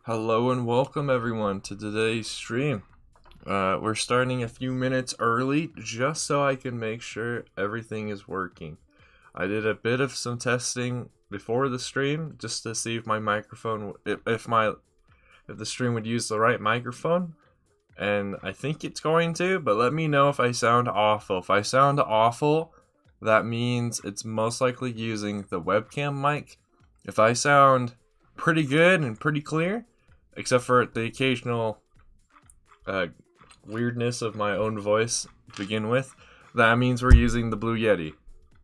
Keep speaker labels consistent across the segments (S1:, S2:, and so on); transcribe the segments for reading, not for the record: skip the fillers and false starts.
S1: Hello and welcome everyone to today's stream. We're starting a few minutes early just so I can make sure everything is working. I did a bit of some testing before the stream just to see if my microphone, if the stream would use the right microphone, and I think it's going to. But let me know if I sound awful. If I sound awful, that means it's most likely using the webcam mic. If I sound pretty good and pretty clear, except for the occasional weirdness of my own voice to begin with, that means we're using the Blue Yeti,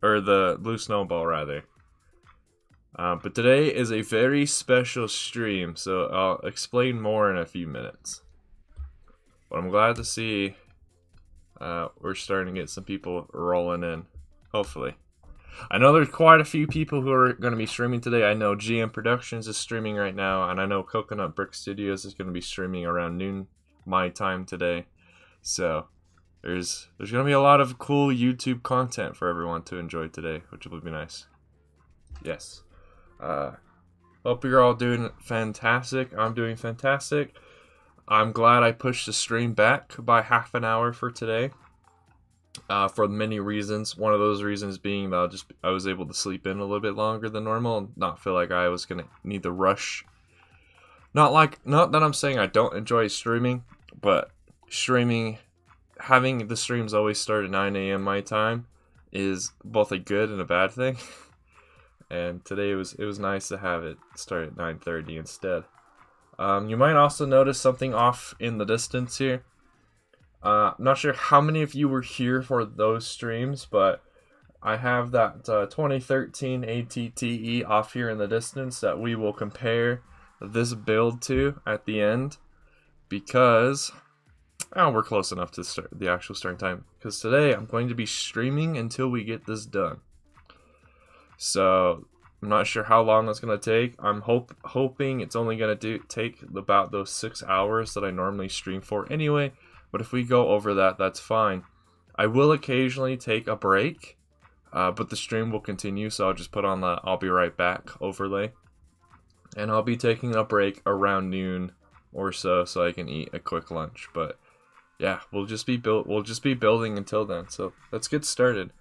S1: or the Blue Snowball rather. But today is a very special stream, so I'll explain more in a few minutes. But I'm glad to see we're starting to get some people rolling in, hopefully. I know there's quite a few people who are going to be streaming today. I know GM Productions is streaming right now, and I know Coconut Brick Studios is going to be streaming around noon my time today. So there's going to be a lot of cool YouTube content for everyone to enjoy today, which will be nice. Yes. Hope you're all doing fantastic. I'm doing fantastic. I'm glad I pushed the stream back by half an hour for today. For many reasons. One of those reasons being that I was able to sleep in a little bit longer than normal and not feel like I was gonna need the rush. Not that I'm saying I don't enjoy streaming, but having the streams always start at 9 a.m. my time is both a good and a bad thing. And today it was nice to have it start at 9:30 instead. You might also notice something off in the distance here. I'm not sure how many of you were here for those streams, but I have that 2013 ATTE off here in the distance that we will compare this build to at the end, because we're close enough to start the actual starting time, because today I'm going to be streaming until we get this done. So I'm not sure how long that's going to take. I'm hoping it's only going to take about those 6 hours that I normally stream for anyway. But if we go over that, that's fine. I will occasionally take a break, but the stream will continue, so I'll just put on the "I'll be right back" overlay. And I'll be taking a break around noon or so I can eat a quick lunch. But yeah, we'll just be building until then. So let's get started.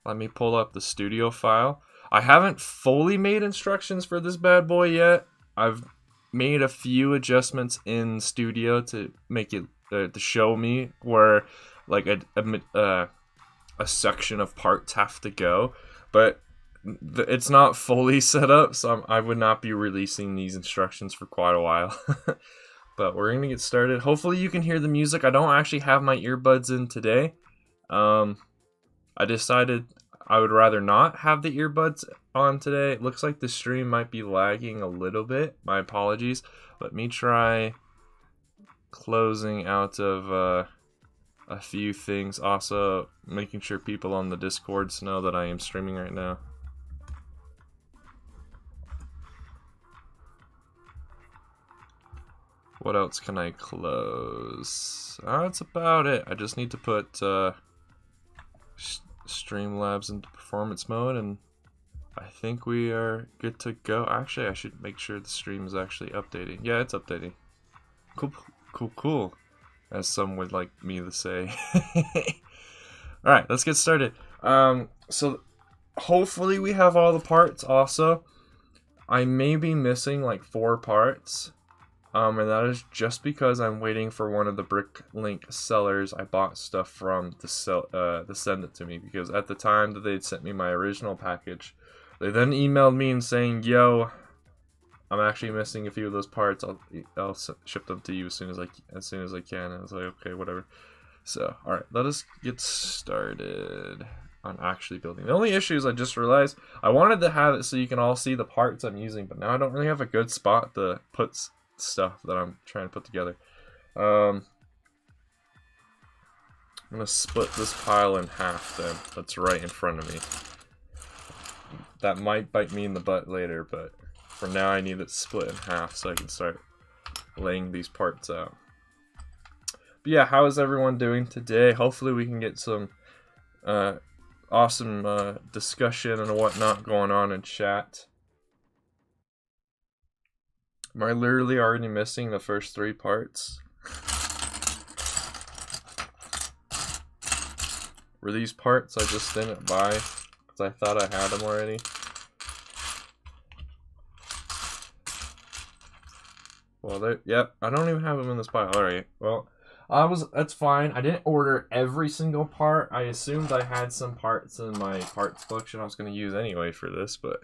S1: Let me pull up the studio file. I haven't fully made instructions for this bad boy yet. I've made a few adjustments in studio to make it to show me where like a section of parts have to go, but it's not fully set up, so I would not be releasing these instructions for quite a while. But we're gonna get started. Hopefully you can hear the music. I don't actually have my earbuds in today. I decided I would rather not have the earbuds on today. It looks like the stream might be lagging a little bit. My apologies. Let me try closing out of a few things. Also making sure people on the Discords know that I am streaming right now. What else can I close? That's about it. I just need to put Streamlabs into performance mode, and I think we are good to go. Actually, I should make sure the stream is actually updating. Yeah, it's updating. Cool, as some would like me to say. Alright, let's get started. So hopefully we have all the parts. Also, I may be missing like 4 parts, and that is just because I'm waiting for one of the BrickLink sellers I bought stuff from to send it to me, because at the time that they'd sent me my original package, they then emailed me and saying, "Yo, I'm actually missing a few of those parts. I'll ship them to you as soon as I can." And I was like, okay, whatever. So, all right, let us get started on actually building. The only issue is I just realized I wanted to have it so you can all see the parts I'm using, but now I don't really have a good spot to put stuff that I'm trying to put together. I'm gonna split this pile in half then. That's right in front of me. That might bite me in the butt later, but for now I need it split in half so I can start laying these parts out. But yeah, how is everyone doing today? Hopefully we can get some awesome discussion and whatnot going on in chat. Am I literally already missing the first 3 parts? Were these parts I just didn't buy because I thought I had them already? Well, yep, I don't even have them in this pile. Alright, well, that's fine. I didn't order every single part. I assumed I had some parts in my parts collection I was going to use anyway for this, but...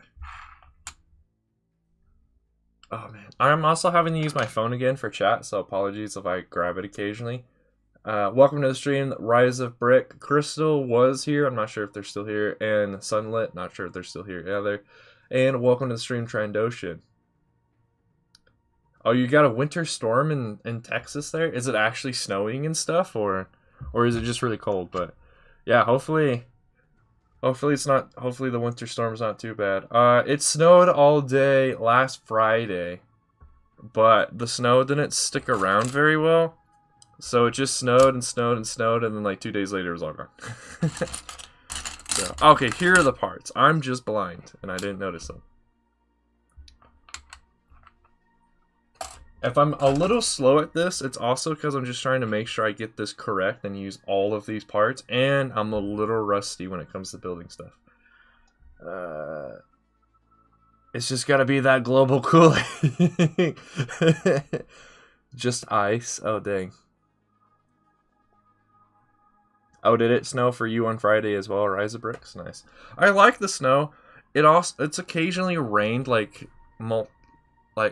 S1: Oh, man. I'm also having to use my phone again for chat, so apologies if I grab it occasionally. Welcome to the stream, Rise of Brick. Crystal was here, I'm not sure if they're still here, and Sunlit, not sure if they're still here either. And welcome to the stream, Trandoshan. Oh, you got a winter storm in Texas there? Is it actually snowing and stuff, or is it just really cold? But yeah, hopefully the winter storm's not too bad. It snowed all day last Friday, but the snow didn't stick around very well. So it just snowed and snowed and snowed, and then like 2 days later it was all gone. So, okay, here are the parts. I'm just blind, and I didn't notice them. If I'm a little slow at this, it's also because I'm just trying to make sure I get this correct and use all of these parts, and I'm a little rusty when it comes to building stuff. It's just gotta be that global cooling. Just ice. Oh, dang. Oh, did it snow for you on Friday as well? Rise of Bricks? Nice. I like the snow. It's occasionally rained like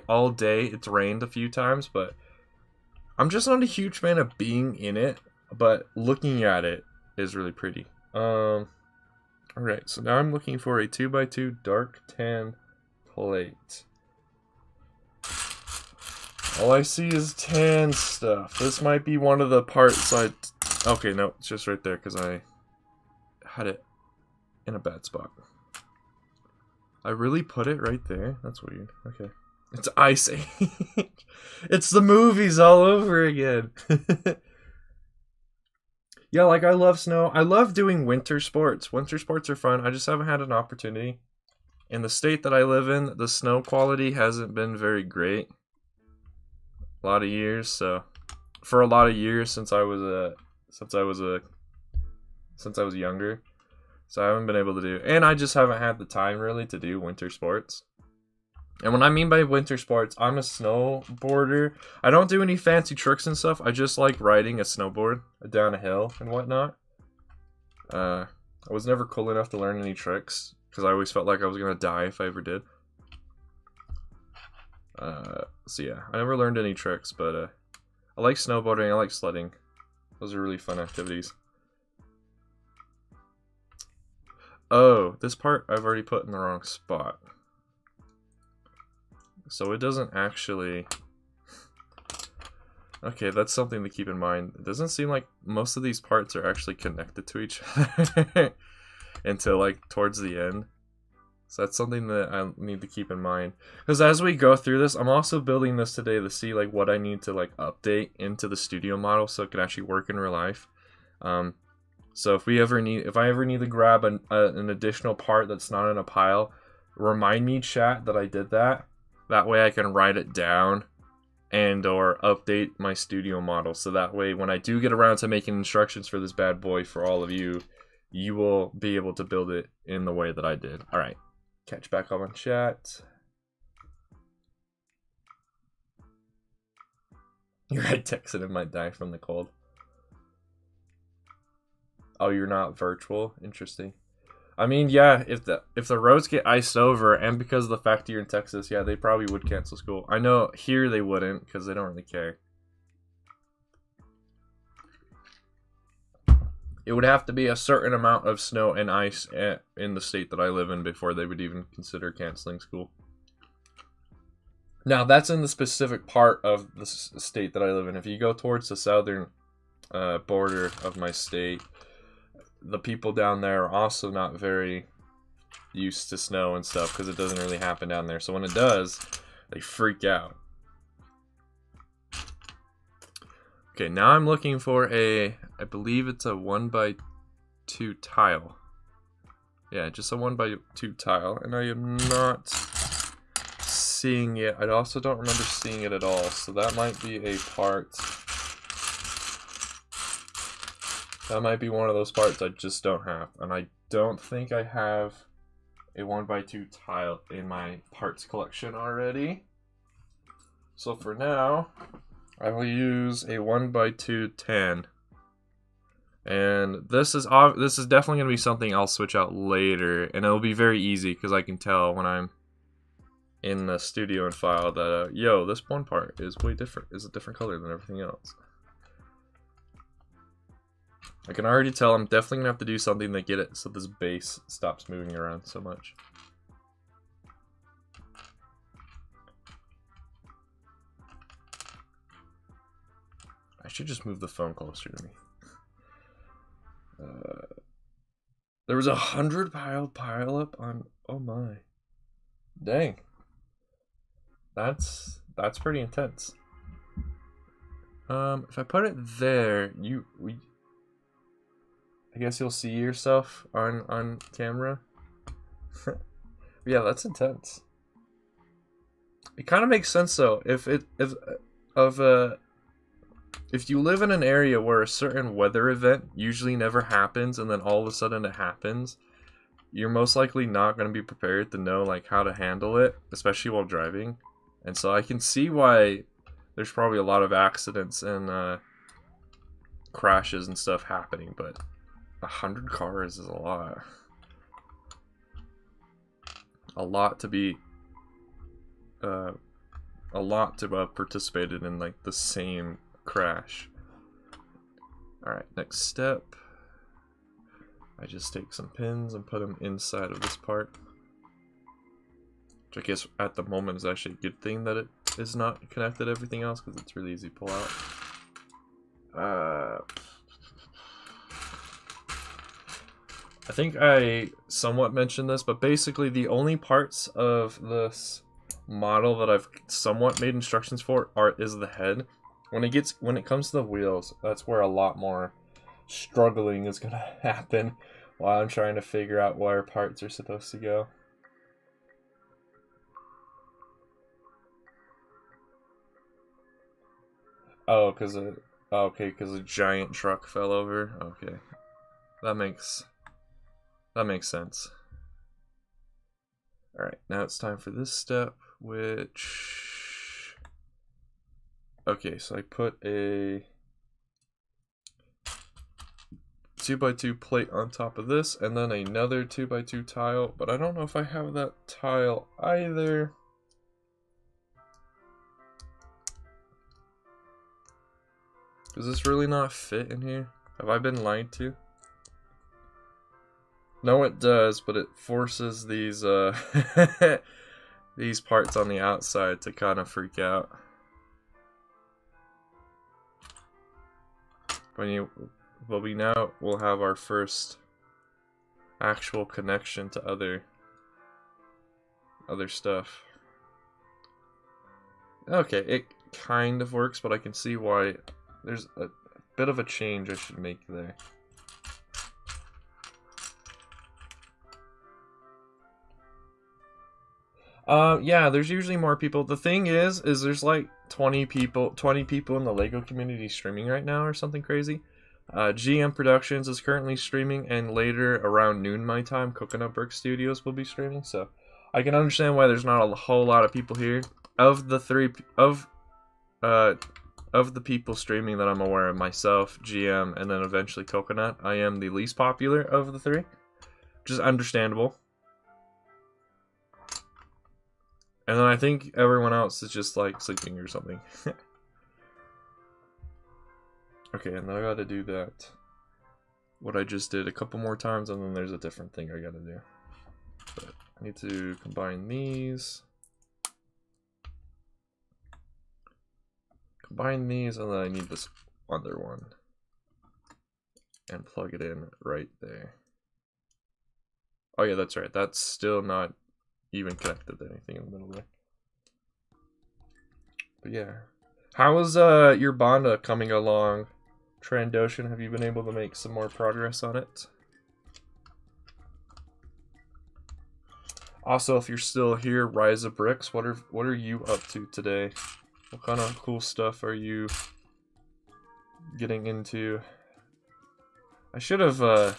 S1: all day. It's rained a few times, but I'm just not a huge fan of being in it, but looking at it is really pretty. Alright, so now I'm looking for a 2x2 dark tan plate. All I see is tan stuff. This might be one of the parts okay, no, it's just right there because I had it in a bad spot. I really put it right there? That's weird. Okay. It's Ice Age. It's the movies all over again. Yeah, like I love snow. I love doing winter sports. Winter sports are fun. I just haven't had an opportunity. In the state that I live in, the snow quality hasn't been very great. A lot of years, so for a lot of years since I was younger. So I haven't been able to do, and I just haven't had the time really to do winter sports. And when I mean by winter sports, I'm a snowboarder. I don't do any fancy tricks and stuff. I just like riding a snowboard down a hill and whatnot. I was never cool enough to learn any tricks because I always felt like I was gonna die if I ever did. So yeah, I never learned any tricks, but I like snowboarding. I like sledding. Those are really fun activities. Oh, this part I've already put in the wrong spot. So it doesn't actually... Okay, that's something to keep in mind. It doesn't seem like most of these parts are actually connected to each other until like towards the end. So that's something that I need to keep in mind. Because as we go through this, I'm also building this today to see like what I need to like update into the studio model so it can actually work in real life. So if I ever need to grab an additional part that's not in a pile, remind me, chat, that I did that. That way I can write it down and or update my studio model. So that way when I do get around to making instructions for this bad boy for all of you, you will be able to build it in the way that I did. Alright, catch back up on chat. Your head texted and might die from the cold. Oh, you're not virtual? Interesting. I mean, yeah, if the roads get iced over, and because of the fact that you're in Texas, yeah, they probably would cancel school. I know here they wouldn't, because they don't really care. It would have to be a certain amount of snow and ice in the state that I live in before they would even consider canceling school. Now, that's in the specific part of the state that I live in. If you go towards the southern border of my state, the people down there are also not very used to snow and stuff because it doesn't really happen down there. So when it does, they freak out. Okay, now I'm looking for I believe it's a 1x2 tile. Yeah, just a 1x2 tile, and I am not seeing it. I also don't remember seeing it at all, so that might be a part. That might be one of those parts I just don't have, and I don't think I have a 1x2 tile in my parts collection already. So for now, I will use a 1x2 tan. And this is definitely going to be something I'll switch out later, and it'll be very easy because I can tell when I'm in the studio and file that, yo, this one part is way different, is a different color than everything else. I can already tell I'm definitely going to have to do something to get it so this base stops moving around so much. I should just move the phone closer to me. There was 100 pile up on, oh my, dang, that's pretty intense. If I put it there, I guess you'll see yourself on camera. Yeah, that's intense. It kind of makes sense though. If you live in an area where a certain weather event usually never happens and then all of a sudden it happens, you're most likely not going to be prepared to know like how to handle it, especially while driving. And so I can see why there's probably a lot of accidents and crashes and stuff happening, but 100 cars is a lot. A lot to be have participated in like the same crash. Alright, next step. I just take some pins and put them inside of this part. Which I guess at the moment is actually a good thing that it is not connected to everything else because it's really easy to pull out. I think I somewhat mentioned this, but basically the only parts of this model that I've somewhat made instructions for is the head. When it comes to the wheels, that's where a lot more struggling is gonna happen while I'm trying to figure out where parts are supposed to go. Oh, because a giant truck fell over. Okay, that makes sense. All right, now it's time for this step, which. Okay, so I put a 2x2 plate on top of this, and then another 2x2 tile, but I don't know if I have that tile either. Does this really not fit in here? Have I been lied to? No, it does, but it forces these these parts on the outside to kind of freak out. But we now will have our first actual connection to other stuff. Okay, it kind of works, but I can see why there's a bit of a change I should make there. Yeah, there's usually more people. The thing is there's like 20 people in the LEGO community streaming right now or something crazy. GM Productions is currently streaming, and later around noon my time, Coconut Brick Studios will be streaming. So I can understand why there's not a whole lot of people here. Of the people streaming that I'm aware of, myself, GM, and then eventually Coconut, I am the least popular of the three, which is understandable. And then I think everyone else is just like sleeping or something. Okay, and then I gotta do that. What I just did a couple more times, and then there's a different thing I gotta do. But I need to combine these. Combine these, and then I need this other one. And plug it in right there. Oh yeah, that's right. That's still not even connected to anything in the middle there. But yeah. How is your Bonda coming along? Trandoshan, have you been able to make some more progress on it? Also, if you're still here, Rise of Bricks, what are you up to today? What kind of cool stuff are you getting into? I should have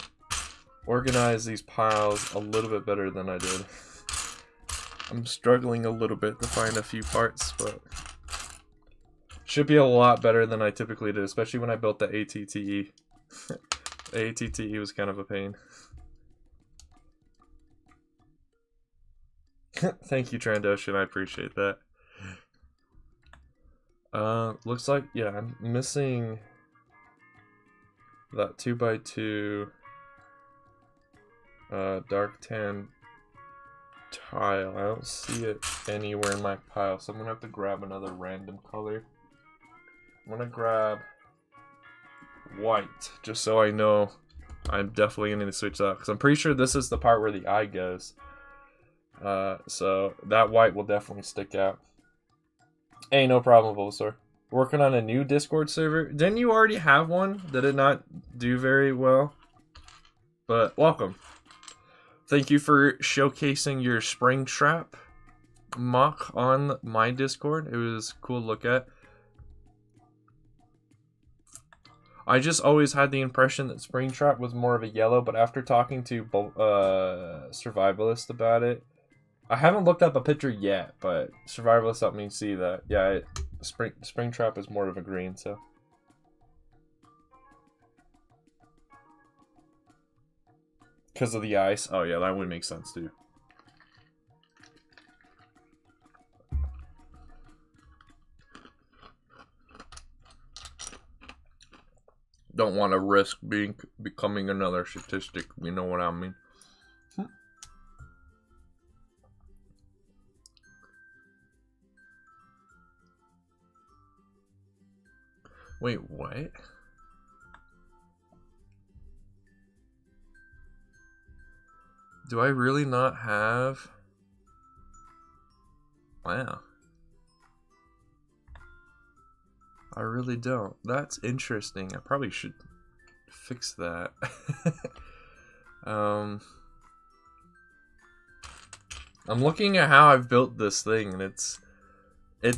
S1: organized these piles a little bit better than I did. I'm struggling a little bit to find a few parts, but should be a lot better than I typically do, especially when I built the ATTE. The ATTE was kind of a pain. Thank you, Trandoshan, I appreciate that. Looks like, yeah, I'm missing that 2x2 dark tan tile. I don't see it anywhere in my pile, so I'm gonna have to grab another random color. I'm gonna grab white, just so I know I'm definitely gonna need to switch that, because I'm pretty sure this is the part where the eye goes. So that white will definitely stick out. Hey, no problem, Bulbasaur. Working on a new Discord server. Didn't you already have one? Did it not do very well? But welcome. Thank you for showcasing your Springtrap mock on my Discord. It was cool to look at. I just always had the impression that Springtrap was more of a yellow, but after talking to Survivalist about it, I haven't looked up a picture yet, but Survivalist helped me see that. Yeah, Springtrap is more of a green, so. Because of the ice? Oh yeah, that would make sense too. Don't want to risk becoming another statistic, you know what I mean? Wait, what? Do I really not have? Wow. I really don't. That's interesting. I probably should fix that. I'm looking at how I've built this thing, and its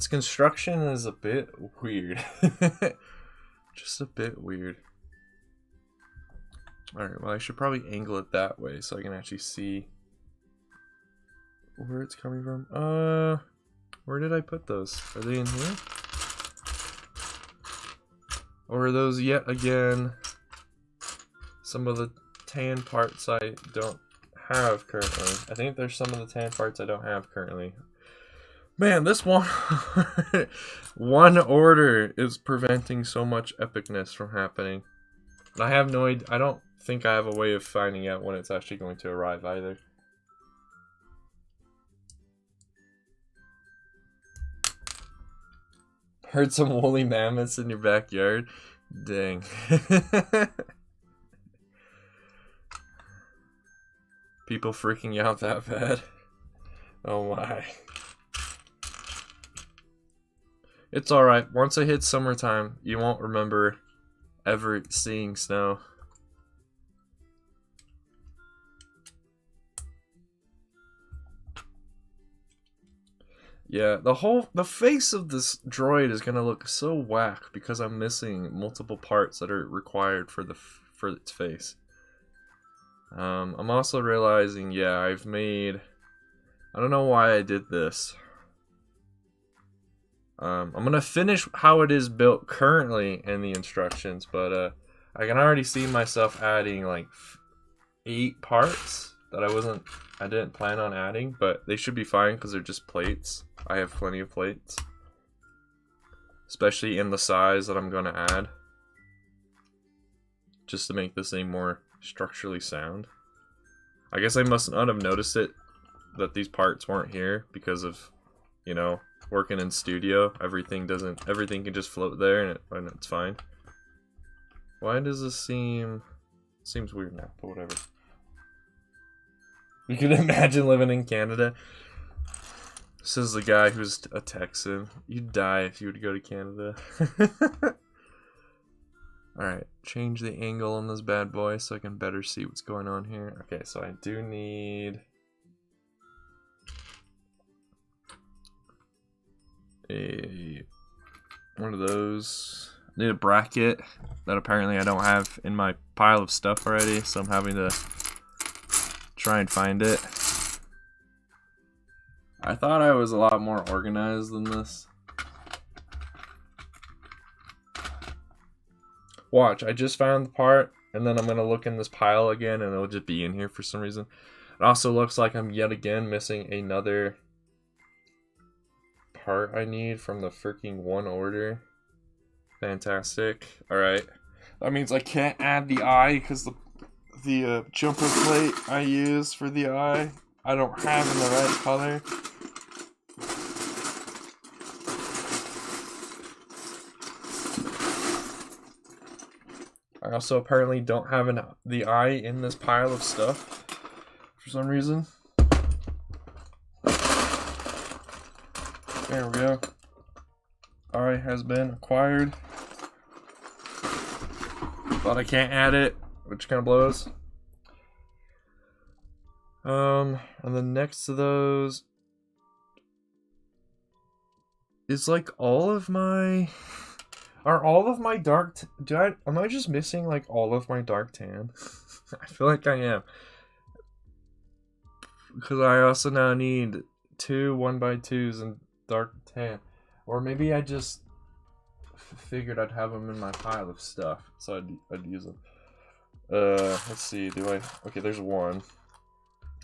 S1: construction is a bit weird. Just a bit weird. Alright, well I should probably angle it that way so I can actually see where it's coming from. Where did I put those? Are they in here? Or are those yet again some of the tan parts I don't have currently? I think there's some of the tan parts I don't have currently. Man, this one order is preventing so much epicness from happening. And I have no idea. I don't think I have a way of finding out when it's actually going to arrive either. Heard some woolly mammoths in your backyard? Dang. People freaking out that bad? Oh my. It's alright. Once it hits summertime, you won't remember ever seeing snow. Yeah, the face of this droid is gonna look so whack because I'm missing multiple parts that are required for its face. I'm also realizing, yeah, I don't know why I did this. I'm gonna finish how it is built currently in the instructions, but I can already see myself adding like 8 parts that I didn't plan on adding, but they should be fine because they're just plates. I have plenty of plates, especially in the size that I'm gonna add, just to make this thing more structurally sound. I guess I must not have noticed it that these parts weren't here because of, you know, working in studio. Everything can just float there and it's fine. Why does this seems weird now, but whatever. You can imagine living in Canada. Says the guy who's a Texan. You'd die if you were to go to Canada. Alright, change the angle on this bad boy so I can better see what's going on here. Okay, so I do need one of those. I need a bracket that apparently I don't have in my pile of stuff already, so I'm having to try and find it. I thought I was a lot more organized than this. Watch, I just found the part, and then I'm going to look in this pile again, and it'll just be in here for some reason. It also looks like I'm yet again missing another part I need from the freaking one order. Fantastic. Alright. That means I can't add the eye, because the jumper plate I use for the eye, I don't have in the right color. I also apparently don't have the eye in this pile of stuff for some reason. There we go. Eye has been acquired. But I can't add it, which kind of blows. And then next to those is like all of my... Are all of my dark... Am I just missing like all of my dark tan? I feel like I am. Because I also now need 2 1x2s in dark tan. Or maybe I just figured I'd have them in my pile of stuff. So I'd use them. Let's see. Okay, there's one.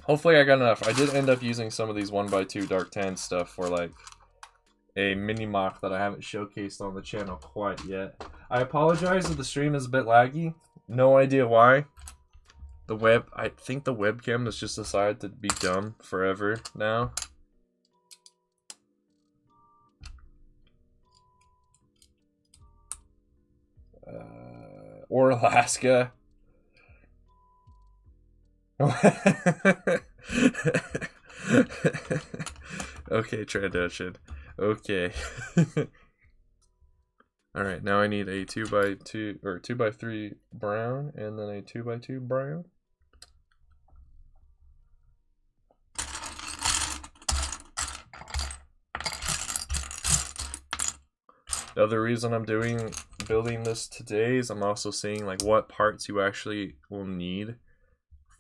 S1: Hopefully I got enough. I did end up using some of these 1x2 dark tan stuff for like a mini mock that I haven't showcased on the channel quite yet. I apologize if the stream is a bit laggy. No idea why. I think the webcam has just decided to be dumb forever now. Or Alaska. Okay, Trandocean. Okay. Alright, now I need a 2x2 or 2x3 brown and then a 2x2 brown. The other reason I'm building this today is I'm also seeing like what parts you actually will need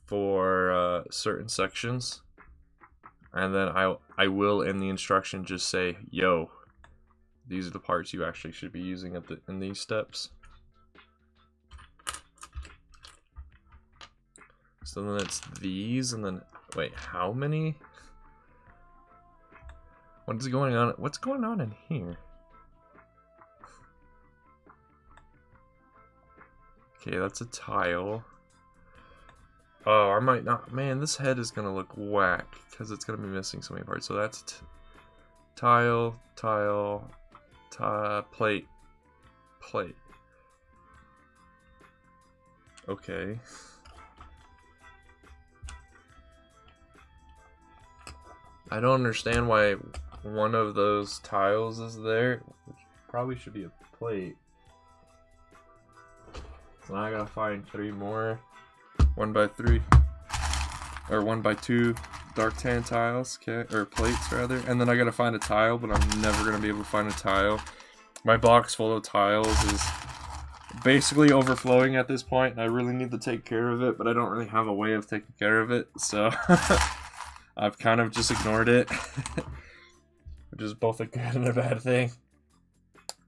S1: for certain sections. And then I will in the instruction just say, yo, these are the parts you actually should be using in these steps. So then it's these, and then wait, how many? What is going on? What's going on in here? Okay, that's a tile. Oh, I might not. Man, this head is gonna look whack because it's gonna be missing so many parts. So that's tile, plate. Okay. I don't understand why one of those tiles is there, which probably should be a plate. So now I gotta find 3 more 1x3 or 1x2 dark tan tiles, okay, or plates rather, and then I gotta find a tile, but I'm never gonna be able to find a tile. My box full of tiles is basically overflowing at this point, and I really need to take care of it, but I don't really have a way of taking care of it, so I've kind of just ignored it, which is both a good and a bad thing.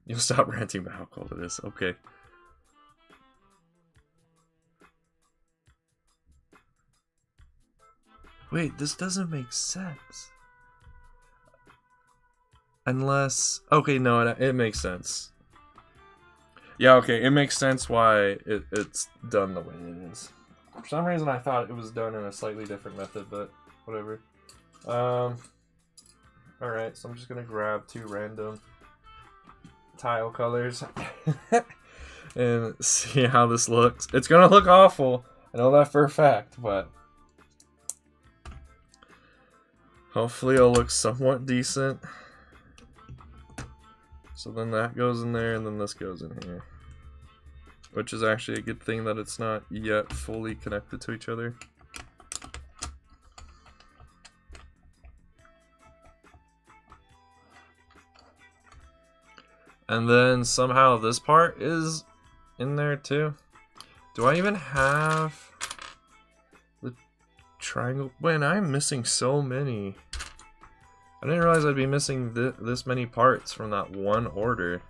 S1: You'll stop ranting about how cold it is. Okay. Wait, this doesn't make sense. Unless... Okay, no, it makes sense. Yeah, okay, it makes sense why it's done the way it is. For some reason I thought it was done in a slightly different method, but whatever. Alright, so I'm just gonna grab 2 random tile colors and see how this looks. It's gonna look awful, I know that for a fact, but hopefully it'll look somewhat decent. So then that goes in there, and then this goes in here. Which is actually a good thing that it's not yet fully connected to each other. And then somehow this part is in there too. Do I even have the triangle? Man, I'm missing so many. I didn't realize I'd be missing this many parts from that one order.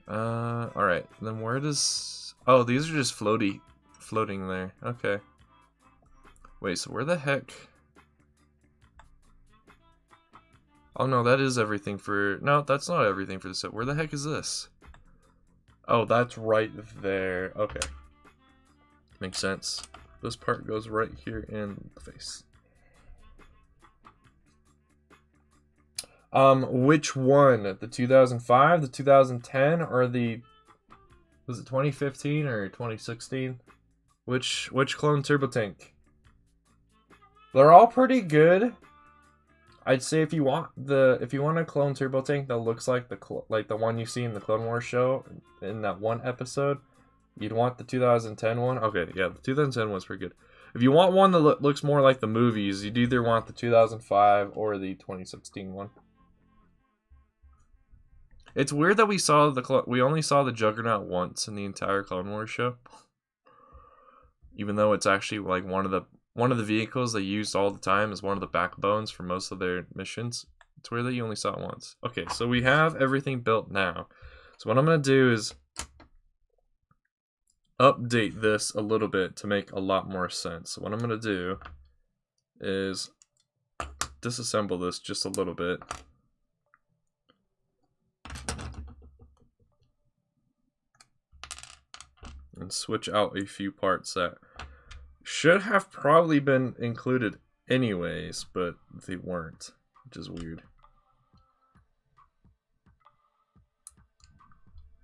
S1: Alright, then where does... Oh, these are just floating there. Okay. Wait, so where the heck... Oh no, that is everything for... No, that's not everything for the set. Where the heck is this? Oh, that's right there. Okay. Makes sense. This part goes right here in the face. Which one? The 2005, the 2010, or the... Was it 2015 or 2016? Which clone turbo tank? They're all pretty good. I'd say if you want a clone turbo tank that looks like the one you see in the Clone Wars show in that one episode, you'd want the 2010 one. Okay, yeah, the 2010 one's pretty good. If you want one that looks more like the movies, you'd either want the 2005 or the 2016 one. It's weird that we only saw the Juggernaut once in the entire Clone Wars show, even though it's actually like one of the vehicles they used all the time as one of the backbones for most of their missions. It's weird that you only saw it once. Okay, so we have everything built now. So what I'm gonna do is update this a little bit to make a lot more sense. So what I'm gonna do is disassemble this just a little bit. And switch out a few parts that should have probably been included anyways, but they weren't, which is weird.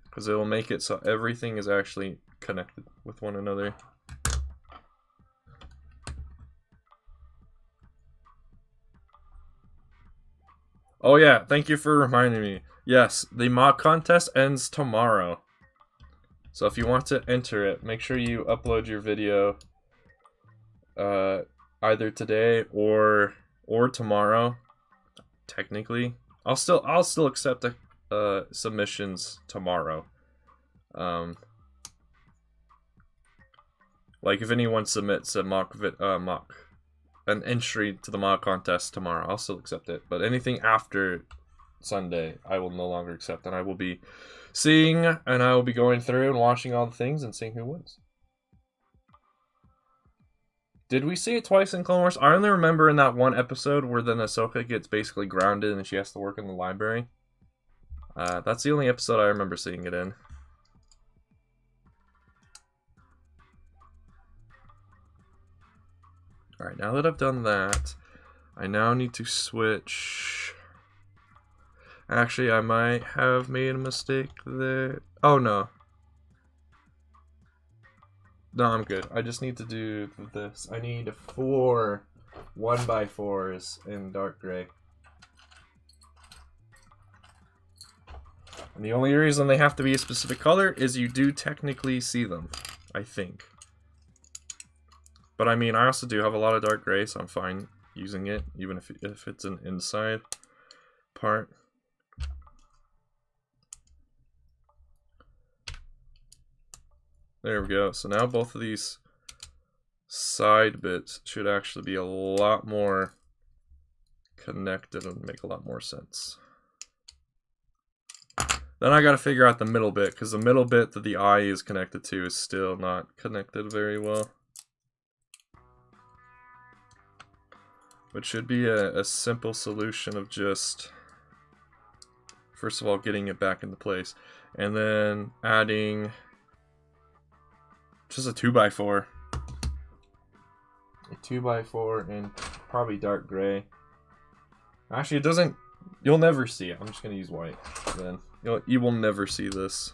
S1: Because it will make it so everything is actually connected with one another. Oh yeah, thank you for reminding me. Yes, the mock contest ends tomorrow. So if you want to enter it, make sure you upload your video either today or tomorrow. Technically, I'll still accept submissions tomorrow. Like if anyone submits a an entry to the mock contest tomorrow, I'll still accept it. But anything after Sunday, I will no longer accept, and I will be seeing, and I will be going through and watching all the things and seeing who wins. Did we see it twice in Clone Wars? I only remember in that one episode where then Ahsoka gets basically grounded and she has to work in the library. That's the only episode I remember seeing it in. Alright, now that I've done that, I now need to switch... Actually, I might have made a mistake there. Oh, no. No, I'm good. I just need to do this. I need 4 1x4s in dark gray. And the only reason they have to be a specific color is you do technically see them, I think. But I mean, I also do have a lot of dark gray, so I'm fine using it, even if it's an inside part. There we go. So now both of these side bits should actually be a lot more connected and make a lot more sense. Then I gotta figure out the middle bit, because the middle bit that the eye is connected to is still not connected very well. Which should be a simple solution of just, first of all, getting it back into place, and then adding just a 2x4. A 2x4 in probably dark gray. Actually, it doesn't, you'll never see it. I'm just gonna use white then. You will never see this.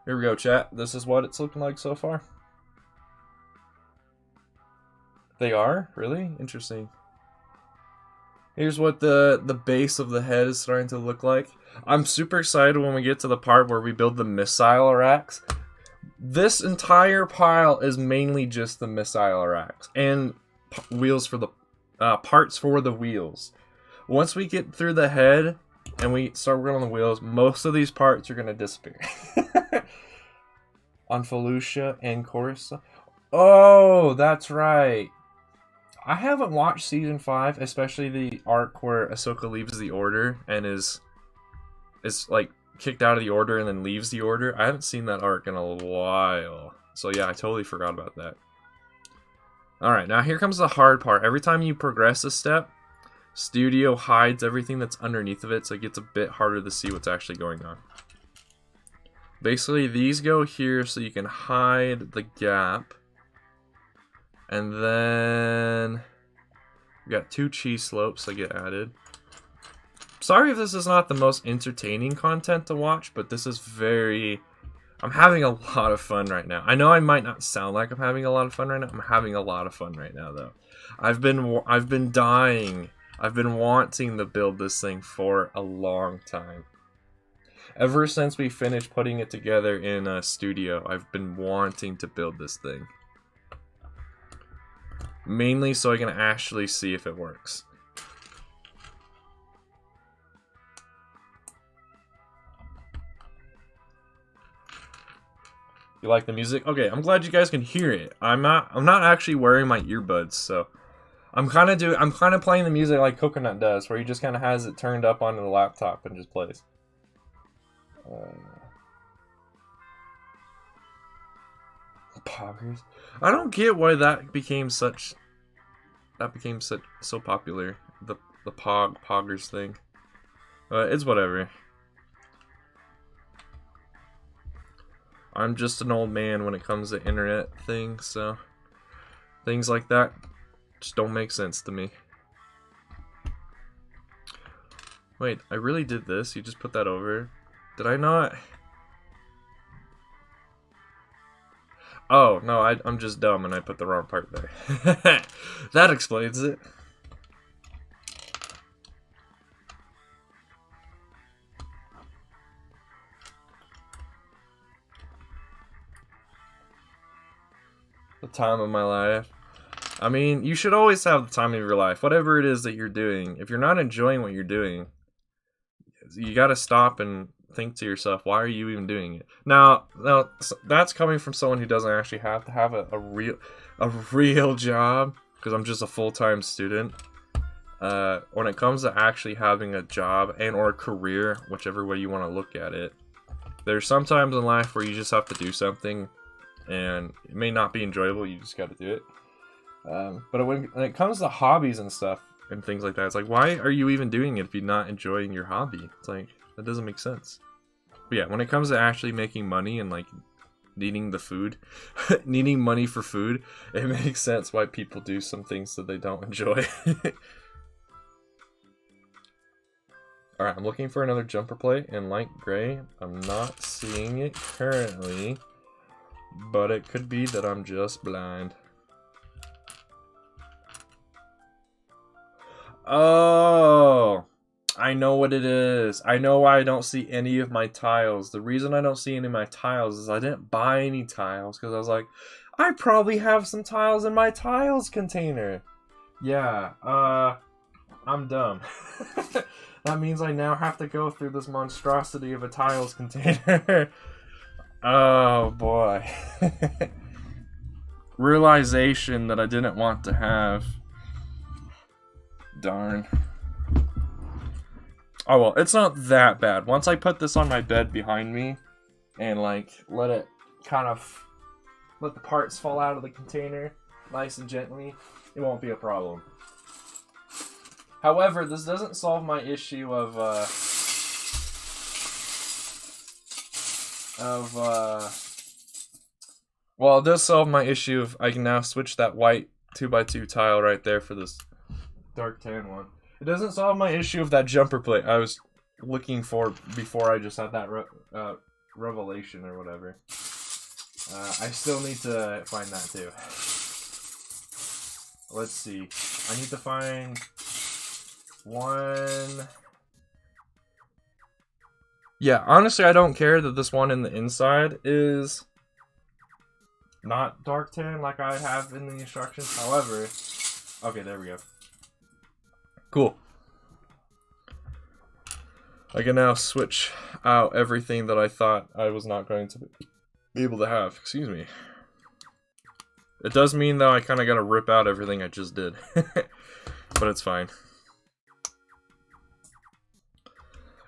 S1: Here we go, chat. This is what it's looking like so far. They are? Really? Interesting. Here's what the base of the head is starting to look like. I'm super excited when we get to the part where we build the missile racks. This entire pile is mainly just the missile racks and wheels for the parts for the wheels. Once we get through the head and we start working on the wheels, most of these parts are gonna disappear. On Felucia and Coruscant. Oh, that's right. I haven't watched season 5, especially the arc where Ahsoka leaves the Order and is like kicked out of the Order and then leaves the Order. I haven't seen that arc in a while. So yeah, I totally forgot about that. Alright, now here comes the hard part. Every time you progress a step, Studio hides everything that's underneath of it, so it gets a bit harder to see what's actually going on. Basically, these go here so you can hide the gap. And then we got 2 cheese slopes that get added. Sorry if this is not the most entertaining content to watch, but this is very... I'm having a lot of fun right now. I know I might not sound like I'm having a lot of fun right now. I'm having a lot of fun right now, though. I've been dying. I've been wanting to build this thing for a long time. Ever since we finished putting it together in a studio, I've been wanting to build this thing. Mainly so I can actually see if it works. You like the music? Okay, I'm glad you guys can hear it. I'm not actually wearing my earbuds, so I'm kind of playing the music like Coconut does, where he just kind of has it turned up onto the laptop and just plays. Poggers. I don't get why that became so popular. The Poggers thing. It's whatever. I'm just an old man when it comes to internet things, so things like that just don't make sense to me. Wait, I really did this? You just put that over? Did I not? Oh, no, I'm just dumb and I put the wrong part there. That explains it. The time of my life. I mean, you should always have the time of your life. Whatever it is that you're doing. If you're not enjoying what you're doing, you gotta stop and think to yourself, why are you even doing it? Now that's coming from someone who doesn't actually have to have a real job, because I'm just a full-time student. When it comes to actually having a job and or a career, whichever way you want to look at it, there's some times in life where you just have to do something, and it may not be enjoyable, you just gotta do it. But when it comes to hobbies and stuff and things like that, it's like, why are you even doing it if you're not enjoying your hobby? It's like, that doesn't make sense. But yeah, when it comes to actually making money and like needing the food, needing money for food, it makes sense why people do some things that they don't enjoy. Alright, I'm looking for another jumper plate in light gray. I'm not seeing it currently, but it could be that I'm just blind. Oh, I know what it is. I know why I don't see any of my tiles. The reason I don't see any of my tiles is I didn't buy any tiles because I was like, I probably have some tiles in my tiles container. Yeah, I'm dumb. That means I now have to go through this monstrosity of a tiles container. Oh boy. Realization that I didn't want to have. Darn. Oh well, it's not that bad. Once I put this on my bed behind me and like let the parts fall out of the container nice and gently, it won't be a problem. However, this doesn't solve my issue of well, it does solve my issue of I can now switch that white 2x2 tile right there for this dark tan one. It doesn't solve my issue of that jumper plate I was looking for before I just had that revelation or whatever. I still need to find that too. Let's see. I need to find one. Yeah, honestly, I don't care that this one in the inside is not dark tan like I have in the instructions. However, okay, there we go. Cool. I can now switch out everything that I thought I was not going to be able to have. Excuse me. It does mean, though, I kind of got to rip out everything I just did. But it's fine.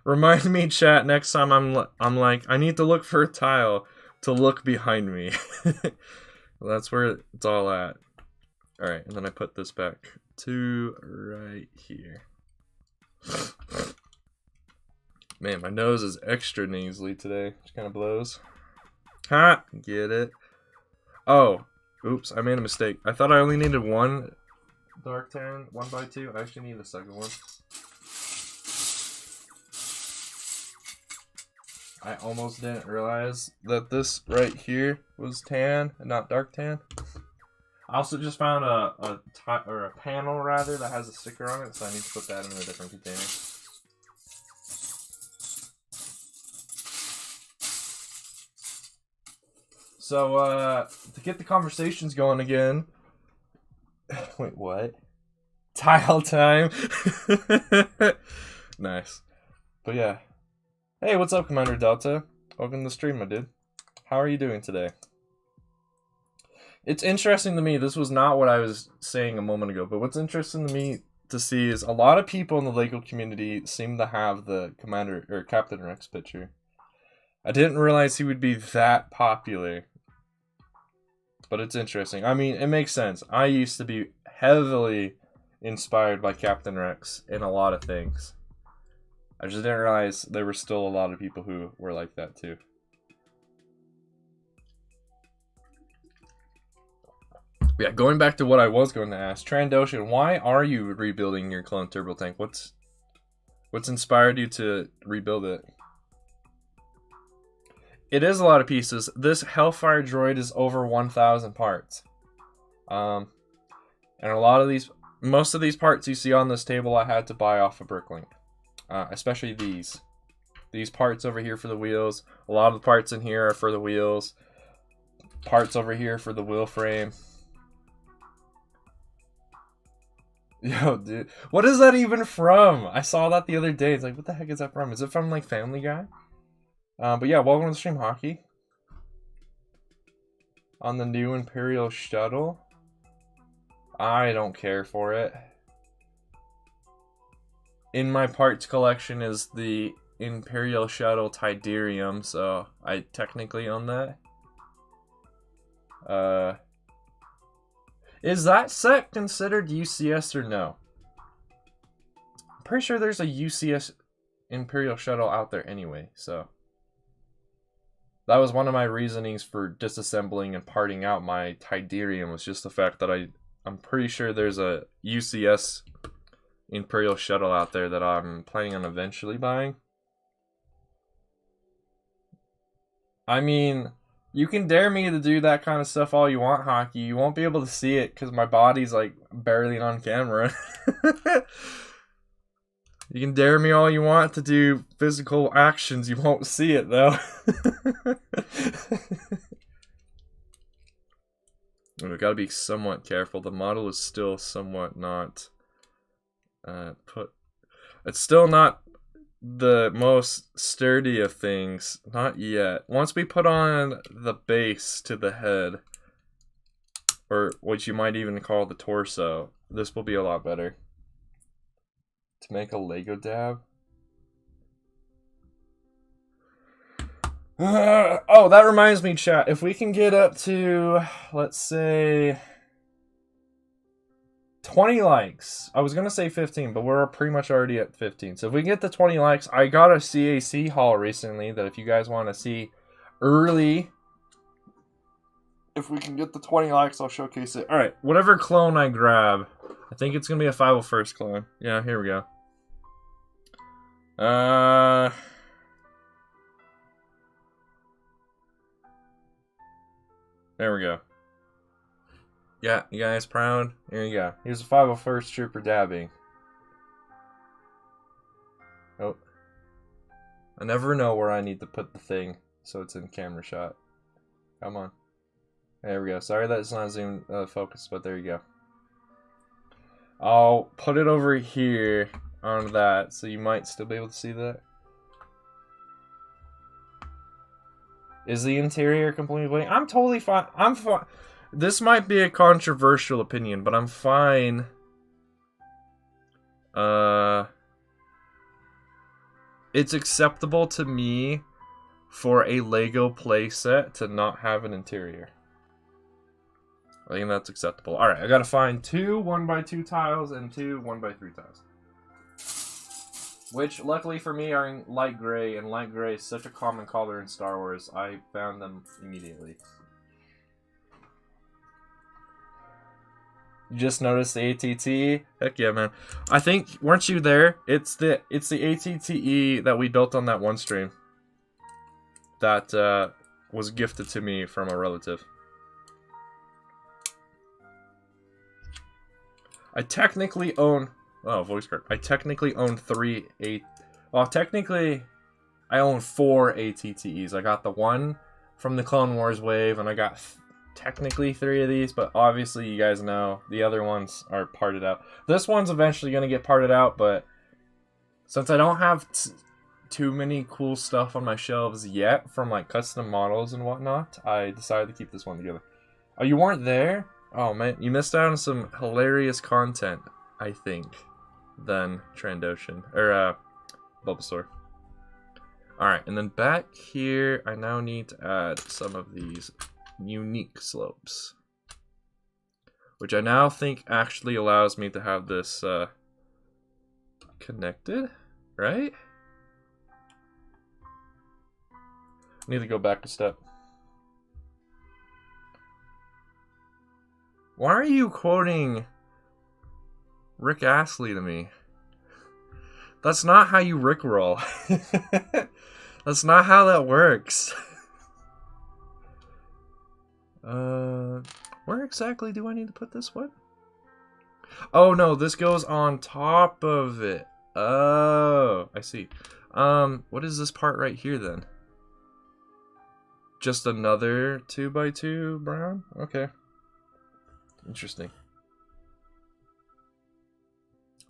S1: Remind me, chat, next time I'm like, I need to look for a tile to look behind me. Well, that's where it's all at. Alright, and then I put this back to right here. Man, my nose is extra nasally today, which kind of blows. Ha! Get it? Oh, oops, I made a mistake. I thought I only needed one dark tan, 1x2. I actually need a second one. I almost didn't realize that this right here was tan and not dark tan. I also just found a panel rather that has a sticker on it, so I need to put that in a different container. So, to get the conversations going again... Wait, what? Tile time! Nice. But yeah. Hey, what's up, Commander Delta? Welcome to the stream, my dude. How are you doing today? It's interesting to me, this was not what I was saying a moment ago, but what's interesting to me to see is a lot of people in the LEGO community seem to have the Commander, or Captain Rex picture. I didn't realize he would be that popular. But it's interesting. I mean, it makes sense. I used to be heavily inspired by Captain Rex in a lot of things. I just didn't realize there were still a lot of people who were like that too. Yeah, going back to what I was going to ask, Trandoshan, why are you rebuilding your clone turbo tank? What's inspired you to rebuild it? It is a lot of pieces. This Hailfire Droid is over 1,000 parts. And a lot of these, most of these parts you see on this table I had to buy off of Bricklink. Especially these. These parts over here for the wheels. A lot of the parts in here are for the wheels. Parts over here for the wheel frame. Yo, dude. What is that even from? I saw that the other day. It's like, what the heck is that from? Is it from, like, Family Guy? But yeah, welcome to the stream, Hockey. On the new Imperial Shuttle. I don't care for it. In my parts collection is the Imperial Shuttle Tidarium, so I technically own that. Is that set considered UCS or no? I'm pretty sure there's a UCS Imperial Shuttle out there anyway, so... That was one of my reasonings for disassembling and parting out my Tidarium, was just the fact that I'm pretty sure there's a UCS Imperial Shuttle out there that I'm planning on eventually buying. I mean, you can dare me to do that kind of stuff all you want, Hockey. You won't be able to see it because my body's like barely on camera. You can dare me all you want to do physical actions, you won't see it though. We've got to be somewhat careful. The model is still somewhat not it's still not the most sturdy of things. Not yet. Once we put on the base to the head, or what you might even call the torso, this will be a lot better. To make a Lego dab? Oh, that reminds me, chat. If we can get up to, let's say, 20 likes. I was going to say 15, but we're pretty much already at 15. So if we get to 20 likes, I got a CAC haul recently that if you guys want to see early, if we can get the 20 likes, I'll showcase it. Alright, whatever clone I grab, I think it's going to be a 501st clone. Yeah, here we go. There we go. Yeah, you guys proud? Here you go. Here's a 501st Trooper dabbing. Oh. I never know where I need to put the thing so it's in camera shot. Come on. There we go. Sorry that it's not zoom focused, but there you go. I'll put it over here on that, so you might still be able to see that. Is the interior completely blank? I'm totally fine. I'm fine. This might be a controversial opinion, but I'm fine. It's acceptable to me for a Lego playset to not have an interior. I think that's acceptable. Alright, I gotta find 2 1x2 tiles and 2 1x3 tiles. Which, luckily for me, are in light gray, and light gray is such a common color in Star Wars, I found them immediately. You just noticed the ATT? Heck yeah, man. I think, weren't you there? It's the ATTE that we built on that one stream. That was gifted to me from a relative. I technically own... Oh, voice card. I technically own 3 Well, technically, I own 4 ATTEs. I got the one from the Clone Wars wave, and I got technically 3 of these, but obviously you guys know the other ones are parted out. This one's eventually going to get parted out, but since I don't have too many cool stuff on my shelves yet from like custom models and whatnot, I decided to keep this one together. Oh, you weren't there? Oh man, you missed out on some hilarious content, I think, than Trandoshan, or Bulbasaur. Alright, and then back here, I now need to add some of these unique slopes, which I now think actually allows me to have this connected, right? I need to go back a step. Why are you quoting Rick Astley to me? That's not how you rickroll. That's not how that works. Where exactly do I need to put this one? Oh no, this goes on top of it. Oh, I see. What is this part right here then? Just another 2x2 brown? Okay. Interesting.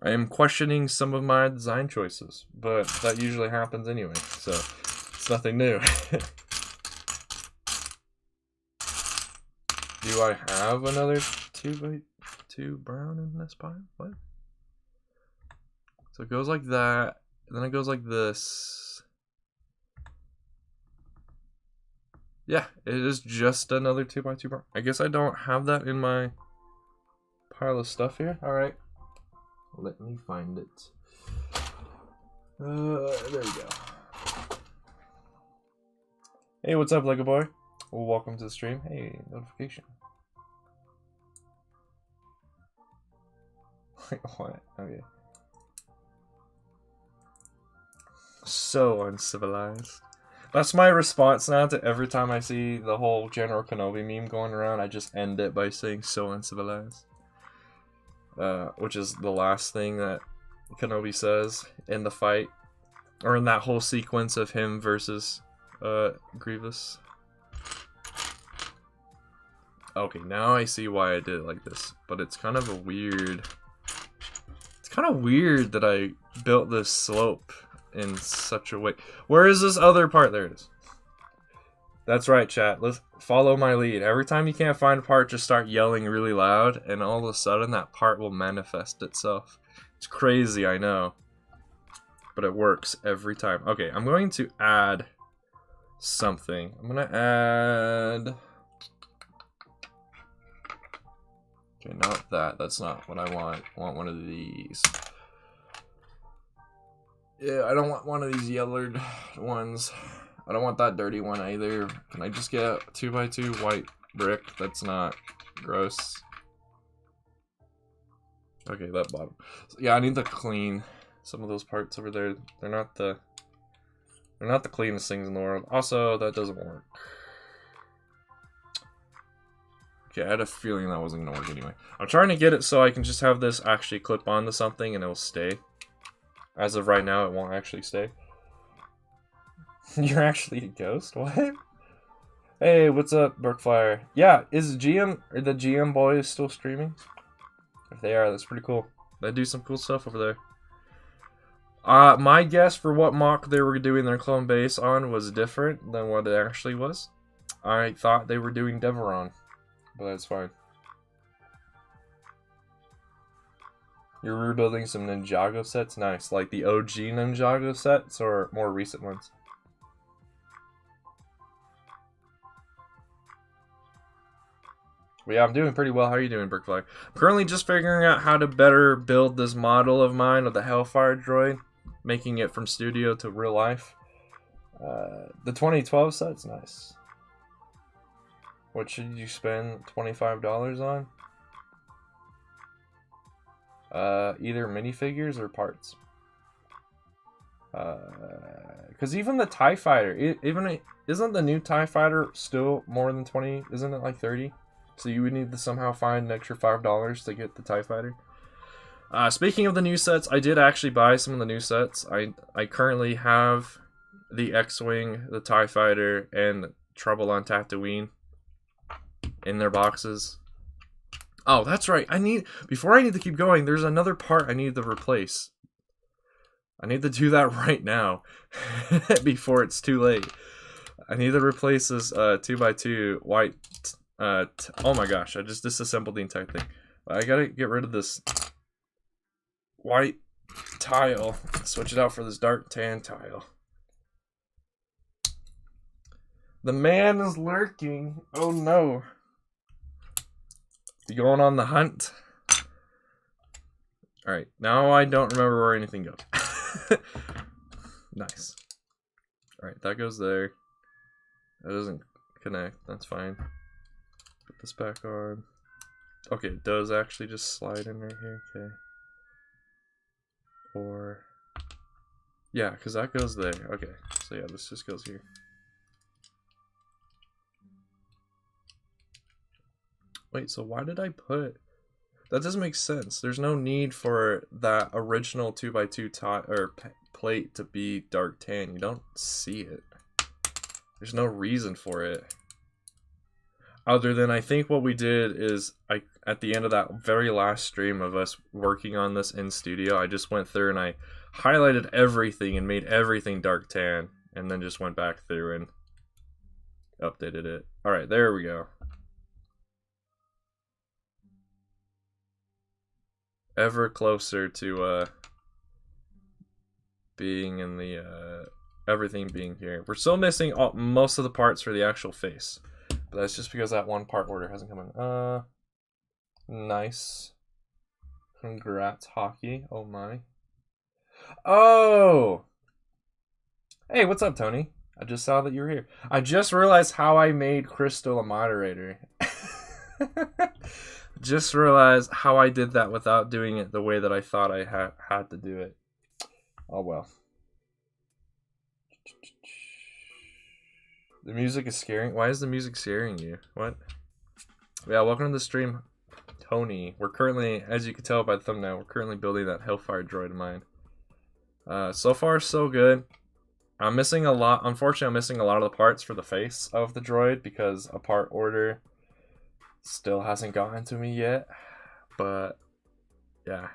S1: I am questioning some of my design choices, but that usually happens anyway, so it's nothing new. Do I have another 2x2 brown in this pile? What? So it goes like that, and then it goes like this. Yeah, it is just another 2x2 brown. I guess I don't have that in my pile of stuff here. Alright. Let me find it. There we go. Hey, what's up, Lego boy? Well, welcome to the stream. Hey, notification. What? Okay. So uncivilized. That's my response now to every time I see the whole General Kenobi meme going around. I just end it by saying so uncivilized. Which is the last thing that Kenobi says in the fight. Or in that whole sequence of him versus Grievous. Okay, now I see why I did it like this. But it's kind of a weird... It's kind of weird that I built this slope in such a way. Where is this other part? There it is. That's right, chat. Let's follow my lead. Every time you can't find a part, just start yelling really loud, and all of a sudden that part will manifest itself. It's crazy, I know. But it works every time. Okay, I'm going to add something. I'm going to add... Okay, not that. That's not what I want. I want one of these. Yeah, I don't want one of these yellowed ones. I don't want that dirty one either. Can I just get 2x2 white brick? That's not gross. Okay, that bottom. So, yeah, I need to clean some of those parts over there. They're not the cleanest things in the world. Also, that doesn't work. Okay, I had a feeling that wasn't gonna work anyway. I'm trying to get it so I can just have this actually clip onto something and it'll stay. As of right now, it won't actually stay. You're actually a ghost? What? Hey, what's up, Brookfire? Yeah, is the GM boys still streaming? If they are, that's pretty cool. They do some cool stuff over there. My guess for what mock they were doing their clone base on was different than what it actually was. I thought they were doing Deveron, but that's fine. You're rebuilding some Ninjago sets? Nice. Like the OG Ninjago sets or more recent ones? But yeah, I'm doing pretty well. How are you doing, Brickfly? I'm currently just figuring out how to better build this model of mine of the Hailfire Droid, making it from studio to real life. The 2012 set's nice. What should you spend $25 on? Either minifigures or parts. Because even the TIE Fighter, isn't the new TIE Fighter still more than 20? Isn't it like 30? So you would need to somehow find an extra $5 to get the TIE Fighter. Speaking of the new sets, I did actually buy some of the new sets. I currently have the X-Wing, the TIE Fighter, and Trouble on Tatooine in their boxes. Oh, that's right. Before I need to keep going, there's another part I need to replace. I need to do that right now before it's too late. I need to replace this 2x2 white. Oh my gosh! I just disassembled the entire thing. I gotta get rid of this white tile. Switch it out for this dark tan tile. The man is lurking. Oh no! You going on the hunt? All right. Now I don't remember where anything goes. Nice. All right, that goes there. That doesn't connect. That's fine. Put this back on. Okay, it does actually just slide in right here. Okay. Or yeah, because that goes there. Okay, so yeah, this just goes here. Wait, so why did I put... That doesn't make sense. There's no need for that original 2x2 plate to be dark tan. You don't see it. There's no reason for it. Other than I think what we did is, at the end of that very last stream of us working on this in studio, I just went through and I highlighted everything and made everything dark tan. And then just went back through and updated it. Alright, there we go. Ever closer to being in the everything being here. We're still missing most of the parts for the actual face, but that's just because that one part order hasn't come in. Nice. Congrats, hockey. Oh my. Oh. Hey, what's up, Tony? I just saw that you were here. I just realized how I made Crystal a moderator. Just realized how I did that without doing it the way that I thought I had to do it. Oh well. The music is scaring. Why is the music scaring you? What? Yeah, welcome to the stream, Tony. We're currently, as you can tell by the thumbnail, we're currently building that Hailfire Droid of mine. So far, so good. I'm missing a lot. Unfortunately, I'm missing a lot of the parts for the face of the droid because a part order still hasn't gotten to me yet, but yeah.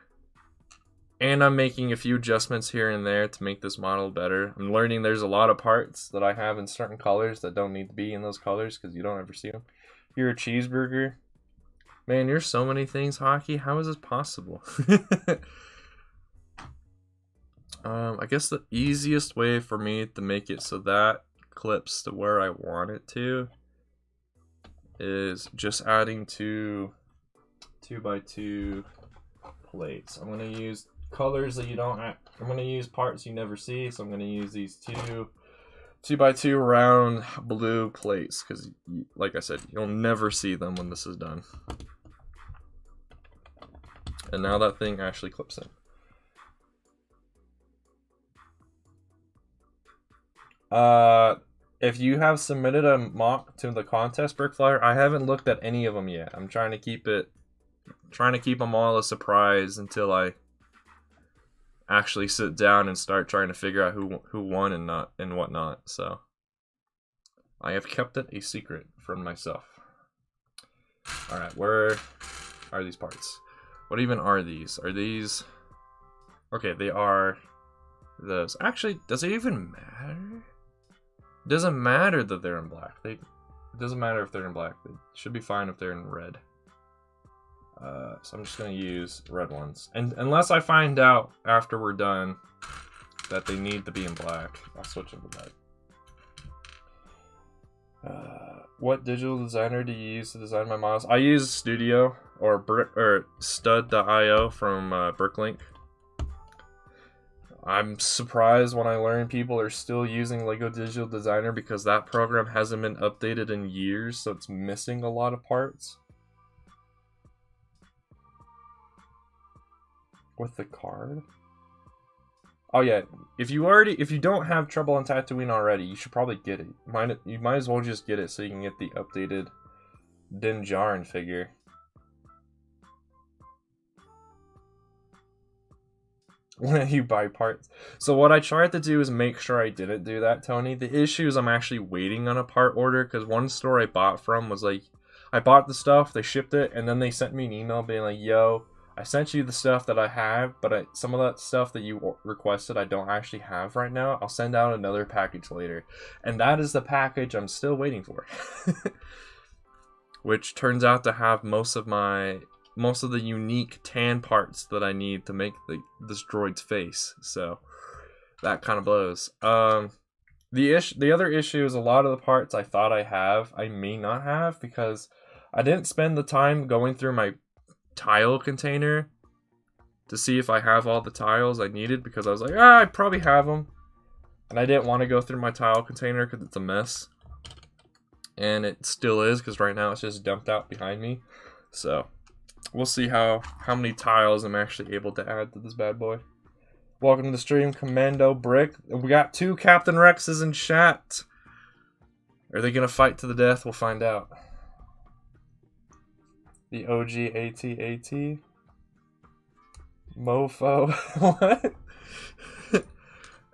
S1: And I'm making a few adjustments here and there to make this model better. I'm learning there's a lot of parts that I have in certain colors that don't need to be in those colors because you don't ever see them. You're a cheeseburger. Man, you're so many things, Hockey. How is this possible? I guess the easiest way for me to make it so that clips to where I want it to is just adding 2x2 plates. I'm going to use colors that you don't have. I'm going to use parts you never see, so I'm going to use these 2x2 round blue plates because, like I said, you'll never see them when this is done. And now that thing actually clips in. If you have submitted a mock to the contest, Brickflyer, I haven't looked at any of them yet. I'm trying to keep them all a surprise until I actually sit down and start trying to figure out who won and whatnot. So I have kept it a secret from myself. Alright, where are these parts? What even are these? Are these... Okay, they are those. Actually, does it even matter? It doesn't matter that they're in black. It doesn't matter if they're in black. They should be fine if they're in red. So I'm just going to use red ones. And unless I find out after we're done that they need to be in black, I'll switch them to black. What digital designer do you use to design my models? I use Studio or Stud.io from Bricklink. I'm surprised when I learn people are still using Lego Digital Designer because that program hasn't been updated in years, so it's missing a lot of parts. With the card? Oh yeah, if you don't have trouble on Tatooine already, you should probably get it. You might as well just get it so you can get the updated Din Djarin figure. When you buy parts. So what I tried to do is make sure I didn't do that, Tony. The issue is I'm actually waiting on a part order because one store I bought from was like, I bought the stuff, they shipped it, and then they sent me an email being like, yo, I sent you the stuff that I have, but some of that stuff that you requested I don't actually have right now. I'll send out another package later. And that is the package I'm still waiting for. Which turns out to have most of the unique tan parts that I need to make this droid's face. So that kind of blows. The other issue is a lot of the parts I thought I have, I may not have because I didn't spend the time going through my tile container to see if I have all the tiles I needed because I was like, I probably have them. And I didn't want to go through my tile container because it's a mess. And it still is because right now it's just dumped out behind me. So we'll see how many tiles I'm actually able to add to this bad boy. Welcome to the stream, Commando Brick. We got 2 Captain Rexes in chat. Are they going to fight to the death? We'll find out. The OG AT-AT. Mofo. What?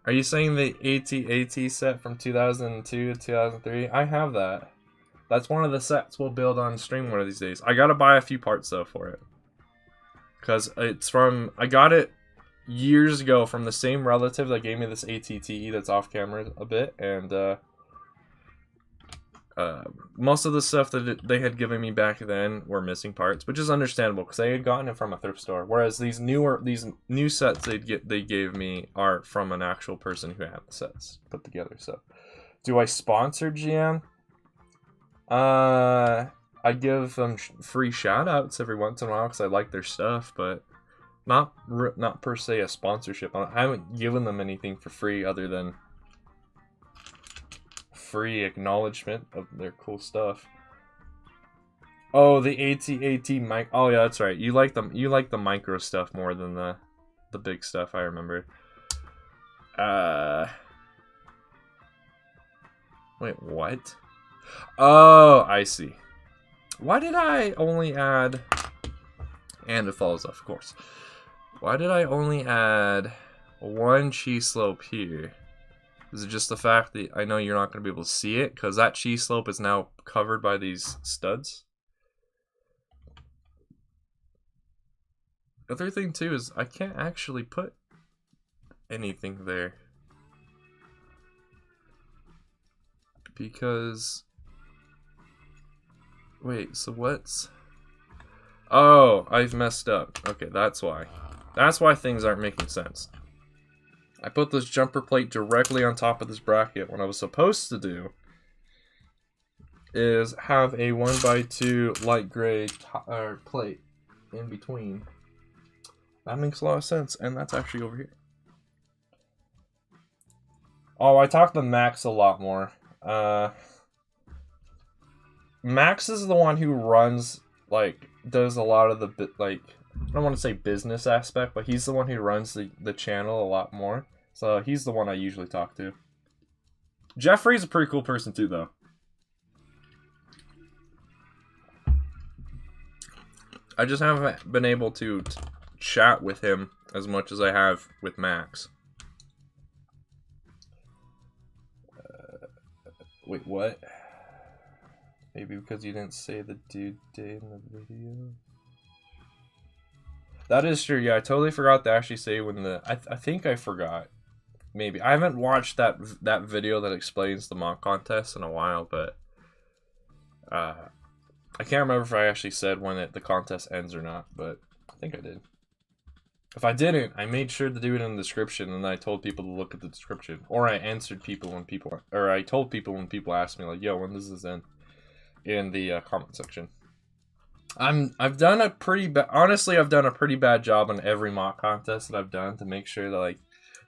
S1: Are you saying the AT-AT set from 2002 to 2003? I have that. That's one of the sets we'll build on stream one of these days. I gotta buy a few parts though for it. Because it's from... I got it years ago from the same relative that gave me this AT-TE that's off camera a bit. And most of the stuff that they had given me back then were missing parts, which is understandable because they had gotten it from a thrift store. Whereas these new sets they gave me are from an actual person who had the sets put together. So, do I sponsor GM? I give them free shout outs every once in a while because I like their stuff, but not per se a sponsorship. I haven't given them anything for free other than free acknowledgement of their cool stuff. Oh, the AT-AT mic. Oh yeah, that's right. You like the micro stuff more than the big stuff. I remember. Wait, what? Oh, I see. Why did I only add... And it falls off, of course. Why did I only add one cheese slope here? Is it just the fact that I know you're not going to be able to see it? Because that cheese slope is now covered by these studs. The other thing, too, is I can't actually put anything there. Because... Wait, so what's... Oh, I've messed up. Okay, that's why. That's why things aren't making sense. I put this jumper plate directly on top of this bracket. What I was supposed to do is have a 1x2 light gray plate in between. That makes a lot of sense, and that's actually over here. Oh, I talk to Max a lot more. Max is the one who runs, like, does a lot of the, like, I don't want to say business aspect, but he's the one who runs the channel a lot more. So he's the one I usually talk to. Jeffrey's a pretty cool person too, though. I just haven't been able to chat with him as much as I have with Max. Wait, what? Maybe because you didn't say the due date in the video. That is true. Yeah, I totally forgot to actually say when the. I think I forgot. Maybe I haven't watched that video that explains the mock contest in a while, but I can't remember if I actually said when the contest ends or not. But I think I did. If I didn't, I made sure to do it in the description, and I told people to look at the description, or I answered people when people, or I told people when people asked me like, "Yo, when does this end?" in the comment section. I've done a pretty honestly, I've done a pretty bad job on every mock contest that I've done to make sure that like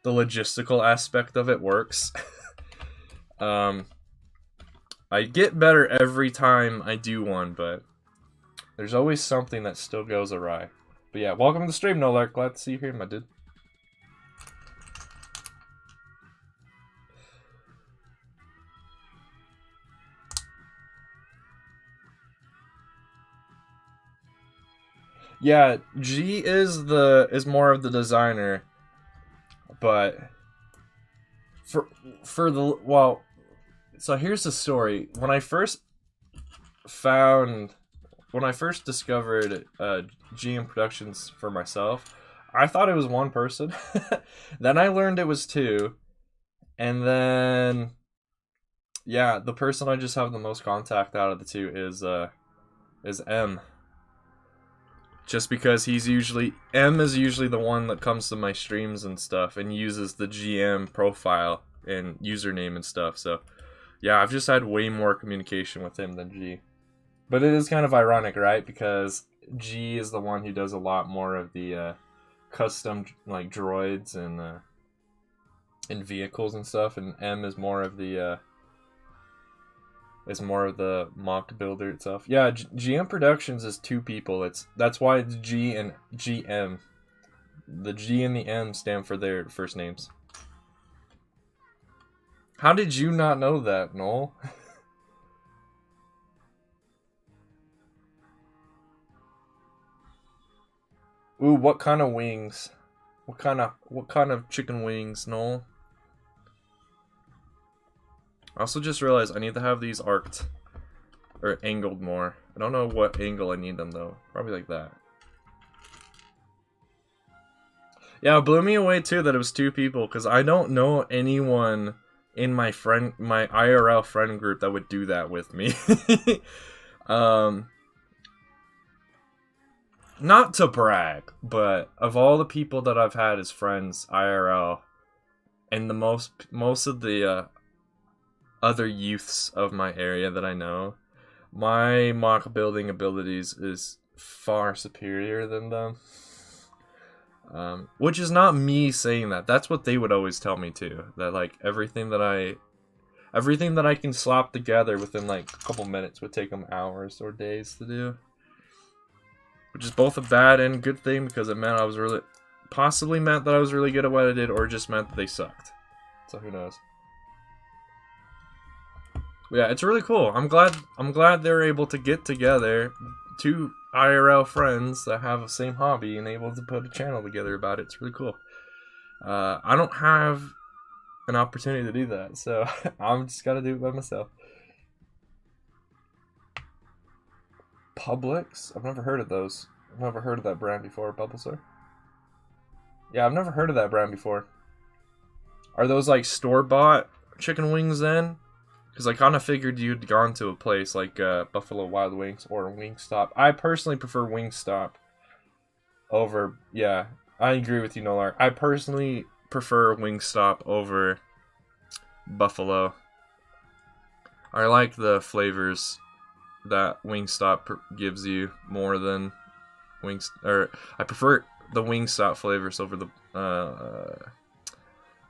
S1: the logistical aspect of it works. I get better every time I do one, but there's always something that still goes awry. But yeah, welcome to the stream, Nolark. Glad to see you here, my dude. Yeah, G is more of the designer, but for the well, so here's the story. When I first discovered GM Productions for myself, I thought it was one person. Then I learned it was two, and then yeah, the person I just have the most contact out of the two is M. Just because M is usually the one that comes to my streams and stuff and uses the GM profile and username and stuff. So yeah, I've just had way more communication with him than G. But it is kind of ironic, right? Because G is the one who does a lot more of the custom like droids and vehicles and stuff, and M is more of the mock builder itself. Yeah, GM Productions is two people. That's why it's G and GM. The G and the M stand for their first names. How did you not know that, Noel? Ooh, what kind of wings? What kind of chicken wings, Noel? I also just realized I need to have these arced or angled more. I don't know what angle I need them though. Probably like that. Yeah, it blew me away too that it was two people, because I don't know anyone in my IRL friend group that would do that with me. Not to brag, but of all the people that I've had as friends IRL, and the most of the other youths of my area that I know, my mock building abilities is far superior than them. Which is not me saying that. That's what they would always tell me too. That like everything that I can slap together within like a couple minutes would take them hours or days to do. Which is both a bad and good thing, because it meant possibly meant that I was really good at what I did, or just meant that they sucked. So who knows. But yeah, it's really cool. I'm glad they're able to get together, two IRL friends that have the same hobby, and able to put a channel together about it. It's really cool. I don't have an opportunity to do that, so I'm just gotta do it by myself. Publix? I've never heard of those. I've never heard of that brand before, Publisher. Yeah, I've never heard of that brand before. Are those like store-bought chicken wings then? Because I kind of figured you'd gone to a place like Buffalo Wild Wings or Wingstop. I personally prefer Wingstop over... Yeah, I agree with you, Nolar. I personally prefer Wingstop over Buffalo. I like the flavors that Wingstop gives you more than I prefer the Wingstop flavors over the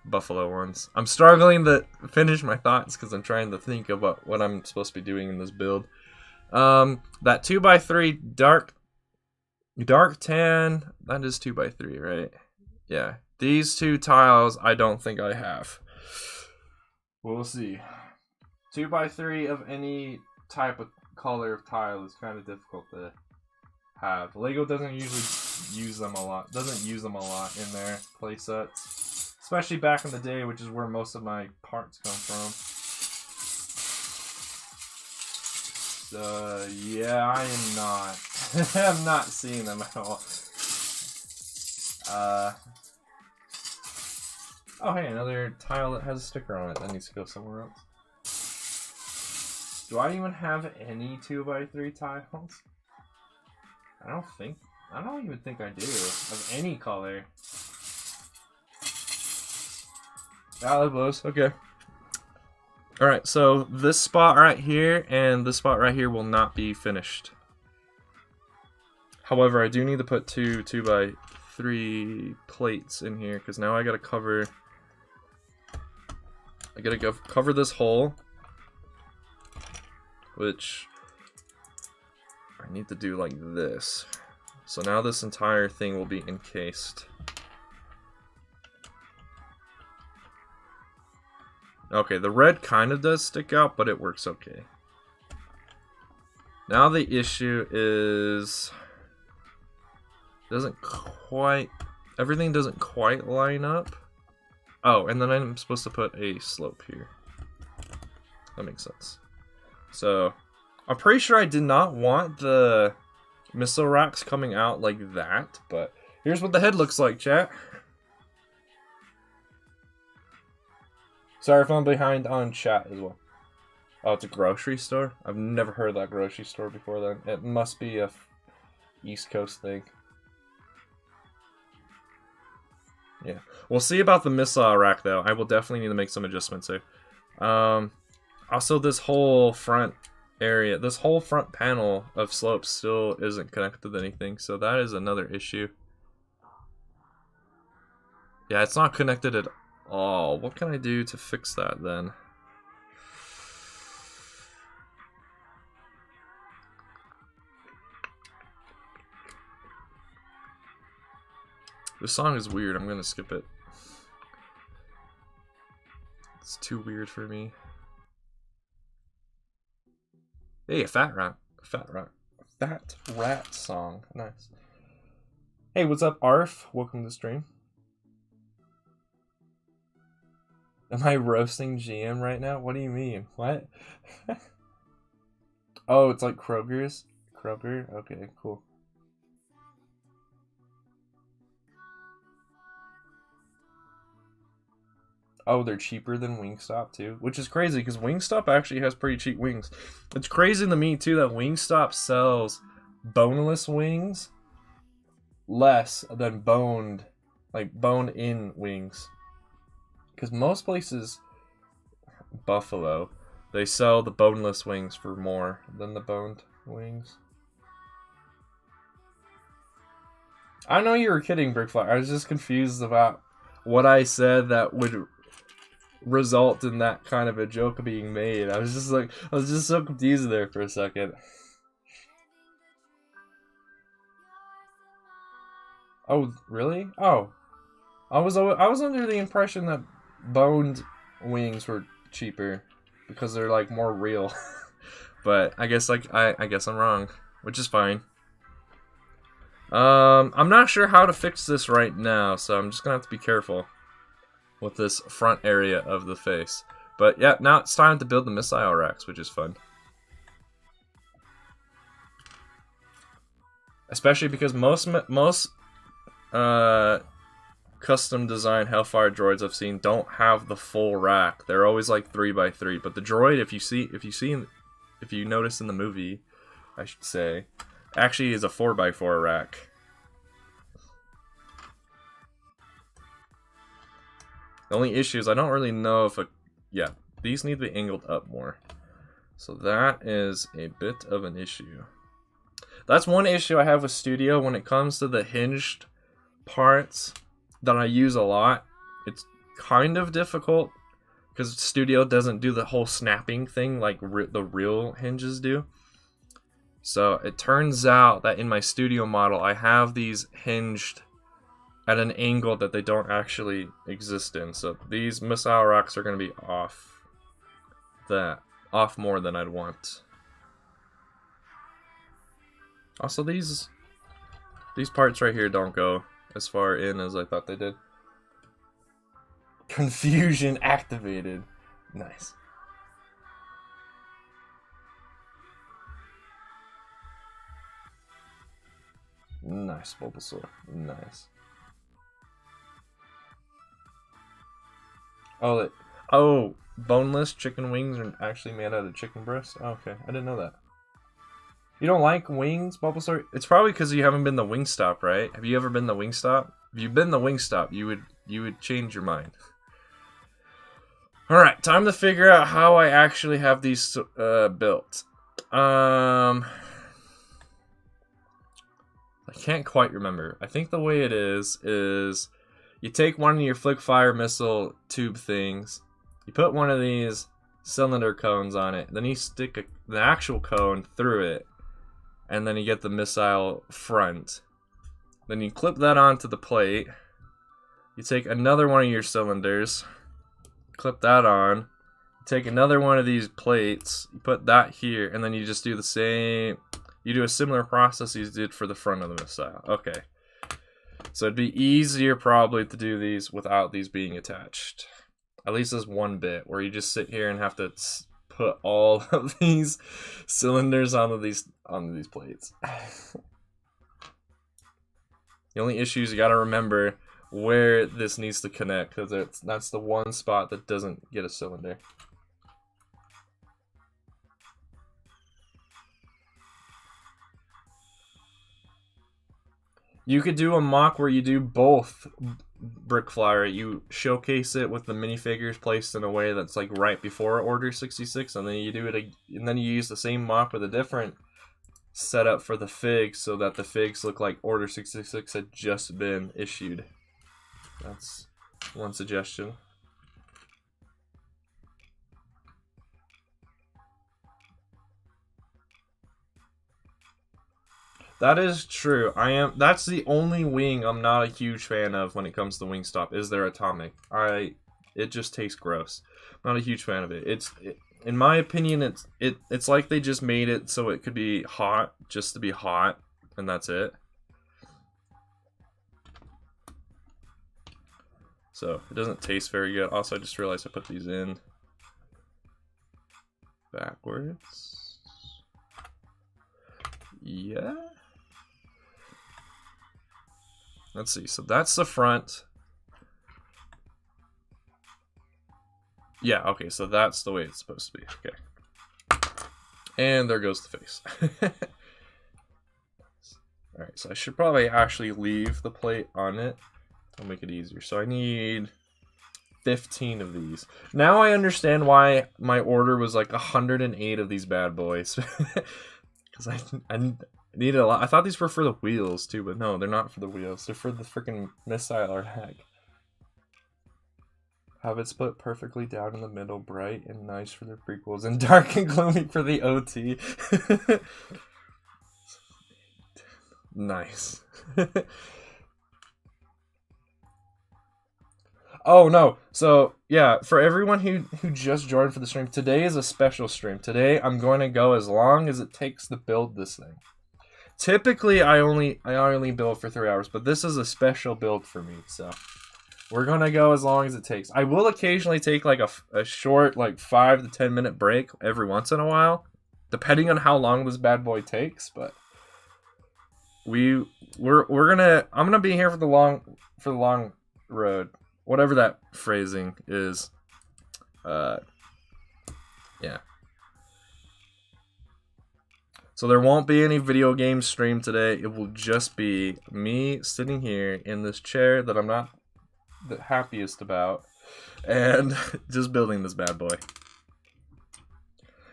S1: Buffalo ones. I'm struggling to finish my thoughts because I'm trying to think about what I'm supposed to be doing in this build. That 2x3 dark tan, that is 2x3, right? Yeah. These two tiles I don't think I have. We'll see. 2x3 of any type of color of tile is kind of difficult to have. Lego doesn't usually use them a lot. Doesn't use them a lot in their play sets, especially back in the day, which is where most of my parts come from. Yeah, I am not. I'm not seeing them at all. Oh, hey, another tile that has a sticker on it that needs to go somewhere else. Do I even have any 2x3 tiles? I don't even think I do, of any color. Valid blows, okay. Alright, so this spot right here and this spot right here will not be finished. However, I do need to put two 2x3 plates in here, because now I gotta cover... I gotta go cover this hole, which I need to do like this. So now this entire thing will be encased. Okay, the red kind of does stick out, but it works okay. Now the issue is... everything doesn't quite line up. Oh, and then I'm supposed to put a slope here. That makes sense. So, I'm pretty sure I did not want the missile racks coming out like that, but here's what the head looks like, chat. Sorry if I'm behind on chat as well. Oh, it's a grocery store? I've never heard of that grocery store before then. It must be a East Coast thing. Yeah. We'll see about the missile rack, though. I will definitely need to make some adjustments here. Also, this whole front area, this whole front panel of slopes still isn't connected to anything, so that is another issue. Yeah, it's not connected at all. What can I do to fix that, then? This song is weird. I'm gonna skip it. It's too weird for me. Hey, a fat rat. Fat rat song. Nice. Hey, what's up, Arf? Welcome to the stream. Am I roasting GM right now? What do you mean? What? Oh, it's like Kroger's? Kroger? Okay, cool. Oh, they're cheaper than Wingstop too, which is crazy because Wingstop actually has pretty cheap wings. It's crazy to me too that Wingstop sells boneless wings less than boned, like bone-in wings. Because most places, Buffalo, they sell the boneless wings for more than the boned wings. I know you were kidding, Brickfly. I was just confused about what I said that would result in that kind of a joke being made. I was just so confused there for a second. Oh, really? Oh, I was under the impression that boned wings were cheaper because they're like more real. But I guess I guess I'm wrong, which is fine. I'm not sure how to fix this right now, so I'm just gonna have to be careful with this front area of the face. But yeah, now it's time to build the missile racks, which is fun. Especially because most custom design Hailfire droids I've seen don't have the full rack. They're always like 3x3. But the droid, if you notice in the movie, I should say, actually is a 4x4 rack. The only issue is I don't really know if yeah, these need to be angled up more. So that is a bit of an issue. That's one issue I have with Studio when it comes to the hinged parts that I use a lot. It's kind of difficult because Studio doesn't do the whole snapping thing like the real hinges do. So it turns out that in my Studio model I have these hinged at an angle that they don't actually exist in. So these missile racks are going to be off more than I'd want. Also, these parts right here don't go as far in as I thought they did. Confusion activated. Nice. Nice, Bulbasaur. Nice. Oh, boneless chicken wings are actually made out of chicken breast? Oh, okay, I didn't know that. You don't like wings, Bulbasaur? It's probably because you haven't been to Wingstop, right? Have you ever been to Wingstop? If you've been to Wingstop, you would change your mind. Alright, time to figure out how I actually have these built. I can't quite remember. I think the way it is you take one of your Flickfire missile tube things, you put one of these cylinder cones on it, then you stick the actual cone through it, and then you get the missile front. Then you clip that onto the plate. You take another one of your cylinders, clip that on, take another one of these plates, you put that here, and then you just do the same. You do a similar process you did for the front of the missile. Okay. So it'd be easier probably to do these without these being attached. At least there's one bit where you just sit here and have to put all of these cylinders onto these plates. The only issue is you gotta remember where this needs to connect, because that's the one spot that doesn't get a cylinder. You could do a mock where you do both Brick Flyer. You showcase it with the minifigures placed in a way that's like right before Order 66, and then you do it, and then you use the same mock with a different setup for the figs, so that the figs look like Order 66 had just been issued. That's one suggestion. That is true. That's the only wing I'm not a huge fan of when it comes to Wingstop, is their atomic. It just tastes gross. I'm not a huge fan of it. In my opinion, it's like they just made it so it could be hot just to be hot, and that's it. So it doesn't taste very good. Also, I just realized I put these in backwards. Yeah. Let's see. So that's the front. Yeah, okay, so that's the way it's supposed to be. Okay. And there goes the face. Alright, so I should probably actually leave the plate on it. I'll make it easier. So I need 15 of these. Now I understand why my order was like 108 of these bad boys. Because I needed a lot. I thought these were for the wheels too, but no, they're not for the wheels. They're for the freaking missile rack. Have it split perfectly down in the middle, bright and nice for the prequels, and dark and gloomy for the OT. Nice. Oh no, so yeah, for everyone who just joined for the stream, today is a special stream. Today I'm going to go as long as it takes to build this thing. Typically I only build for 3 hours, but this is a special build for me, so we're gonna go as long as it takes. I will occasionally take like a short, like 5 to 10 minute break every once in a while, depending on how long this bad boy takes, but I'm gonna be here for the long road. Whatever that phrasing is. Yeah. So there won't be any video game stream today. It will just be me sitting here in this chair that I'm not the happiest about, and just building this bad boy.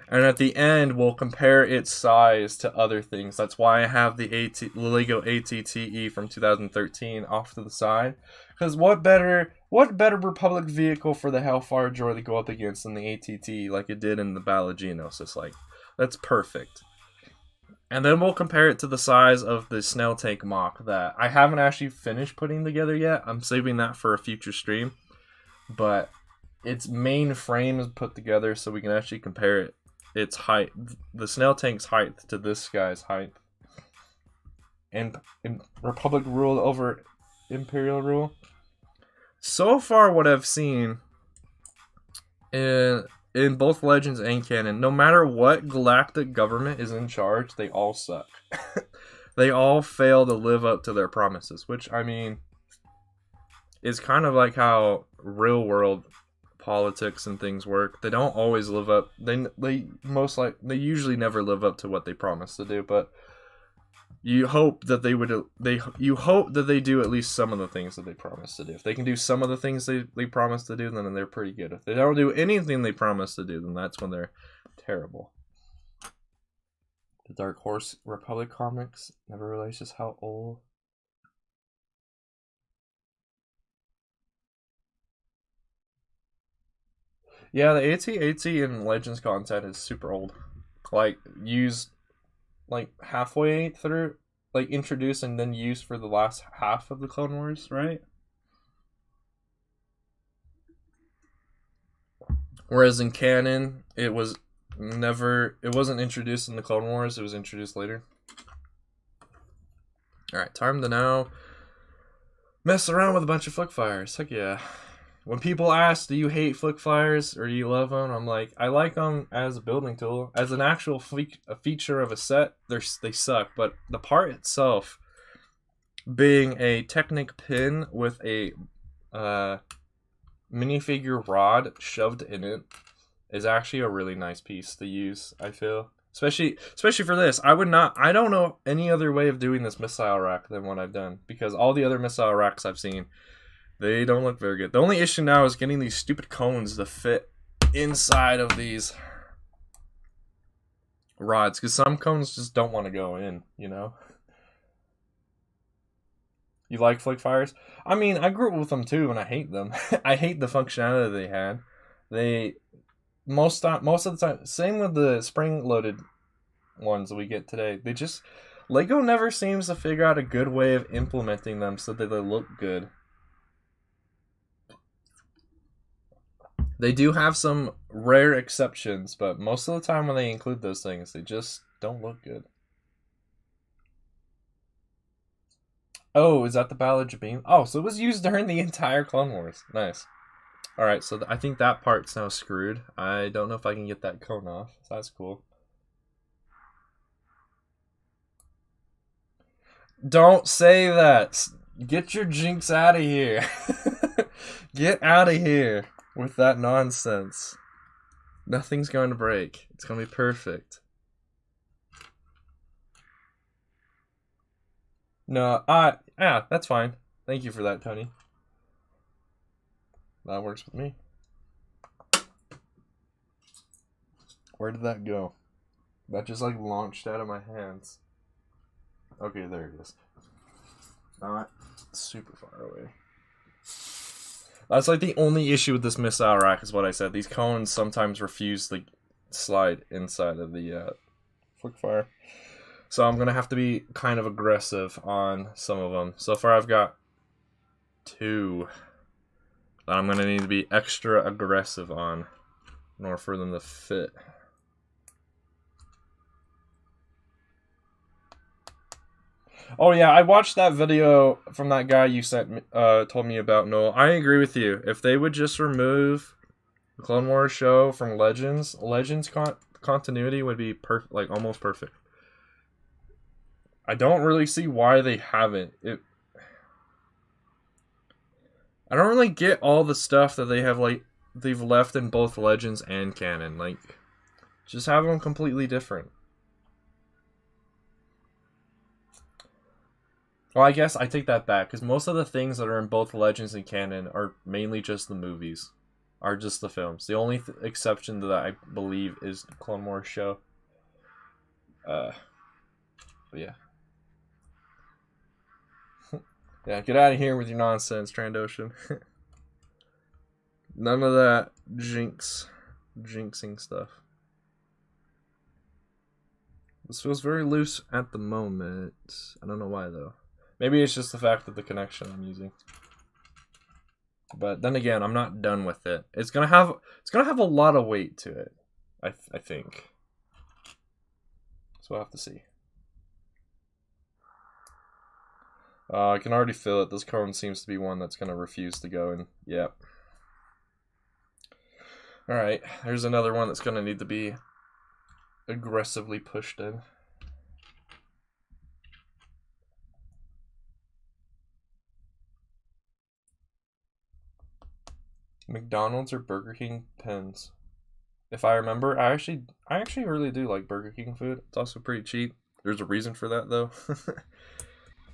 S1: And at the end, we'll compare its size to other things. That's why I have the Lego ATTE from 2013 off to the side. Because what better Republic vehicle for the Hailfire Droid to go up against than the ATTE, like it did in the Balaginos? It's like, that's perfect. And then we'll compare it to the size of the Snail Tank mock that I haven't actually finished putting together yet. I'm saving that for a future stream. But its main frame is put together so we can actually compare it. Its height, the Snail Tank's height to this guy's height, and Republic rule over Imperial rule. So far, what I've seen in both Legends and canon, no matter what galactic government is in charge, they all suck. they all fail to live up to their promises, which, I mean, is kind of like how real world politics and things work. They don't always live up. They usually never live up to what they promise to do, but you hope that you hope that they do at least some of the things that they promise to do. If they can do some of the things they promise to do, then they're pretty good. If they don't do anything they promise to do, then that's when they're terrible. The Dark Horse Republic comics never realized just how old. Yeah, the AT-AT and Legends content is super old. Like, used like halfway through, like introduced and then used for the last half of the Clone Wars, right? Whereas in canon, it wasn't introduced in the Clone Wars, it was introduced later. Alright, time to now mess around with a bunch of Flickfires. Heck yeah. When people ask, do you hate Flickfires or do you love them? I'm like, I like them as a building tool. As an actual feature of a set, they suck. But the part itself, being a Technic pin with a minifigure rod shoved in it, is actually a really nice piece to use, I feel. Especially for this. I don't know any other way of doing this missile rack than what I've done. Because all the other missile racks I've seen, they don't look very good. The only issue now is getting these stupid cones to fit inside of these rods. Because some cones just don't want to go in, you know? You like Flickfires? I mean, I grew up with them too, and I hate them. I hate the functionality they had. Most of the time, same with the spring-loaded ones that we get today. Lego never seems to figure out a good way of implementing them so that they look good. They do have some rare exceptions, but most of the time when they include those things, they just don't look good. Oh, is that the Ballad of Beam? Oh, so it was used during the entire Clone Wars. Nice. Alright, so I think that part's now screwed. I don't know if I can get that cone off. So that's cool. Don't say that. Get your jinx out of here. Get out of here with that nonsense. Nothing's going to break. It's going to be perfect. No, yeah, that's fine. Thank you for that, Tony. That works with me. Where did that go? That just like launched out of my hands. Okay, there it is. Not super far away. That's like the only issue with this missile rack is what I said. These cones sometimes refuse to slide inside of the Flickfire. So I'm going to have to be kind of aggressive on some of them. So far I've got 2 that I'm going to need to be extra aggressive on in order for them to fit. Oh yeah, I watched that video from that guy you told me about, Noel. I agree with you. If they would just remove the Clone Wars show from Legends continuity would be like almost perfect. I don't really see why they haven't. I don't really get all the stuff that they've left in both Legends and canon. Like, just have them completely different. Well, I guess I take that back, because most of the things that are in both Legends and canon are mainly just the movies. Are just the films. The only exception to that, I believe, is the Clone Wars show. But yeah. Yeah, get out of here with your nonsense, Trandoshan. None of that jinxing stuff. This feels very loose at the moment. I don't know why, though. Maybe it's just the fact that the connection I'm using. But then again, I'm not done with it. It's gonna have a lot of weight to it, I think. So we'll have to see. I can already feel it. This cone seems to be one that's gonna refuse to go in. Yep. Alright, there's another one that's gonna need to be aggressively pushed in. McDonald's or Burger King pens. If I remember, I actually really do like Burger King food. It's also pretty cheap. There's a reason for that though.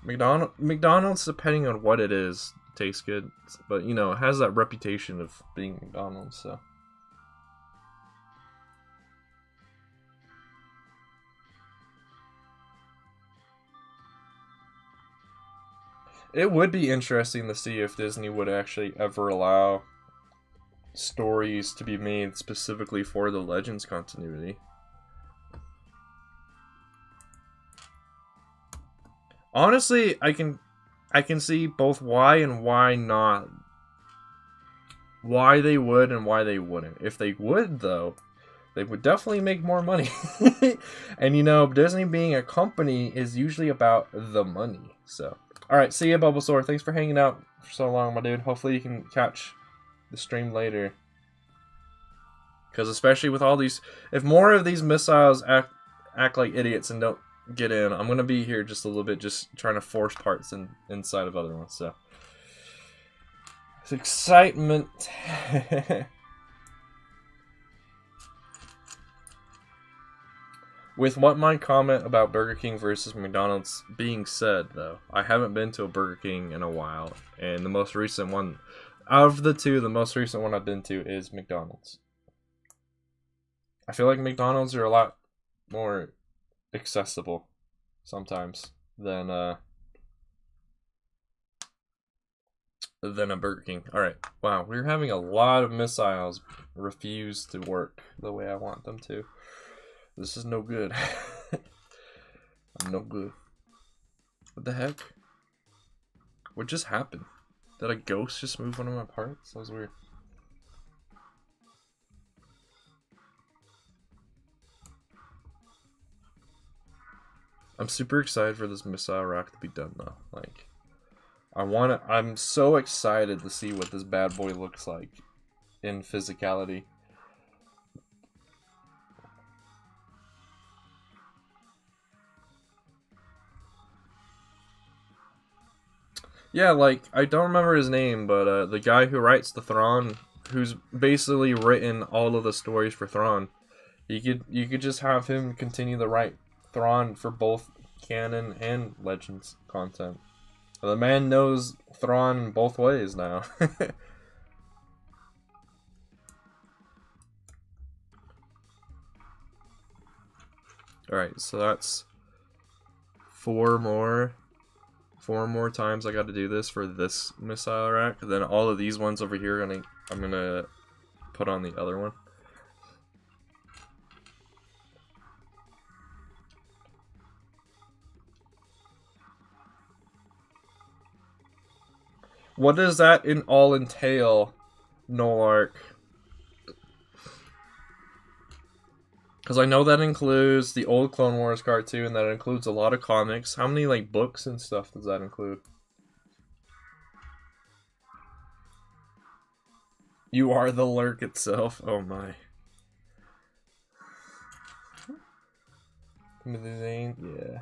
S1: McDonald's, depending on what it is, tastes good, but you know, it has that reputation of being McDonald's, so. It would be interesting to see if Disney would actually ever allow stories to be made specifically for the Legends continuity. Honestly, I can see both why and why not. Why they would and why they wouldn't. If they would, though, they would definitely make more money. And you know, Disney being a company is usually about the money. So, alright, see ya, Bulbasaur. Thanks for hanging out for so long, my dude. Hopefully you can catch the stream later. Because especially with all these, if more of these missiles act like idiots and don't get in, I'm gonna be here just a little bit, just trying to force parts inside of other ones. So it's excitement. With what my comment about Burger King versus McDonald's being said, though, I haven't been to a Burger King in a while, and the most recent one, out of the two, the most recent one I've been to is McDonald's. I feel like McDonald's are a lot more accessible sometimes than a Burger King. Alright, wow, we're having a lot of missiles refuse to work the way I want them to. This is no good. I'm no good. What the heck? What just happened? Did a ghost just move one of my parts? That was weird. I'm super excited for this missile rack to be done though. Like, I'm so excited to see what this bad boy looks like in physicality. Yeah, like, I don't remember his name, but the guy who writes the Thrawn, who's basically written all of the stories for Thrawn, you could just have him continue to write Thrawn for both canon and Legends content. The man knows Thrawn both ways now. Alright, so that's four more times I got to do this for this missile rack. Then all of these ones over here, I'm gonna put on the other one. What does that all entail, Nolark? Because I know that includes the old Clone Wars cartoon, that includes a lot of comics. How many like books and stuff does that include? You are the lurk itself. Oh my. Yeah.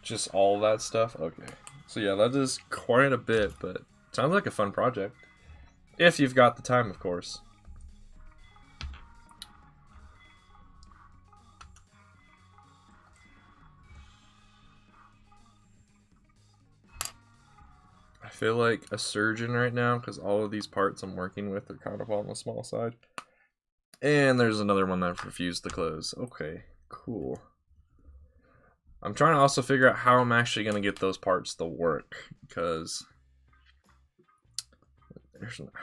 S1: Just all that stuff? Okay. So yeah, that is quite a bit, but sounds like a fun project. If you've got the time, of course. I feel like a surgeon right now, because all of these parts I'm working with are kind of on the small side. And there's another one that refused to close. Okay, cool. I'm trying to also figure out how I'm actually going to get those parts to work, because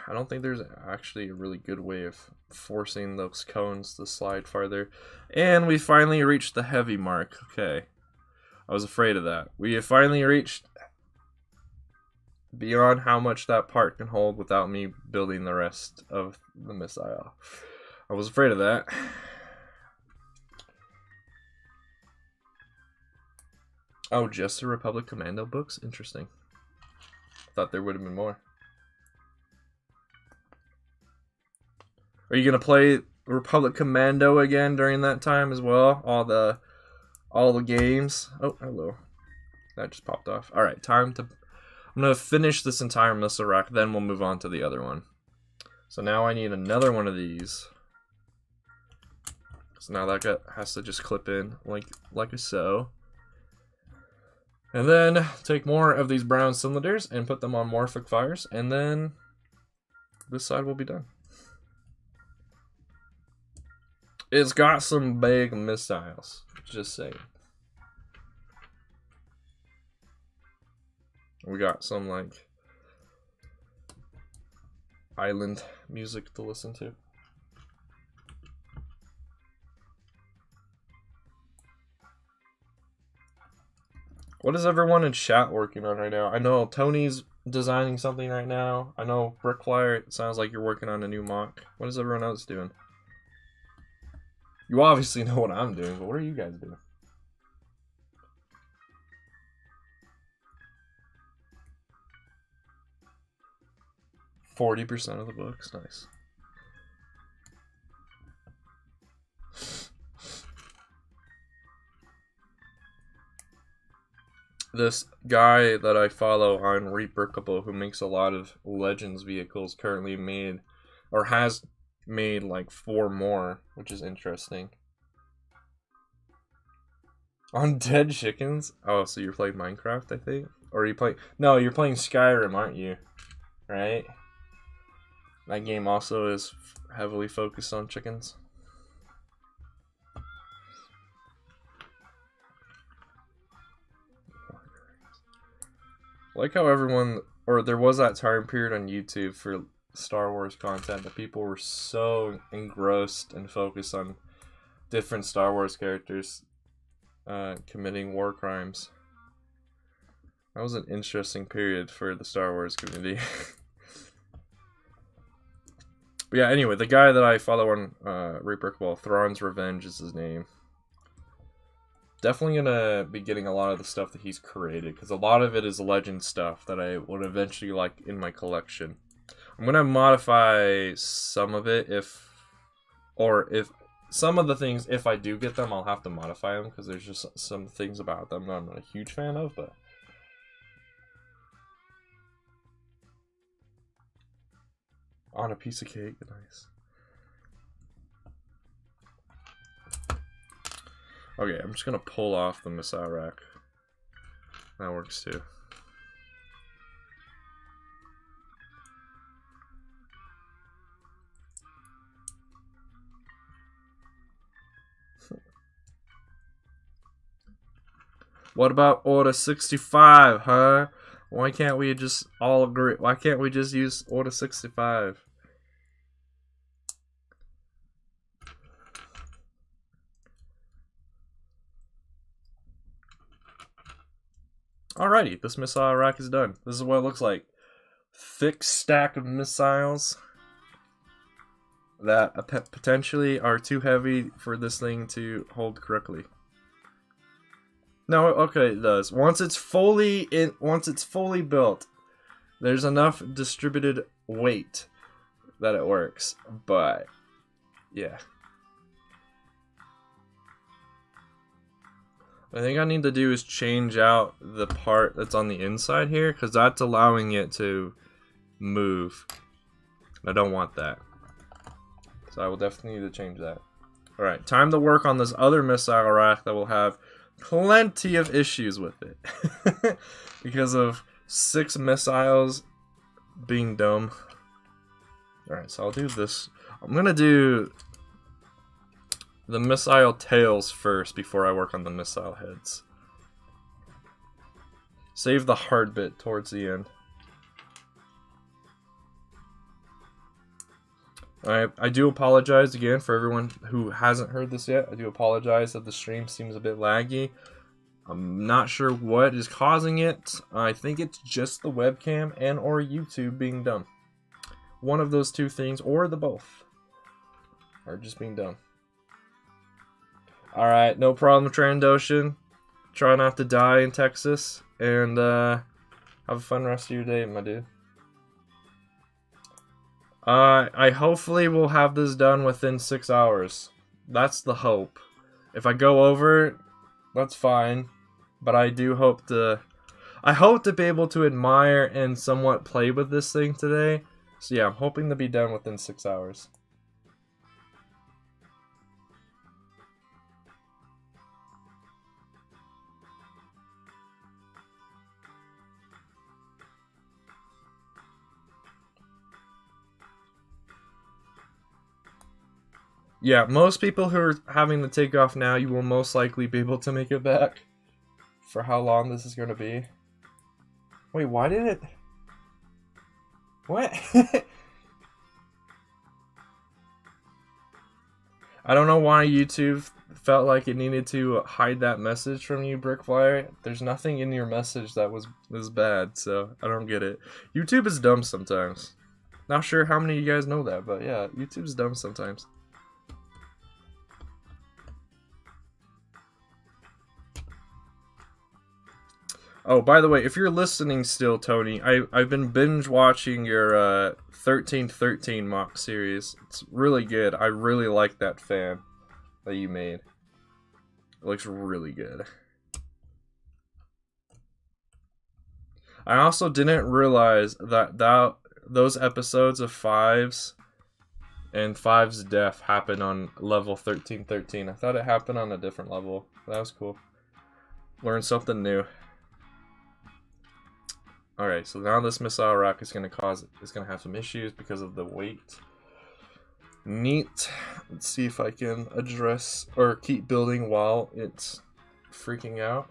S1: I don't think there's actually a really good way of forcing those cones to slide farther. And we finally reached the heavy mark. Okay. I was afraid of that. We have finally reached beyond how much that part can hold without me building the rest of the missile. I was afraid of that. Oh, just the Republic Commando books? Interesting. Thought there would have been more. Are you gonna play Republic Commando again during that time as well? All the all the games. Oh, hello. That just popped off. Alright, I'm going to finish this entire missile rack, then we'll move on to the other one. So now I need another one of these. So now that has to just clip in like so. And then take more of these brown cylinders and put them on more fires, and then this side will be done. It's got some big missiles, just saying. We got some like island music to listen to. What is everyone in chat working on right now? I know Tony's designing something right now. I know Brickflyer, it sounds like you're working on a new mock. What is everyone else doing? You obviously know what I'm doing, but what are you guys doing? %40 of the books, nice. This guy that I follow on Rebrickable, who makes a lot of Legends vehicles, currently made, or has made like 4 more, which is interesting. On Dead Chickens? Oh, so you're playing Minecraft, I think? Or you play? No, you're playing Skyrim, aren't you? Right? That game also is heavily focused on chickens. I like how everyone, or there was that time period on YouTube for Star Wars content that people were so engrossed and focused on different Star Wars characters committing war crimes. That was an interesting period for the Star Wars community. But yeah, anyway, the guy that I follow on Rebrickable, Thrawn's Revenge is his name. Definitely gonna be getting a lot of the stuff that he's created, because a lot of it is legend stuff that I would eventually like in my collection. I'm gonna modify some of it if some of the things, if I do get them, I'll have to modify them, because there's just some things about them that I'm not a huge fan of, but... On a piece of cake, nice. Okay, I'm just gonna pull off the missile rack. That works too. What about Order 65, huh? Why can't we just all agree? Why can't we just use Order 65? Alrighty, this missile rack is done. This is what it looks like. Thick stack of missiles that potentially are too heavy for this thing to hold correctly. No, okay, it does. Once it's fully built, there's enough distributed weight that it works. But yeah. I think I need to do is change out the part that's on the inside here, because that's allowing it to move. I don't want that. So I will definitely need to change that. Alright, time to work on this other missile rack that will have plenty of issues with it. Because of 6 missiles being dumb. Alright, so I'll do this. I'm gonna do the missile tails first before I work on the missile heads. Save the hard bit towards the end. I do apologize again for everyone who hasn't heard this yet. I do apologize that the stream seems a bit laggy. I'm not sure what is causing it. I think it's just the webcam and or YouTube being dumb. One of those two things, or the both, are just being dumb. Alright, no problem, Trandoshan. Try not to die in Texas. And have a fun rest of your day, my dude. I hopefully will have this done within 6 hours. That's the hope. If I go over, that's fine. But I do hope to... I hope to be able to admire and somewhat play with this thing today. So yeah, I'm hoping to be done within 6 hours. Yeah, most people who are having to take off now, you will most likely be able to make it back. For how long this is going to be. Wait, why did it... What? I don't know why YouTube felt like it needed to hide that message from you, Brickflyer. There's nothing in your message that was bad, so I don't get it. YouTube is dumb sometimes. Not sure how many of you guys know that, but yeah, YouTube's dumb sometimes. Oh, by the way, if you're listening still, Tony, I've been binge watching your 1313 mock series. It's really good. I really like that fan that you made. It looks really good. I also didn't realize that those episodes of Fives and Fives Death happened on level 1313. I thought it happened on a different level. That was cool. Learned something new. Alright, so now this missile rack is gonna have some issues because of the weight. Neat. Let's see if I can address or keep building while it's freaking out.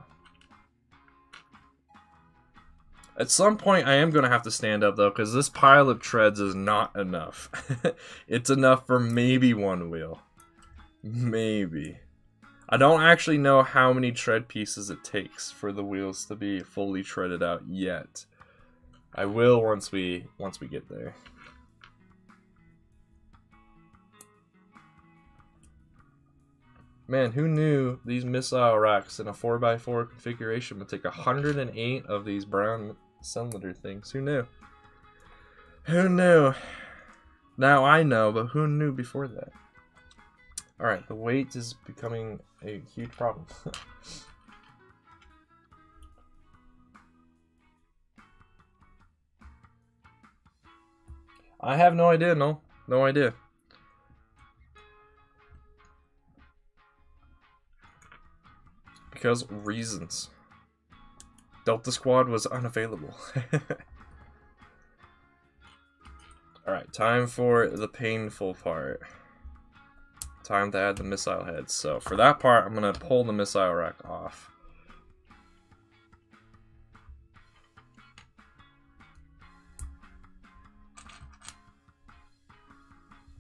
S1: At some point I am gonna have to stand up though, because this pile of treads is not enough. It's enough for maybe one wheel. Maybe. I don't actually know how many tread pieces it takes for the wheels to be fully treaded out yet. I will once we get there. Man, who knew these missile racks in a 4x4 configuration would take 108 of these brown cylinder things? Who knew? Who knew? Now I know, but who knew before that? Alright, the weight is becoming a huge problem. I have no idea, no idea. Because reasons. Delta Squad was unavailable. Alright, time for the painful part. Time to add the missile heads. So for that part, I'm going to pull the missile rack off.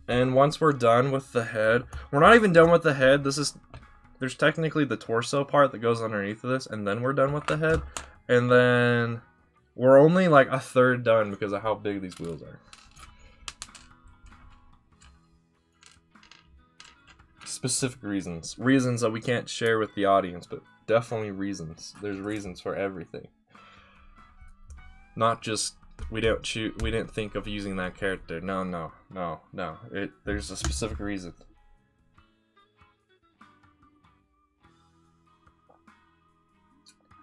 S1: And once we're done with the head, we're not even done with the head. There's technically the torso part that goes underneath of this, and then we're done with the head. And then we're only like a third done because of how big these wheels are. Specific reasons. Reasons that we can't share with the audience, but definitely reasons. There's reasons for everything. Not just we didn't think of using that character. No. There's a specific reason.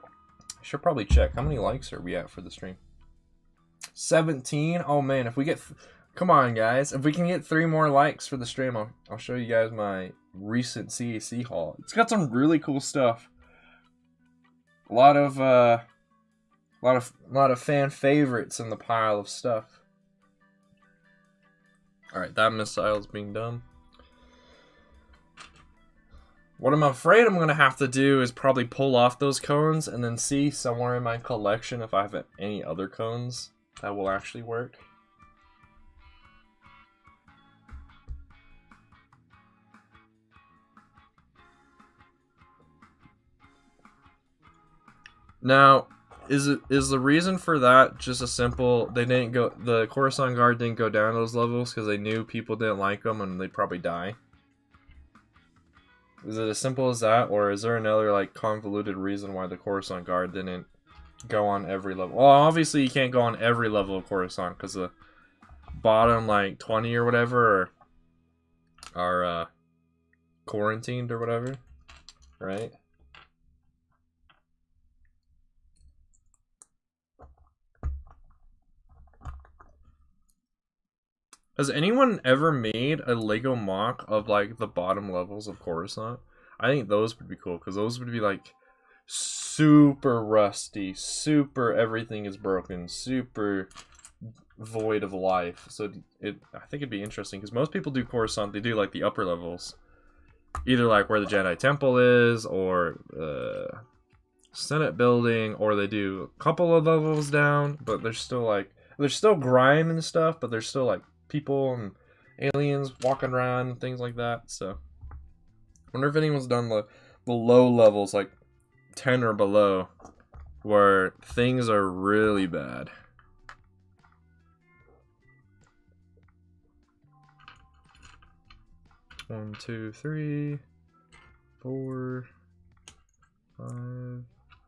S1: I should probably check. How many likes are we at for the stream? 17? Oh man, if we get... Come on, guys. If we can get 3 more likes for the stream, I'll show you guys my recent CAC haul. It's got some really cool stuff. A lot of fan favorites in the pile of stuff. Alright, that missile's being done. What I'm afraid I'm going to have to do is probably pull off those cones and then see somewhere in my collection if I have any other cones that will actually work. Now, is the reason for that just a simple, the Coruscant Guard didn't go down those levels because they knew people didn't like them and they'd probably die? Is it as simple as that, or is there another like convoluted reason why the Coruscant Guard didn't go on every level? Well, obviously you can't go on every level of Coruscant because the bottom like 20 or whatever are quarantined or whatever, right? Has anyone ever made a Lego mock of like the bottom levels of Coruscant? I think those would be cool because those would be like super rusty, super everything is broken, super void of life. So I think it'd be interesting because most people do Coruscant. They do like the upper levels, either like where the Jedi Temple is or Senate building, or they do a couple of levels down, but there's still grime and stuff, but there's still like people and aliens walking around and things like that. So I wonder if anyone's done the low levels, like 10 or below, where things are really bad. One, two, three, 4, 5.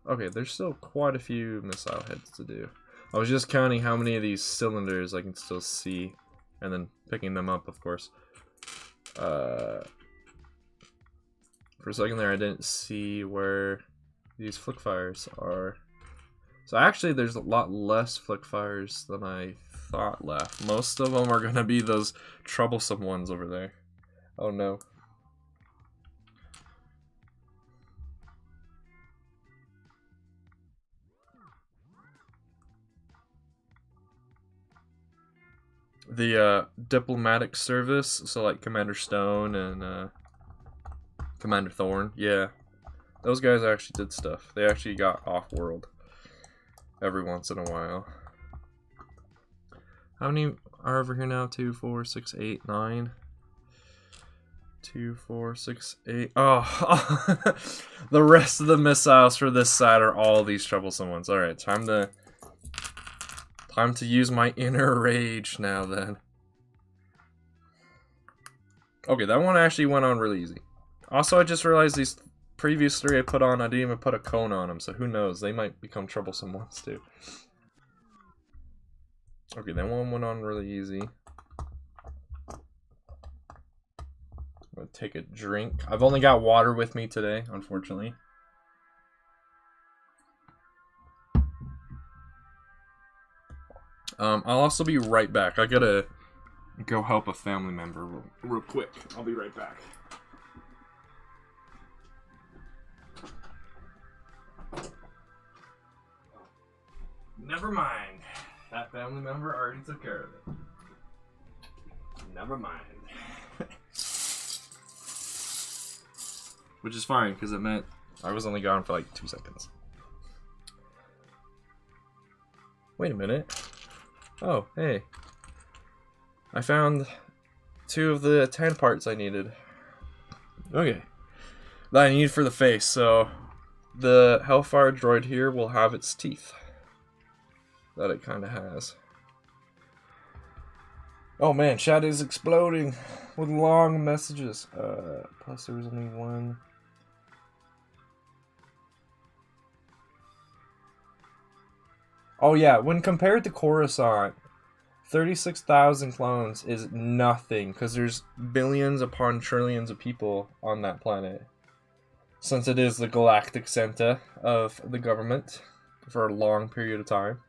S1: Okay, there's still quite a few missile heads to do. I was just counting how many of these cylinders I can still see, and then picking them up, of course. For a second there, I didn't see where these flickfires are. So actually, there's a lot less flickfires than I thought left. Most of them are going to be those troublesome ones over there. Oh no. The diplomatic service, so like Commander Stone and Commander Thorn, yeah, those guys actually did stuff. They actually got off-world every once in a while. How many are over here now? 2, 4, 6, 8, 9. 2, 4, 6, 8. Oh, the rest of the missiles for this side are all these troublesome ones. All right, time to use my inner rage now then. Okay, that one actually went on really easy. Also, I just realized these previous 3 I put on, I didn't even put a cone on them, so who knows? They might become troublesome ones too. Okay, that one went on really easy. I'm gonna take a drink. I've only got water with me today, unfortunately. I'll also be right back. I gotta go help a family member real quick. I'll be right back. Never mind. That family member already took care of it. Never mind. Which is fine, because it meant I was only gone for like 2 seconds. Wait a minute. Oh, hey. I found 2 of the 10 parts I needed. Okay. That I need for the face, so the Hailfire Droid here will have its teeth. That it kind of has. Oh man, chat is exploding with long messages. Plus there was only 1. Oh yeah, when compared to Coruscant, 36,000 clones is nothing, because there's billions upon trillions of people on that planet. Since it is the galactic center of the government for a long period of time.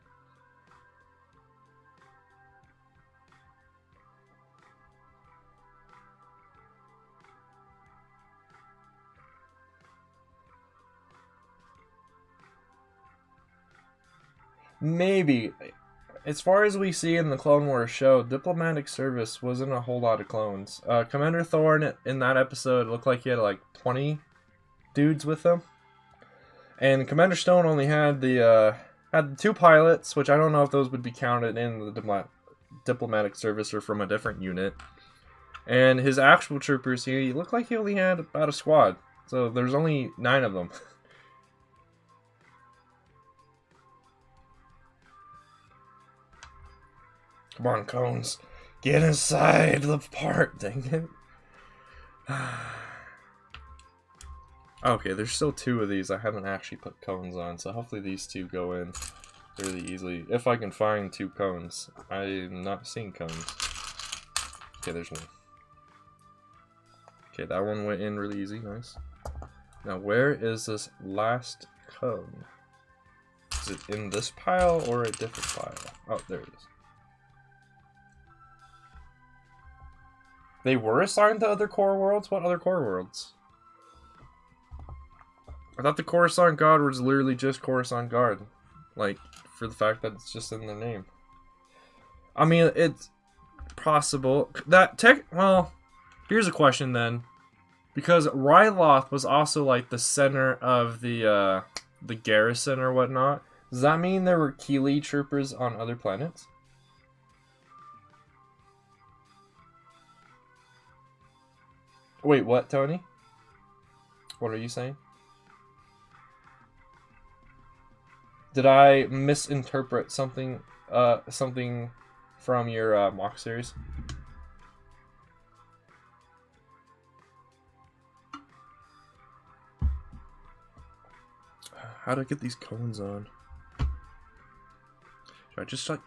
S1: Maybe. As far as we see in the Clone Wars show, diplomatic service wasn't a whole lot of clones. Commander Thorn in that episode looked like he had like 20 dudes with him. And Commander Stone only had the 2 pilots, which I don't know if those would be counted in the diplomatic service or from a different unit. And his actual troopers, he looked like he only had about a squad. So there's only 9 of them. Come on, cones. Get inside the part, dang it. Okay, there's still 2 of these I haven't actually put cones on, so hopefully these 2 go in really easily. If I can find 2 cones. I'm not seeing cones. Okay, there's 1. Okay, that one went in really easy, nice. Now where is this last cone? Is it in this pile or a different pile? Oh, there it is. They were assigned to other core worlds? What other core worlds? I thought the Coruscant Guard was literally just Coruscant Guard. Like, for the fact that it's just in their name. I mean, it's possible. That well, here's a question then. Because Ryloth was also like the center of the garrison or whatnot. Does that mean there were Keeley troopers on other planets? Wait, what, Tony? What are you saying? Did I misinterpret something something from your mock series? How do I get these cones on? Should I just like...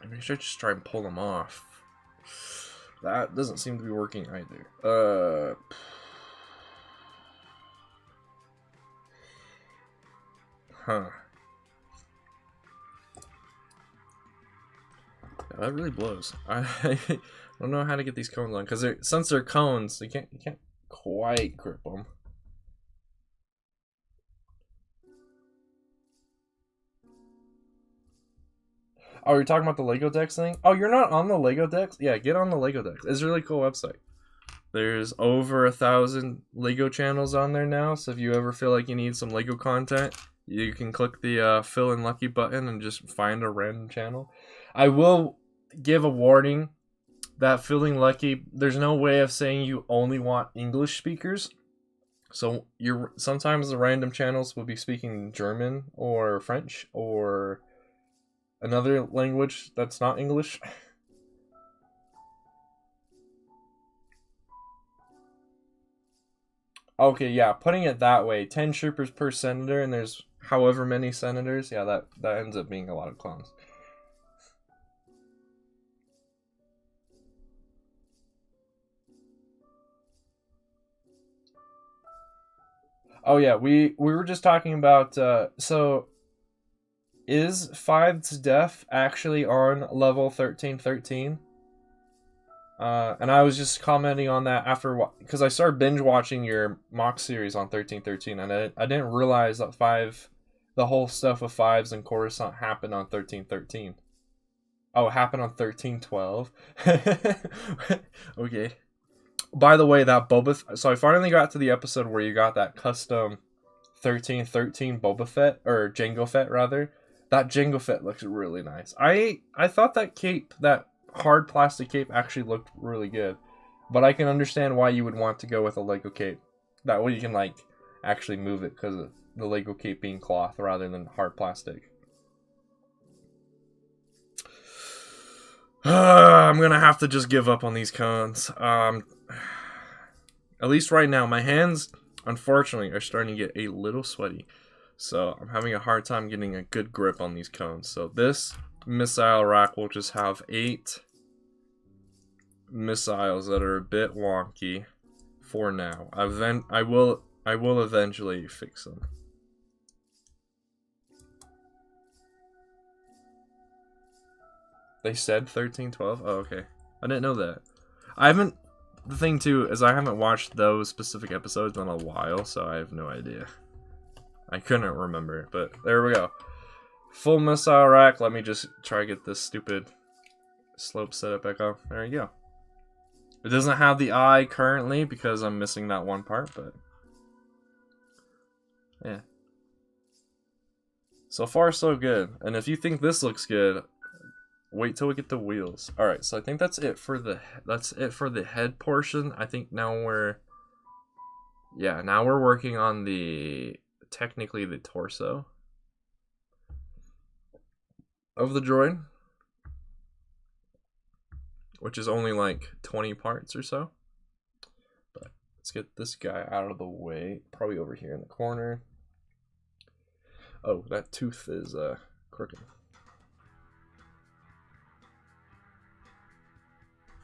S1: Maybe I should just try and pull them off. That doesn't seem to be working either. Huh. Yeah, that really blows. I don't know how to get these cones on because since they're cones, you can't quite grip them. Oh, you're talking about the Lego Decks thing? Oh, you're not on the Lego Decks? Yeah, get on the Lego Decks. It's a really cool website. There's over 1,000 Lego channels on there now, so if you ever feel like you need some Lego content, you can click the Fill in Lucky button and just find a random channel. I will give a warning that Feeling Lucky, there's no way of saying you only want English speakers. So sometimes the random channels will be speaking German or French or another language that's not English. Okay, yeah, putting it that way, 10 troopers per senator, and there's however many senators, yeah, that ends up being a lot of clones. Oh yeah, we were just talking about, so is Five's Death actually on level 1313? And I was just commenting on that after, because I started binge watching your mock series on 1313, and I didn't realize that the whole stuff with Fives and Coruscant happened on 1313. Oh, it happened on 1312. Okay. By the way, that so I finally got to the episode where you got that custom 1313 Boba Fett, or Jango Fett rather. That Jango Fett looks really nice. I thought that cape, that hard plastic cape, actually looked really good. But I can understand why you would want to go with a Lego cape. That way you can like actually move it because of the Lego cape being cloth rather than hard plastic. I'm gonna have to just give up on these cones. At least right now, my hands, unfortunately, are starting to get a little sweaty. So I'm having a hard time getting a good grip on these cones. So this missile rack will just have 8 missiles that are a bit wonky for now. I will eventually fix them. They said 1312? Oh, okay. I didn't know that. The thing too is I haven't watched those specific episodes in a while, so I have no idea. I couldn't remember, but there we go. Full missile rack. Let me just try to get this stupid slope set up back on. There you go. It doesn't have the eye currently because I'm missing that one part, but yeah. So far, so good. And if you think this looks good, wait till we get the wheels. All right, so I think that's it for the head portion. I think now we're working on technically the torso of the droid, which is only like 20 parts or so. But let's get this guy out of the way, probably over here in the corner. Oh, that tooth is crooked.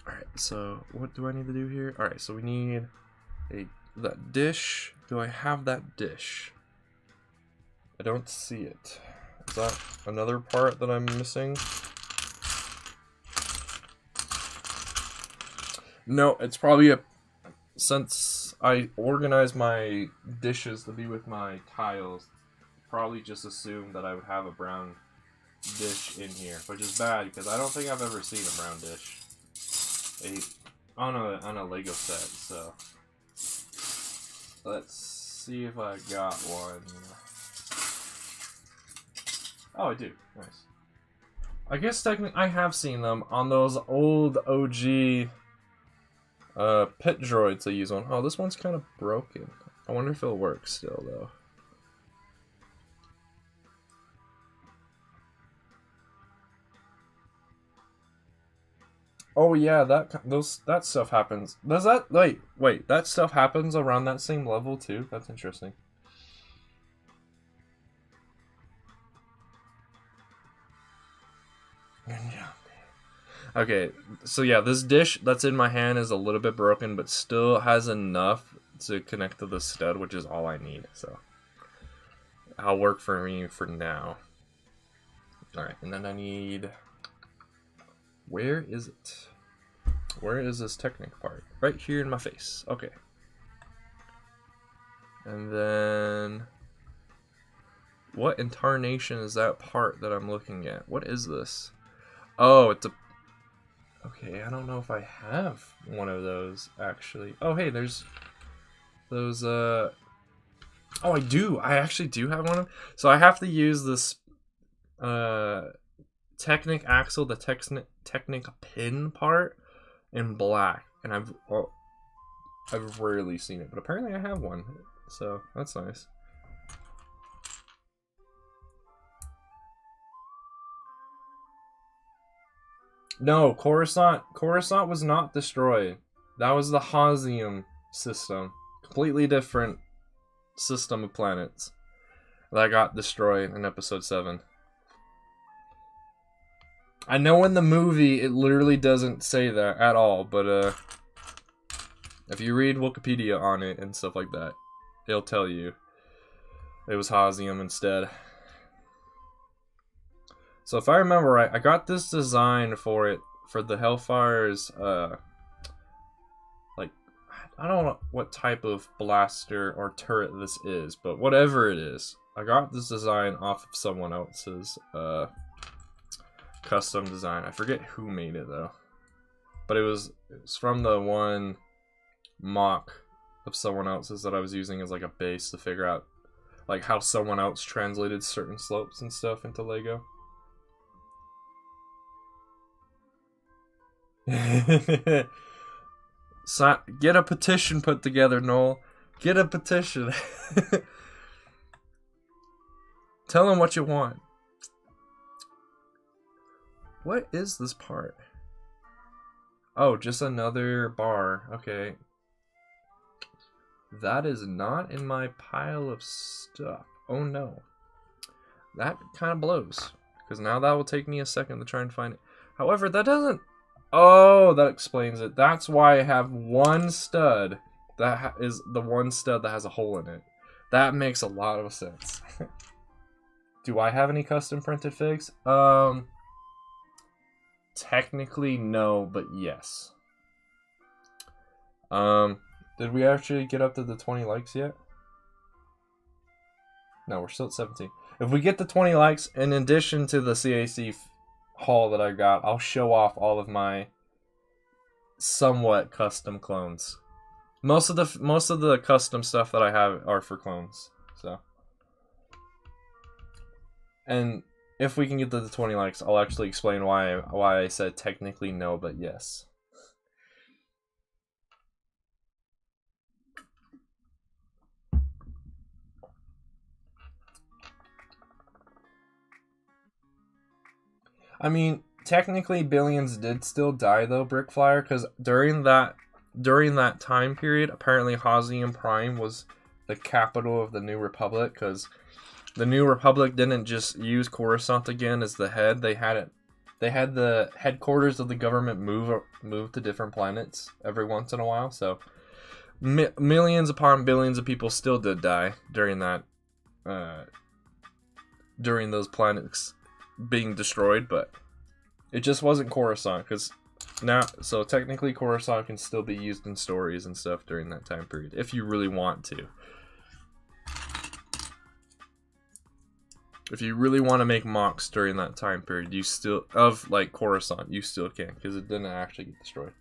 S1: Alright, so what do I need to do here? Alright, so we need that dish. Do I have that dish? I don't see it. Is that another part that I'm missing? No, it's probably a... Since I organized my dishes to be with my tiles, probably just assumed that I would have a brown dish in here, which is bad because I don't think I've ever seen a brown dish on a Lego set. So let's see if I got one. Oh, I do. Nice. I guess technically I have seen them on those old OG pet droids. I use one. Oh, this one's kind of broken. I wonder if it'll work still though. Oh yeah, that stuff happens. Does that wait, that stuff happens around that same level too? That's interesting. Yeah. Okay, so yeah, this dish that's in my hand is a little bit broken, but still has enough to connect to the stud, which is all I need. So I'll work for me for now. All right, and then I need. Where is it? Where is this Technic part? Right here in my face. Okay. And then... what incarnation is that part that I'm looking at? What is this? Oh, it's a... okay, I don't know if I have one of those, actually. Oh, hey, there's... those, oh, I do! I actually do have one of them. So I have to use this, Technic axle, the Technic pin part in black, and I've rarely seen it, but apparently I have one, so that's nice. No, Coruscant was not destroyed. That was the Hazium system, completely different system of planets that got destroyed in Episode 7. I know in the movie it literally doesn't say that at all, but if you read Wikipedia on it and stuff like that, it'll tell you it was Hazium instead. So if I remember right, I got this design for it for the Hailfire's like, I don't know what type of blaster or turret this is, but whatever it is, I got this design off of someone else's custom design. I forget who made it though, but it was from the one mock of someone else's that I was using as like a base to figure out like how someone else translated certain slopes and stuff into Lego. So, get a petition put together, Noel. Get a petition. Tell them what you want. What is this part? Oh, just another bar. Okay. That is not in my pile of stuff. Oh no. That kind of blows. Because now that will take me a second to try and find it. However, that doesn't... oh, that explains it. That's why I have one stud. That is the one stud that has a hole in it. That makes a lot of sense. Do I have any custom printed figs? Technically no, but yes. Did we actually get up to the 20 likes yet? No, we're still at 17. If we get the 20 likes, in addition to the CAC haul that I got, I'll show off all of my somewhat custom clones. Most of the custom stuff that I have are for clones. So, and if we can get to the 20 likes, I'll actually explain why I said technically no, but yes. I mean, technically Billions did still die though, Brickflyer, because during that time period, apparently Hazium Prime was the capital of the New Republic, because the New Republic didn't just use Coruscant again as the head. They had the headquarters of the government move to different planets every once in a while. So millions upon billions of people still did die during that during those planets being destroyed, but it just wasn't Coruscant, because Now, so technically Coruscant can still be used in stories and stuff during that time period, if you really want to. If you really want to make mocks during that time period, you still, of like Coruscant, you still can, because it didn't actually get destroyed.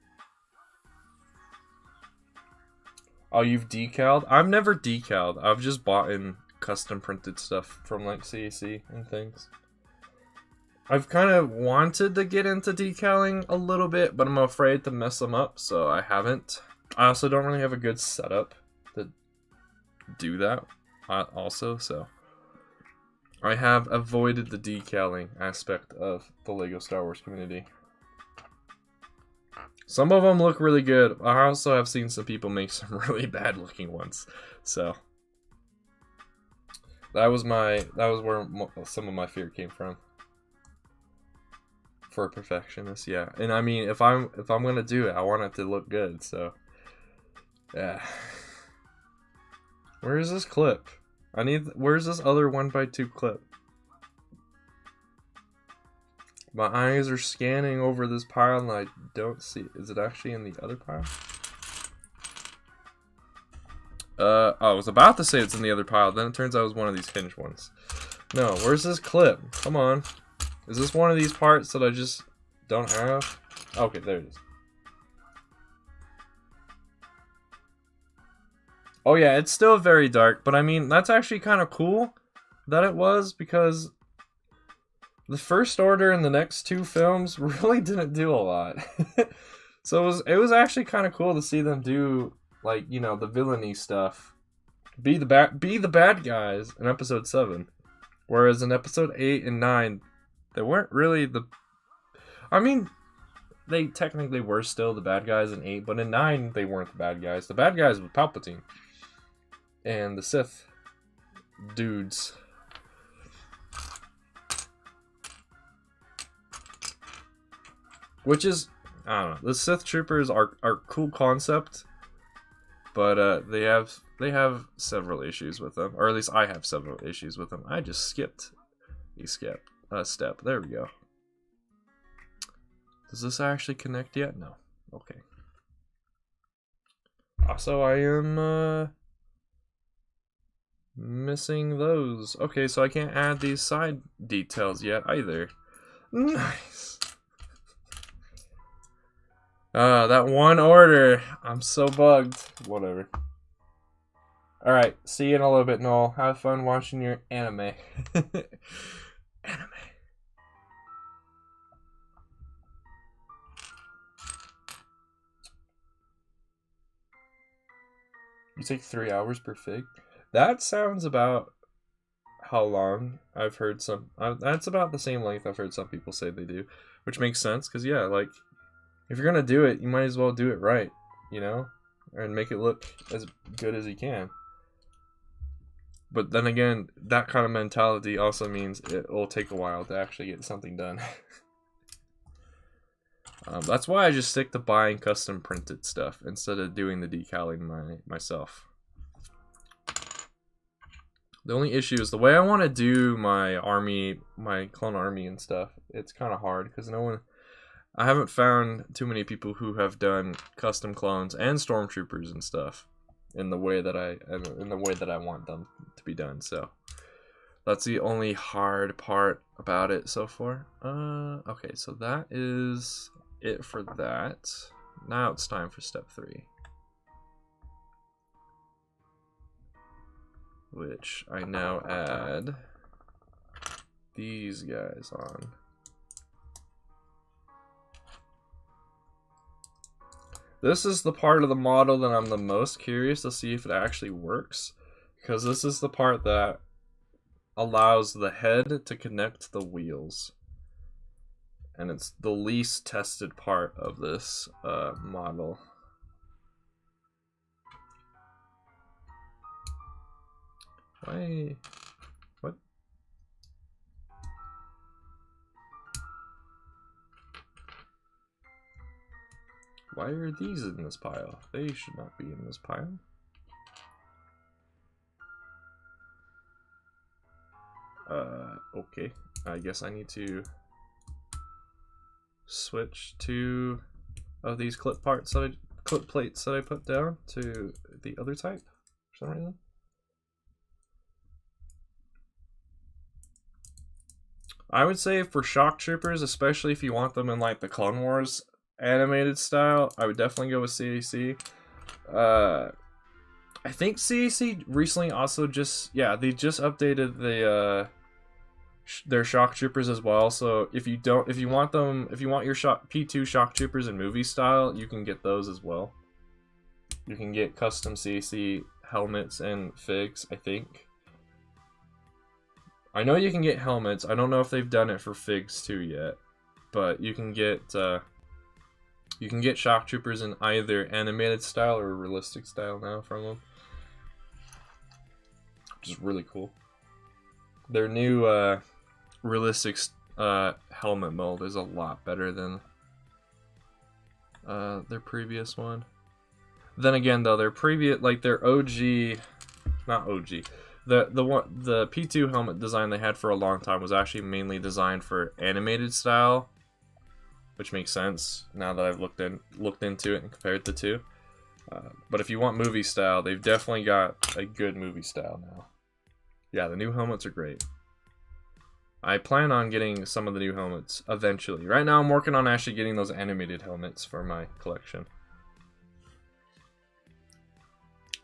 S1: Oh, you've decaled? I've never decaled. I've just bought in custom printed stuff from like CAC and things. I've kind of wanted to get into decaling a little bit, but I'm afraid to mess them up, so I haven't. I also don't really have a good setup to do that also, so I have avoided the decaling aspect of the LEGO Star Wars community. Some of them look really good. I also have seen some people make some really bad looking ones, so that was where some of my fear came from. For a perfectionist, yeah. And I mean, if I'm gonna do it, I want it to look good, so yeah. Where is this clip? Where's this other 1x2 clip? My eyes are scanning over this pile and I don't see it. Is it actually in the other pile? I was about to say it's in the other pile, then it turns out it was one of these hinged ones. No, where's this clip? Come on. Is this one of these parts that I just don't have? Okay, there it is. Oh yeah, it's still very dark, but I mean, that's actually kind of cool that it was, because the First Order and the next two films really didn't do a lot. So it was actually kind of cool to see them do, like, you know, the villainy stuff. Be the bad guys in episode 7. Whereas in episode 8 and 9, they weren't really the... I mean, they technically were still the bad guys in 8, but in 9, they weren't the bad guys. The bad guys were Palpatine. And the Sith dudes. Which is... I don't know. The Sith Troopers are cool concept. But they have several issues with them. Or at least I have several issues with them. I just skipped a step. There we go. Does this actually connect yet? No. Okay. Also, I am missing those. Okay, so I can't add these side details yet either. Nice. That one order. I'm so bugged. Whatever. Alright, see you in a little bit, Noel. Have fun watching your anime. Anime. You take 3 hours per fig? That sounds about how long I've heard some... that's about the same length I've heard some people say they do. Which makes sense, because yeah, like, if you're gonna do it, you might as well do it right, you know? And make it look as good as you can. But then again, that kind of mentality also means it will take a while to actually get something done. That's why I just stick to buying custom printed stuff instead of doing the decaling myself. The only issue is the way I want to do my army, my clone army and stuff. It's kind of hard because I haven't found too many people who have done custom clones and stormtroopers and stuff in the way that I want them to be done. So that's the only hard part about it so far. Okay, so that is it for that. Now it's time for step 3, which I now add these guys on. This is the part of the model that I'm the most curious to see if it actually works, because this is the part that allows the head to connect to the wheels. And it's the least tested part of this model. Why? What? Why are these in this pile? They should not be in this pile. Okay. I guess I need to switch to of these clip plates that I put down to the other type for some reason. I would say for shock troopers, especially if you want them in like the Clone Wars animated style, I would definitely go with CAC. I think CAC recently also just they just updated the their shock troopers as well. So if you want your P2 shock troopers in movie style, you can get those as well. You can get custom CAC helmets and figs, I think. I know you can get helmets. I don't know if they've done it for figs too yet, but you can get shock troopers in either animated style or realistic style now from them, which is really cool. Their new realistic helmet mold is a lot better than their previous one. Then again, though, their OG, not OG. The P2 helmet design they had for a long time was actually mainly designed for animated style, which makes sense now that I've looked into it and compared the two. But if you want movie style, they've definitely got a good movie style now. Yeah, the new helmets are great. I plan on getting some of the new helmets eventually. Right now, I'm working on actually getting those animated helmets for my collection.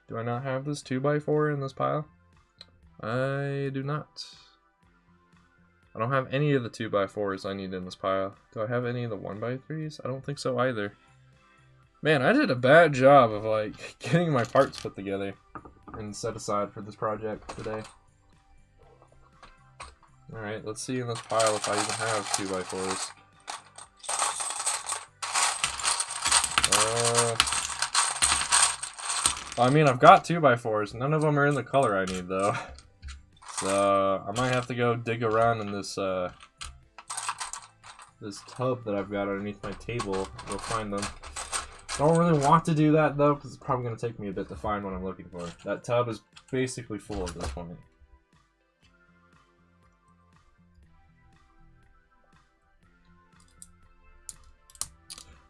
S1: Do I not have this 2x4 in this pile? I do not. I don't have any of the 2x4s I need in this pile. Do I have any of the 1x3s? I don't think so either. Man, I did a bad job of like getting my parts put together and set aside for this project today. Alright, let's see in this pile if I even have 2x4s. I mean, I've got 2x4s. None of them are in the color I need, though. So, I might have to go dig around in this, this tub that I've got underneath my table. We'll find them. Don't really want to do that, though, because it's probably going to take me a bit to find what I'm looking for. That tub is basically full at this point.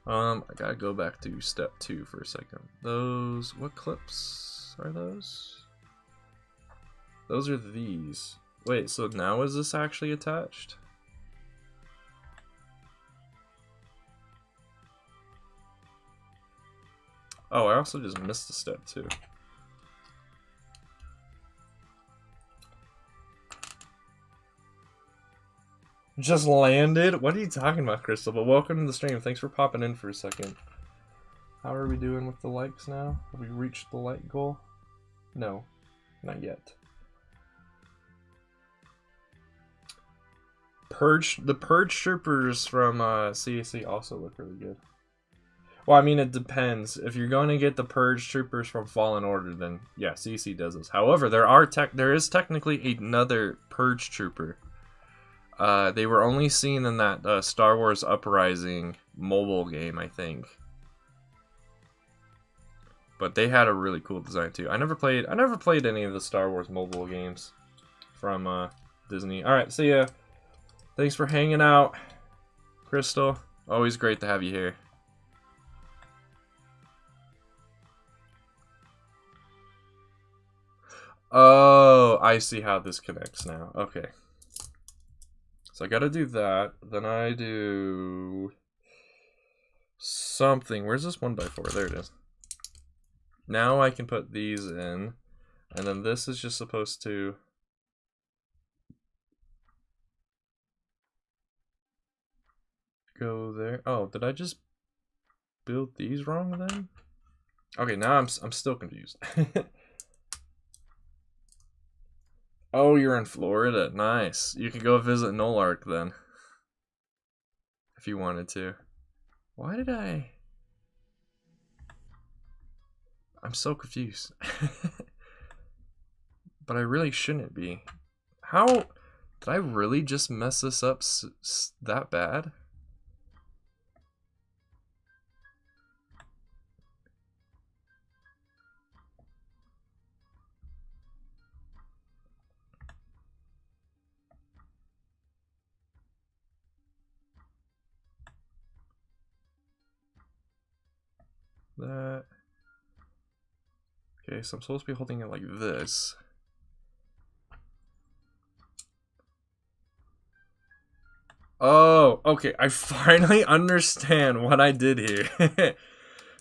S1: I gotta go back to step 2 for a second. Those, what clips are those? Those are these. Wait, so now is this actually attached? Oh, I also just missed a step 2. Just landed? What are you talking about, Crystal? But welcome to the stream. Thanks for popping in for a second. How are we doing with the likes now? Have we reached the like goal? No, not yet. The Purge Troopers from CAC also look really good. Well, I mean, it depends. If you're going to get the Purge Troopers from Fallen Order, then yeah, CAC does this. However, there is technically another Purge Trooper. They were only seen in that Star Wars Uprising mobile game, I think. But they had a really cool design too. I never played any of the Star Wars mobile games from Disney. All right, see ya. Thanks for hanging out, Crystal. Always great to have you here. Oh, I see how this connects now. Okay. So I gotta do that. Then I do something. Where's this 1x4? There it is. Now I can put these in. And then this is just supposed to... go there. Oh, did I just build these wrong then? Okay, now I'm still confused. Oh, you're in Florida. Nice. You could go visit Nolark then. If you wanted to. Why did I... I'm so confused. But I really shouldn't be. How... Did I really just mess this up that bad? Okay, so I'm supposed to be holding it like this. Oh, okay. I finally understand what I did here.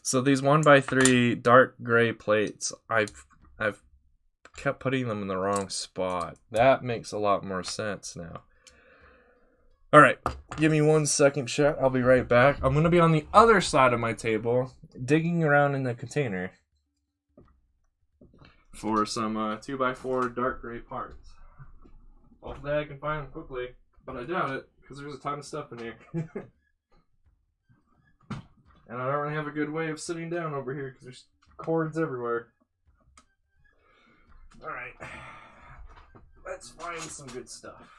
S1: So these 1x3 dark gray plates, I've kept putting them in the wrong spot. That makes a lot more sense now. All right, give me 1 second, chat. I'll be right back. I'm gonna be on the other side of my table, digging around in the container for some 2x4 dark gray parts. Hopefully I can find them quickly, but I doubt it because there's a ton of stuff in here. And I don't really have a good way of sitting down over here because there's cords everywhere. Alright, let's find some good stuff.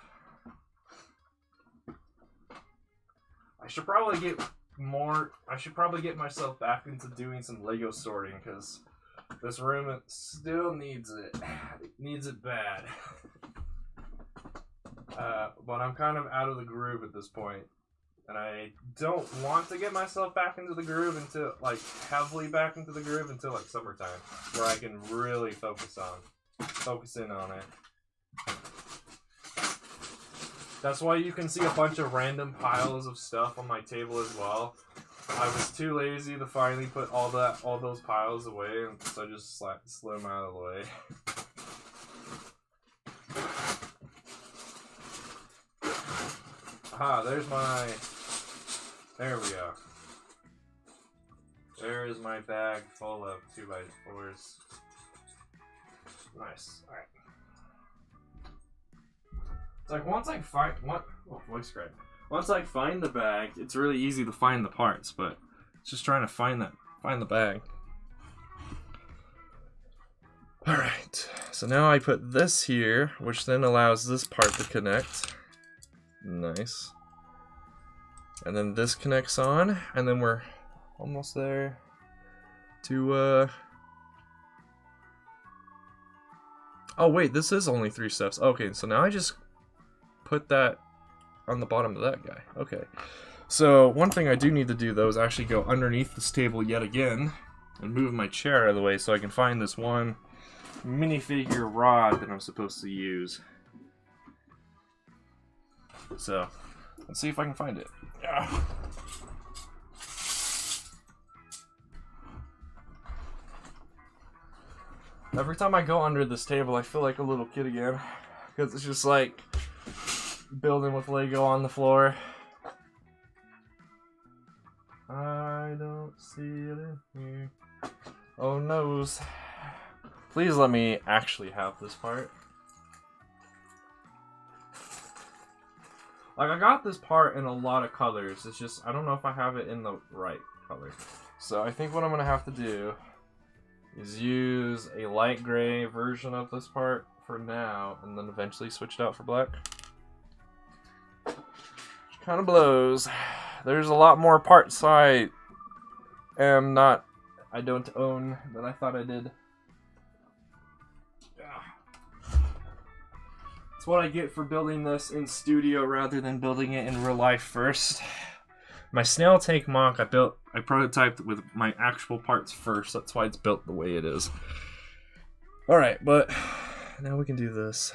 S1: I should probably get myself back into doing some Lego sorting because this room still needs it. It needs it bad. But I'm kind of out of the groove at this point. And I don't want to get myself back into the groove until, like, heavily back into the groove until, like, summertime. Where I can really focus in on it. That's why you can see a bunch of random piles of stuff on my table as well. I was too lazy to finally put all those piles away, and so I just slid them out of the way. Aha, there we go. There is my bag full of 2x4s. Nice. Alright. It's like once I find the bag, it's really easy to find the parts, but it's just trying to find the bag. Alright. So now I put this here, which then allows this part to connect. Nice. And then this connects on, and then we're almost there to, oh wait, this is only 3 steps. Okay, so now I just put that on the bottom of that guy. Okay. So, one thing I do need to do, though, is actually go underneath this table yet again and move my chair out of the way so I can find this one minifigure rod that I'm supposed to use. So, let's see if I can find it. Yeah. Every time I go under this table, I feel like a little kid again. Because it's just like building with Lego on the floor. I don't see it in here. Oh noes. Please let me actually have this part. Like, I got this part in a lot of colors. It's just, I don't know if I have it in the right color. So I think what I'm going to have to do is use a light gray version of this part for now, and then eventually switch it out for black. Which kind of blows. There's a lot more parts I don't own than I thought I did. That's what I get for building this in studio rather than building it in real life first. My snail tank mock, I prototyped with my actual parts first. That's why it's built the way it is. Alright, but now we can do this.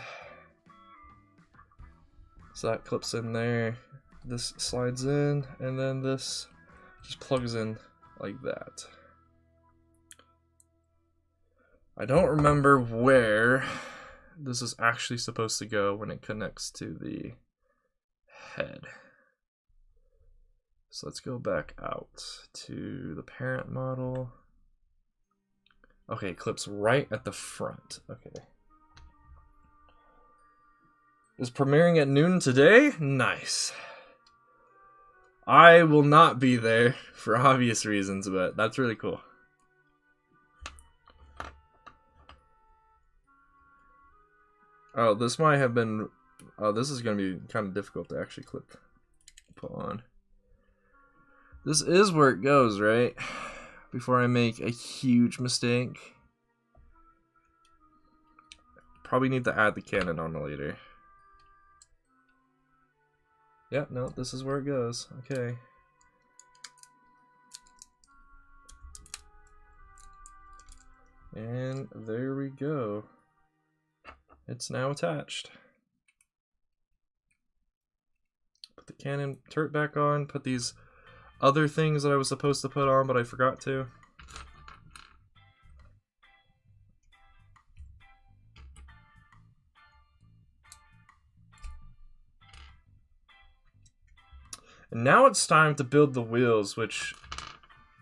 S1: So that clips in there. This slides in, and then this just plugs in like that. I don't remember where this is actually supposed to go when it connects to the head. So let's go back out to the parent model. Okay, it clips right at the front. Okay. Is premiering at noon today? Nice. I will not be there for obvious reasons, but that's really cool. Oh, this might have been... Oh, this is going to be kind of difficult to actually put on. This is where it goes, right? Before I make a huge mistake. Probably need to add the cannon on later. Yeah, no, this is where it goes. Okay. And there we go. It's now attached. Put the cannon turret back on, put these other things that I was supposed to put on, but I forgot to. And now it's time to build the wheels, which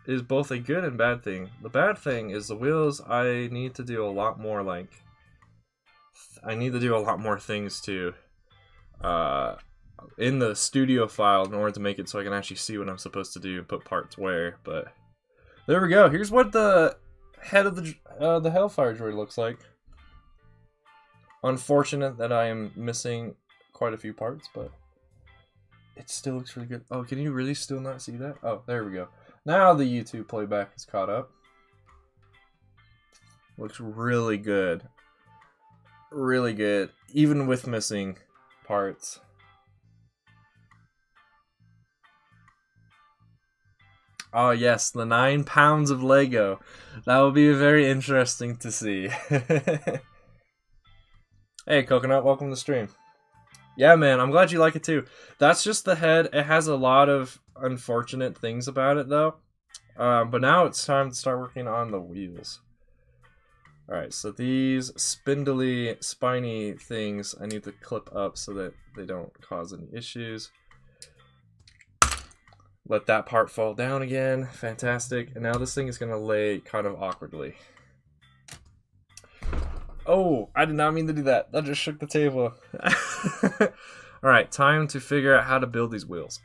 S1: is both a good and bad thing. The bad thing is the wheels, I need to do a lot more, like, I need to do a lot more things to, in the studio file in order to make it so I can actually see what I'm supposed to do and put parts where, but there we go. Here's what the head of the Hailfire Droid looks like. Unfortunate that I am missing quite a few parts, but it still looks really good. Oh, can you really still not see that? Oh, there we go. Now the YouTube playback is caught up. Looks really good. Really good, even with missing parts. Oh yes, the 9 pounds of Lego. That will be very interesting to see. Hey Coconut, welcome to the stream. Yeah man, I'm glad you like it too. That's just the head. It has a lot of unfortunate things about it though. But now it's time to start working on the wheels. Alright, so these spindly, spiny things I need to clip up so that they don't cause any issues. Let that part fall down again. Fantastic. And now this thing is going to lay kind of awkwardly. Oh, I did not mean to do that. That just shook the table. Alright, time to figure out how to build these wheels.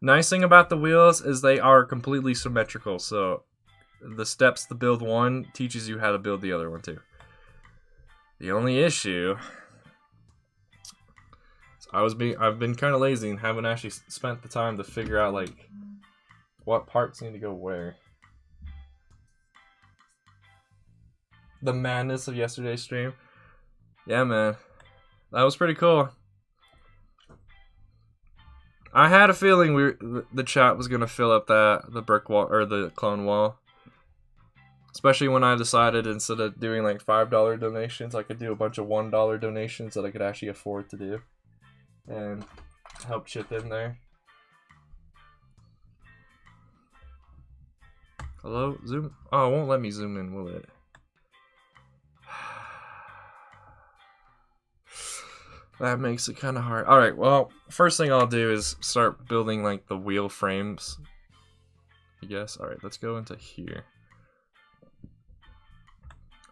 S1: Nice thing about the wheels is they are completely symmetrical, so the steps to build one teaches you how to build the other one too. The only issue is I've been kind of lazy and haven't actually spent the time to figure out like what parts need to go where. The madness of yesterday's stream. Yeah, man. That was pretty cool. I had a feeling the chat was gonna fill up the brick wall or the clone wall. Especially when I decided instead of doing like $5 donations, I could do a bunch of $1 donations that I could actually afford to do. And help chip in there. Hello? Zoom? Oh, it won't let me zoom in, will it? That makes it kind of hard. Alright, well, first thing I'll do is start building like the wheel frames. I guess. Alright, let's go into here.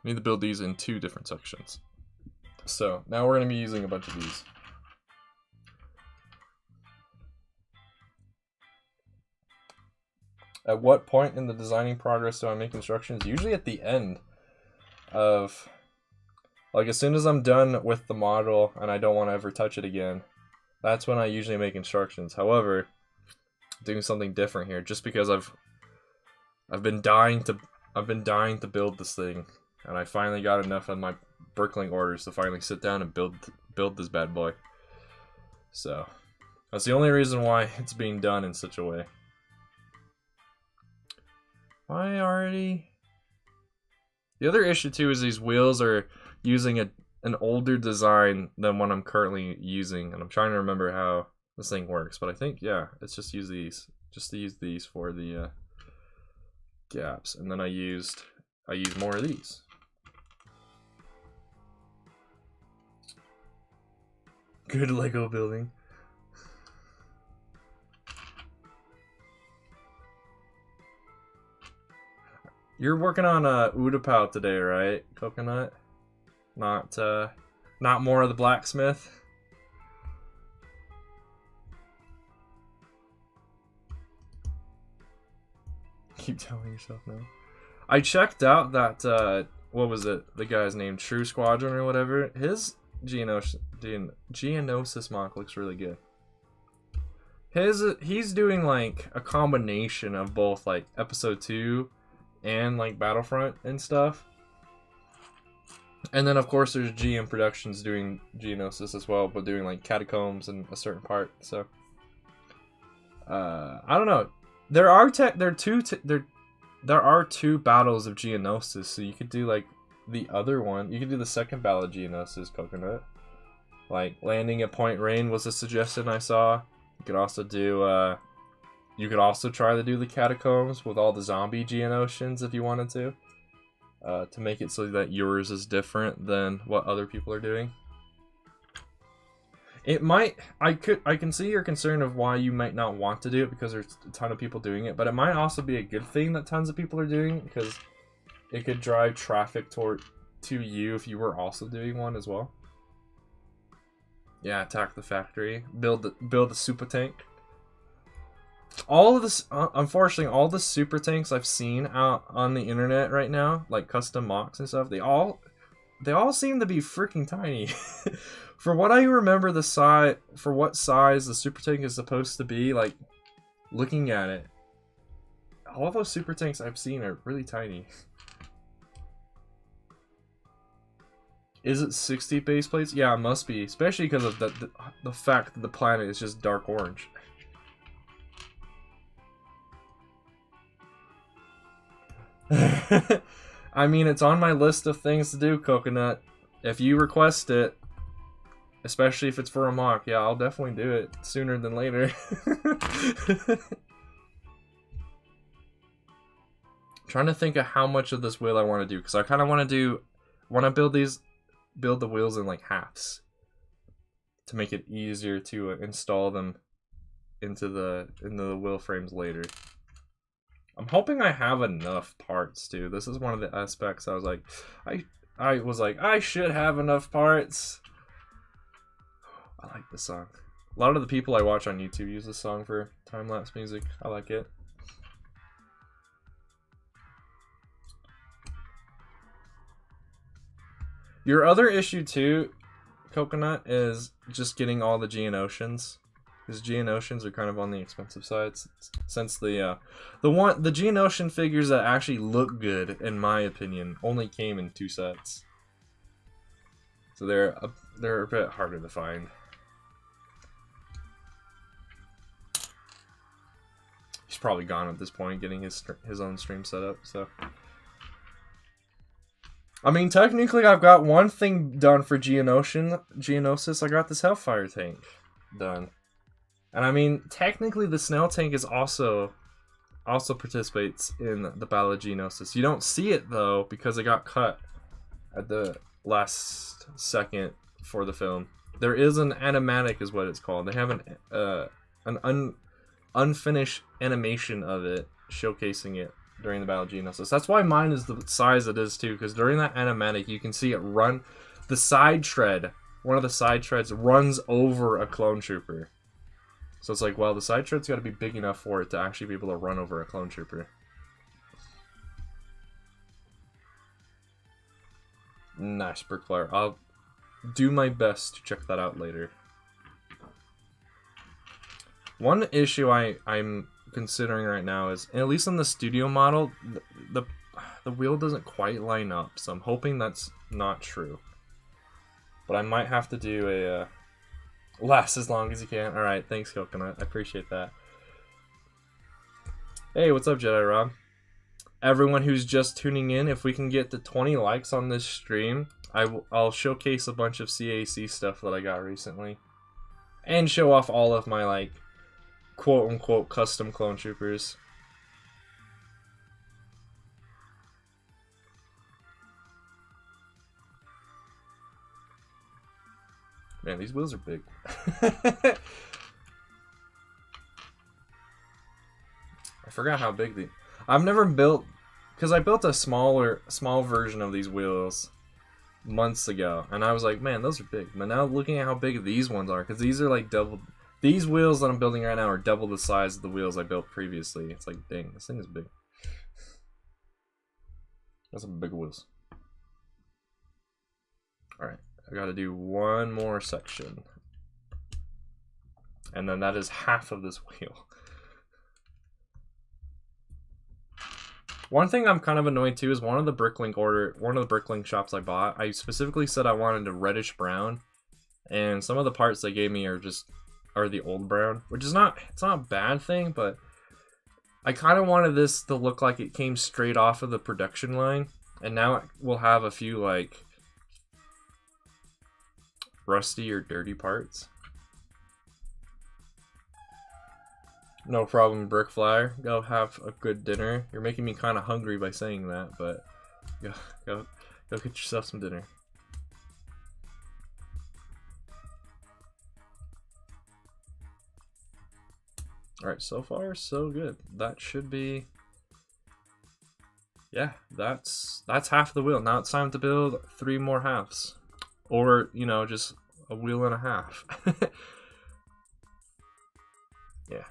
S1: I need to build these in 2 different sections. So, now we're going to be using a bunch of these. At what point in the designing progress do I make instructions? Usually at the end of... Like, as soon as I'm done with the model and I don't want to ever touch it again, that's when I usually make instructions. However, doing something different here, just because I've been dying to build this thing, and I finally got enough of my brickling orders to finally sit down and build this bad boy. So, that's the only reason why it's being done in such a way. Why already? The other issue too is these wheels are using an older design than what I'm currently using, and I'm trying to remember how this thing works, but I think, yeah, it's just use these for the gaps, and then I use more of these. Good Lego building. You're working on Udapau today, right, Coconut? Not more of the blacksmith. Keep telling yourself no. I checked out that what was it? The guy's name, True Squadron or whatever. His Geonosis mock looks really good. He's doing like a combination of both like episode 2 and like Battlefront and stuff. And then, of course, there's GM Productions doing Geonosis as well, but doing, like, Catacombs and a certain part, so... I don't know. There are there are 2 battles of Geonosis, so you could do like the other one. You could do the second battle of Geonosis, Coconut. Like landing at Point Rain was a suggestion I saw. You could also do you could also try to do the Catacombs with all the zombie Geonosians if you wanted to make it so that yours is different than what other people are doing. It might, I can see your concern of why you might not want to do it because there's a ton of people doing it, but it might also be a good thing that tons of people are doing it because it could drive traffic to you if you were also doing one as well. Yeah, attack the factory, build the super tank. All of this, unfortunately, all the super tanks I've seen out on the internet right now, like custom mocks and stuff, they all seem to be freaking tiny. For what I remember, for what size the super tank is supposed to be, like looking at it, all those super tanks I've seen are really tiny. Is it 60 base plates? Yeah, it must be, especially because of the fact that the planet is just dark orange. I mean, it's on my list of things to do, Coconut. If you request it, especially if it's for a mock, yeah, I'll definitely do it sooner than later. Trying to think of how much of this wheel I want to do, because I kind of want to build the wheels in like halves to make it easier to install them into the wheel frames later. I'm hoping I have enough parts too. This is one of the aspects I was like, I should have enough parts. I like this song. A lot of the people I watch on YouTube use this song for time-lapse music. I like it. Your other issue too, Coconut, is just getting all the Geonosians. Because Geonosians are kind of on the expensive side, since the Geonosian figures that actually look good, in my opinion, only came in 2 sets. So they're a bit harder to find. He's probably gone at this point, getting his own stream set up. So, I mean, technically, I've got one thing done for Geonosis. I got this Hailfire tank done. And I mean, technically the snail tank is also participates in the Battle of Geonosis. You don't see it though because it got cut at the last second for the film. There is an animatic, is what it's called. They have an unfinished animation of it showcasing it during the Battle of Geonosis. That's why mine is the size it is too, because during that animatic you can see it run. The side tread, one of the side treads runs over a clone trooper. So it's like, well, the side tread's got to be big enough for it to actually be able to run over a clone trooper. Nice, Brickflyer. I'll do my best to check that out later. One issue I'm considering right now is, at least in the studio model, the wheel doesn't quite line up. So I'm hoping that's not true. But I might have to do a... last as long as you can. Alright, thanks, Coconut. I appreciate that. Hey, what's up, Jedi Rob? Everyone who's just tuning in, if we can get to 20 likes on this stream, I'll showcase a bunch of CAC stuff that I got recently. And show off all of my, like, quote-unquote custom clone troopers. Man, these wheels are big. I forgot how big the... I've never built... Because I built a small version of these wheels months ago. And I was like, man, those are big. But now looking at how big these ones are, because these are like double... These wheels that I'm building right now are double the size of the wheels I built previously. It's like, dang, this thing is big. That's some big wheels. Alright. I gotta do one more section. And then that is half of this wheel. One thing I'm kind of annoyed too is one of the Bricklink shops I bought, I specifically said I wanted a reddish brown. And some of the parts they gave me are the old brown. Which is it's not a bad thing, but I kind of wanted this to look like it came straight off of the production line, and now we'll have a few like rusty or dirty parts. No problem, Brick Flyer. Go have a good dinner. You're making me kind of hungry by saying that, but go get yourself some dinner. Alright, so far so good. That should be, yeah, that's half the wheel. Now it's time to build 3 more halves. Or, you know, just a wheel and a half. Yeah.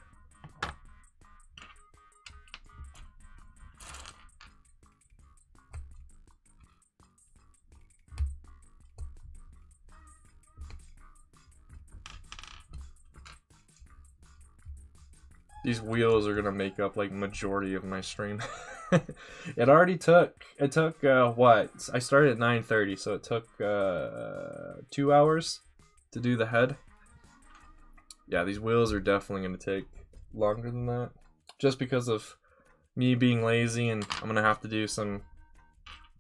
S1: These wheels are gonna make up like majority of my stream. It took what? I started at 9:30, so it took 2 hours to do the head. Yeah, these wheels are definitely gonna take longer than that, just because of me being lazy, and I'm gonna have to do some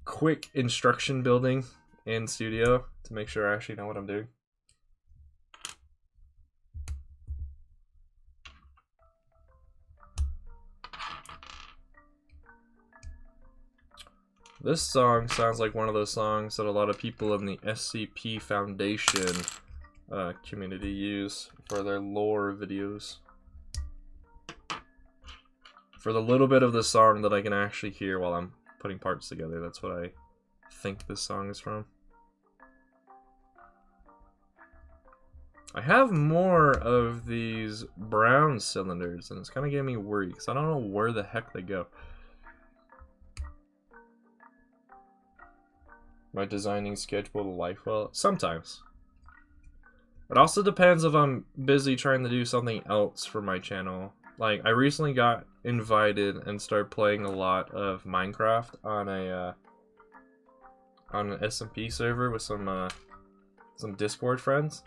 S1: quick instruction building in studio to make sure I actually know what I'm doing. This song sounds like one of those songs that a lot of people in the SCP Foundation community use for their lore videos. For the little bit of the song that I can actually hear while I'm putting parts together, that's what I think this song is from. I have more of these brown cylinders, and it's kind of getting me worried because I don't know where the heck they go. My designing schedule to life well? Sometimes. It also depends if I'm busy trying to do something else for my channel. Like, I recently got invited and started playing a lot of Minecraft on an SMP server with some Discord friends.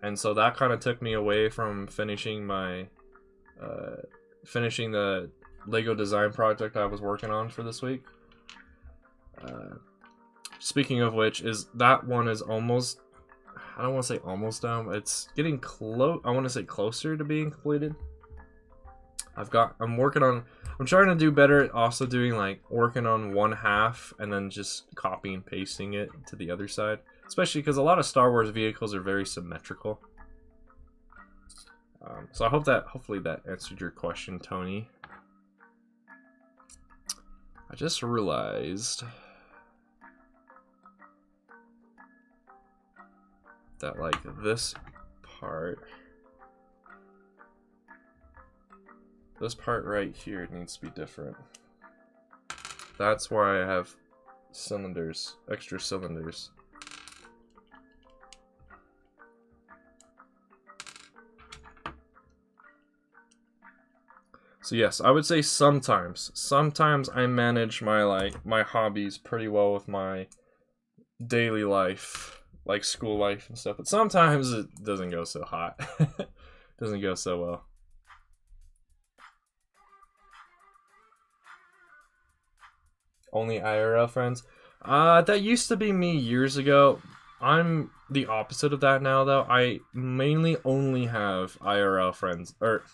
S1: And so that kind of took me away from finishing my finishing the Lego design project I was working on for this week. Speaking of which, that one is almost, I don't want to say almost done, but it's getting close. I want to say closer to being completed. I'm trying to do better at also doing like working on one half and then just copy and pasting it to the other side. Especially because a lot of Star Wars vehicles are very symmetrical. So hopefully that answered your question, Tony. I just realized that like this part right here needs to be different. That's why I have cylinders, extra cylinders. So yes, I would say sometimes I manage my hobbies pretty well with my daily life, like school life and stuff, but sometimes it doesn't go so hot. Doesn't go so well. Only IRL friends? That used to be me years ago. I'm the opposite of that now, though. I mainly only have IRL friends, or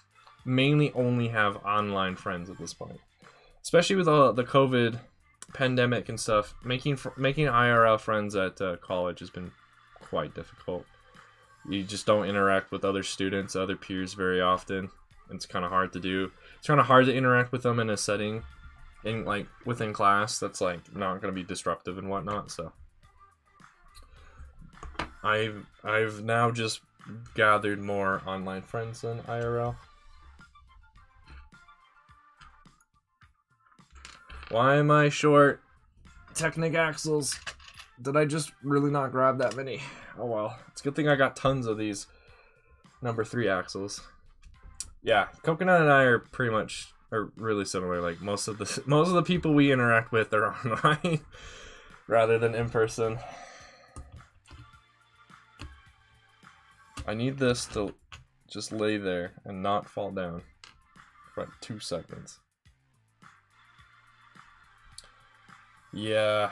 S1: mainly only have online friends at this point. Especially with the COVID pandemic and stuff, making IRL friends at college has been quite difficult. You just don't interact with other students, other peers very often. It's kind of hard to do. It's kind of hard to interact with them in a setting, within class, that's like not going to be disruptive and whatnot. So I've now just gathered more online friends than IRL. Why am I short Technic axles? Did I just really not grab that many? Oh well. It's a good thing I got tons of these number 3 axles. Yeah, Coconut and I are really similar. Like most of the people we interact with are online rather than in person. I need this to just lay there and not fall down for like 2 seconds. Yeah,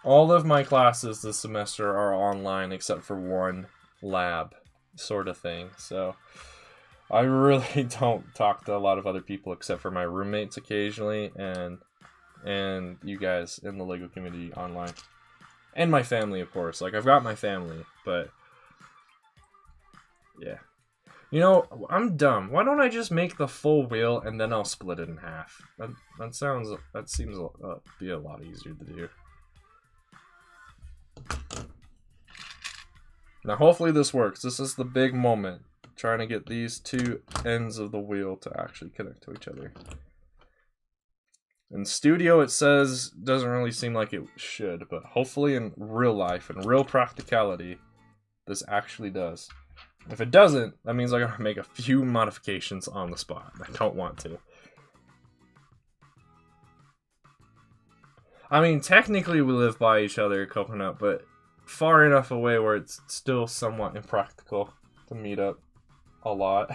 S1: all of my classes this semester are online except for one lab sort of thing. So I really don't talk to a lot of other people except for my roommates occasionally and you guys in the LEGO community online. And my family, of course. Like, I've got my family, but yeah. You know, I'm dumb. Why don't I just make the full wheel and then I'll split it in half? That seems be a lot easier to do. Now, hopefully this works. This is the big moment. Trying to get these two ends of the wheel to actually connect to each other. In studio, it says, doesn't really seem like it should, but hopefully in real life, in real practicality, this actually does. If it doesn't, that means I gotta make a few modifications on the spot. I don't want to. I mean, technically we live by each other, Coconut, but far enough away where it's still somewhat impractical to meet up a lot.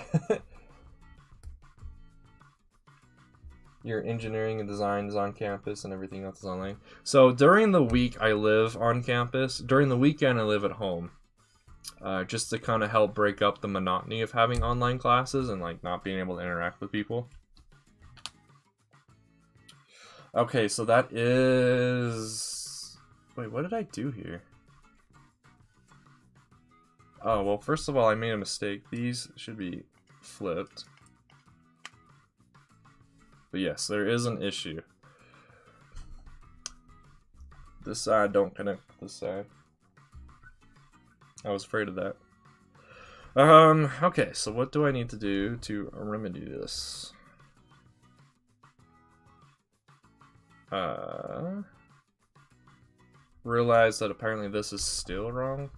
S1: Your engineering and design is on campus and everything else is online. So during the week I live on campus. During the weekend I live at home. Just to kind of help break up the monotony of having online classes and like not being able to interact with people. Okay, so that is... Wait, what did I do here? Oh, well, first of all, I made a mistake. These should be flipped. But yes, there is an issue. This side don't connect with this side. I was afraid of that. Okay, so what do I need to do to remedy this? Realize that apparently this is still wrong.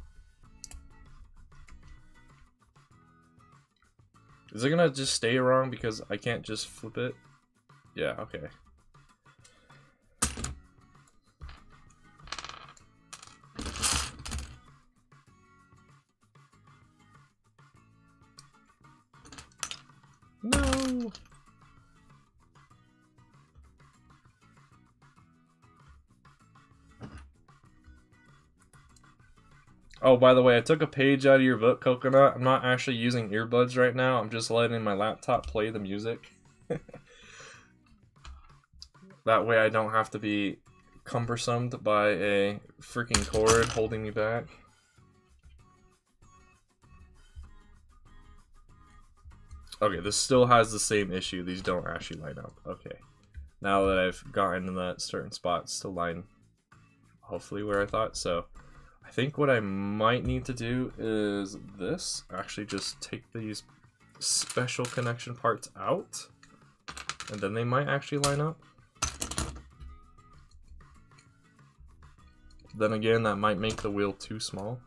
S1: Is it gonna just stay wrong because I can't just flip it? Yeah, okay. No! Oh, by the way, I took a page out of your book, Coconut. I'm not actually using earbuds right now. I'm just letting my laptop play the music. That way I don't have to be cumbersomed by a freaking cord holding me back. Okay, this still has the same issue. These don't actually line up. Okay. Now that I've gotten in that certain spots to line hopefully where I thought. So I think what I might need to do is this. Actually just take these special connection parts out. And then they might actually line up. Then again, that might make the wheel too small.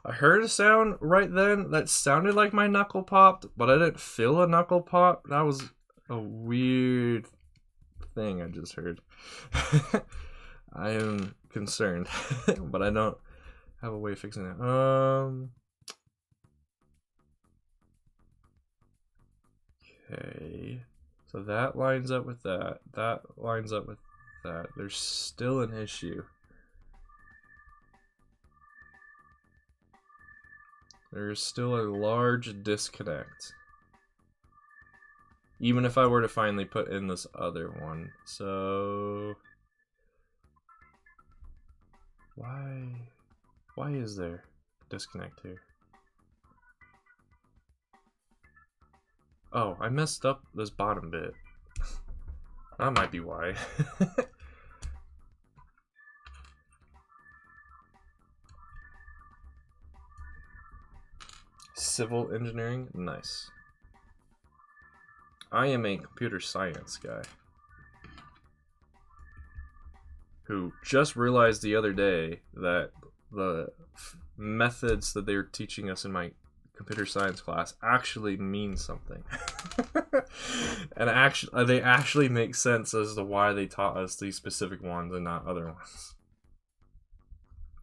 S1: I heard a sound right then that sounded like my knuckle popped, but I didn't feel a knuckle pop. That was a weird thing I just heard. I am concerned, but I don't have a way of fixing it. Okay. So that lines up with that. That lines up with that. There's still an issue. There's still a large disconnect. Even if I were to finally put in this other one. So... Why is there a disconnect here? Oh, I messed up this bottom bit. That might be why. Civil engineering? Nice. I am a computer science guy. who just realized the other day that the methods that they were teaching us in my computer science class actually mean something. And they actually make sense as to why they taught us these specific ones and not other ones.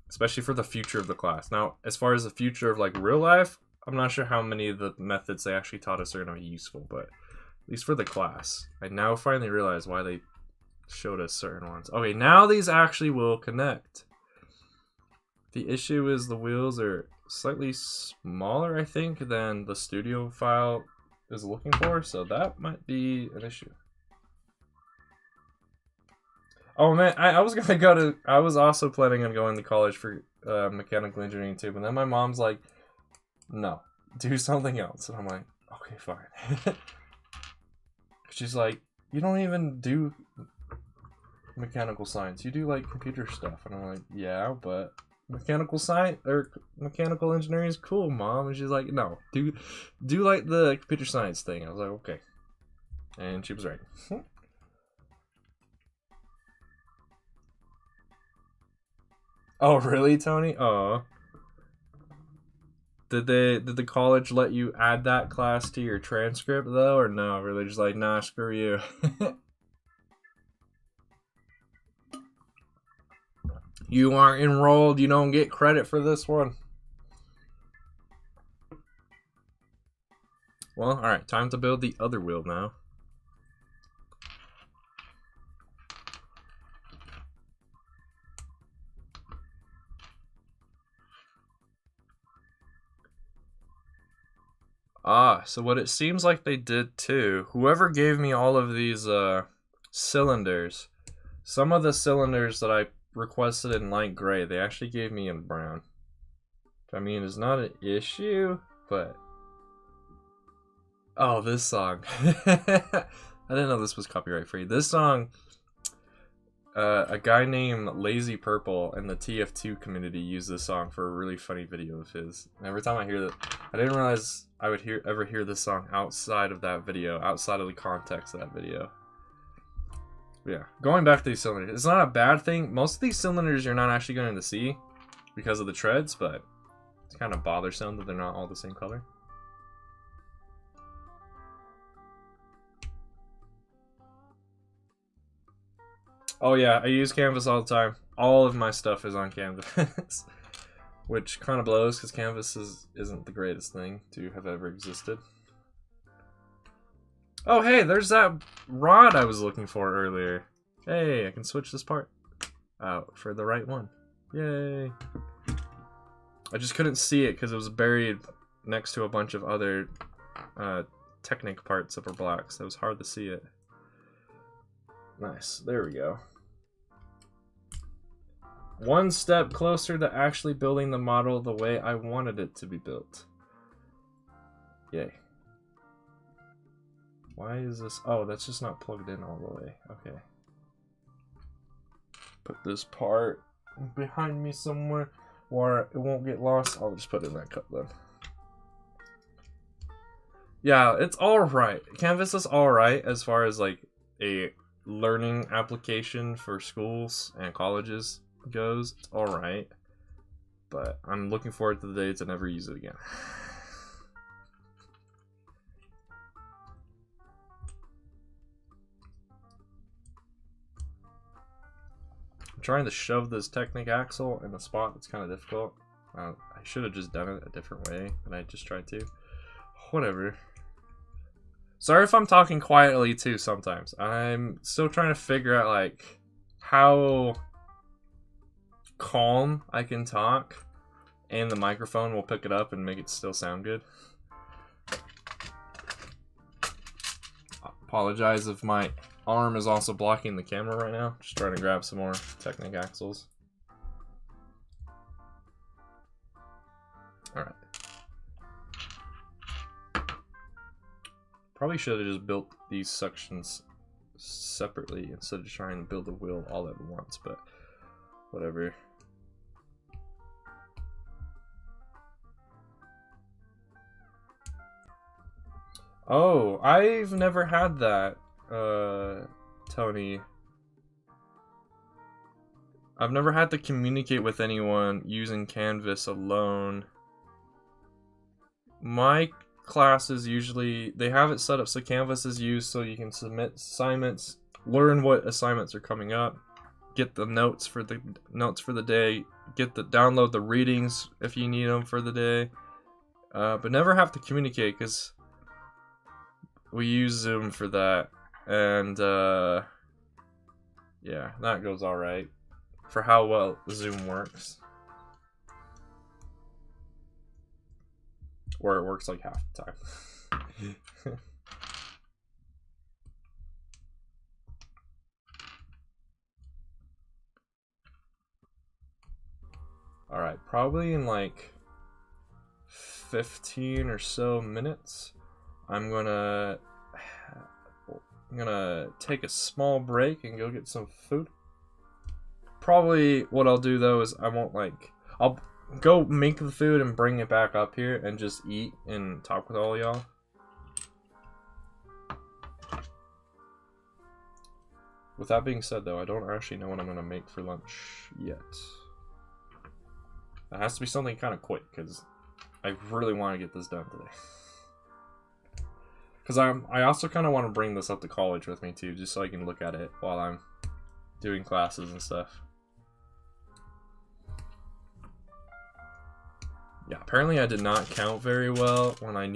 S1: Especially for the future of the class. Now, as far as the future of like real life, I'm not sure how many of the methods they actually taught us are going to be useful, but at least for the class, I now finally realize why they showed us certain ones. Okay, now these actually will connect. The issue is the wheels are slightly smaller, I think, than the studio file is looking for, so that might be an issue. Oh man, I was gonna go to. I was also planning on going to college for mechanical engineering too, but then my mom's like, "No, do something else," and I'm like, "Okay, fine." She's like, "You don't even do mechanical science. You do like computer stuff," and I'm like, "Yeah, but mechanical science or mechanical engineering is cool, Mom." And she's like, "No, do like the computer science thing." I was like, "Okay," and she was right. Oh, really, Tony? Oh. Did the college let you add that class to your transcript though, or no? Or they just like, nah, screw you? You aren't enrolled, you don't get credit for this one. Well, alright, time to build the other wheel now. Ah, so what it seems like they did too, whoever gave me all of these cylinders, some of the cylinders that I requested in light gray, they actually gave me in brown. I mean, it's not an issue, but... Oh, this song. I didn't know this was copyright free. This song, a guy named Lazy Purple in the TF2 community used this song for a really funny video of his. And every time I hear that, I didn't realize I would ever hear this song outside of that video, outside of the context of that video. Yeah, going back to these cylinders, it's not a bad thing. Most of these cylinders you're not actually going to see because of the treads, but it's kind of bothersome that they're not all the same color. Oh yeah, I use Canvas all the time. All of my stuff is on Canvas. Which kind of blows because Canvas isn't the greatest thing to have ever existed. Oh hey, there's that rod I was looking for earlier. Hey, I can switch this part out for the right one. Yay. I just couldn't see it because it was buried next to a bunch of other Technic parts that were black, so it was hard to see it. Nice, there we go. One step closer to actually building the model the way I wanted it to be built. Yay. Why is this? Oh, that's just not plugged in all the way. Okay. Put this part behind me somewhere where it won't get lost. I'll just put it in that cup then. Yeah, it's alright. Canvas is alright as far as like a learning application for schools and colleges goes. It's alright. But I'm looking forward to the day to never use it again. I'm trying to shove this Technic axle in a spot that's kind of difficult. I should have just done it a different way than I just tried to. Whatever. Sorry if I'm talking quietly too sometimes. I'm still trying to figure out like how calm I can talk and the microphone will pick it up and make it still sound good. Apologize if my arm is also blocking the camera right now. Just trying to grab some more Technic axles. Alright. Probably should have just built these sections separately instead of trying to build a wheel all at once, but whatever. Oh, I've never had that, Tony. I've never had to communicate with anyone using Canvas alone. My classes usually, they have it set up so Canvas is used so you can submit assignments, learn what assignments are coming up, get the notes for the day, download the readings if you need them for the day, but never have to communicate because we use Zoom for that, and yeah, that goes all right for how well Zoom works. Or it works like half the time. Alright, probably in like 15 or so minutes, I'm gonna take a small break and go get some food. Probably what I'll do though is I'll go make the food and bring it back up here and just eat and talk with all y'all. With that being said though, I don't actually know what I'm gonna make for lunch yet. It has to be something kind of quick because I really want to get this done today. Because I also kind of want to bring this up to college with me too, just so I can look at it while I'm doing classes and stuff. Yeah, apparently I did not count very well when I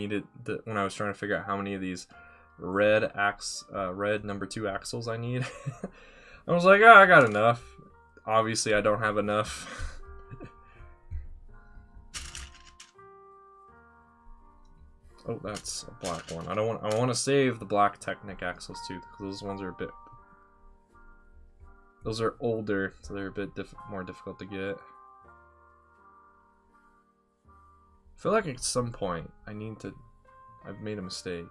S1: was trying to figure out how many of these red number 2 axles I need. I was like, I got enough. Obviously I don't have enough. Oh, that's a black one. I want to save the black Technic axles too, because those ones are those are older, so they're a bit more difficult to get. I feel like at some point I've made a mistake.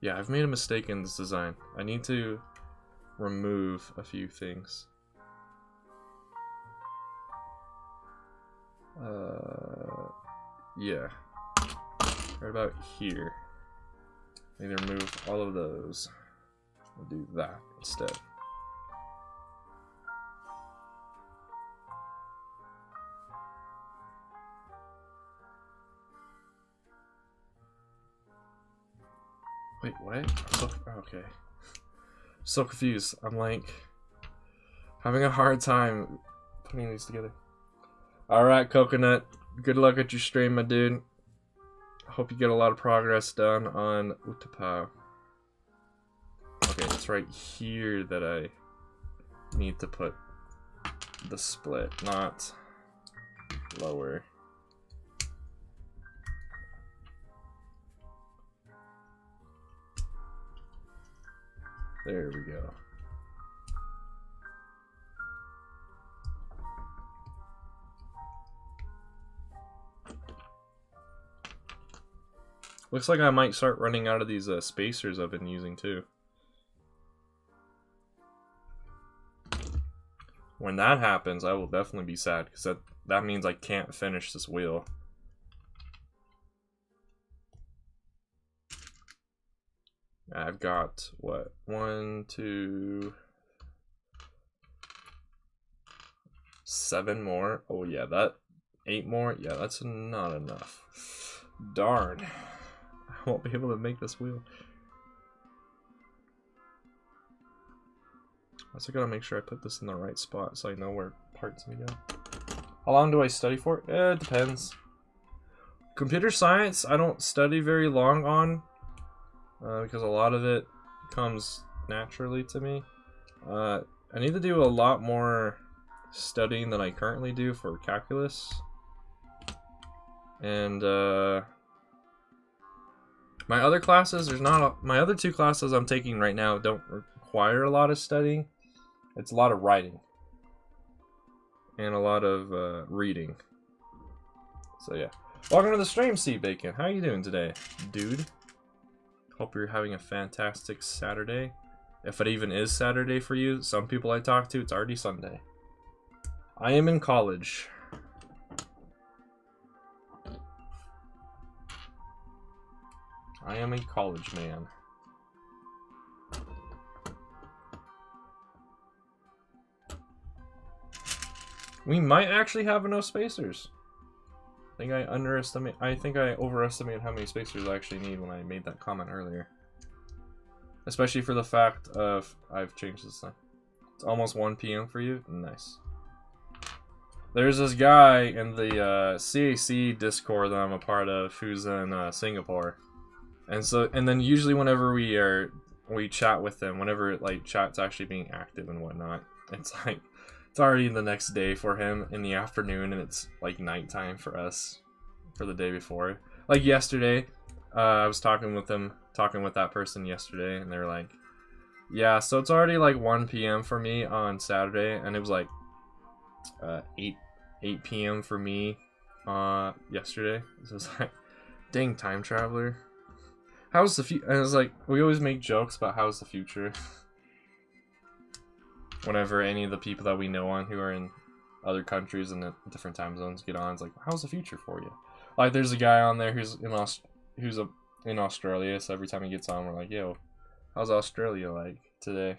S1: Yeah, I've made a mistake in this design. I need to remove a few things. Yeah. Right about here. I need to remove all of those. I'll do that instead. Wait, what? Okay. So confused. I'm like having a hard time putting these together. Alright, Coconut. Good luck at your stream, my dude. I hope you get a lot of progress done on Utapau. Okay, it's right here that I need to put the split, not lower. There we go. Looks like I might start running out of these spacers I've been using too. When that happens, I will definitely be sad, because that means I can't finish this wheel. I've got, what, 1, 2, 7 more. Oh yeah, 8 more. Yeah, that's not enough. Darn. I won't be able to make this wheel. I also gotta make sure I put this in the right spot so I know where parts need to go. How long do I study for? It depends. Computer science, I don't study very long on, because a lot of it comes naturally to me. I need to do a lot more studying than I currently do for calculus. And my other classes, my other 2 classes I'm taking right now don't require a lot of studying. It's a lot of writing and a lot of reading. So yeah, welcome to the stream, C Bacon. How you doing today, dude? Hope you're having a fantastic Saturday. If it even is Saturday for you. Some people I talk to, it's already Sunday. I am in college. I am a college man. We might actually have enough spacers. I think I overestimated how many spacers I actually need when I made that comment earlier. Especially for the fact of I've changed this thing. It's almost 1 p.m. for you. Nice. There's this guy in the CAC Discord that I'm a part of who's in Singapore, and then usually whenever we chat with them, whenever like chat's actually being active and whatnot, it's like it's already the next day for him in the afternoon, and it's like nighttime for us for the day before. Like yesterday, I was talking with that person yesterday, and they were like, yeah, so it's already like 1 p.m. for me on Saturday, and it was like 8 p.m. for me yesterday. So it's like, dang, time traveler. How's the future? And it's like, we always make jokes about how's the future. Whenever any of the people that we know on who are in other countries and different time zones get on, it's like, how's the future for you? Like, there's a guy on there who's in Australia, so every time he gets on, we're like, yo, how's Australia like today?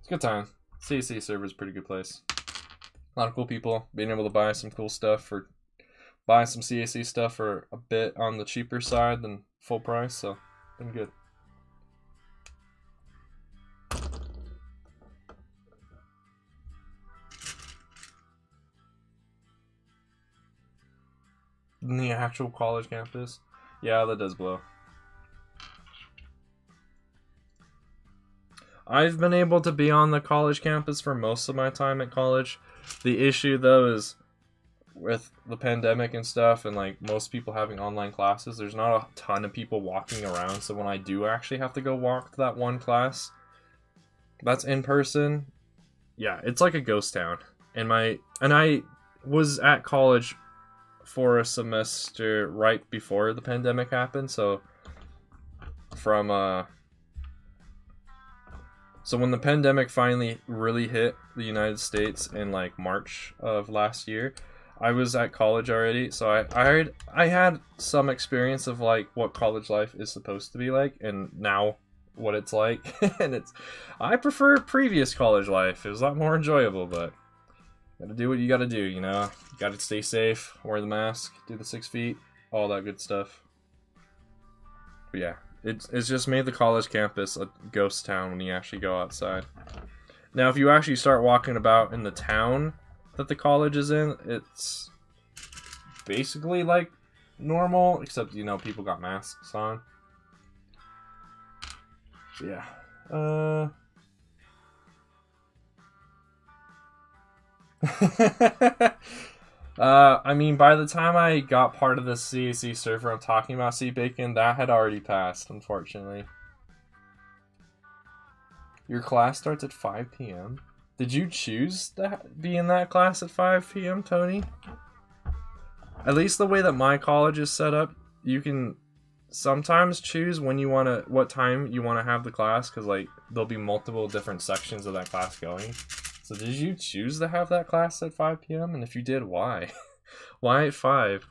S1: It's a good time. CAC server's a pretty good place. A lot of cool people. Being able to buy some cool stuff for buying some CAC stuff for a bit on the cheaper side than full price, so been good. In the actual college campus, yeah, that does blow. I've been able to be on the college campus for most of my time at college. The issue though is with the pandemic and stuff, and like most people having online classes, there's not a ton of people walking around. So when I do actually have to go walk to that one class that's in person, yeah, it's like a ghost town. And I was at college for a semester right before the pandemic happened, so when the pandemic finally really hit the United States in like March of last year, I was at college already, so I had some experience of like what college life is supposed to be like, and now what it's like. And I prefer previous college life. It was a lot more enjoyable, but gotta do what you gotta do, you know? You gotta stay safe, wear the mask, do the 6 feet, all that good stuff. But yeah, it's just made the college campus a ghost town when you actually go outside. Now, if you actually start walking about in the town that the college is in, it's basically like normal, except, you know, people got masks on. So yeah. I mean, by the time I got part of the CAC server I'm talking about, C-Bacon, that had already passed, unfortunately. Your class starts at 5 p.m.? Did you choose to be in that class at 5 p.m., Tony? At least the way that my college is set up, you can sometimes choose what time you want to have the class, because like there'll be multiple different sections of that class going. So did you choose to have that class at 5 p.m.? And if you did, why? Why at 5?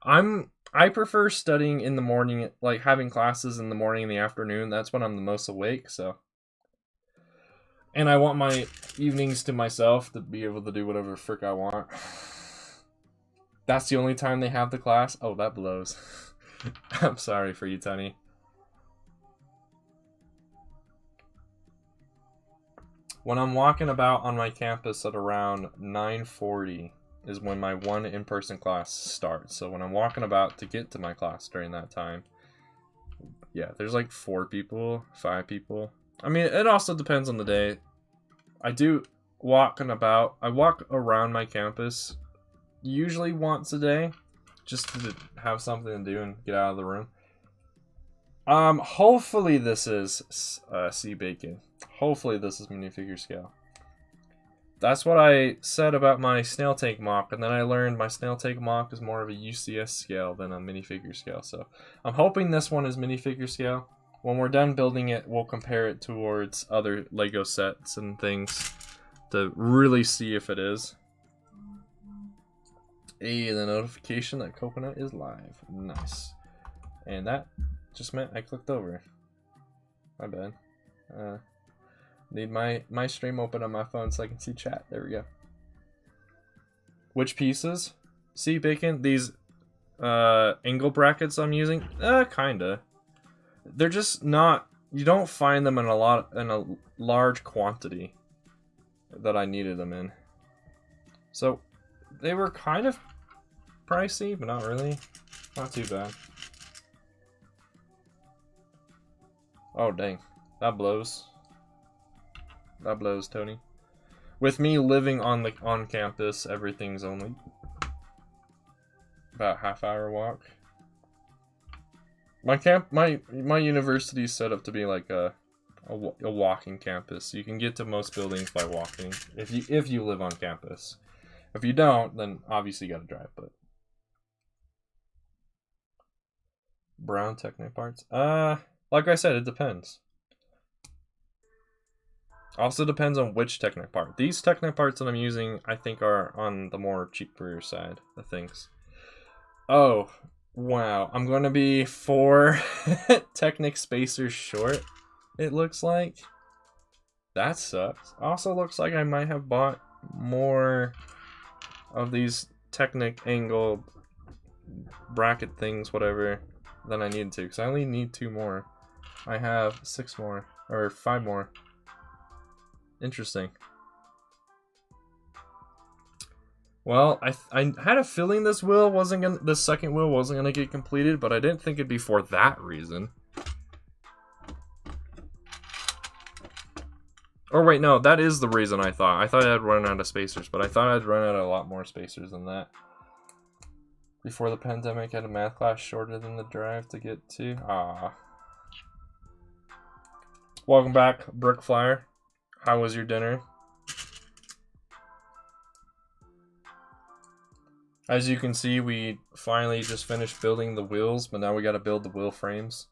S1: I prefer studying in the morning, like having classes in the morning and the afternoon. That's when I'm the most awake, so. And I want my evenings to myself to be able to do whatever frick I want. That's the only time they have the class? Oh, that blows. I'm sorry for you, Tony. When I'm walking about on my campus at around 9:40 is when my one in-person class starts. So when I'm walking about to get to my class during that time, yeah, there's like 4 people, 5 people. I mean, it also depends on the day. I do walking about. I walk around my campus usually once a day, just to have something to do and get out of the room. Hopefully this is C-Bacon. Hopefully this is minifigure scale. That's what I said about my snail tank mock, and then I learned my snail tank mock is more of a UCS scale than a minifigure scale. So I'm hoping this one is minifigure scale. When we're done building it, we'll compare it towards other Lego sets and things to really see if it is. Hey, the notification that Coconut is live. Nice. And that just meant I clicked over. My bad. Need my stream open on my phone so I can see chat. There we go. Which pieces? See, Bacon? These angle brackets I'm using? Kinda. They're just not... You don't find them in a large quantity that I needed them in. So, they were kind of pricey, but not really. Not too bad. Oh, dang. That blows. That blows, Tony. With me living on campus, everything's only about half-hour walk. My university is set up to be like a walking campus. So you can get to most buildings by walking if you live on campus. If you don't, then obviously you gotta drive. But brown Technic parts. Like I said, it depends. Also depends on which Technic part. These Technic parts that I'm using, I think, are on the more cheaper side of things. Oh, wow. I'm going to be 4 Technic spacers short, it looks like. That sucks. Also looks like I might have bought more of these Technic angle bracket things, whatever, than I needed to. Because I only need 2 more. I have 6 more. Or 5 more. Interesting. Well, I had a feeling this second wheel wasn't gonna get completed, but I didn't think it'd be for that reason. Or wait, no, that is the reason I thought. I thought I'd run out of spacers, but I thought I'd run out of a lot more spacers than that. Before the pandemic, I had a math class shorter than the drive to get to. Ah. Welcome back, Brickflyer. How was your dinner? As you can see, we finally just finished building the wheels, but now we gotta build the wheel frames,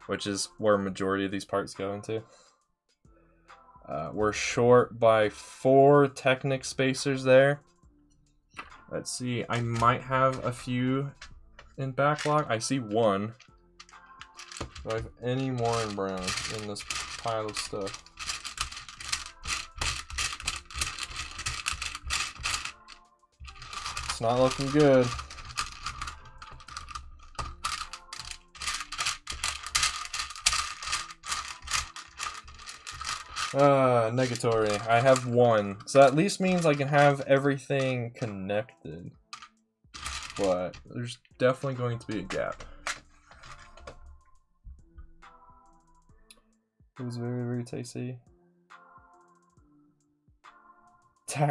S1: which is where a majority of these parts go into. We're short by 4 Technic spacers there. Let's see, I might have a few in backlog. I see 1. Do I have any more in brown in this pile of stuff? It's not looking good. Negatory. I have 1. So that at least means I can have everything connected. But there's definitely going to be a gap. It was very, very tasty.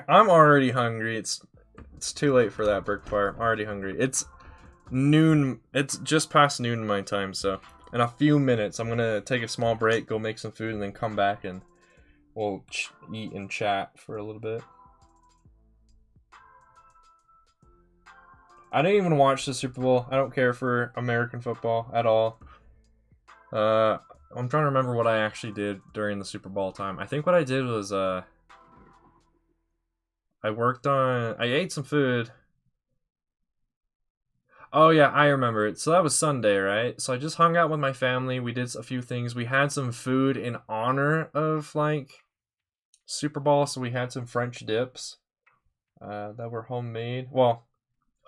S1: I'm already hungry. It's too late for that, Brickfire. I'm already hungry. It's noon. It's just past noon my time, so in a few minutes I'm gonna take a small break, go make some food, and then come back and we'll eat and chat for a little bit. I didn't even watch the Super Bowl. I don't care for American football at all. I'm trying to remember what I actually did during the Super Bowl time. I think what I did was I ate some food. Oh yeah, I remember it. So that was Sunday, right? So I just hung out with my family. We did a few things. We had some food in honor of, like, Super Bowl. So we had some French dips that were homemade. Well,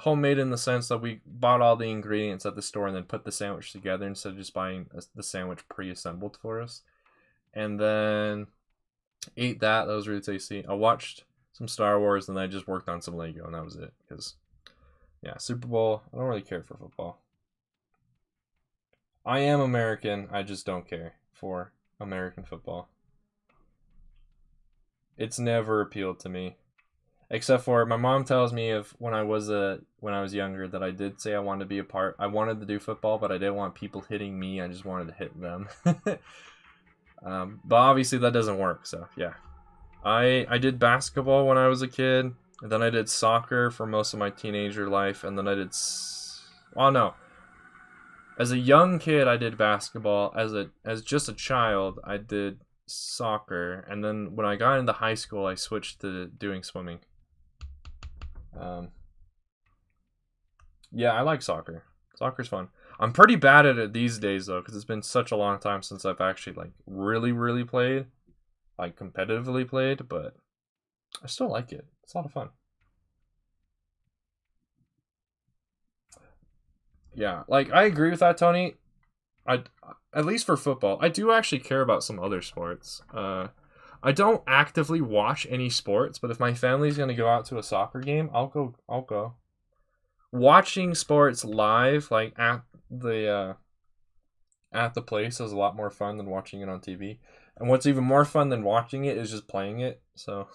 S1: homemade in the sense that we bought all the ingredients at the store and then put the sandwich together instead of just buying the sandwich pre-assembled for us. And then ate that. That was really tasty. I watched some Star Wars, and I just worked on some Lego, and that was it. Because, yeah, Super Bowl, I don't really care for football. I am American, I just don't care for American football. It's never appealed to me. Except for, my mom tells me of when I was younger that I did say I wanted to be a part. I wanted to do football, but I didn't want people hitting me, I just wanted to hit them. But obviously that doesn't work, so yeah. I did basketball when I was a kid, and then I did soccer for most of my teenager life, and then I did... Oh, no. As a young kid, I did basketball. As just a child, I did soccer, and then when I got into high school, I switched to doing swimming. Yeah, I like soccer. Soccer's fun. I'm pretty bad at it these days, though, because it's been such a long time since I've actually, like, really, really played. Like, competitively played, but I still like it. It's a lot of fun. Yeah, like I agree with that, Tony. I at least for football, I do actually care about some other sports. I don't actively watch any sports, but if my family's gonna go out to a soccer game, I'll go. I'll go. Watching sports live, like at the place, is a lot more fun than watching it on TV. And what's even more fun than watching it is just playing it. So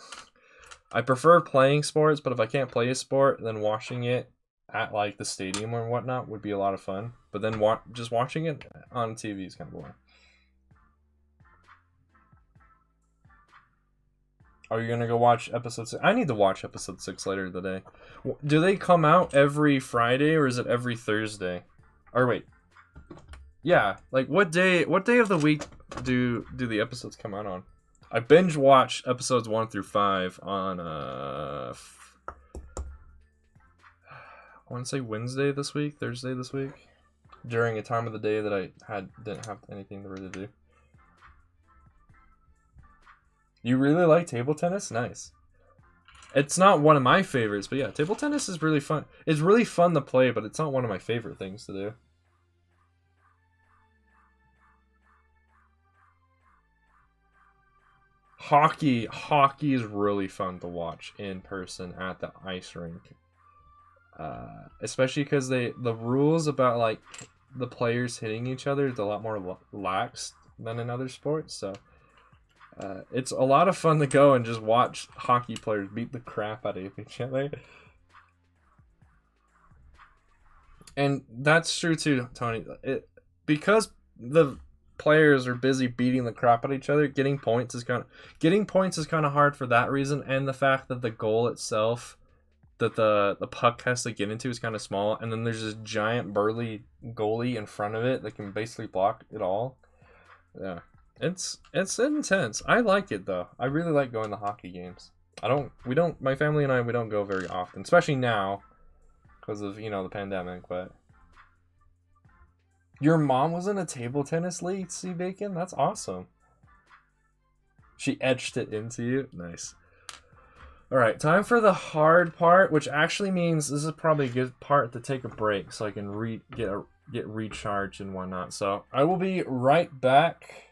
S1: I prefer playing sports, but if I can't play a sport, then watching it at like the stadium or whatnot would be a lot of fun. But then just watching it on TV is kind of boring. Are you gonna go watch episode 6? I need to watch episode 6 later today. Do they come out every Friday or is it every Thursday? Or wait, yeah, like what day? What day of the week do the episodes come out on? I binge watched episodes 1 through 5 on I want to say Wednesday this week, Thursday this week, during a time of the day that I didn't have anything to really do. You really like table tennis? Nice. It's not one of my favorites, but yeah, table tennis is really fun. It's really fun to play, but it's not one of my favorite things to do. Hockey is really fun to watch in person at the ice rink. Especially because the rules about like the players hitting each other is a lot more lax than in other sports. So it's a lot of fun to go and just watch hockey players beat the crap out of each other. And that's true too, Tony. Because the players are busy beating the crap out of each other, getting points is kind of hard for that reason, and the fact that the goal itself that the puck has to get into is kind of small, and then there's this giant burly goalie in front of it that can basically block it all. Yeah, it's intense. I like it though. I really like going to hockey games. My family and I, we don't go very often, especially now because of the pandemic. But your mom was in a table tennis league, C Bacon. That's awesome. She etched it into you. Nice. All right, time for the hard part, which actually means this is probably a good part to take a break so I can get recharged and whatnot. So I will be right back.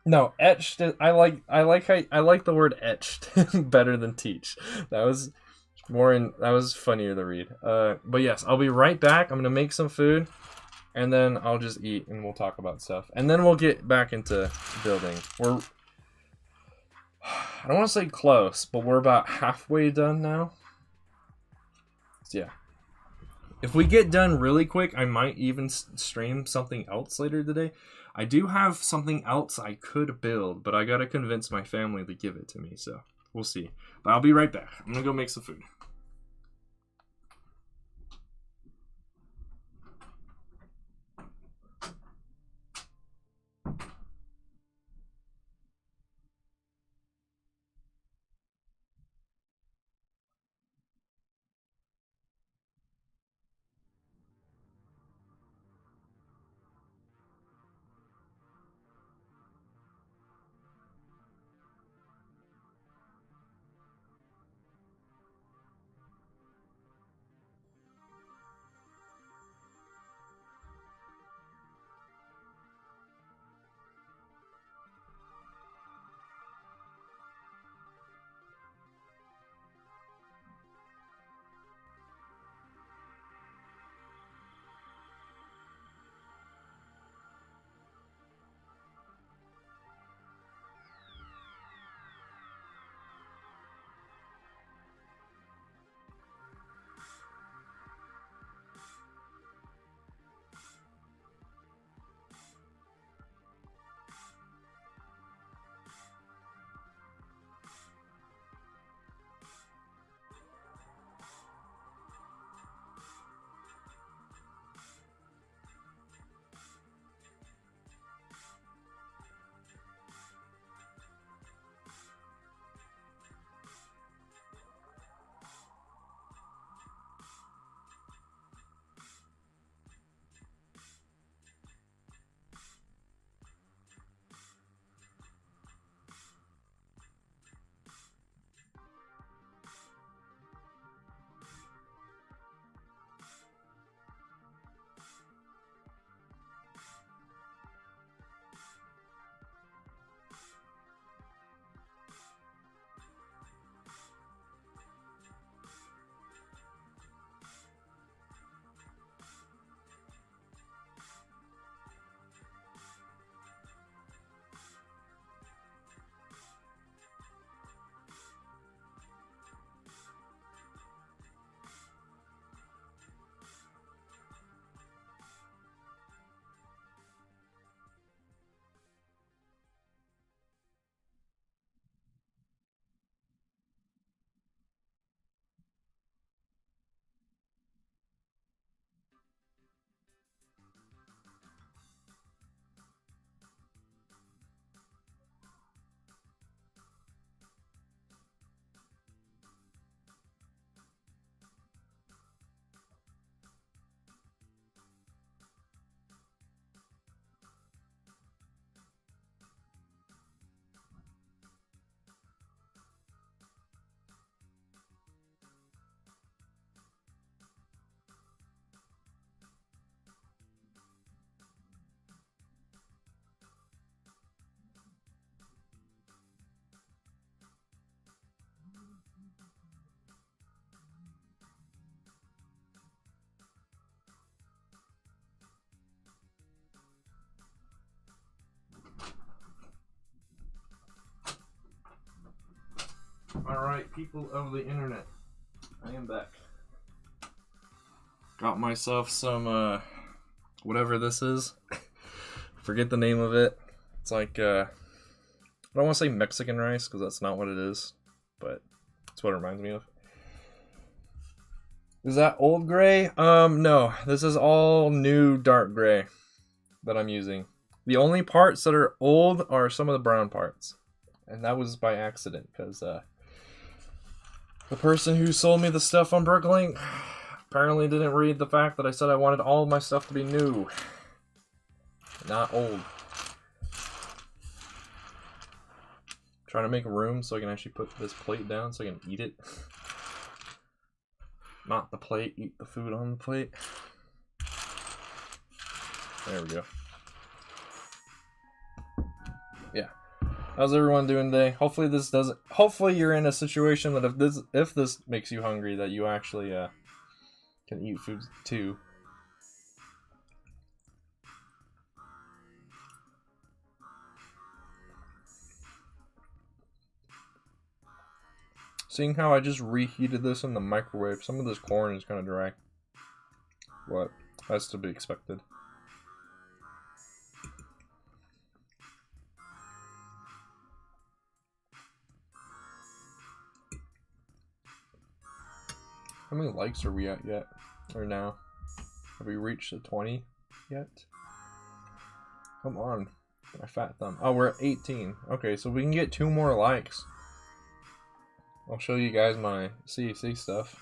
S1: No, etched. I like the word etched better than teach. That was funnier to read. But yes, I'll be right back. I'm gonna make some food, and then I'll just eat and we'll talk about stuff, and then we'll get back into building. I don't want to say close, but we're about halfway done now. So yeah. If we get done really quick, I might even stream something else later today. I do have something else I could build, but I gotta convince my family to give it to me, so we'll see. But I'll be right back. I'm gonna go make some food. Alright, people of the internet, I am back. Got myself some, whatever this is. Forget the name of it. It's like, I don't want to say Mexican rice, because that's not what it is, but that's what it reminds me of. Is that old gray? No. This is all new dark gray that I'm using. The only parts that are old are some of the brown parts. And that was by accident, because, the person who sold me the stuff on Bricklink apparently didn't read the fact that I said I wanted all of my stuff to be new, not old. Trying to make room so I can actually put this plate down so I can eat it. Not the plate, eat the food on the plate. There we go. Yeah. How's everyone doing today? Hopefully this doesn't. Hopefully you're in a situation that if this makes you hungry, that you actually can eat food too. Seeing how I just reheated this in the microwave, some of this corn is kind of dry. What? That's to be expected. How many likes are we at yet? Or now? Have we reached the 20 yet? Come on. My fat thumb. Oh, we're at 18. Okay, so we can get 2 more likes. I'll show you guys my CEC stuff.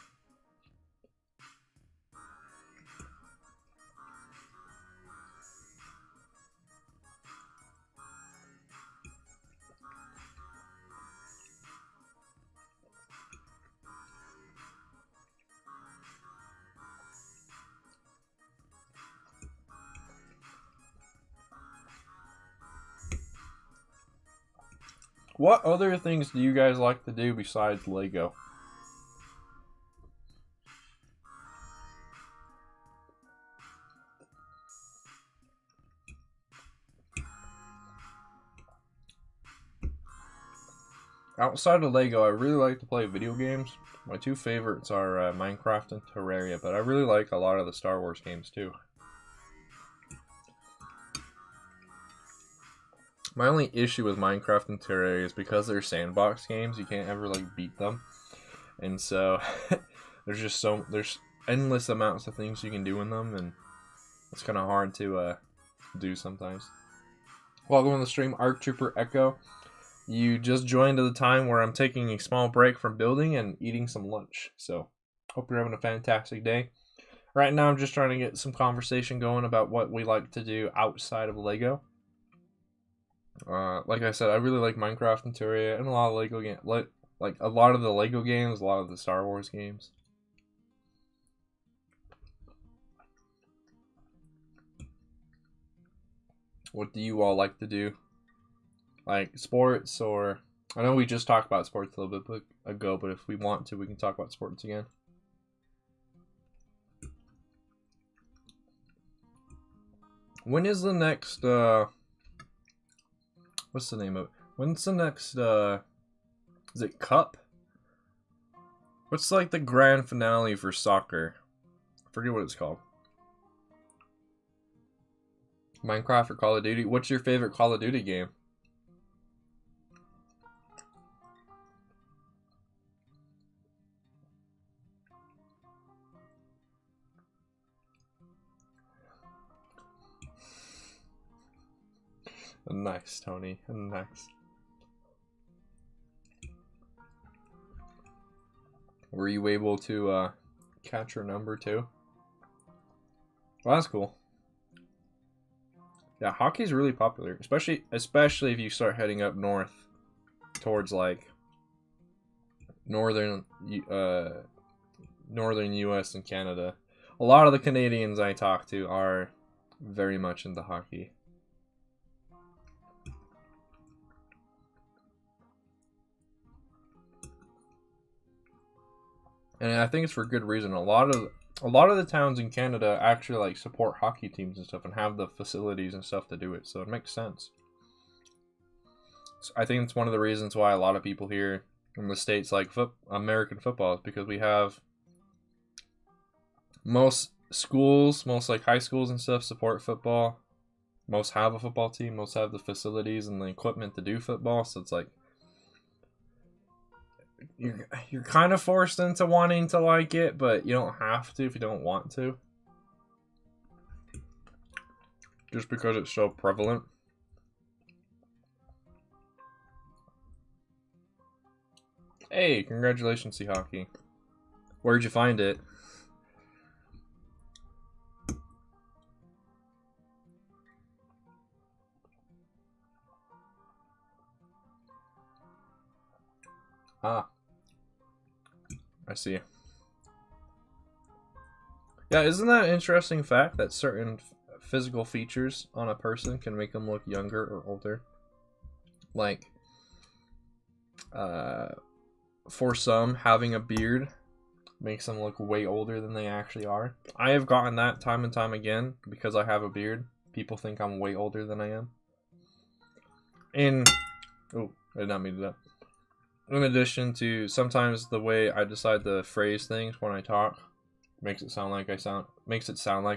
S1: What other things do you guys like to do besides Lego? Outside of Lego, I really like to play video games. My 2 favorites are Minecraft and Terraria, but I really like a lot of the Star Wars games too. My only issue with Minecraft and Terraria is because they're sandbox games, you can't ever like beat them. And so there's endless amounts of things you can do in them, and it's kind of hard to do sometimes. Welcome on the stream, Arc Trooper Echo. You just joined at the time where I'm taking a small break from building and eating some lunch. So, hope you're having a fantastic day. Right now, I'm just trying to get some conversation going about what we like to do outside of Lego. Like I said, I really like Minecraft and Terraria and a lot of Lego games. Like a lot of the Lego games, a lot of the Star Wars games. What do you all like to do? Like sports, or I know we just talked about sports a little bit ago, but if we want to, we can talk about sports again. When is the next what's the name of it? When's the next is it Cup? What's like the grand finale for soccer? I forget what it's called. Minecraft or Call of Duty? What's your favorite Call of Duty game? Nice, Tony. Nice. Were you able to catch your number too? Well, that's cool. Yeah, hockey's really popular, especially if you start heading up north towards like northern US and Canada. A lot of the Canadians I talk to are very much into hockey. And I think it's for good reason. A lot of the towns in Canada actually like support hockey teams and stuff and have the facilities and stuff to do it, so it makes sense. So I think it's one of the reasons why a lot of people here in the States like American football, because we have most schools, most like high schools and stuff support football. Most have a football team, most have the facilities and the equipment to do football, so it's like you're kind of forced into wanting to like it, but you don't have to if you don't want to. Just because it's so prevalent. Hey, congratulations, Sea Hockey. Where'd you find it? Ah, I see. Yeah, isn't that an interesting fact that certain physical features on a person can make them look younger or older? Like, for some, having a beard makes them look way older than they actually are. I have gotten that time and time again because I have a beard. People think I'm way older than I am. Oh, I did not mean that. In addition to sometimes the way I decide to phrase things when I talk makes it sound like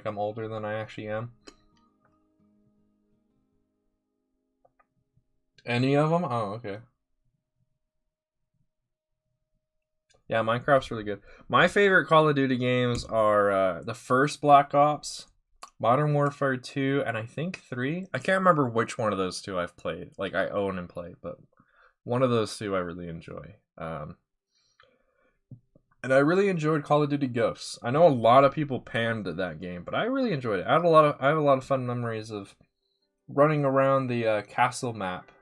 S1: I'm older than I actually am. Any of them? Oh, okay. Yeah, Minecraft's really good. My favorite Call of Duty games are the first Black Ops, Modern Warfare 2, and I think 3. I can't remember which one of those two I've played. Like, I own and play, but one of those two I really enjoy. And I really enjoyed Call of Duty Ghosts. I know a lot of people panned that game, but I really enjoyed it. I have a lot of fun memories of running around the castle map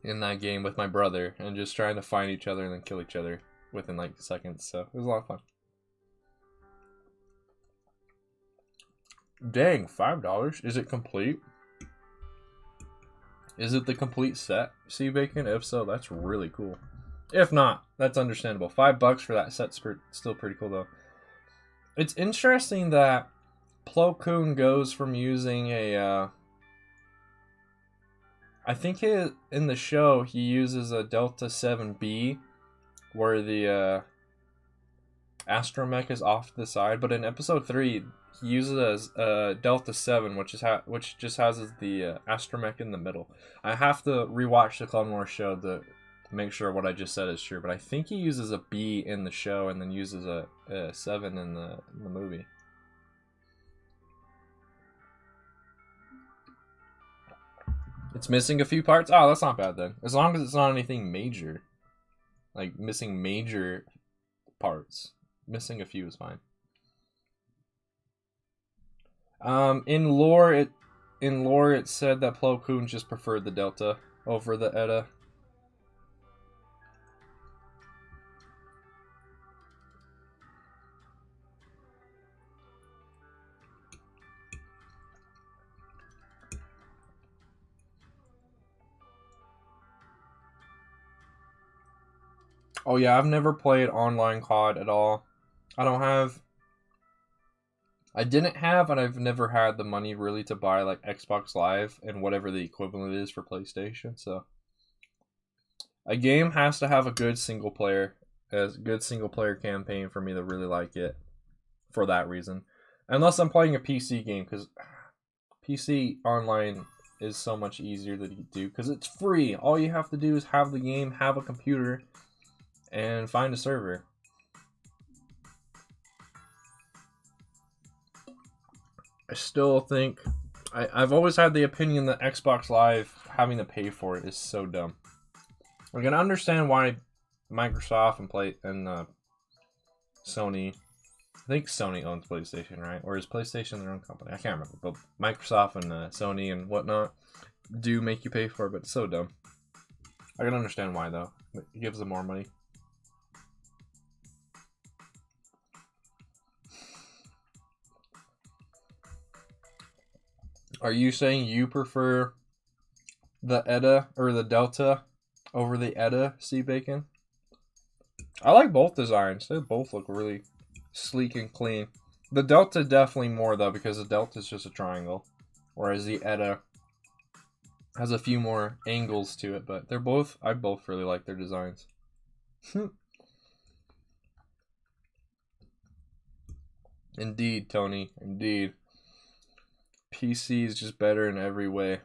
S1: in that game with my brother and just trying to find each other and then kill each other within like seconds. So it was a lot of fun. Dang, $5. Is it complete? Is it the complete set, Sea Bacon? If so, that's really cool. If not, that's understandable. $5 for that set's still pretty cool though. It's interesting that Plo Koon goes from using a I think in the show he uses a Delta 7B where the astromech is off to the side, but in episode 3 he uses a Delta 7, which just has the astromech in the middle. I have to rewatch the Clone Wars show to make sure what I just said is true, but I think he uses a B in the show and then uses a 7 in the movie. It's missing a few parts? Oh, that's not bad then. As long as it's not anything major. Like missing major parts. Missing a few is fine. In lore it said that Plo Koon just preferred the Delta over the Eta. Oh yeah, I've never played online COD at all. I didn't have, and I've never had the money really to buy like Xbox Live and whatever the equivalent is for PlayStation. So a game has to have a good single player campaign for me to really like it. For that reason, unless I'm playing a PC game, because PC online is so much easier to do because it's free. All you have to do is have the game, have a computer, and find a server. I still think I've always had the opinion that Xbox Live having to pay for it is so dumb. We're gonna understand why Microsoft and Sony. I think Sony owns PlayStation, right? Or is PlayStation their own company? I can't remember. But Microsoft and Sony and whatnot do make you pay for it, but it's so dumb. I can understand why though. It gives them more money. Are you saying you prefer the Eta or the Delta over the Eta, Sea Bacon? I like both designs. They both look really sleek and clean. The Delta definitely more though, because the Delta is just a triangle, whereas the Eta has a few more angles to it. But I both really like their designs. Indeed, Tony. Indeed. PC is just better in every way.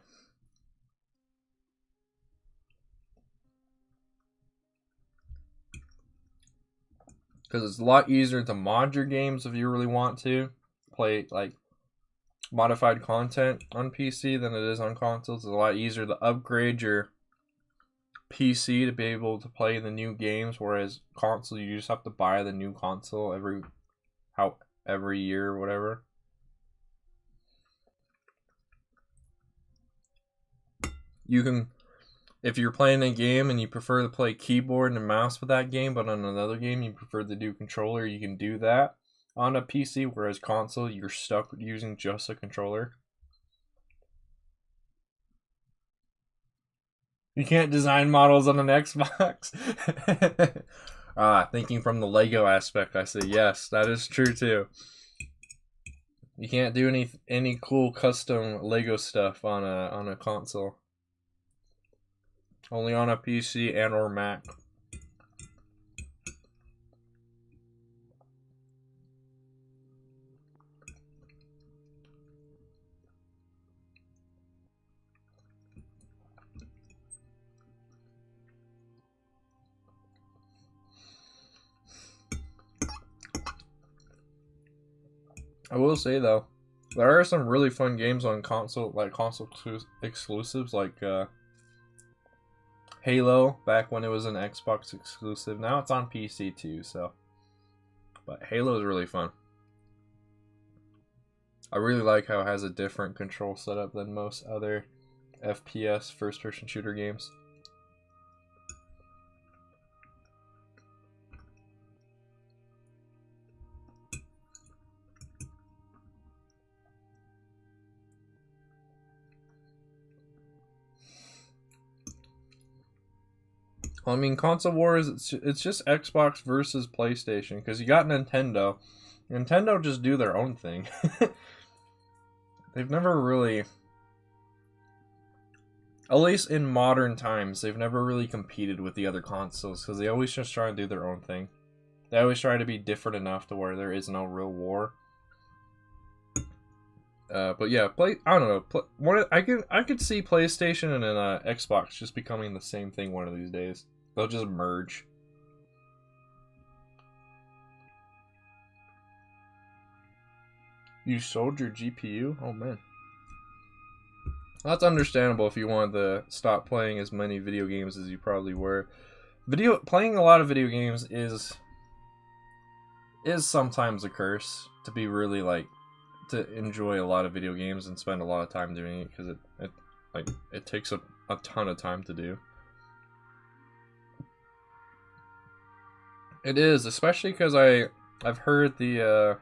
S1: Because it's a lot easier to mod your games if you really want to. Play, like, modified content on PC than it is on consoles. It's a lot easier to upgrade your PC to be able to play the new games, whereas console, you just have to buy the new console every year or whatever. You can, if you're playing a game and you prefer to play keyboard and mouse with that game, but on another game you prefer to do controller, you can do that on a PC, whereas console, you're stuck using just a controller. You can't design models on an Xbox. Thinking from the Lego aspect, I say yes, that is true too. You can't do any cool custom Lego stuff on a console. Only on a PC and or Mac. I will say though, there are some really fun games on console, like console exclusives, like Halo, back when it was an Xbox exclusive. Now it's on PC too, so. But Halo is really fun. I really like how it has a different control setup than most other FPS first-person shooter games. I mean, console wars, it's just Xbox versus PlayStation, because you got Nintendo. Nintendo just do their own thing. They've never really, at least in modern times, they've never really competed with the other consoles, because they always just try to do their own thing. They always try to be different enough to where there is no real war. But yeah, I don't know. I could see PlayStation and Xbox just becoming the same thing one of these days. They'll just merge. You sold your GPU? Oh man. That's understandable if you wanted to stop playing as many video games as you probably were. Playing a lot of video games is sometimes a curse, to be really like, to enjoy a lot of video games and spend a lot of time doing it, because it takes a ton of time to do. It is, especially because I've heard the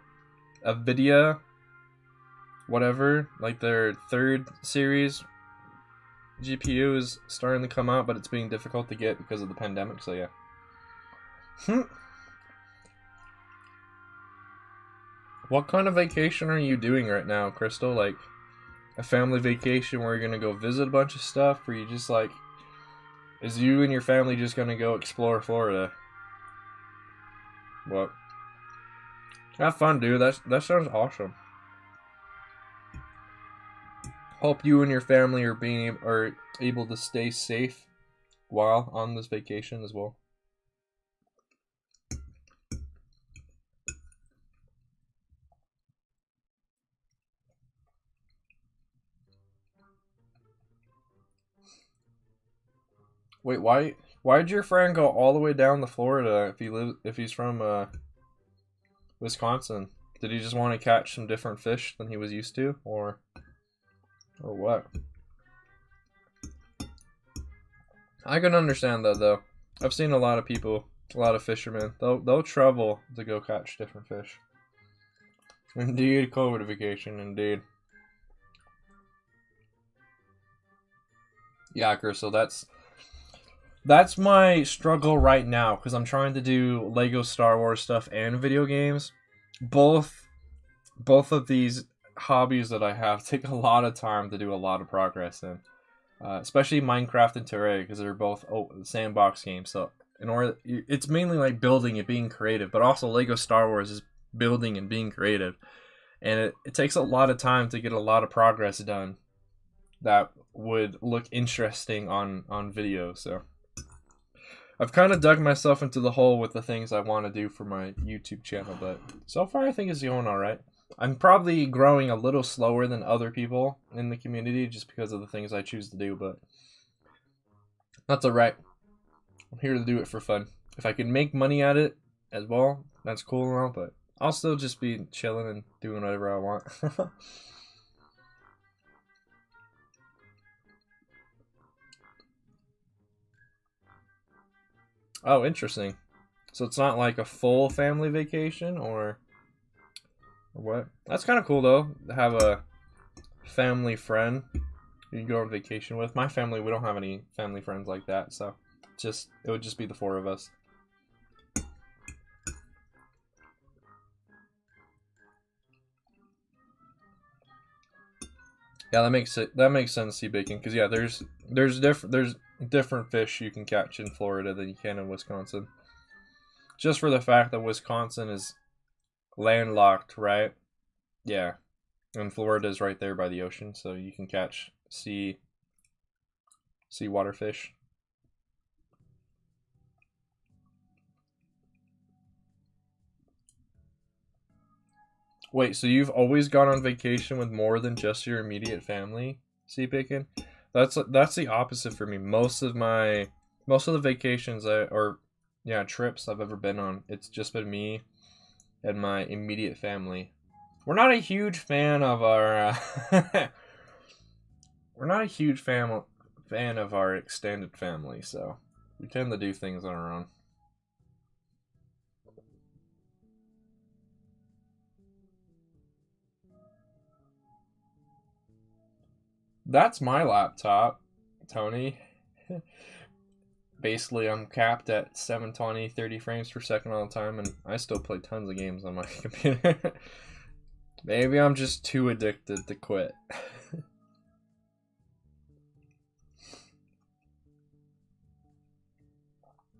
S1: Nvidia, whatever, like their third series GPU is starting to come out, but it's being difficult to get because of the pandemic, so yeah. What kind of vacation are you doing right now, Crystal? Like a family vacation where you're gonna go visit a bunch of stuff, or you just like, is you and your family just gonna go explore Florida? What? Have fun, dude. That sounds awesome. Hope you and your family are able to stay safe while on this vacation as well. Wait, why'd your friend go all the way down to Florida if he's from Wisconsin? Did he just want to catch some different fish than he was used to, or what? I can understand that though. I've seen a lot of people, a lot of fishermen. They'll travel to go catch different fish. Indeed, COVID vacation, indeed. Yeah, Crystal, that's my struggle right now, because I'm trying to do Lego Star Wars stuff and video games. Both of these hobbies that I have take a lot of time to do a lot of progress in. Especially Minecraft and Terraria, because they're both sandbox games, so in order, it's mainly like building and being creative, but also Lego Star Wars is building and being creative, and it takes a lot of time to get a lot of progress done that would look interesting on video. So I've kind of dug myself into the hole with the things I want to do for my YouTube channel, but so far I think it's going all right. I'm probably growing a little slower than other people in the community just because of the things I choose to do, but that's all right. I'm here to do it for fun. If I can make money at it as well, that's cool and all, but I'll still just be chilling and doing whatever I want. Oh, interesting. So it's not like a full family vacation or what? That's kind of cool though, to have a family friend you can go on vacation with. My family, we don't have any family friends like that, so it would just be the four of us. Yeah, that makes sense, Sea Bacon, because yeah, there's different fish you can catch in Florida than you can in Wisconsin. Just for the fact that Wisconsin is landlocked, right? Yeah, and Florida is right there by the ocean, so you can catch seawater fish. Wait, so you've always gone on vacation with more than just your immediate family, Sea Bacon? That's the opposite for me. Most of the vacations trips I've ever been on, it's just been me and my immediate family. We're not a huge fan of our we're not a huge fan of our extended family, so we tend to do things on our own. That's my laptop, Tony. Basically, I'm capped at 720, 30 frames per second all the time, and I still play tons of games on my computer. Maybe I'm just too addicted to quit.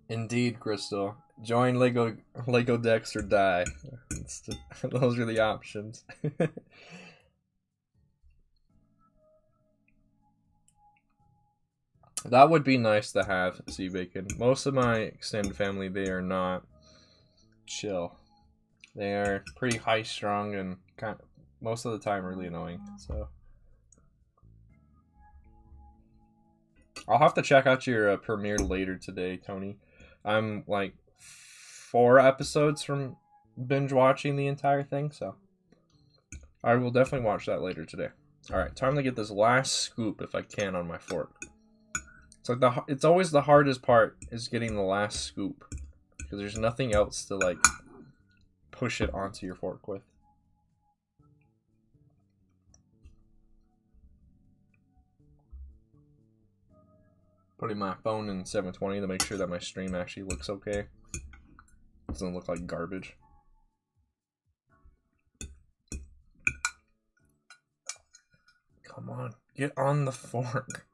S1: Indeed, Crystal. Join Lego Decks or die. Those are the options. That would be nice to have, Sea Bacon. Most of my extended family, they are not chill. They are pretty high strung and most of the time really annoying. So I'll have to check out your premiere later today, Tony. I'm like 4 episodes from binge watching the entire thing, so I will definitely watch that later today. All right, time to get this last scoop if I can on my fork. It's always the hardest part is getting the last scoop because there's nothing else to like push it onto your fork with. Putting my phone in 720 to make sure that my stream actually looks okay. Doesn't look like garbage. Come on, get on the fork.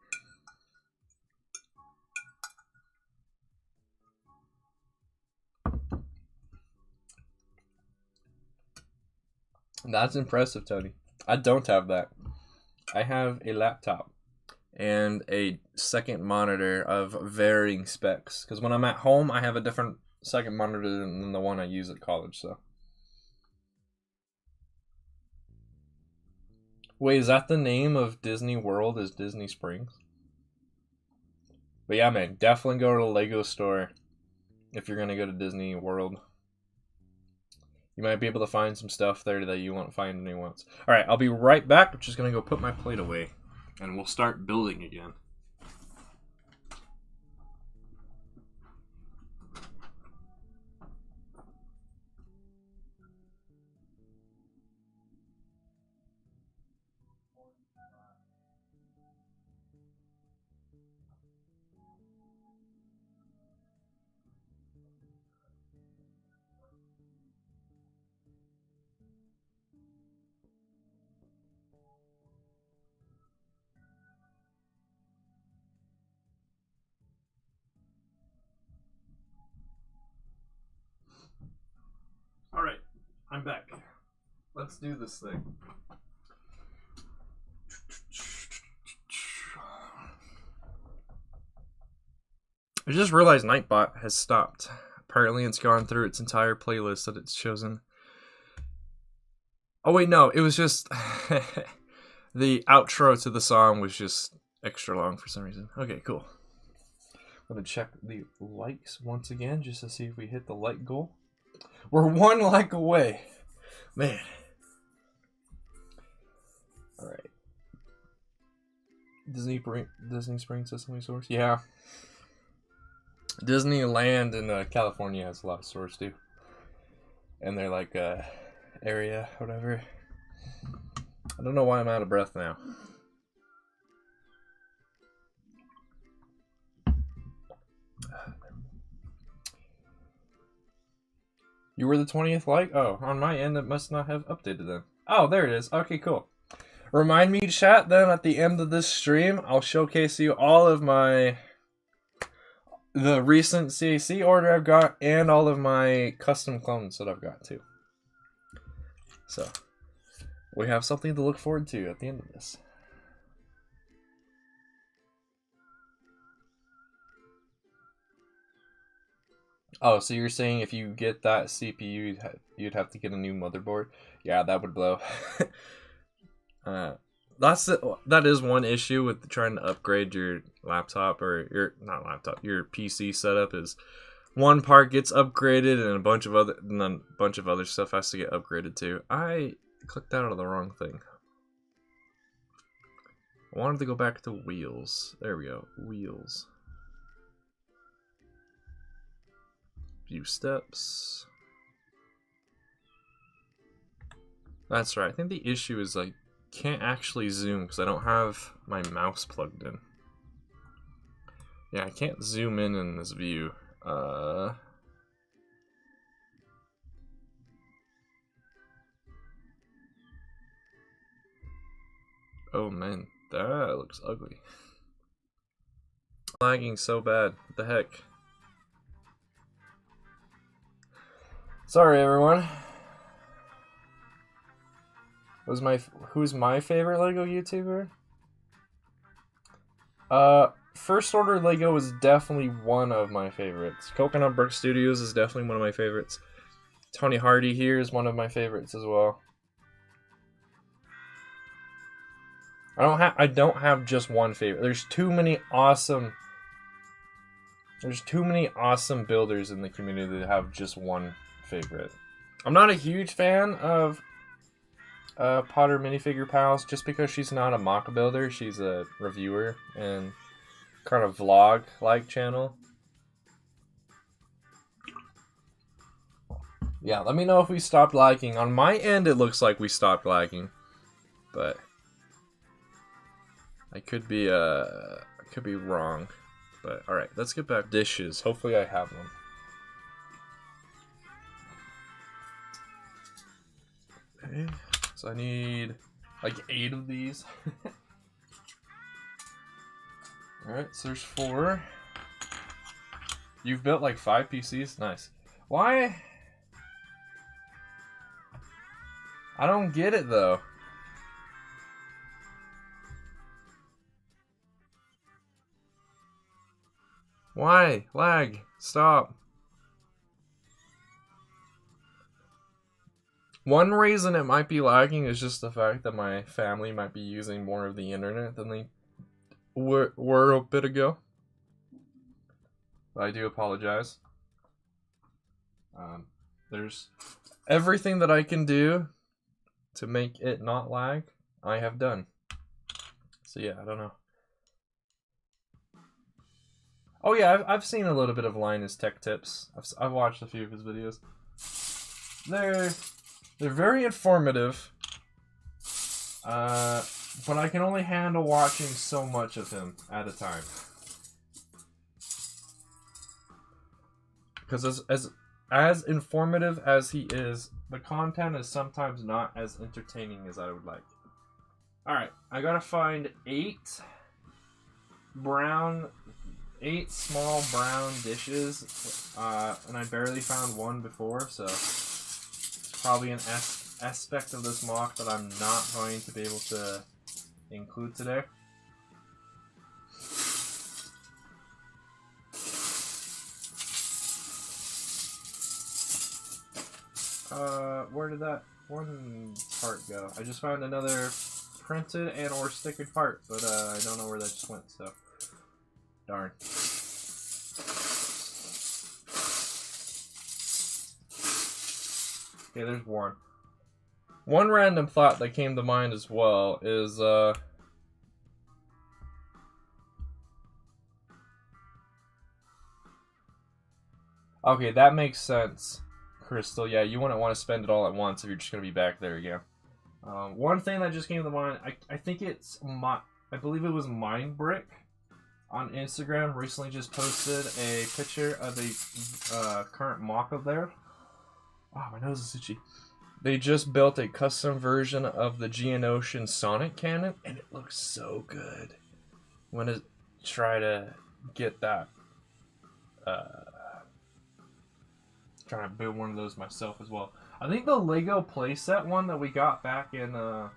S1: That's impressive, Tony. I don't have that. I have a laptop and a second monitor of varying specs. Because when I'm at home, I have a different second monitor than the one I use at college. So, wait, is that the name of Disney World? Is Disney Springs? But yeah, man, definitely go to the Lego store if you're gonna go to Disney World. You might be able to find some stuff there that you won't find anywhere else. All right, I'll be right back. I'm just gonna go put my plate away, and we'll start building again. back. Let's do this thing. I just realized Nightbot has stopped. Apparently it's gone through its entire playlist that it's chosen. Oh wait, no, it was just the outro to the song was just extra long for some reason. Okay, cool. I'm gonna check the likes once again just to see if we hit the like goal. We're 1 like away. Man. Alright. Disney Springs Sesame Source? Yeah. Disneyland in California has a lot of stores too. And they're like area, whatever. I don't know why I'm out of breath now. You were the 20th like? Oh, on my end it must not have updated then. Oh, there it is. Okay, cool. Remind me, chat, then at the end of this stream, I'll showcase you all of the recent CAC order I've got and all of my custom clones that I've got too. So, we have something to look forward to at the end of this. Oh, so you're saying if you get that CPU, you'd have to get a new motherboard? Yeah, that would blow. That is one issue with trying to upgrade your laptop or your PC setup is one part gets upgraded and a bunch of other stuff has to get upgraded too. I clicked out of the wrong thing. I wanted to go back to wheels. There we go. Wheels. View steps. That's right. I think the issue is like can't actually zoom because I don't have my mouse plugged in. Yeah, I can't zoom in this view. Oh man, that looks ugly. Lagging so bad. What the heck? Sorry everyone. Who's my favorite Lego YouTuber? First Order Lego is definitely one of my favorites. Coconut Brook Studios is definitely one of my favorites. Tony Hardy here is one of my favorites as well. I don't have just one favorite. There's too many awesome builders in the community that have just one favorite. I'm not a huge fan of Potter Minifigure Pals just because she's not a mock builder. She's a reviewer and kind of vlog-like channel. Yeah, let me know if we stopped lagging. On my end, it looks like we stopped lagging, but I could be wrong. But all right, let's get back dishes. Hopefully, I have them. Okay, so I need like 8 of these. Alright, so there's 4. You've built like 5 PCs? Nice. Why? I don't get it though. Why? Lag. Stop. One reason it might be lagging is just the fact that my family might be using more of the internet than they were a bit ago. But I do apologize. There's everything that I can do to make it not lag, I have done. So yeah, I don't know. Oh yeah, I've seen a little bit of Linus Tech Tips. I've watched a few of his videos. They're very informative, but I can only handle watching so much of him at a time. Because as informative as he is, the content is sometimes not as entertaining as I would like. Alright, I gotta find 8 small brown dishes, and I barely found one before, so probably an aspect of this mock that I'm not going to be able to include today. Where did that one part go? I just found another printed and or stickered part, but I don't know where that just went, so darn. Okay, there's one. One random thought that came to mind as well is okay, that makes sense, Crystal. Yeah, you wouldn't want to spend it all at once if you're just going to be back there again. One thing that just came to mind, I think it's I believe it was Mindbrick on Instagram recently just posted a picture of the current mock of there. Oh, my nose is itchy. They just built a custom version of the Geonosian Sonic cannon, and it looks so good. I'm gonna try to get that. Trying to build one of those myself as well. I think the Lego playset one that we got back in the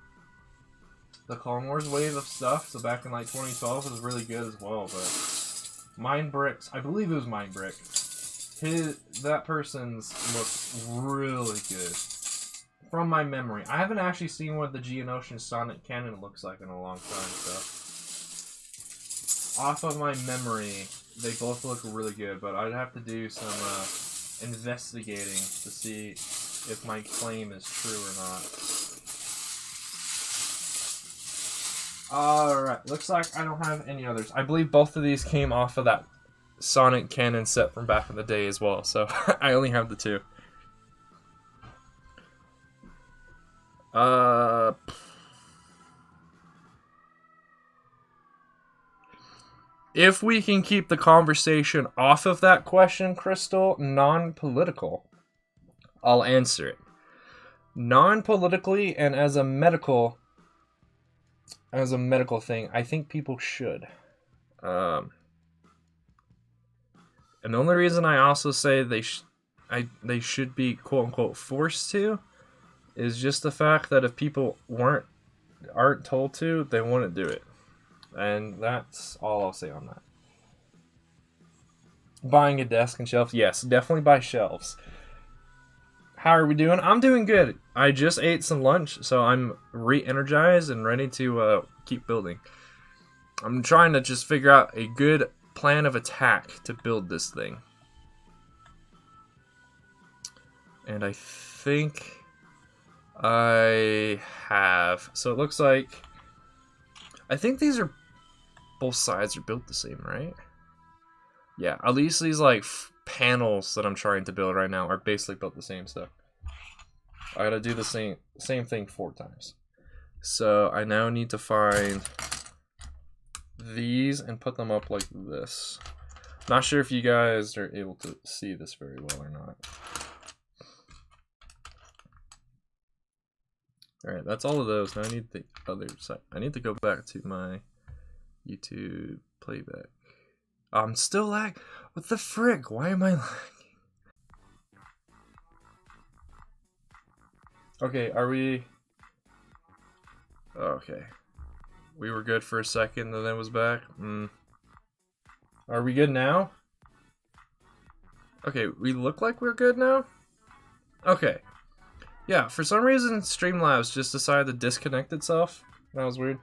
S1: Clone Wars wave of stuff, so back in like 2012, was really good as well. But Mindbrick's, I believe it was Mindbrick. That person's looks really good. From my memory, I haven't actually seen what the Geonosian Sonic cannon looks like in a long time, so off of my memory, they both look really good. But I'd have to do some investigating to see if my claim is true or not. Alright, looks like I don't have any others. I believe both of these came off of that Sonic cannon set from back in the day as well, so I only have the two. If we can keep the conversation off of that question, Crystal, non-political, I'll answer it. Non-politically and as a medical thing, I think people should. And the only reason I also say they should be quote-unquote forced to is just the fact that if people aren't told to, they wouldn't do it. And that's all I'll say on that. Buying a desk and shelves. Yes, definitely buy shelves. How are we doing? I'm doing good. I just ate some lunch, so I'm re-energized and ready to keep building. I'm trying to just figure out a good plan of attack to build this thing. And I think I have. So it looks like, I think these are, both sides are built the same, right? Yeah, at least these like panels that I'm trying to build right now are basically built the same, so I gotta do the same thing 4 times. So I now need to find these and put them up like this. Not sure if you guys are able to see this very well or not. Alright, that's all of those. Now I need the other side. I need to go back to my YouTube playback. I'm still lagging. What the frick? Why am I lagging? Okay, are we... Okay. We were good for a second and then it was back. Are we good now? Okay, we look like we're good now? Okay. Yeah, for some reason Streamlabs just decided to disconnect itself. That was weird.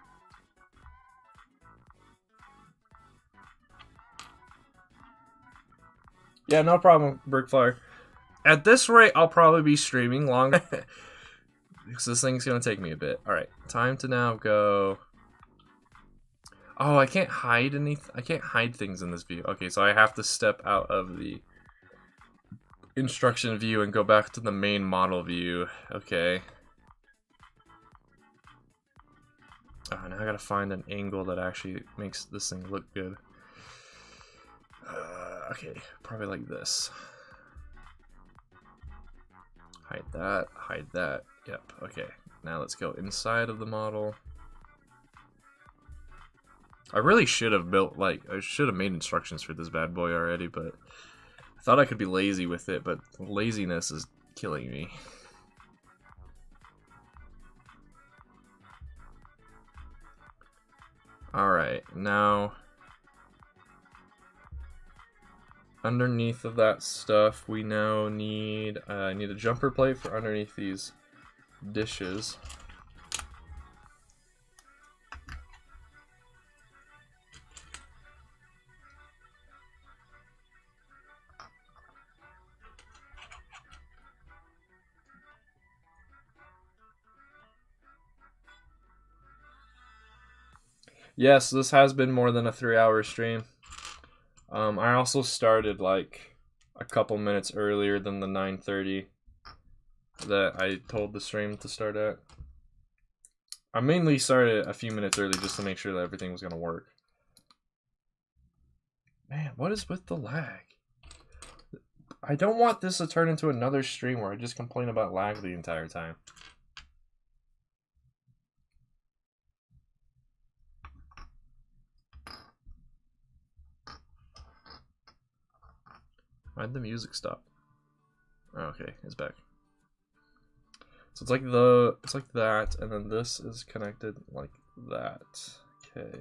S1: Yeah, no problem, Brickfire. At this rate, I'll probably be streaming longer. Because this thing's going to take me a bit. Alright, time to now go... Oh, I can't hide anything. I can't hide things in this view. Okay, so I have to step out of the instruction view and go back to the main model view. Okay. Oh, now I gotta find an angle that actually makes this thing look good. Okay, probably like this. Hide that, hide that. Yep, okay. Now let's go inside of the model. I really should have built, like, I should have made instructions for this bad boy already, but I thought I could be lazy with it, but laziness is killing me. Alright, now underneath of that stuff, we now need need a jumper plate for underneath these dishes. Yes, this has been more than a 3-hour stream. I also started like a couple minutes earlier than the 9:30 that I told the stream to start at. I mainly started a few minutes early just to make sure that everything was gonna work. Man, what is with the lag? I don't want this to turn into another stream where I just complain about lag the entire time. Why'd the music stop? Oh, okay, it's back. So it's like that, and then this is connected like that. Okay.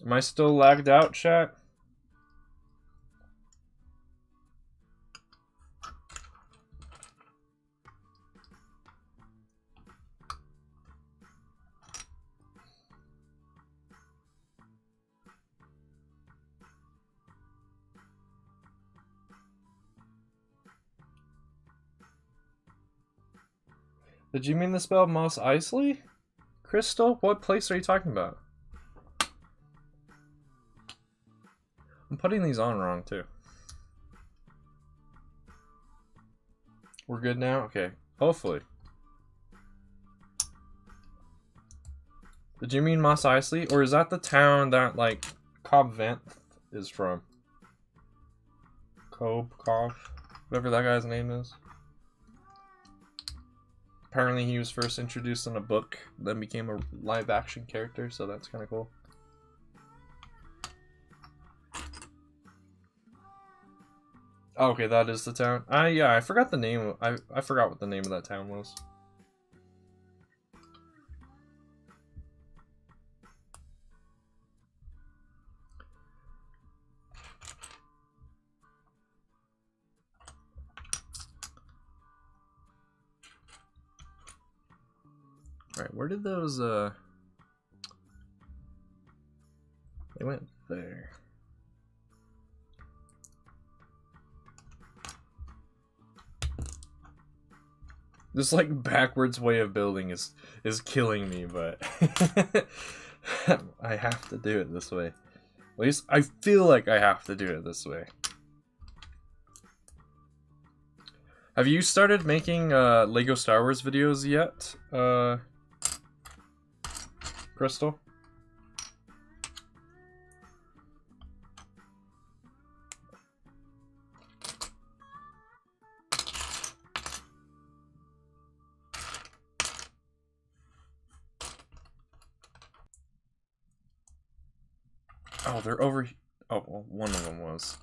S1: Am I still lagged out, chat? Did you mean to spell Mos Eisley? Crystal? What place are you talking about? I'm putting these on wrong too. We're good now? Okay. Hopefully. Did you mean Mos Eisley? Or is that the town that like Cobb Vanth is from? Cobb? Whatever that guy's name is. Apparently he was first introduced in a book, then became a live action character, so that's kind of cool. Oh, okay, that is the town. Yeah, I forgot the name. I forgot what the name of that town was. Alright, where did those, they went there. This, like, backwards way of building is killing me, but I have to do it this way. At least I feel like I have to do it this way. Have you started making Lego Star Wars videos yet, Crystal? Oh, they're over. Oh, well, one of them was.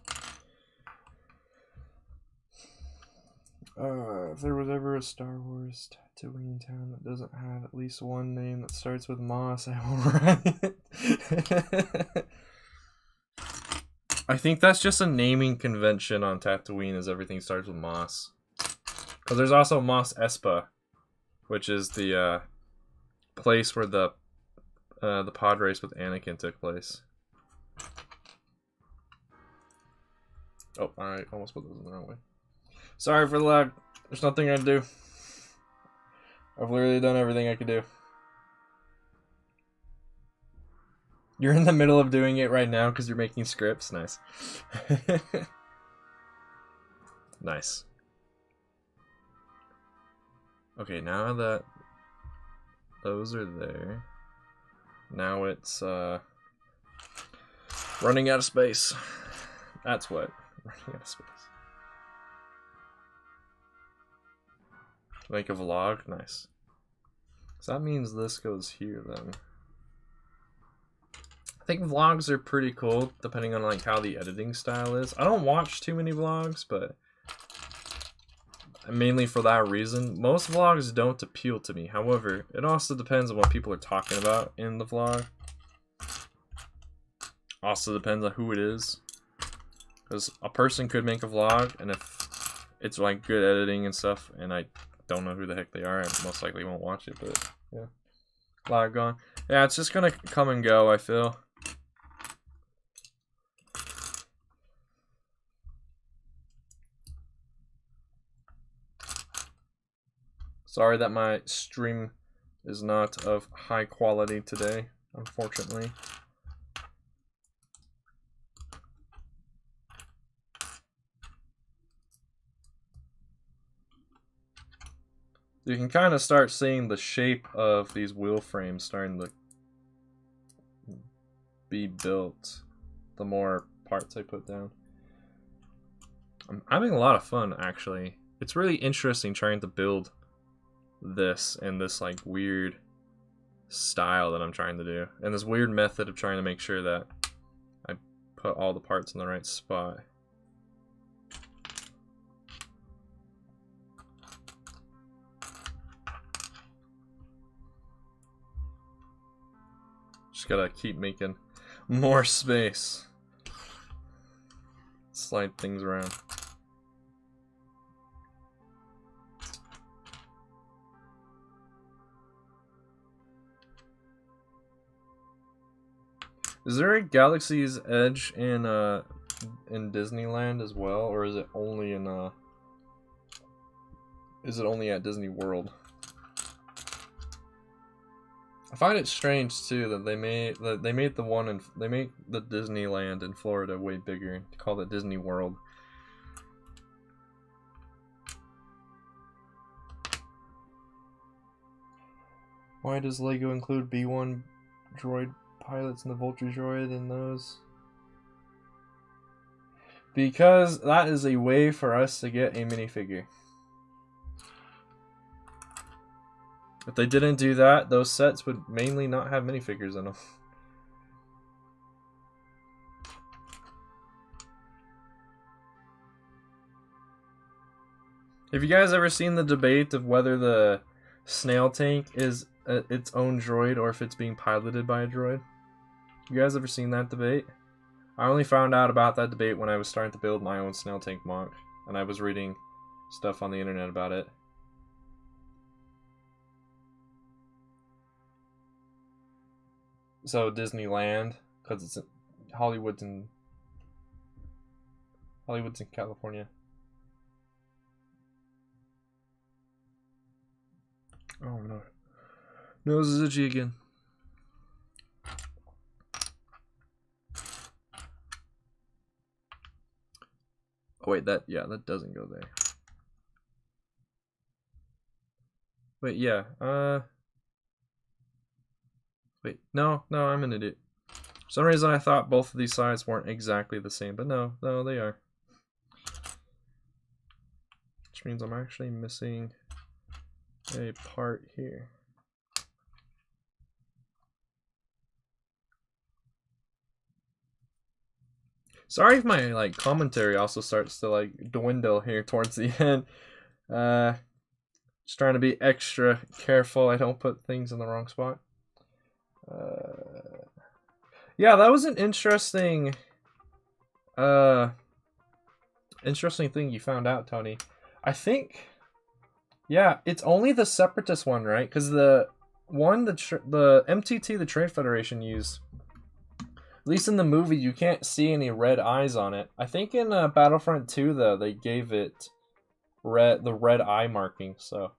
S1: If there was ever a Star Wars Tatooine town that doesn't have at least one name that starts with Moss, I will write it. I think that's just a naming convention on Tatooine, is everything starts with Moss. Because there's also Mos Espa, which is the place where the pod race with Anakin took place. Oh, I almost put those in the wrong way. Sorry for the lag. There's nothing I can do. I've literally done everything I could do. You're in the middle of doing it right now because you're making scripts. Nice. Nice. Okay, now that those are there, now it's running out of space. That's what. Running out of space. Make a vlog? Nice. So that means this goes here then. I think vlogs are pretty cool, depending on like how the editing style is. I don't watch too many vlogs, but mainly for that reason. Most vlogs don't appeal to me. However, it also depends on what people are talking about in the vlog. Also depends on who it is. Because a person could make a vlog, and if it's like good editing and stuff, and I don't know who the heck they are, I most likely won't watch it, but yeah. Lag gone. Yeah, it's just gonna come and go, I feel. Sorry that my stream is not of high quality today, unfortunately. You can kind of start seeing the shape of these wheel frames starting to be built the more parts I put down. I'm having a lot of fun, actually. It's really interesting trying to build this in this like weird style that I'm trying to do, and this weird method of trying to make sure that I put all the parts in the right spot. Just gotta keep making more space. Slide things around. Is there a Galaxy's Edge in Disneyland as well, or is it only in is it only at Disney World? I find it strange too that they made the one and they make the Disneyland in Florida way bigger and call it Disney World. Why does Lego include B1 droid pilots and the Vulture droid in those? Because that is a way for us to get a minifigure. If they didn't do that, those sets would mainly not have minifigures in them. Have you guys ever seen the debate of whether the snail tank is its own droid or if it's being piloted by a droid? You guys ever seen that debate? I only found out about that debate when I was starting to build my own snail tank mock, and I was reading stuff on the internet about it. So Disneyland, because it's Hollywood's in California. Oh no, nose is itchy again. Oh wait, that doesn't go there. Wait, yeah, wait, no, I'm an idiot. For some reason I thought both of these sides weren't exactly the same, but no, they are. Which means I'm actually missing a part here. Sorry if my like commentary also starts to like dwindle here towards the end. Just trying to be extra careful I don't put things in the wrong spot. Yeah, that was an interesting thing you found out, Tony. I think, yeah, it's only the Separatist one, right? Because the MTT, the Trade Federation, used, at least in the movie, you can't see any red eyes on it. I think in Battlefront 2, though, they gave it the red eye marking, so.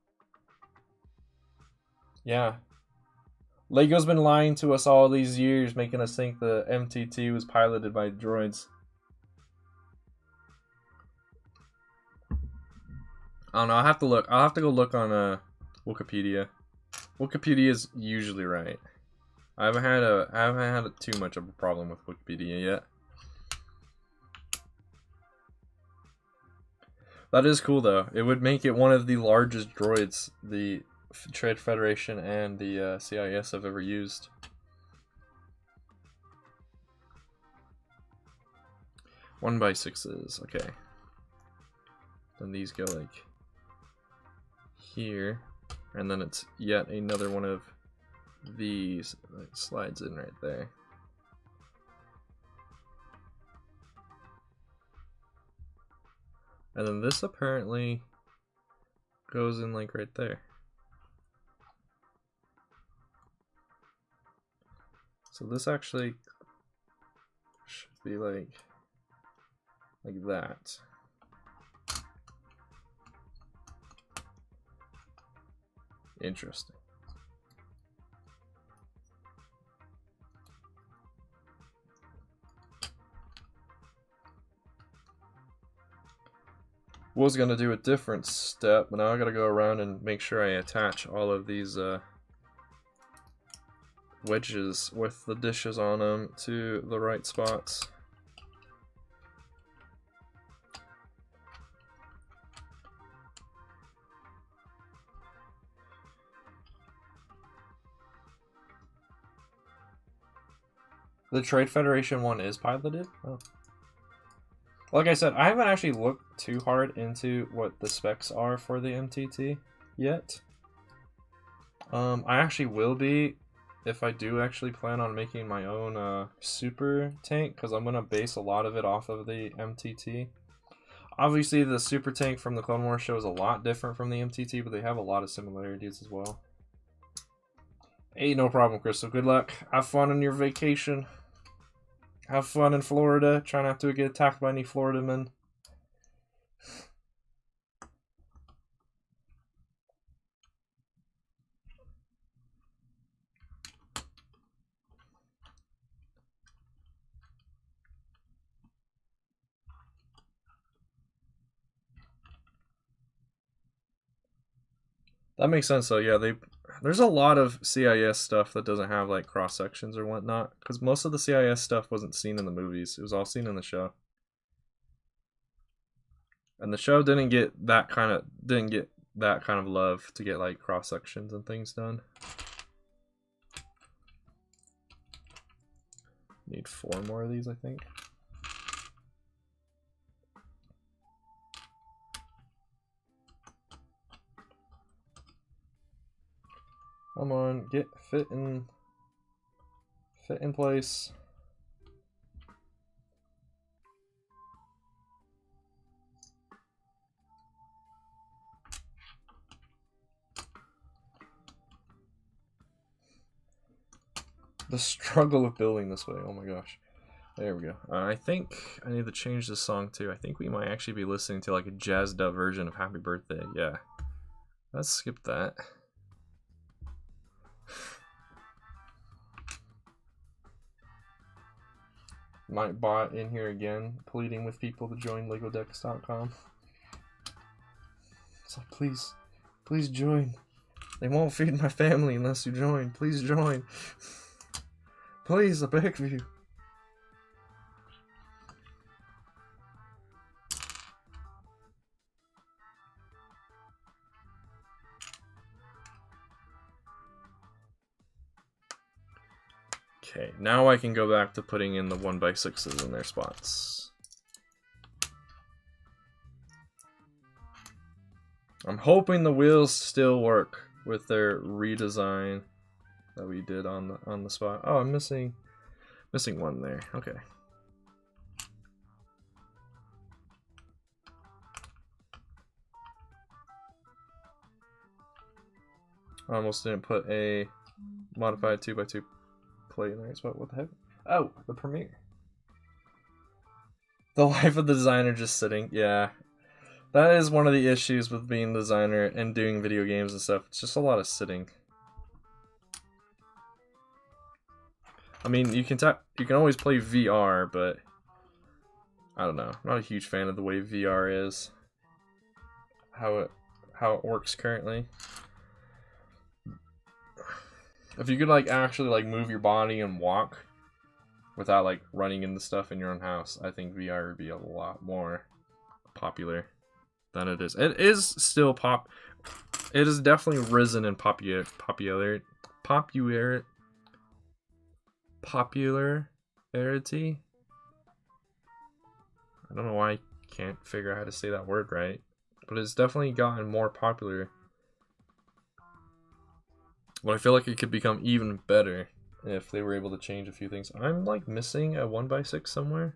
S1: Yeah. Lego's been lying to us all these years, making us think the MTT was piloted by droids. I don't know, I'll have to look. I'll have to go look on Wikipedia. Wikipedia is usually right. I haven't had too much of a problem with Wikipedia yet. That is cool though. It would make it one of the largest droids the Trade Federation and the CIS have ever used. One by 6s, okay. Then these go like here, and then it's yet another one of these that slides in right there. And then this apparently goes in like right there. So this actually should be like that. Interesting. Was gonna do a different step, but now I gotta go around and make sure I attach all of these wedges with the dishes on them to the right spots. The Trade Federation one is piloted? Oh. Like I said, I haven't actually looked too hard into what the specs are for the MTT yet. I actually will be if I do actually plan on making my own super tank, because I'm going to base a lot of it off of the MTT. Obviously, the super tank from the Clone Wars show is a lot different from the MTT, but they have a lot of similarities as well. Hey, no problem, Crystal. Good luck. Have fun on your vacation. Have fun in Florida. Try not to get attacked by any Florida men. That makes sense though. Yeah, there's a lot of CIS stuff that doesn't have like cross sections or whatnot, because most of the CIS stuff wasn't seen in the movies. It was all seen in the show, and the show didn't get that kind of love to get like cross sections and things done. Need 4 more of these, I think. Come on, fit in place. The struggle of building this way. Oh my gosh. There we go. I think I need to change this song too. I think we might actually be listening to like a jazzed up version of Happy Birthday. Yeah. Let's skip that. Nightbot in here again, pleading with people to join LegoDecks.com. It's like, please join. They won't feed my family unless you join. Please join. Please, I beg of you. Okay, now I can go back to putting in the 1x6s in their spots. I'm hoping the wheels still work with their redesign that we did on the spot. Oh, I'm missing one there. Okay. I almost didn't put a modified 2x2 plate in the right spot. What the heck? Oh, the premiere. The life of the designer just sitting. Yeah. That is one of the issues with being a designer and doing video games and stuff. It's just a lot of sitting. I mean, you can always play VR, but I don't know. I'm not a huge fan of the way VR is. How it works currently. If you could like actually like move your body and walk without like running into stuff in your own house, I think VR would be a lot more popular than it is. It is still it has definitely risen in popularity. I don't know why I can't figure out how to say that word right, but it's definitely gotten more popular But I feel like it could become even better if they were able to change a few things. I'm like missing a 1x6 somewhere.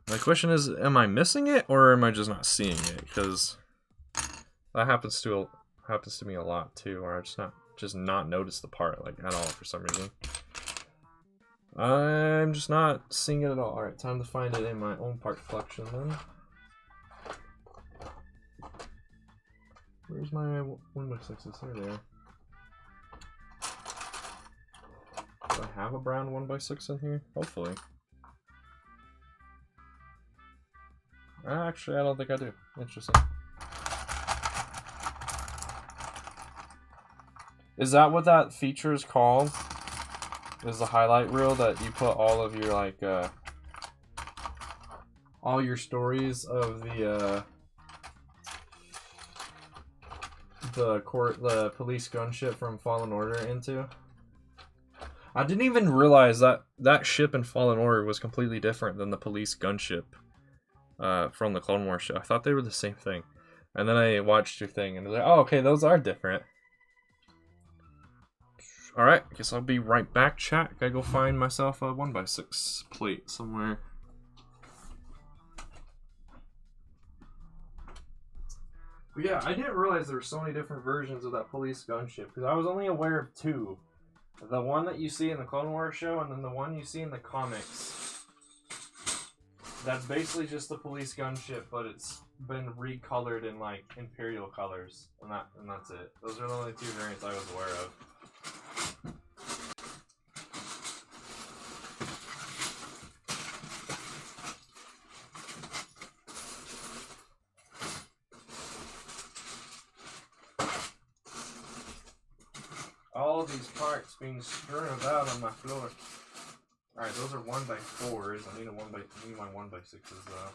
S1: My question is, am I missing it or am I just not seeing it? Because that happens to me a lot too, where I just not notice the part like at all for some reason. I'm just not seeing it at all. Alright, time to find it in my own part collection then. Where's my 1x6s? There they are. Do I have a brown 1x6 in here? Hopefully. Actually, I don't think I do. Interesting. Is that what that feature is called? Is the highlight reel that you put all of your like all your stories of the police gunship from Fallen Order into? I didn't even realize that that ship in Fallen Order was completely different than the police gunship from the Clone Wars show. I thought they were the same thing, and then I watched your thing and I was like, oh, okay, those are different. Alright, guess I'll be right back, chat. Gotta go find myself a 1x6 plate somewhere. But yeah, I didn't realize there were so many different versions of that police gunship, because I was only aware of two. The one that you see in the Clone Wars show, and then the one you see in the comics. That's basically just the police gunship, but it's been recolored in like Imperial colors, and that's it. Those are the only two variants I was aware of. All of these parts being strewn about on my floor. Alright, those are 1x4s. I need my 1x6s though.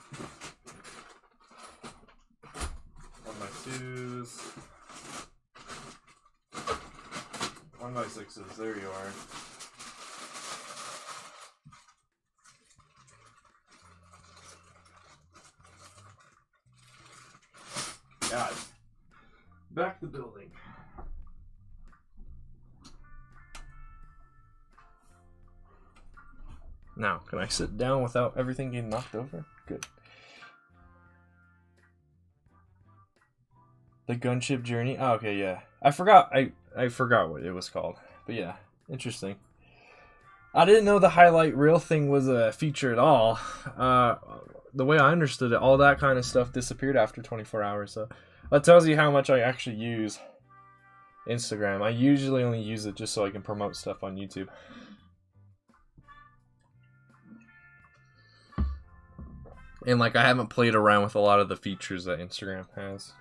S1: 1x2s. 1x6s, there you are. Got it. Back to building. Now, can I sit down without everything getting knocked over? Good. The gunship journey? Oh, okay, yeah. I forgot what it was called. But yeah, interesting. I didn't know the highlight reel thing was a feature at all. The way I understood it, all that kind of stuff disappeared after 24 hours. So that tells you how much I actually use Instagram. I usually only use it just so I can promote stuff on YouTube. And like I haven't played around with a lot of the features that Instagram has.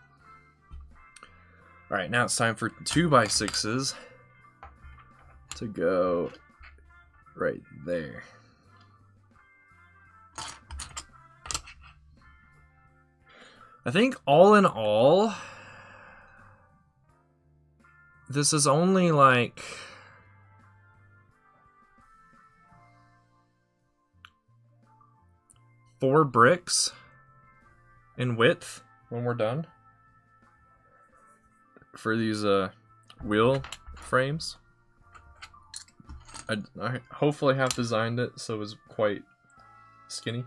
S1: Alright, now it's time for 2x6s to go right there. I think all in all, this is only like four bricks in width when we're done for these wheel frames. I hopefully have designed it so it was quite skinny.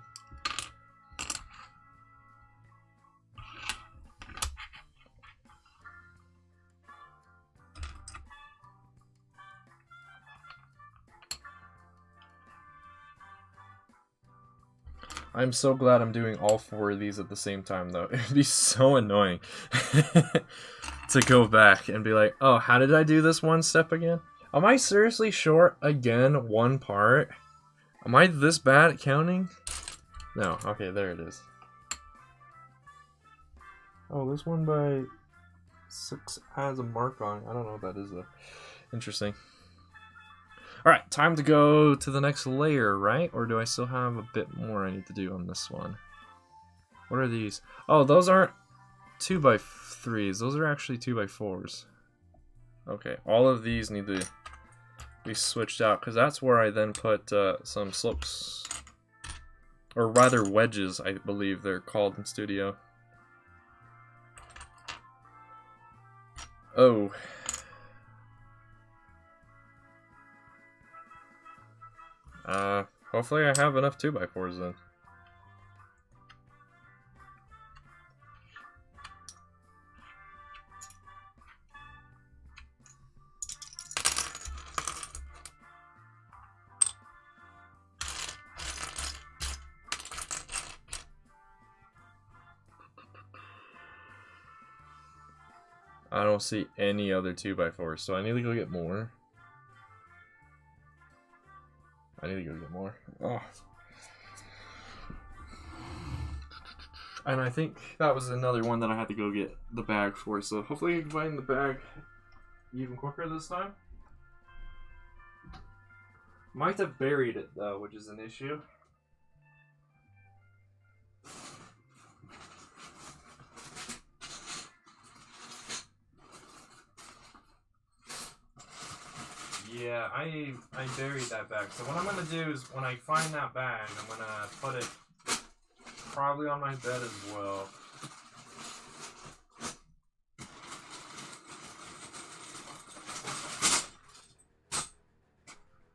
S1: I'm so glad I'm doing all four of these at the same time, though. It'd be so annoying to go back and be like, oh, how did I do this one step again? Am I seriously short again one part? Am I this bad at counting? No. Okay, there it is. Oh, this 1x6 has a mark on it. I don't know what that is, though. Interesting. Alright, time to go to the next layer, right? Or do I still have a bit more I need to do on this one? What are these? Oh, those aren't 2x3s. Those are actually 2x4s. Okay, all of these need to be switched out, because that's where I then put some slopes. Or rather wedges, I believe they're called in studio. Oh. Hopefully I have enough 2x4s then. I don't see any other 2x4s, so I need to go get more. I need to go get more. Oh. And I think that was another one that I had to go get the bag for, so hopefully I can find the bag even quicker this time. Might have buried it though, which is an issue. Yeah, I buried that bag. So what I'm gonna do is when I find that bag, I'm gonna put it probably on my bed as well.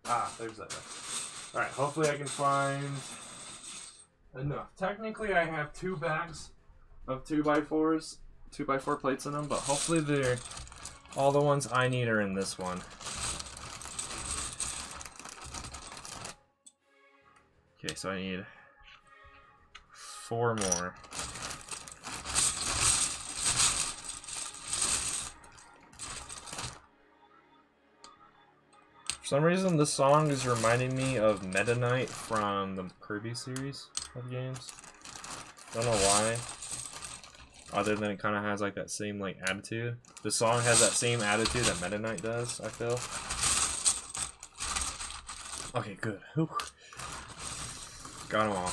S1: Ah, there's that bag. Alright, hopefully I can find enough. Technically I have 2 bags of 2x4s, 2x4 plates in them, but hopefully they're all the ones I need are in this one. Okay, so I need 4 more. For some reason, this song is reminding me of Meta Knight from the Kirby series of games. Don't know why. Other than it kind of has like that same like attitude. The song has that same attitude that Meta Knight does, I feel. Okay, good. Whew. Got them all.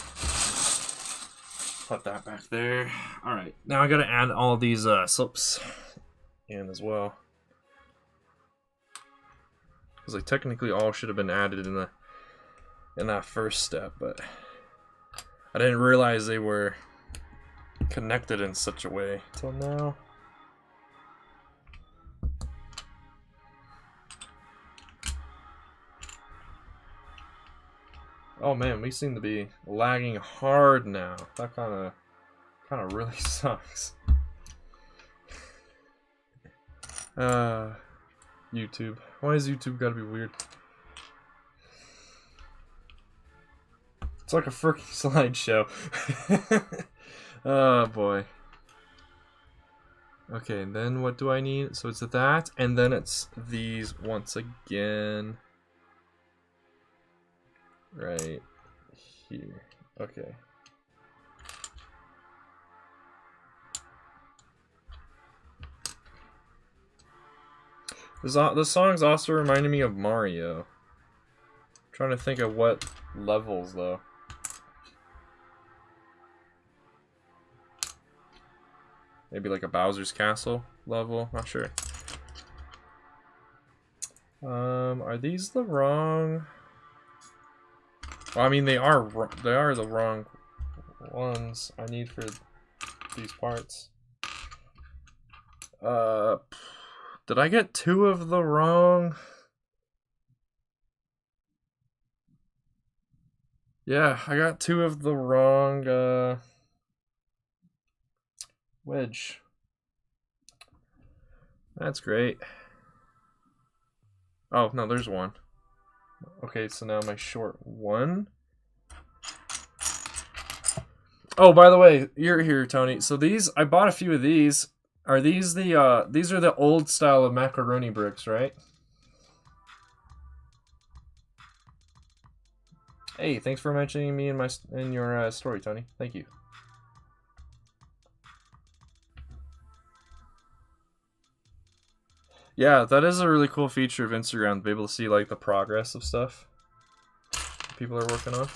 S1: Put that back there. Alright, now I gotta add all these slips in as well. Because like technically all should have been added in that first step, but I didn't realize they were connected in such a way till now. Oh man, we seem to be lagging hard now. That kind of really sucks. YouTube. Why is YouTube gotta be weird? It's like a freaking slideshow. Oh boy. Okay, and then what do I need? So it's that, and then it's these once again. Right here. Okay. This song's also reminding me of Mario. I'm trying to think of what levels though. Maybe like a Bowser's Castle level, not sure. Are these the wrong? Well, I mean they are the wrong ones I need for these parts. Did I get 2 of the wrong? Yeah, I got 2 of the wrong wedge. That's great. Oh, no, there's 1. Okay, so now my short 1. Oh, by the way, you're here, Tony. So these, I bought a few of these. Are these the, these are the old style of macaroni bricks, right? Hey, thanks for mentioning me in your story, Tony. Thank you. Yeah, that is a really cool feature of Instagram, to be able to see like the progress of stuff people are working on.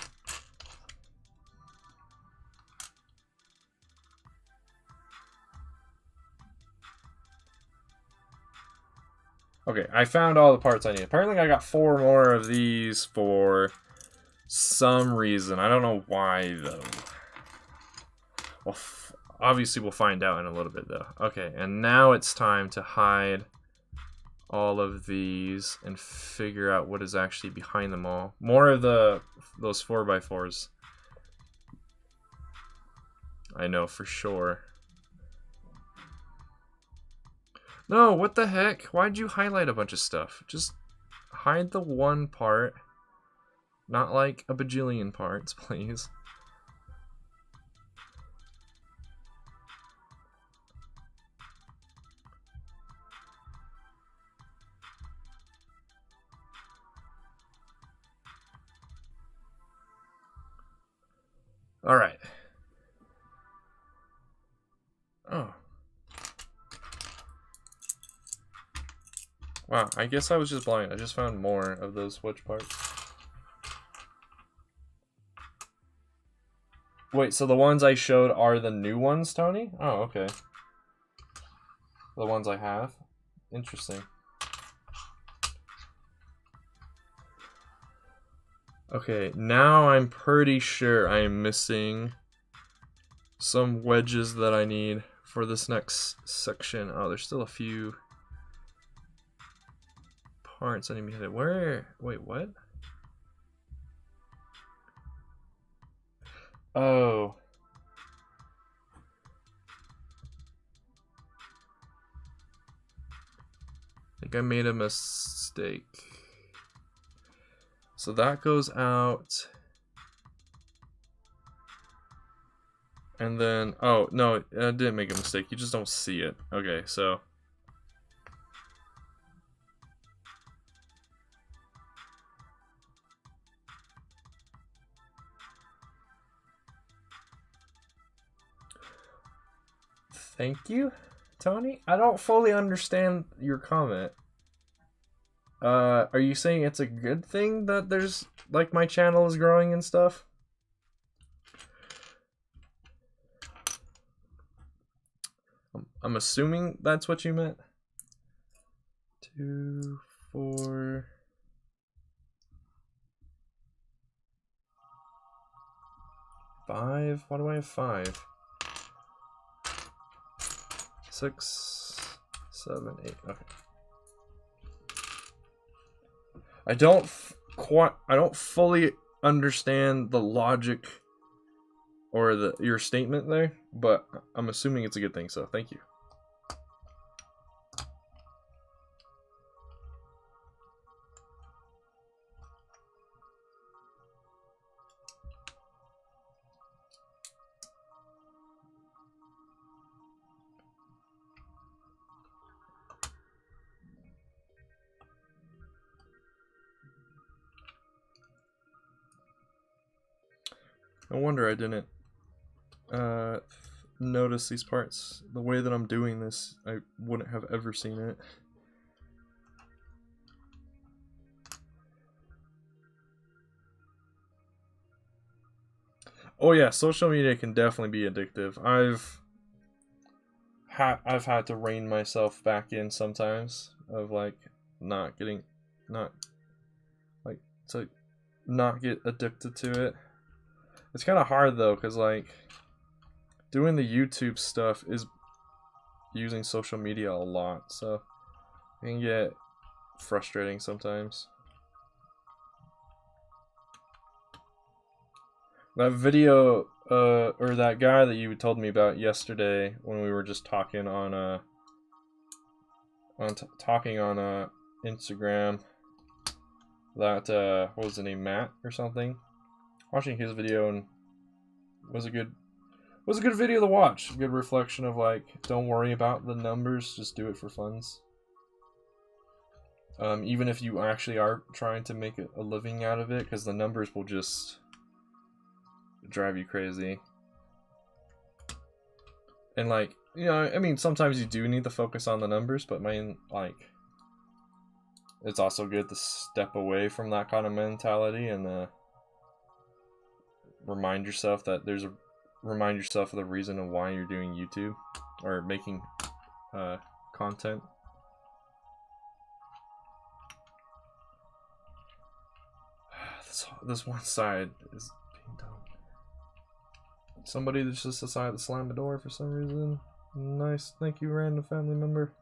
S1: Okay, I found all the parts I need. Apparently I got 4 more of these for some reason. I don't know why, though. Well, Obviously, we'll find out in a little bit, though. Okay, and now it's time to hide all of these and figure out what is actually behind them all. More of those 4x4s. I know for sure. No, what the heck? Why'd you highlight a bunch of stuff? Just hide the one part. Not like a bajillion parts, please. Alright. Oh. Wow, I guess I was just blind. I just found more of those switch parts. Wait, so the ones I showed are the new ones, Tony? Oh, okay. The ones I have? Interesting. Okay, now I'm pretty sure I am missing some wedges that I need for this next section. Oh, there's still a few parts I need to hit. Where? Wait, what? Oh. I think I made a mistake. So that goes out. And then, oh, no, I didn't make a mistake. You just don't see it. Okay, so. Thank you, Tony? I don't fully understand your comment. Are you saying it's a good thing that there's, like, my channel is growing and stuff? I'm assuming that's what you meant. 2, 4... 5? Why do I have 5? 6, 7, 8. Okay. I don't fully understand the logic or your statement there, but I'm assuming it's a good thing, so thank you. No wonder I didn't notice these parts. The way that I'm doing this, I wouldn't have ever seen it. Oh yeah, social media can definitely be addictive. I've had to rein myself back in sometimes of like not get addicted to it. It's kind of hard though, because like doing the YouTube stuff is using social media a lot, so it can get frustrating sometimes. That video, or that guy that you told me about yesterday when we were just talking on Instagram. That what was the name, Matt or something? Watching his video and was a good video to watch. A good reflection of like, don't worry about the numbers, just do it for funs. Even if you actually are trying to make a living out of it, because the numbers will just drive you crazy. And like, you know, I mean, sometimes you do need to focus on the numbers, but it's also good to step away from that kind of mentality and remind yourself of the reason of why you're doing YouTube or making content. This one side is being done. Somebody that just decided to slam the door for some reason. Nice, thank you, random family member.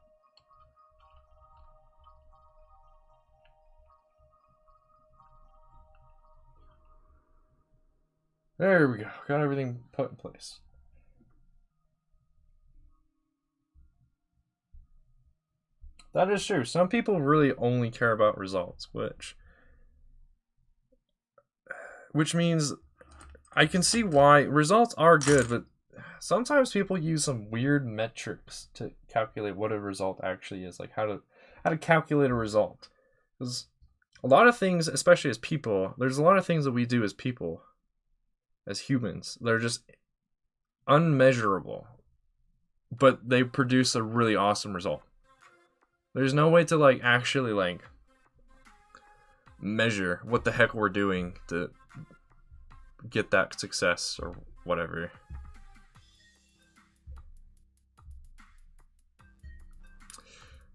S1: There we go. Got everything put in place. That is true. Some people really only care about results, which means I can see why results are good, but sometimes people use some weird metrics to calculate what a result actually is, like how to calculate a result. Because a lot of things, especially as people, there's a lot of things that we do as people, as humans, they're just unmeasurable, but they produce a really awesome result. There's no way to like actually like measure what the heck we're doing to get that success or whatever.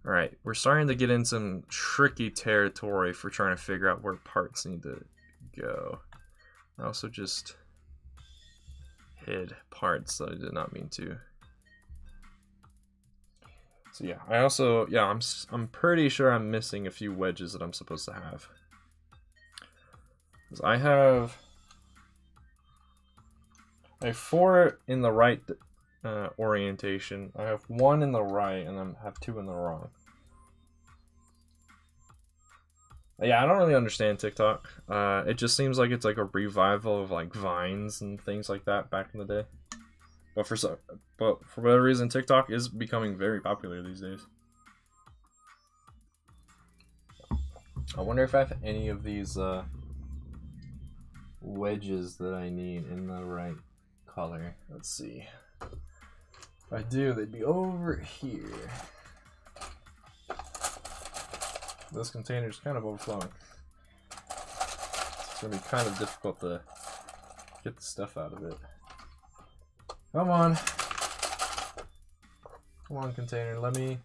S1: Alright, we're starting to get in some tricky territory for trying to figure out where parts need to go. I also just hid parts that I did not mean to. So yeah, I also, I'm pretty sure I'm missing a few wedges that I'm supposed to have. Because I have 4 in the right orientation. I have 1 in the right, and then have 2 in the wrong. Yeah, I don't really understand TikTok. It just seems like it's like a revival of like Vines and things like that back in the day. But for whatever reason, TikTok is becoming very popular these days. I wonder if I have any of these wedges that I need in the right color. Let's see. If I do, they'd be over here. This container is kind of overflowing. It's going to be kind of difficult to get the stuff out of it. Come on. Come on, container. Let me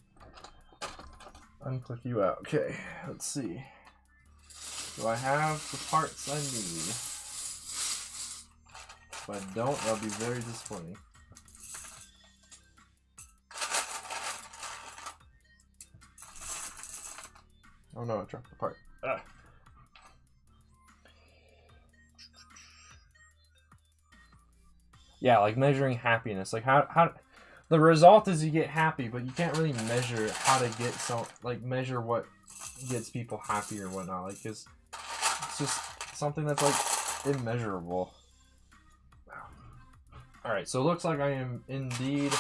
S1: unclick you out. Okay, let's see. Do I have the parts I need? If I don't, that'll be very disappointing. Oh no, I dropped the part. Ah. Yeah, like measuring happiness. Like how the result is you get happy, but you can't really measure how to get measure what gets people happy or whatnot. Like it's just something that's like immeasurable. Wow. Alright, so it looks like I am indeed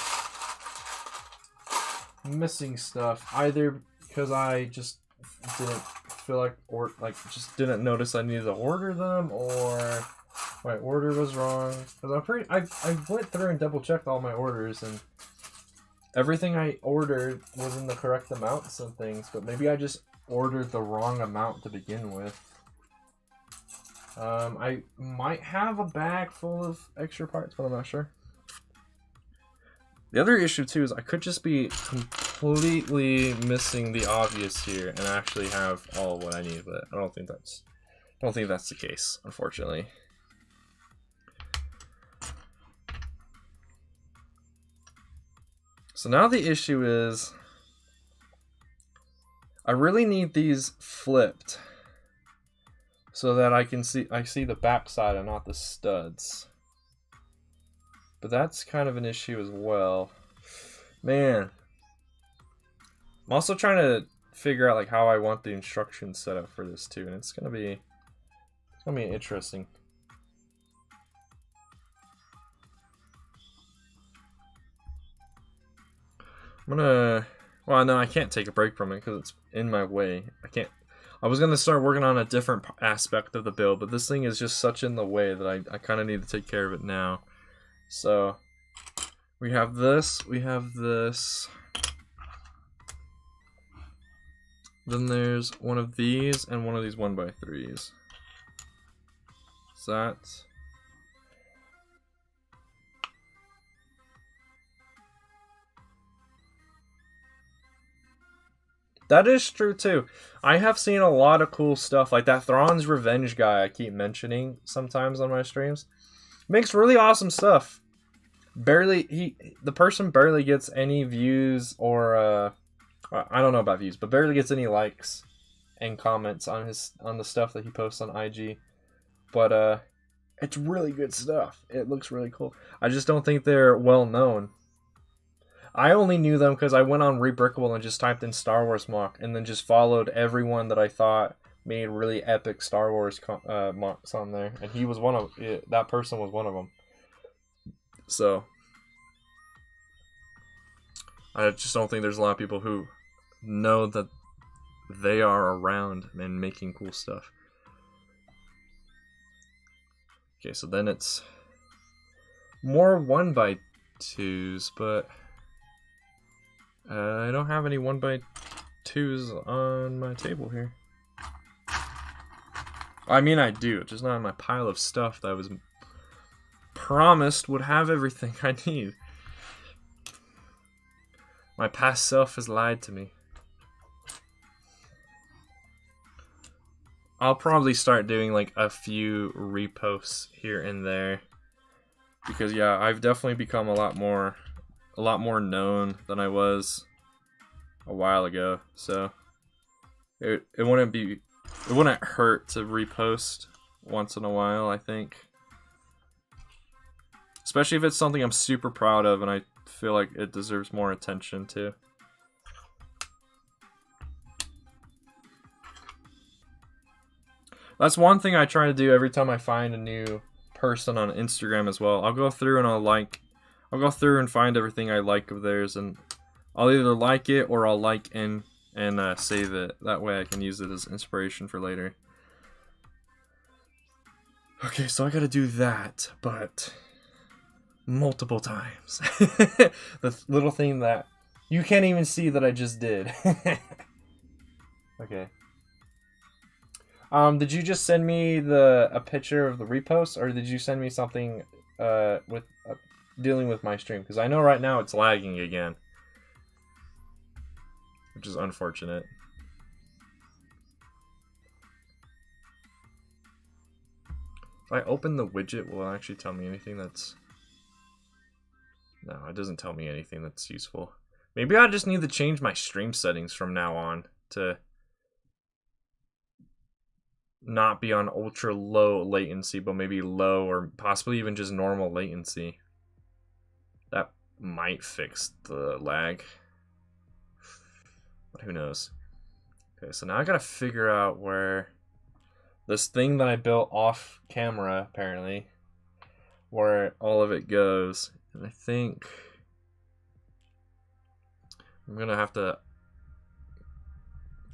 S1: missing stuff. Either because I just didn't feel like, or like just didn't notice I needed to order them, or my order was wrong. Because I went through and double checked all my orders, and everything I ordered was in the correct amounts and things, but maybe I just ordered the wrong amount to begin with. I might have a bag full of extra parts, but I'm not sure. The other issue too is I could just be completely missing the obvious here and actually have all what I need, but I don't think that's the case, unfortunately. So now the issue is I really need these flipped so that I see the backside and not the studs. But that's kind of an issue as well. Man. I'm also trying to figure out like how I want the instructions set up for this too, and it's gonna be interesting. Well, no, I can't take a break from it because it's in my way. I was gonna start working on a different aspect of the build, but this thing is just such in the way that I kind of need to take care of it now. So we have this. Then there's one of these and one of these 1x3s. So that is true too. I have seen a lot of cool stuff like that Thrawn's Revenge guy I keep mentioning sometimes on my streams. Makes really awesome stuff. The person barely gets any views or I don't know about views, but barely gets any likes and comments on the stuff that he posts on IG. But it's really good stuff. It looks really cool. I just don't think they're well known. I only knew them because I went on Rebrickable and just typed in Star Wars mock and then just followed everyone that I thought made really epic Star Wars mocks on there, and he was that person was one of them. So I just don't think there's a lot of people who know that they are around and making cool stuff. Okay, so then it's more 1x2s, but I don't have any 1x2s on my table here. I mean, I do, just not in my pile of stuff that I was promised would have everything I need. My past self has lied to me. I'll probably start doing like a few reposts here and there, because yeah, I've definitely become a lot more known than I was a while ago. So it wouldn't hurt to repost once in a while, I think. Especially if it's something I'm super proud of and I feel like it deserves more attention too. That's one thing I try to do every time I find a new person on Instagram as well. I'll go through and find everything I like of theirs, and I'll either like it or I'll like and save it. That way I can use it as inspiration for later. Okay, so I gotta do that, but multiple times. The little thing that you can't even see that I just did. Okay. Did you just send me a picture of the repost, or did you send me something with dealing with my stream? Because I know right now it's lagging again, which is unfortunate. If I open the widget, will it actually tell me anything that's... No, it doesn't tell me anything that's useful. Maybe I just need to change my stream settings from now on to not be on ultra low latency, but maybe low or possibly even just normal latency. That might fix the lag, but who knows. Okay, so now I gotta figure out where this thing that I built off camera, apparently, where all of it goes. And I think I'm gonna have to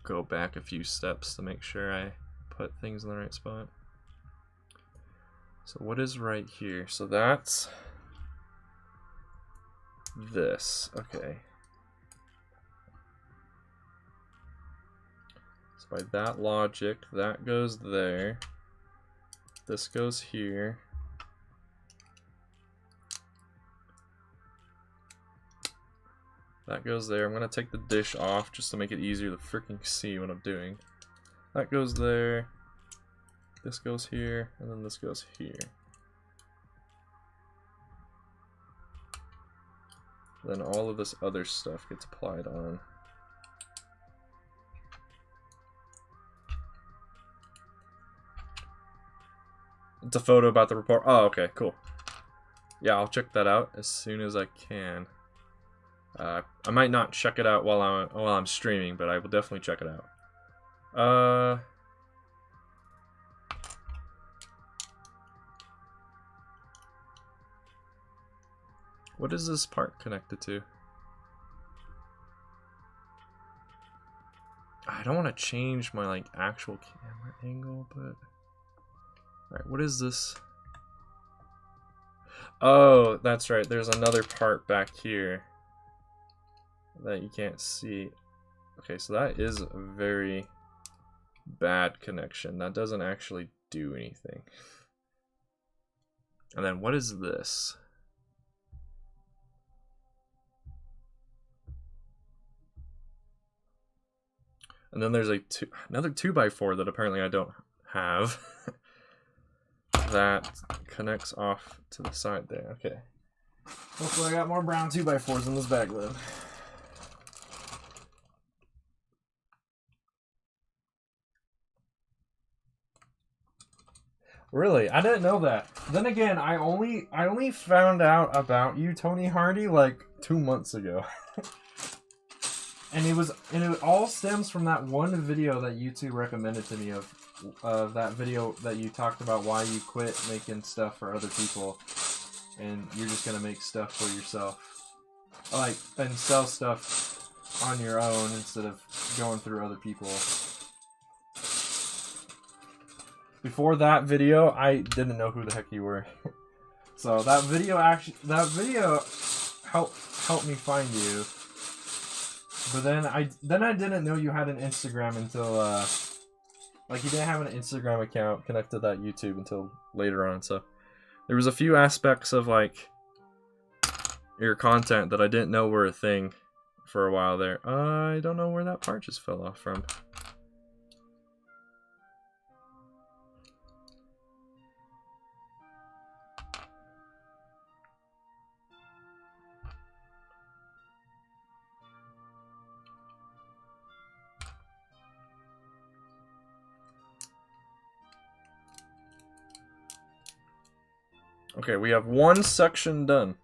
S1: go back a few steps to make sure I put things in the right spot. So what is right here? So that's this. Okay. So by that logic, that goes there. This goes here. That goes there. I'm gonna take the dish off just to make it easier to freaking see what I'm doing. That goes there. This goes here, and then this goes here. Then all of this other stuff gets applied on. It's a photo about the report. Oh, okay, cool. Yeah, I'll check that out as soon as I can. I might not check it out while I'm streaming, but I will definitely check it out. What is this part connected to? I don't want to change my like actual camera angle, but alright, what is this? Oh, that's right. There's another part back here that you can't see. Okay, so that is a very bad connection. That doesn't actually do anything. And then what is this? And then there's another 2x4 that apparently I don't have. that connects off to the side there. Okay. Hopefully I got more brown 2x4s in this bag then. Really? I didn't know that. Then again, I only found out about you, Tony Hardy, like 2 months ago. And it all stems from that one video that you two recommended to me of that video that you talked about why you quit making stuff for other people and you're just gonna make stuff for yourself. Like, and sell stuff on your own instead of going through other people. Before that video, I didn't know who the heck you were. So that video helped me find you. But then I didn't know you had an Instagram until like you didn't have an Instagram account connected to that YouTube until later on. So there was a few aspects of like your content that I didn't know were a thing for a while there. I don't know where that part just fell off from. Okay, we have one section done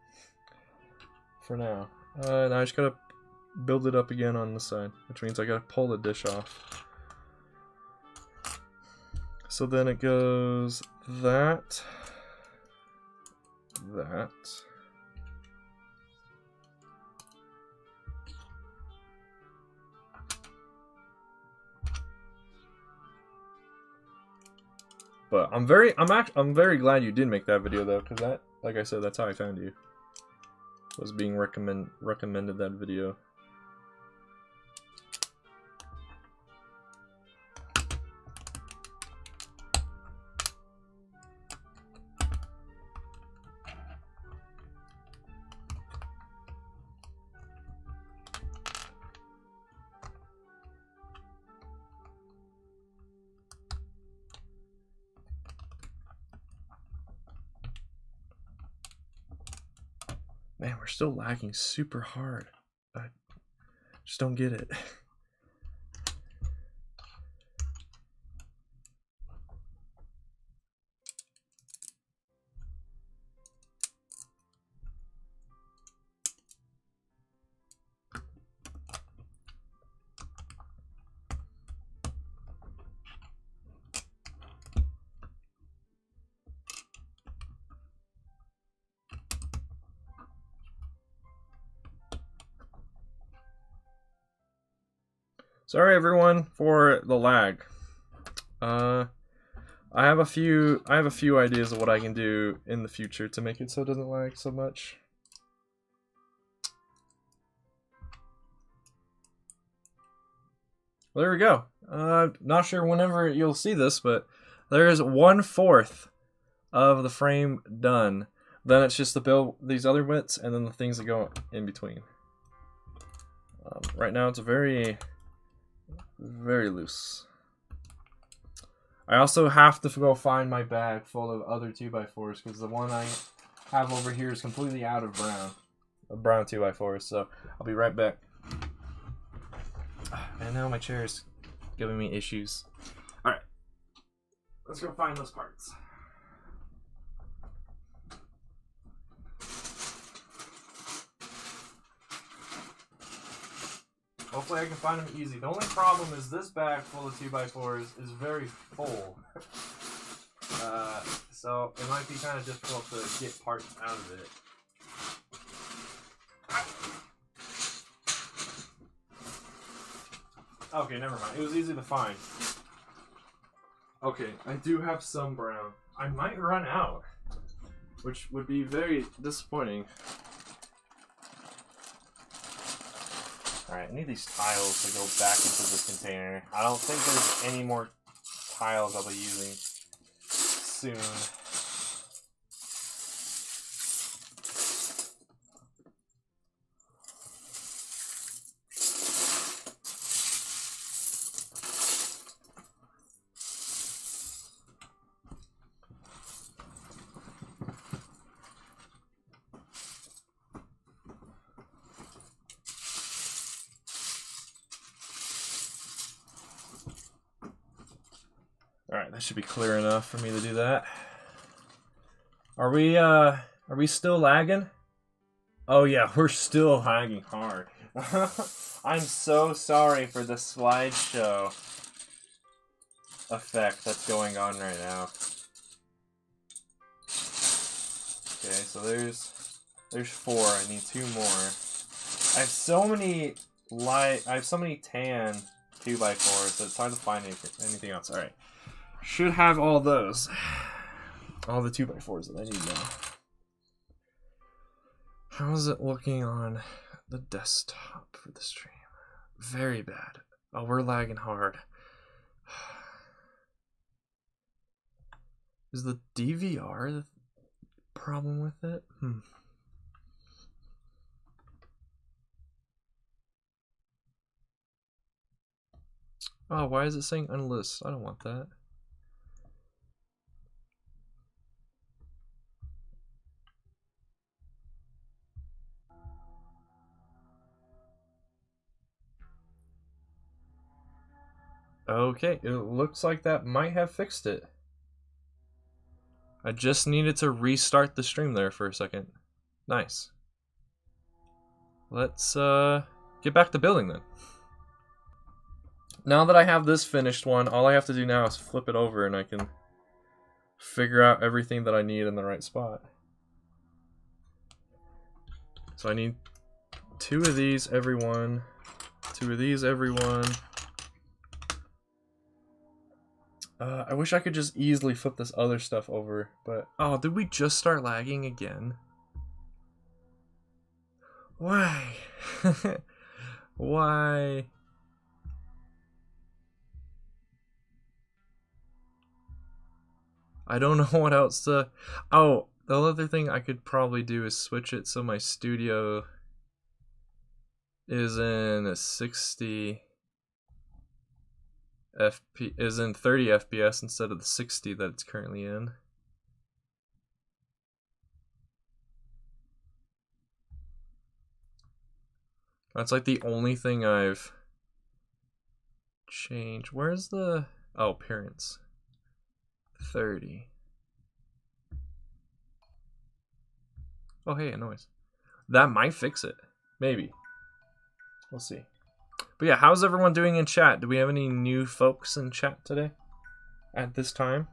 S1: for now. Now I just gotta build it up again on the side, which means I gotta pull the dish off. So then it goes that. But I'm very glad you did make that video though, because that, like I said, that's how I found you. Was being recommended that video. Man, we're still lagging super hard. I just don't get it. Sorry everyone for the lag. I have a few ideas of what I can do in the future to make it so it doesn't lag so much. Well, there we go. Not sure whenever you'll see this, but there is 1/4 of the frame done. Then it's just to build these other bits and then the things that go in between. Right now it's very loose. I also have to go find my bag full of other 2x4s because the one I have over here is completely out of brown 2x4s. So I'll be right back. And now my chair is giving me issues. All right, let's go find those parts. Hopefully I can find them easy. The only problem is this bag full of 2x4s is very full. So it might be kind of difficult to get parts out of it. Okay, never mind. It was easy to find. Okay, I do have some brown. I might run out, which would be very disappointing. Alright, I need these tiles to go back into this container. I don't think there's any more tiles I'll be using soon. Alright, that should be clear enough for me to do that. Are we still lagging? Oh yeah, we're still lagging hard. I'm so sorry for the slideshow effect that's going on right now. Okay, so there's 4. I need 2 more. I have so many tan 2x4s that it's hard to find anything else. All right, should have all those, all the 2x4s that I need now. How is it looking on the desktop for the stream? Very bad. Oh, we're lagging hard. Is the DVR the problem with it? Oh, why is it saying unlist? I don't want that. Okay, it looks like that might have fixed it. I just needed to restart the stream there for a second. Nice. Let's get back to building then. Now that I have this finished one, all I have to do now is flip it over and I can figure out everything that I need in the right spot. So I need 2 of these every one, 2 of these every one. I wish I could just easily flip this other stuff over, but... Oh, did we just start lagging again? Why? Why? I don't know what else to... Oh, the other thing I could probably do is switch it so my studio is in a 60... is in 30 FPS instead of the 60 that it's currently in. That's like the only thing I've changed. Where's the... Oh, appearance. 30. Oh, hey, a noise. That might fix it. Maybe. We'll see. But yeah, how's everyone doing in chat? Do we have any new folks in chat today? At this time?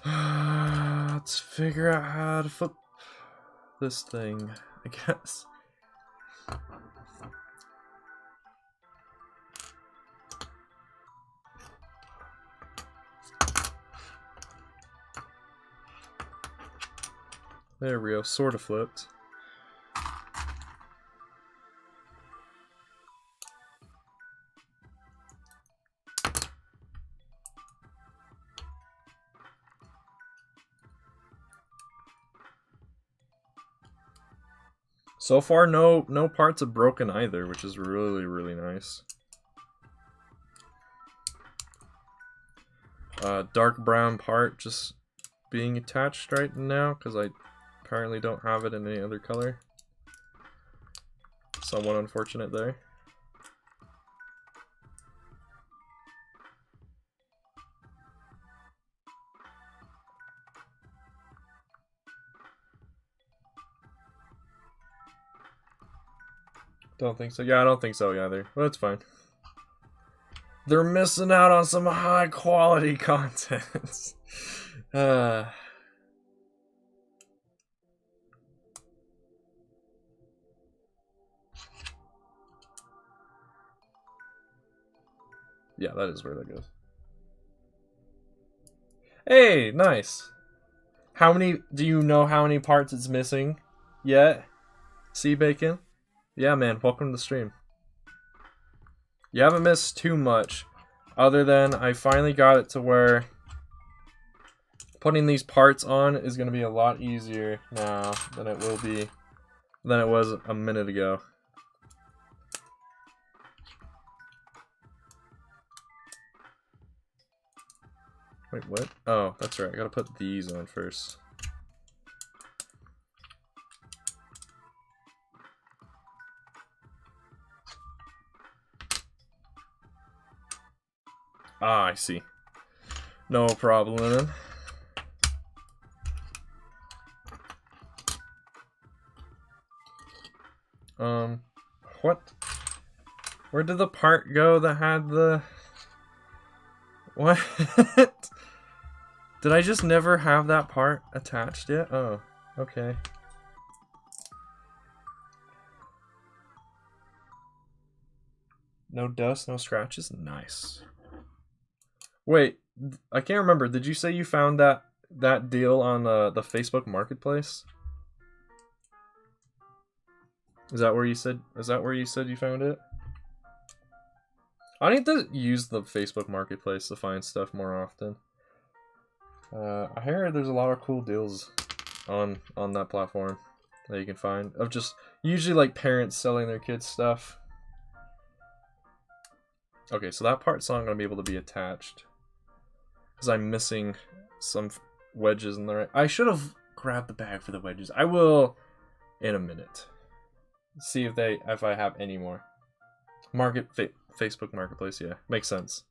S1: Let's figure out how to flip this thing, I guess. There we go, sort of flipped. So far, no parts are broken either, which is really, really nice. Dark brown part just being attached right now, because I apparently don't have it in any other color. Somewhat unfortunate there. Don't think so. Yeah, I don't think so either. But it's fine. They're missing out on some high quality content. Yeah, that is where that goes. Hey, nice. How many, do you know how many parts it's missing yet? Sea Bacon? Yeah, man, welcome to the stream. You haven't missed too much, other than I finally got it to where putting these parts on is going to be a lot easier now than it will be, than it was a minute ago. Wait, what? Oh, that's right, I gotta put these on first. Ah, I see. No problem. What? Where did the part go that had the... What? Did I just never have that part attached yet? Oh, okay. No dust, no scratches? Nice. Wait, I can't remember. Did you say you found that deal on the Facebook Marketplace? Is that where you said you found it? I need to use the Facebook Marketplace to find stuff more often. I hear there's a lot of cool deals on that platform that you can find of just usually like parents selling their kids stuff. Okay, so that part's not gonna be able to be attached because I'm missing some wedges in there. I should have grabbed the bag for the wedges. I will in a minute. See if I have any more. Facebook Marketplace, yeah, makes sense.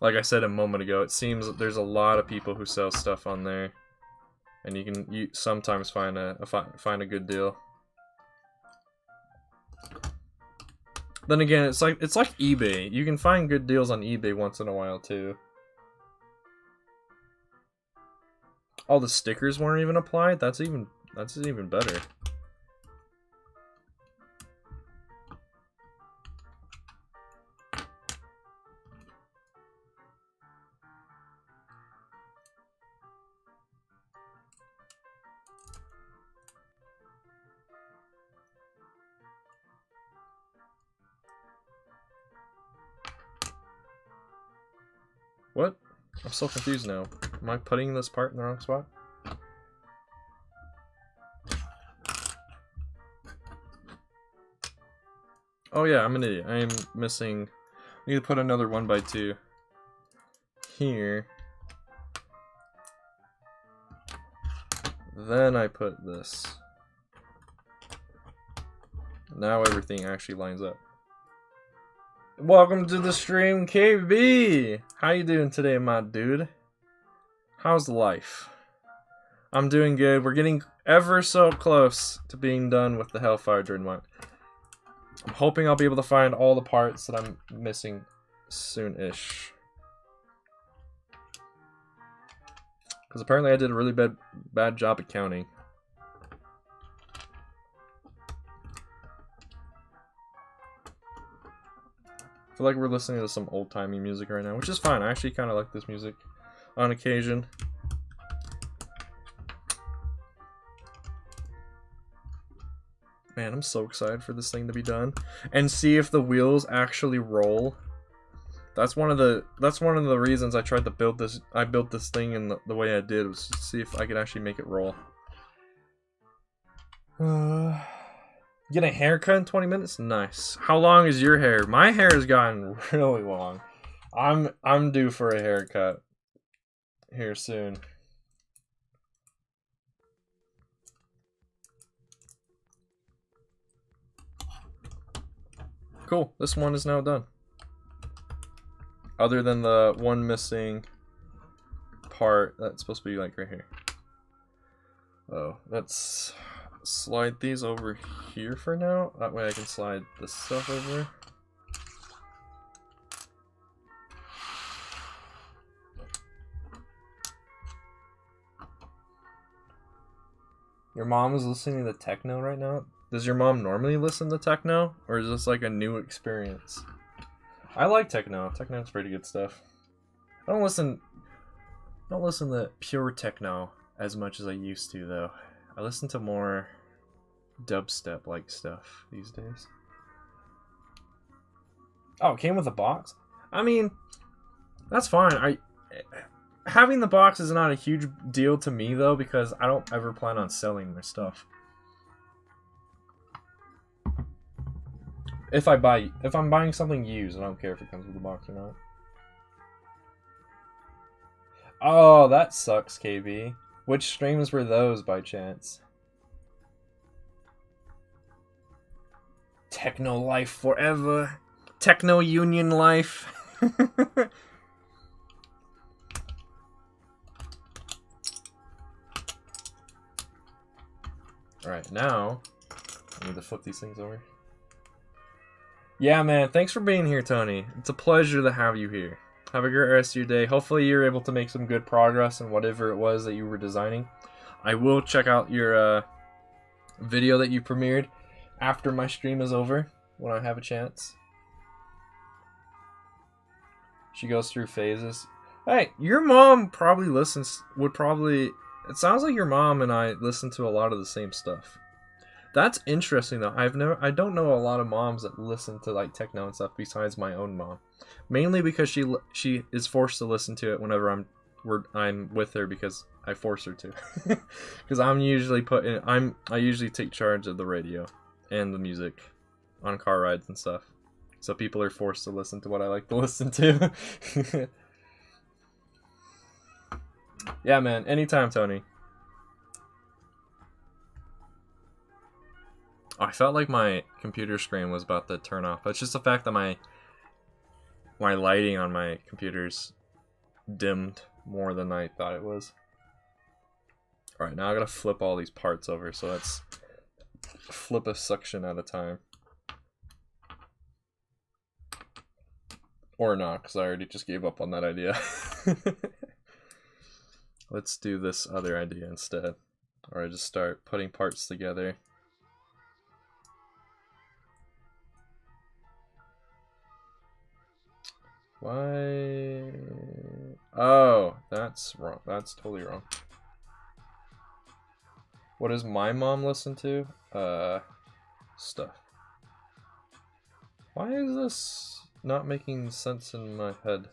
S1: Like I said a moment ago, it seems that there's a lot of people who sell stuff on there, and you sometimes find a good deal. Then again, it's like eBay. You can find good deals on eBay once in a while too. All the stickers weren't even applied. That's even better. What? I'm so confused now. Am I putting this part in the wrong spot? Oh yeah, I'm an idiot. I am missing... I need to put another 1x2 here. Then I put this. Now everything actually lines up. Welcome to the stream, KB! How you doing today, my dude? How's life? I'm doing good. We're getting ever so close to being done with the Hailfire Droid mod. I'm hoping I'll be able to find all the parts that I'm missing soon-ish. Because apparently I did a really bad job at counting. I feel like we're listening to some old-timey music right now, which is fine. I actually kind of like this music on occasion. Man, I'm so excited for this thing to be done and see if the wheels actually roll. That's one of the reasons I tried to build this. I built this thing in the way I did, was to see if I could actually make it roll. Get a haircut in 20 minutes? Nice. How long is your hair? My hair has gotten really long. I'm due for a haircut here soon. Cool. This one is now done. Other than the one missing part that's supposed to be like right here. Oh, let's slide these over here for now. That way I can slide this stuff over. Your mom is listening to techno right now? Does your mom normally listen to techno? Or is this like a new experience? I like techno. Techno's pretty good stuff. I don't listen to pure techno as much as I used to though. I listen to more dubstep like stuff these days. Oh, it came with a box? I mean, that's fine. Having the box is not a huge deal to me though, because I don't ever plan on selling their stuff. If I'm buying something used, I don't care if it comes with a box or not. Oh, that sucks, KB. Which streams were those by chance? Techno life forever. Techno union life. Alright, now I need to flip these things over. Yeah, man, thanks for being here, Tony. It's a pleasure to have you here. Have a great rest of your day. Hopefully you're able to make some good progress in whatever it was that you were designing. I will check out your video that you premiered after my stream is over, when I have a chance. She goes through phases. Hey, your mom probably listens, it sounds like your mom and I listen to a lot of the same stuff. That's interesting though. I don't know a lot of moms that listen to like techno and stuff besides my own mom. Mainly because she is forced to listen to it whenever I'm with her because I force her to. Because I usually take charge of the radio and the music on car rides and stuff. So people are forced to listen to what I like to listen to. Yeah, man. Anytime, Tony. I felt like my computer screen was about to turn off. It's just the fact that my lighting on my computer's dimmed more than I thought it was. Alright, now I gotta flip all these parts over, so let's flip a section at a time. Or not, because I already just gave up on that idea. Let's do this other idea instead. Or I just start putting parts together. Why? Oh, that's wrong. That's totally wrong. What does my mom listen to? Stuff. Why is this not making sense in my head?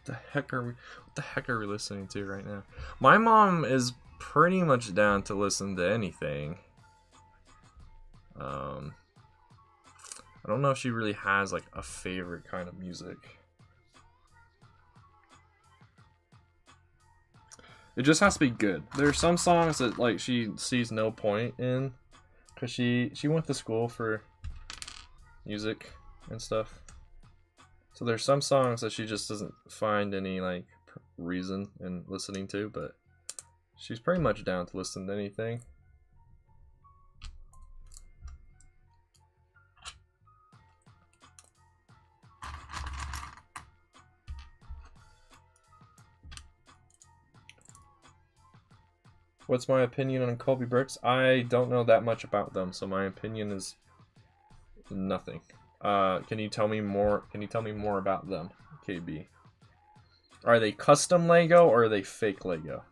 S1: What the heck are we listening to right now? My mom is pretty much down to listen to anything. I don't know if she really has like a favorite kind of music. It just has to be good. There are some songs that like she sees no point in, cause she went to school for music and stuff. So there's some songs that she just doesn't find any like reason in listening to, but she's pretty much down to listen to anything. What's my opinion on Colby Bricks? I don't know that much about them, so my opinion is nothing. Can you tell me more? Can you tell me more about them, KB? Are they custom Lego or are they fake Lego?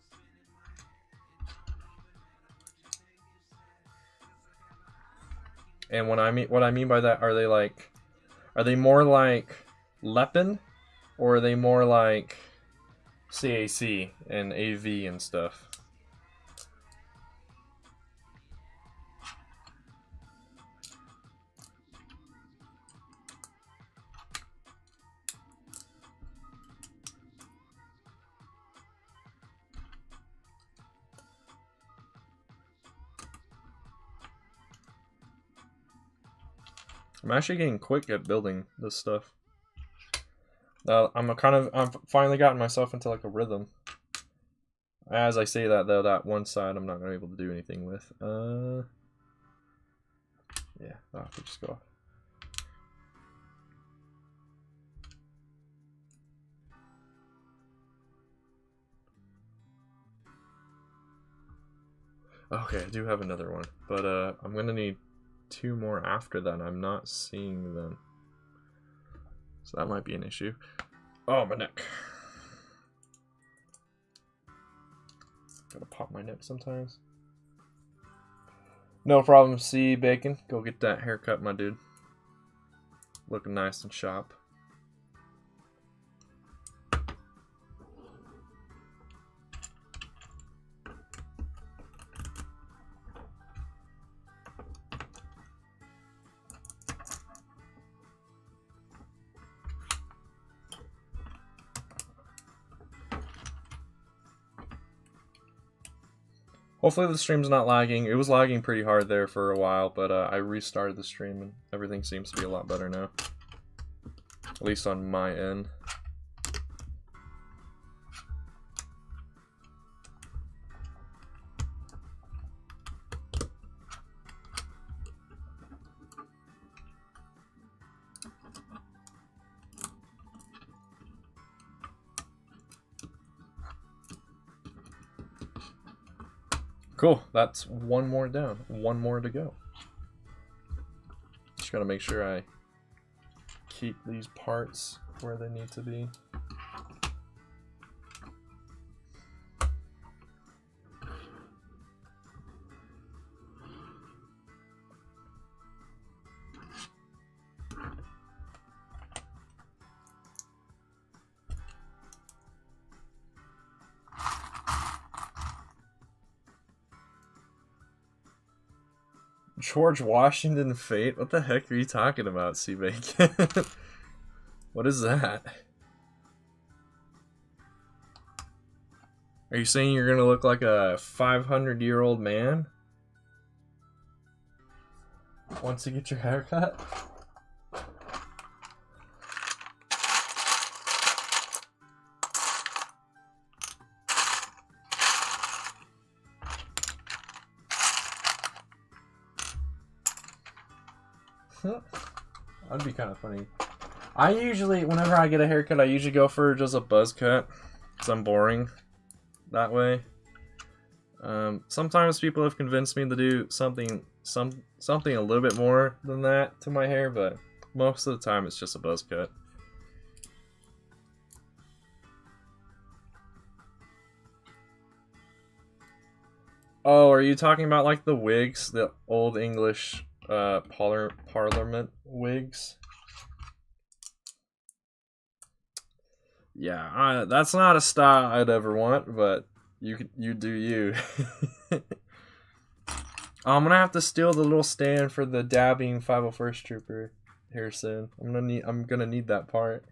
S1: And what I mean by that, are they more like Lepin, or are they more like CAC and AV and stuff? I'm actually getting quick at building this stuff. I've finally gotten myself into like a rhythm. As I say that though, that one side I'm not gonna be able to do anything with. Yeah, I'll have to just go off. Okay, I do have another one, but I'm gonna need 2 more after that. I'm not seeing them, so that might be an issue. Oh, my neck. Gotta pop my neck sometimes. No problem, C Bacon. Go get that haircut, my dude. Looking nice and sharp. Hopefully the stream's not lagging. It was lagging pretty hard there for a while, but I restarted the stream and everything seems to be a lot better now. At least on my end. Cool, that's one more down. One more to go. Just gotta make sure I keep these parts where they need to be. George Washington Fate? What the heck are you talking about, C-Bacon? What is that? Are you saying you're gonna look like a 500-year-old man once you get your hair cut? That'd be kind of funny. I usually, whenever I get a haircut, I usually go for just a buzz cut, because I'm boring that way. Sometimes people have convinced me to do something a little bit more than that to my hair, but most of the time it's just a buzz cut. Oh, are you talking about like the wigs, the old English Parliament wigs? Yeah, that's not a style I'd ever want, but you do you. I'm gonna have to steal the little stand for the dabbing 501st Trooper here soon. I'm gonna need that part.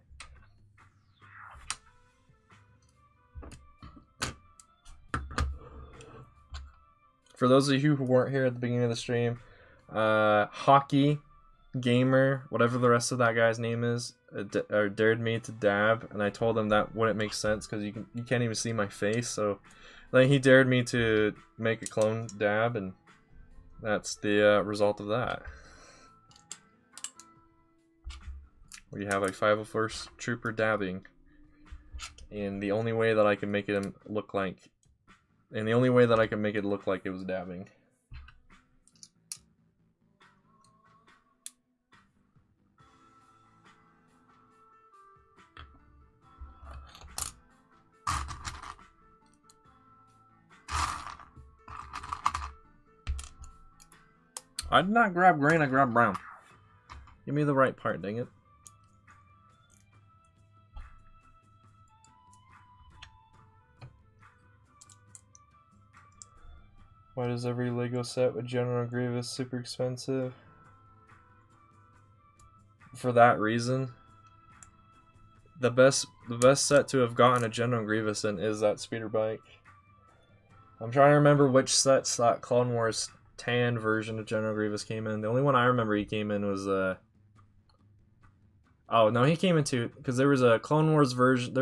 S1: For those of you who weren't here at the beginning of the stream, Hockey Gamer, whatever the rest of that guy's name is, dared me to dab, and I told him that wouldn't make sense because you can't even see my face. So then he dared me to make a clone dab, and that's the result of that. We have a 501st Trooper dabbing, and the only way that I can make it look like, it was dabbing. I did not grab green, I grabbed brown. Give me the right part, dang it. Why does every Lego set with General Grievous super expensive? For that reason. The best set to have gotten a General Grievous in is that speeder bike. I'm trying to remember which sets that Clone Wars tan version of General Grievous came in. The only one I remember he came in was oh no, he came into, because there was a Clone Wars version.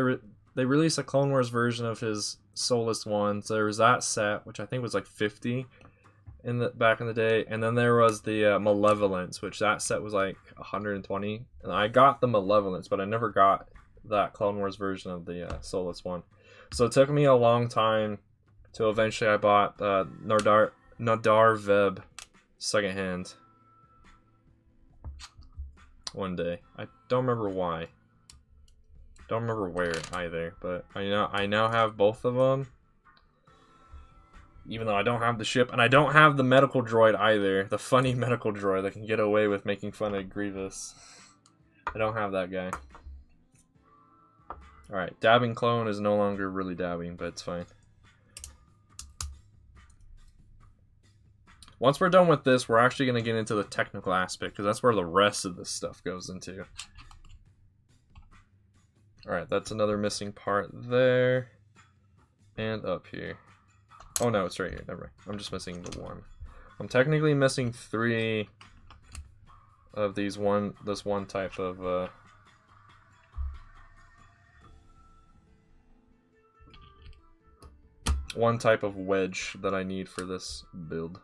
S1: They released a Clone Wars version of his Soulless one. So there was that set, which I think was like 50 back in the day, and then there was the Malevolence, which that set was like 120. And I got the Malevolence, but I never got that Clone Wars version of the Soulless one. So it took me a long time till eventually I bought Nadar Veb secondhand one day. I don't remember why. Don't remember where either, but I now have both of them. Even though I don't have the ship, and I don't have the medical droid either. The funny medical droid that can get away with making fun of Grievous. I don't have that guy. Alright, dabbing clone is no longer really dabbing, but it's fine. Once we're done with this, we're actually going to get into the technical aspect, because that's where the rest of this stuff goes into. Alright, that's another missing part there. And up here. Oh no, it's right here. Never mind. I'm just missing the one. I'm technically missing 3 of these this one type of wedge that I need for this build.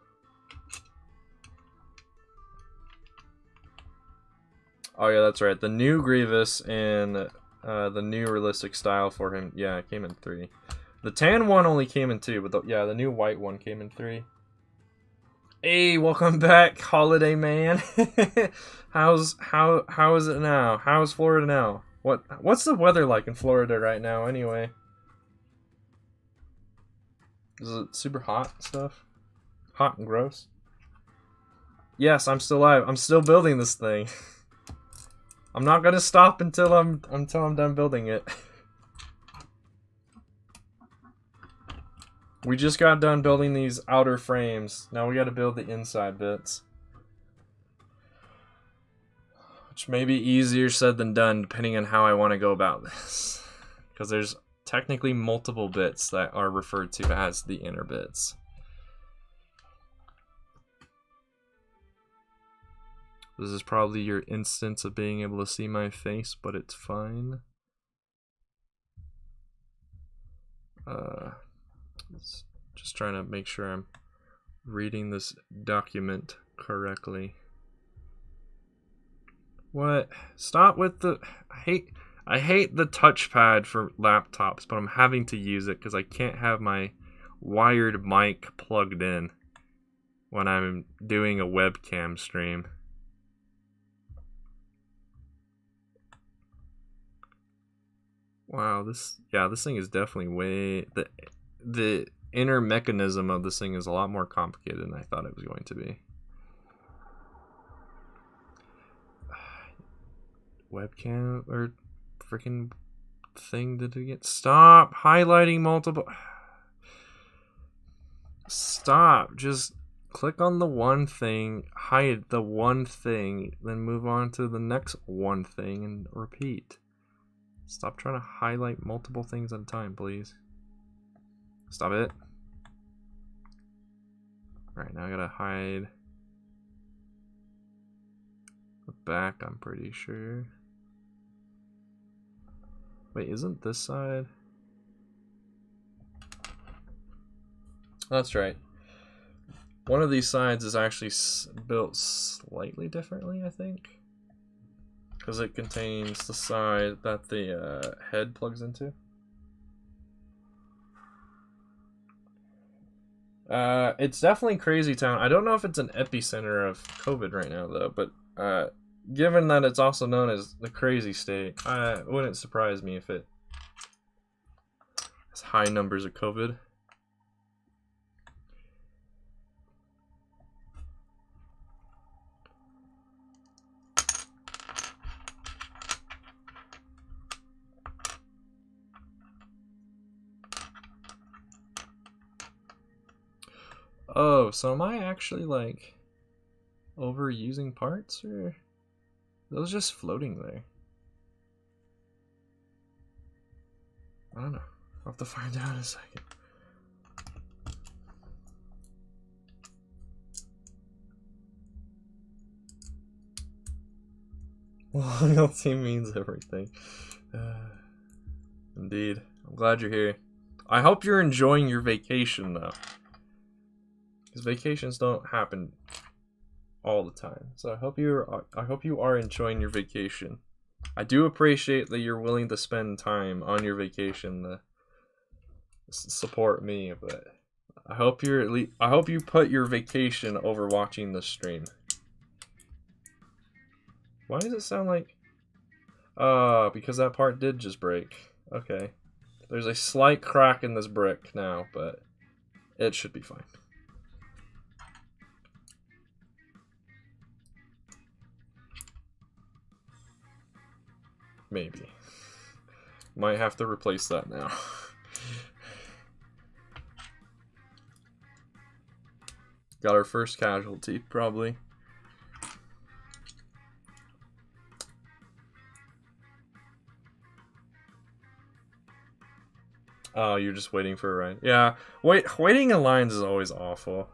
S1: Oh yeah, that's right. The new Grievous and the new realistic style for him, yeah, it came in 3. The tan one only came in 2, but yeah, the new white one came in 3. Hey, welcome back, Holiday Man. how is it now? How's Florida now? What's the weather like in Florida right now anyway? Is it super hot and stuff? Hot and gross? Yes, I'm still alive. I'm still building this thing. I'm not gonna stop until I'm done building it. We just got done building these outer frames. Now we gotta build the inside bits. Which may be easier said than done, depending on how I want to go about this. Because there's technically multiple bits that are referred to as the inner bits. This is probably your instance of being able to see my face, but it's fine. Just trying to make sure I'm reading this document correctly. What? Stop with the... I hate the touchpad for laptops, but I'm having to use it because I can't have my wired mic plugged in when I'm doing a webcam stream. Wow, this thing is definitely way... The inner mechanism of this thing is a lot more complicated than I thought it was going to be. Webcam or freaking thing did it get? Stop highlighting multiple. Stop. Just click on the one thing, hide the one thing, then move on to the next one thing and repeat. Stop trying to highlight multiple things at a time, please. Stop it. Alright, now I gotta hide the back, I'm pretty sure. Wait, isn't this side? That's right. One of these sides is actually built slightly differently, I think. Because it contains the side that the head plugs into. It's definitely crazy town. I don't know if it's an epicenter of COVID right now, though, but given that it's also known as the crazy state, it wouldn't surprise me if it has high numbers of COVID. Oh, so am I actually, like, overusing parts, or are those just floating there? I don't know. I'll have to find out in a second. Loyalty means everything. Indeed. I'm glad you're here. I hope you're enjoying your vacation, though. Because vacations don't happen all the time. So I hope you are enjoying your vacation. I do appreciate that you're willing to spend time on your vacation to support me, but I hope you put your vacation over watching the stream. Why does it sound like... because that part did just break. Okay. There's a slight crack in this brick now, but it should be fine. Maybe. Might have to replace that now. Got our first casualty, probably. Oh, you're just waiting for a ride. Yeah, waiting in lines is always awful.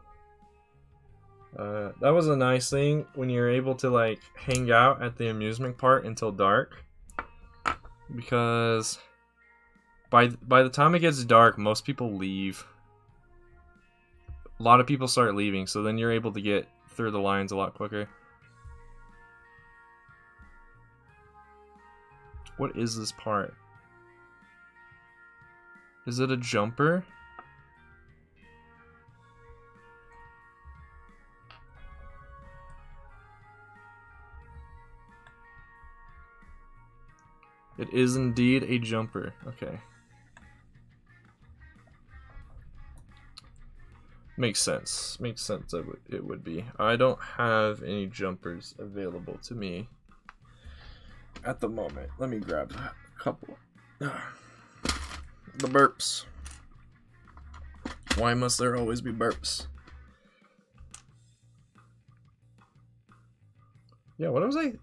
S1: That was a nice thing when you're able to like hang out at the amusement park until dark, because by the time it gets dark, most people leave. A lot of people start leaving, so then you're able to get through the lines a lot quicker. What is this part? Is it a jumper? It is indeed a jumper. Okay. Makes sense. Makes sense that it would be. I don't have any jumpers available to me at the moment. Let me grab a couple. The burps. Why must there always be burps? Yeah, what was I?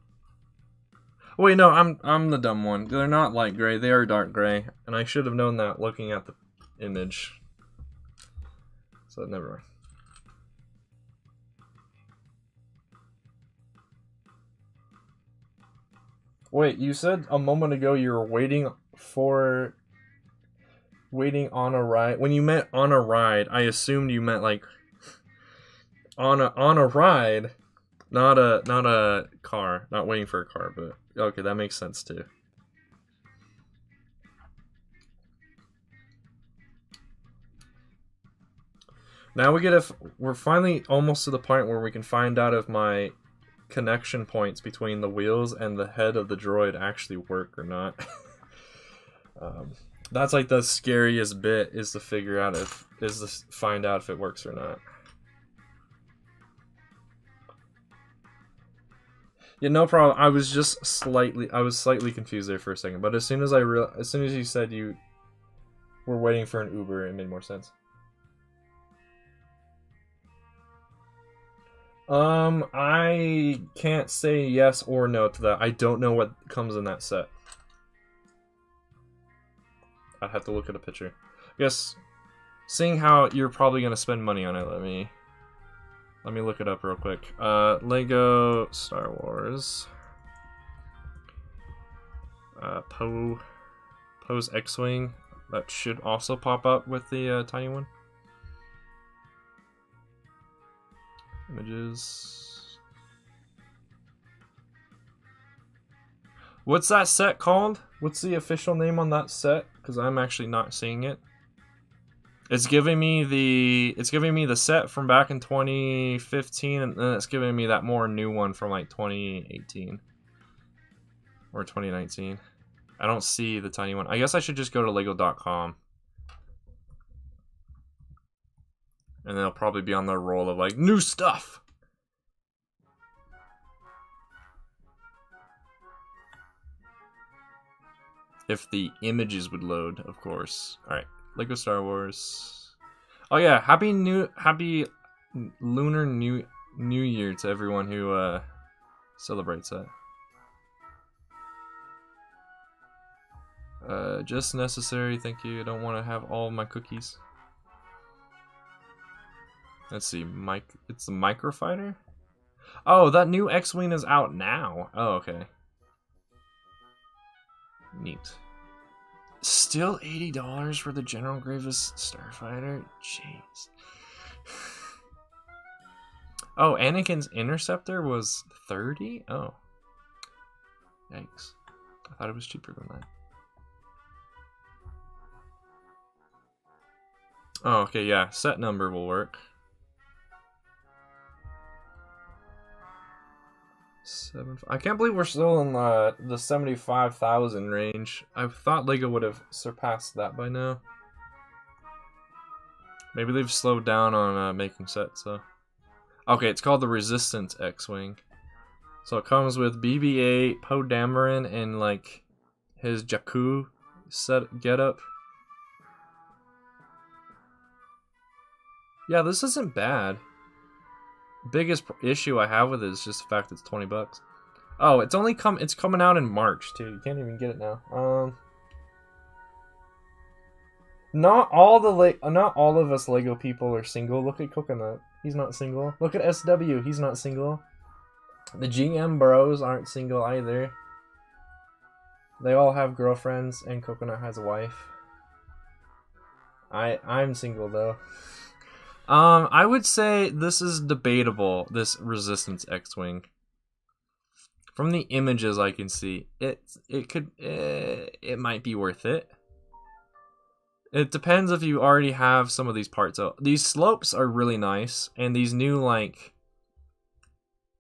S1: Wait, no, I'm the dumb one. They're not light gray, they are dark gray. And I should have known that looking at the image. So never mind. Wait, you said a moment ago you were waiting on a ride. When you meant on a ride, I assumed you meant like on a ride, not a car, not waiting for a car, but okay, that makes sense too. Now we're finally almost to the point where we can find out if my connection points between the wheels and the head of the droid actually work or not. That's like the scariest bit, is to figure out find out if it works or not. Yeah, no problem. I was slightly confused there for a second, but as soon as you said you were waiting for an Uber, it made more sense. I can't say yes or no to that. I don't know what comes in that set. I'd have to look at a picture. I guess, seeing how you're probably gonna spend money on it, let me look it up real quick. Lego Star Wars. Poe's X-Wing. That should also pop up with the tiny one. Images. What's that set called? What's the official name on that set? Because I'm actually not seeing it. It's giving me the set from back in 2015, and then it's giving me that more new one from like 2018 or 2019. I don't see the tiny one. I guess I should just go to lego.com. And they'll probably be on their roll of like new stuff. If the images would load, of course. All right, Lego Star Wars. Oh yeah, happy Lunar New Year to everyone who celebrates that. Just necessary, thank you. I don't want to have all my cookies. Let's see, it's the Microfighter? Oh, that new X-Wing is out now. Oh, okay. Neat. Still $80 for the General Grievous Starfighter? Jeez. Oh, Anakin's Interceptor was $30? Oh. Yikes. I thought it was cheaper than that. Oh, okay, yeah. Set number will work. I can't believe we're still in the 75,000 range. I thought Lego would have surpassed that by now. Maybe they've slowed down on making sets, so. Okay, it's called the Resistance X-Wing. So it comes with BB-8, Poe Dameron, and like his Jakku getup. Yeah, this isn't bad. Biggest issue I have with it is just the fact it's $20. Oh, it's coming out in March too. You can't even get it now. Not all of us Lego people are single. Look at Coconut. He's not single. Look at SW. He's not single. The GM bros aren't single either. They all have girlfriends, and Coconut has a wife. I'm single though. I would say this is debatable. This Resistance X-wing. From the images I can see, it might be worth it. It depends if you already have some of these parts out. These slopes are really nice, and these new like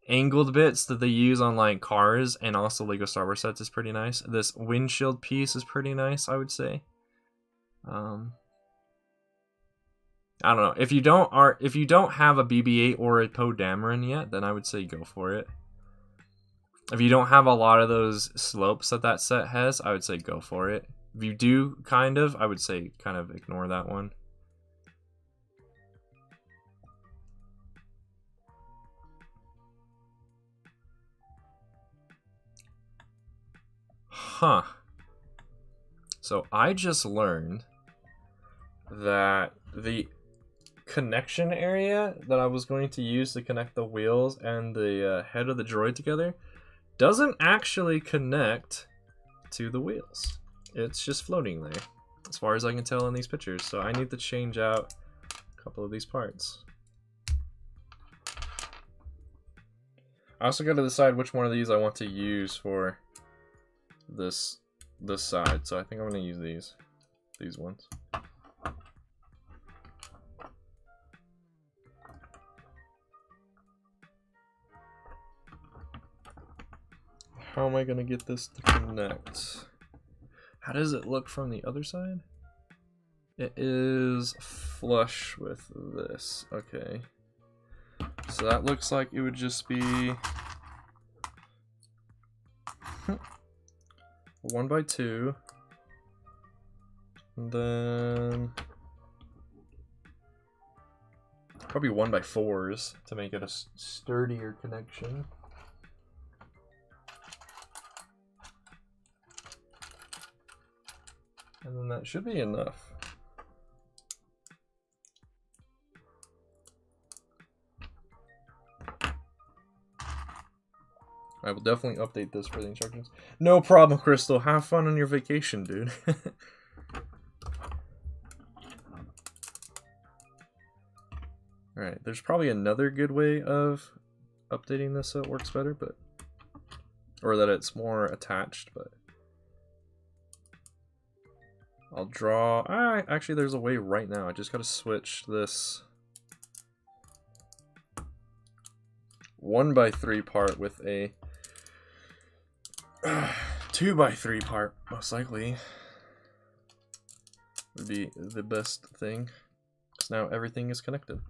S1: angled bits that they use on like cars and also Lego Star Wars sets is pretty nice. This windshield piece is pretty nice, I would say. I don't know. If you don't have a BB-8 or a Poe Dameron yet, then I would say go for it. If you don't have a lot of those slopes that set has, I would say go for it. If you do, I would say kind of ignore that one. Huh. So I just learned that the connection area that I was going to use to connect the wheels and the head of the droid together doesn't actually connect to the wheels. It's just floating there, as far as I can tell in these pictures. So I need to change out a couple of these parts. I also got to decide which one of these I want to use for this side. So I think I'm going to use these ones. How am I going to get this to connect? How does it look from the other side? It is flush with this. Okay. So that looks like it would just be a 1x2. And then probably 1x4s to make it a sturdier connection. And then that should be enough. I will definitely update this for the instructions. No problem, Crystal. Have fun on your vacation, dude. Alright, there's probably another good way of updating this so it works better, but or that it's more attached, but I'll draw. Actually, there's a way right now. I just got to switch this 1x3 part with a 2x3 part, most likely. Would be the best thing. Because now everything is connected.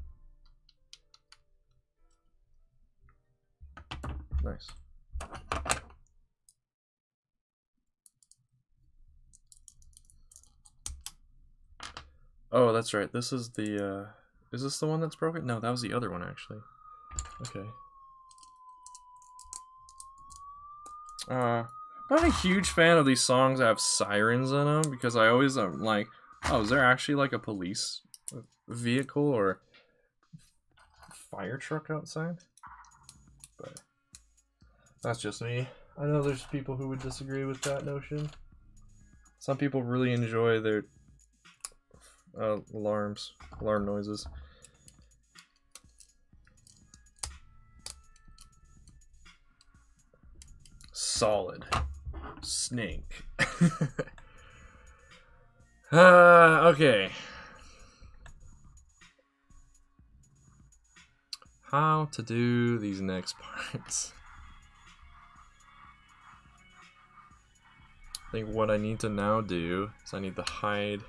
S1: Nice. Oh, that's right. This is the, is this the one that's broken? No, that was the other one, actually. Okay. Not a huge fan of these songs that have sirens in them, because I always am like, oh, is there actually like a police vehicle or fire truck outside? But that's just me. I know there's people who would disagree with that notion. Some people really enjoy their alarm noises. Solid snake. Okay. How to do these next parts? I think what I need to now do is I need to hide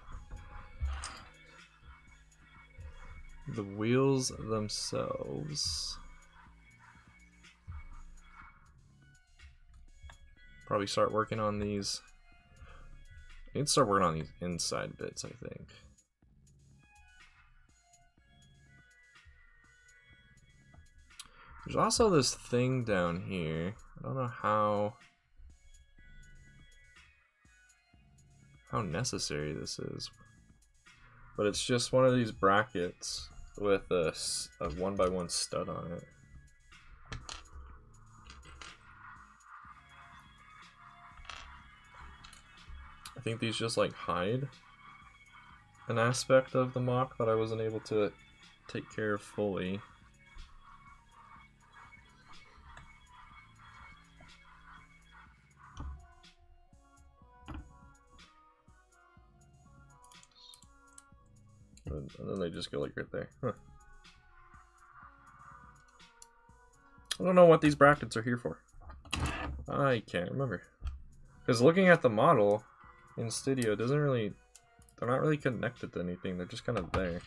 S1: the wheels themselves. Probably start working on these. I need to start working on these inside bits, I think. There's also this thing down here. I don't know how necessary this is. but it's just one of these brackets with a 1x1 stud on it. I think these just like hide an aspect of the mock that I wasn't able to take care of fully. And then they just go like right there. Huh. I don't know what these brackets are here for. I can't remember. Because looking at the model in Studio doesn't really... They're not really connected to anything. They're just kind of there.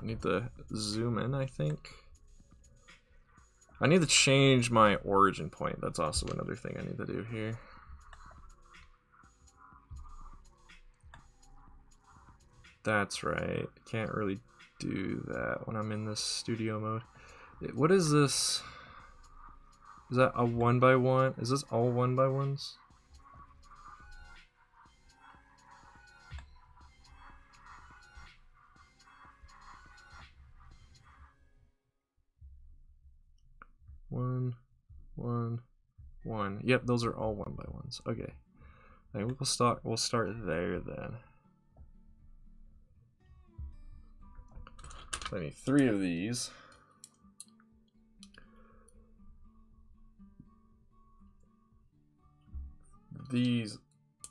S1: I need to zoom in, I think. I need to change my origin point. That's also another thing I need to do here. That's right. Can't really do that when I'm in this studio mode. What is this? Is that a 1x1? Is this all 1x1s? One, one, one. Yep, those are all 1x1s. Okay. I think we'll start there then. So I need 3 of these. These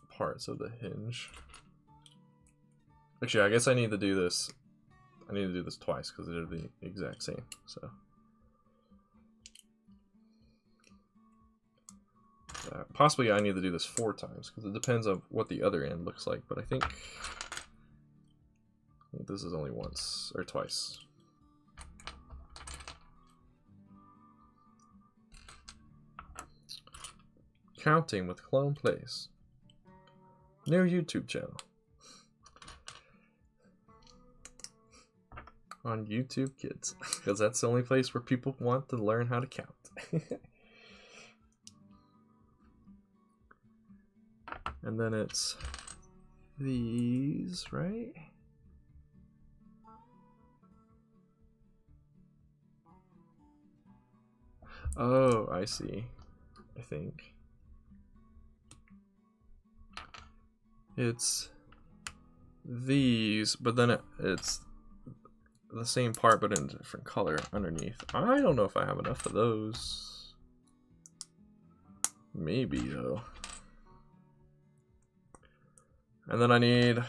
S1: parts of the hinge. Actually, I guess I need to do this. I need to do this twice because they're the exact same. So possibly I need to do this 4 times because it depends on what the other end looks like. But I think this is only once or twice. Counting with ClonePlays. New YouTube channel. On YouTube Kids. Because that's the only place where people want to learn how to count. And then it's these, right? Oh, I see. I think. It's these, but then it's the same part but in a different color underneath. I don't know if I have enough of those. Maybe though. And then I need,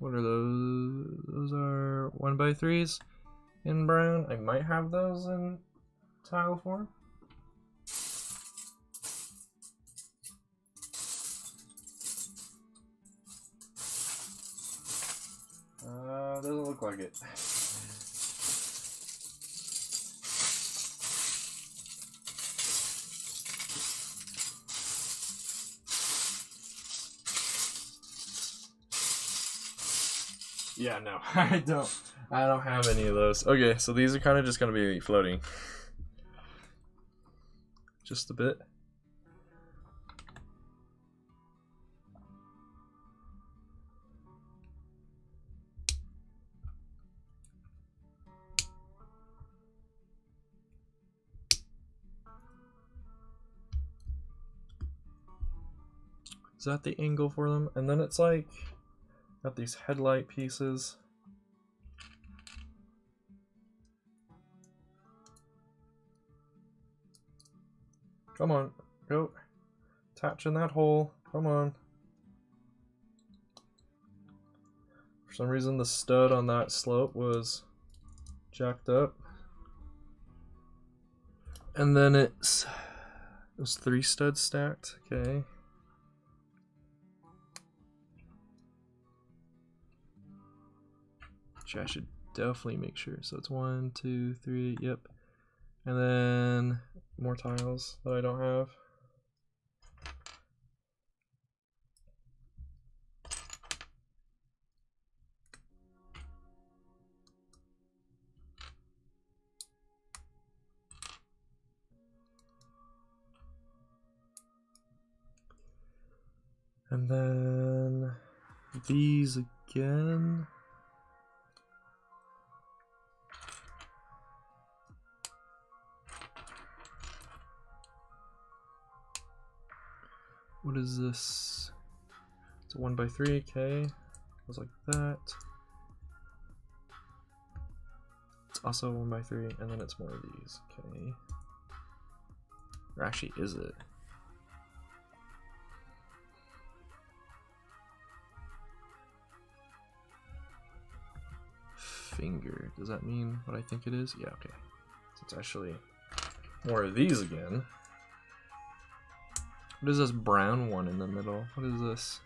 S1: what are those? Those are 1x3s in brown. I might have those in tile form. Doesn't look like it. Yeah, no, I don't have any of those. Okay, so these are kind of just gonna be floating. Just a bit. Is that the angle for them? And then it's like, got these headlight pieces. Come on, go. Attach in that hole, come on. For some reason the stud on that slope was jacked up. And then it was 3 studs stacked, okay. I should definitely make sure. So it's 1, 2, 3, yep. And then more tiles that I don't have. And then these again. What is this? It's a 1x3, okay. Goes like that. It's also 1x3, and then it's more of these, okay. Or actually, is it? Finger. Does that mean what I think it is? Yeah, okay. So it's actually more of these again. What is this brown one in the middle? What is this?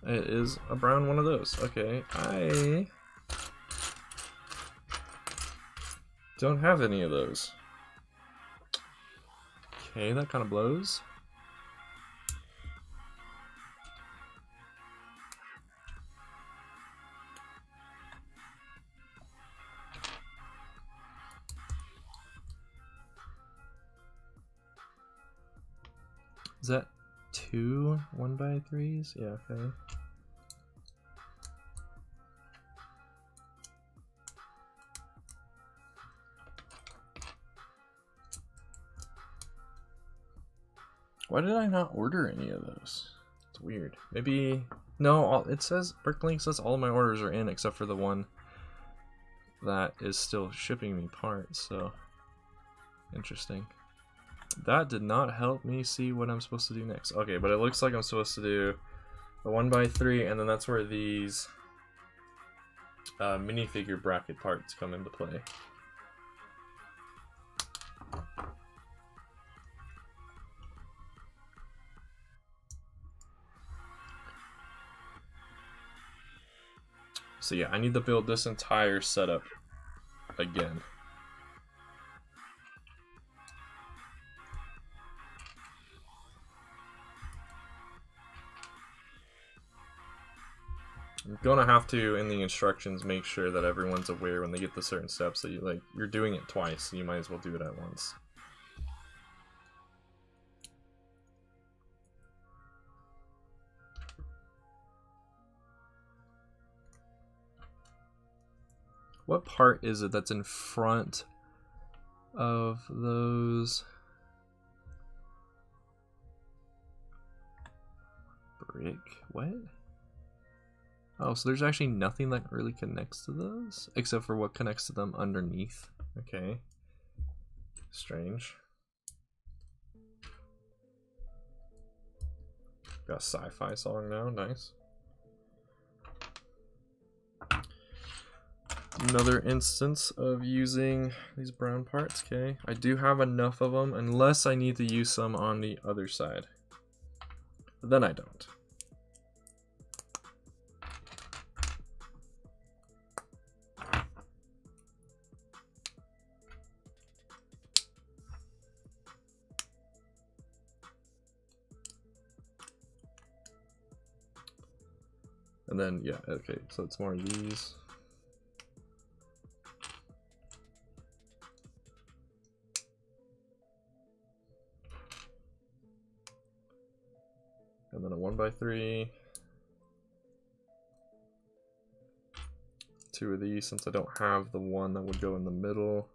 S1: It is a brown one of those. Okay, I don't have any of those. Okay, that kind of blows. Is that 2 1x3s? Yeah, okay. Why did I not order any of those? It's weird. Maybe... No, it says... Bricklink says all my orders are in except for the one that is still shipping me parts, so... Interesting. That did not help me see what I'm supposed to do next. Okay, but it looks like I'm supposed to do a 1x3, and then that's where these minifigure bracket parts come into play. So yeah, I need to build this entire setup again. I'm gonna have to, in the instructions, make sure that everyone's aware when they get the certain steps that you're doing it twice, so you might as well do it at once. What part is it that's in front of those? Brick? What? Oh, so there's actually nothing that really connects to those? Except for what connects to them underneath. Okay. Strange. Got a sci-fi song now, nice. Another instance of using these brown parts, okay. I do have enough of them, unless I need to use some on the other side. But then I don't. And then, yeah, okay, so it's more of these. And then a 1x3. 2 of these, since I don't have the one that would go in the middle.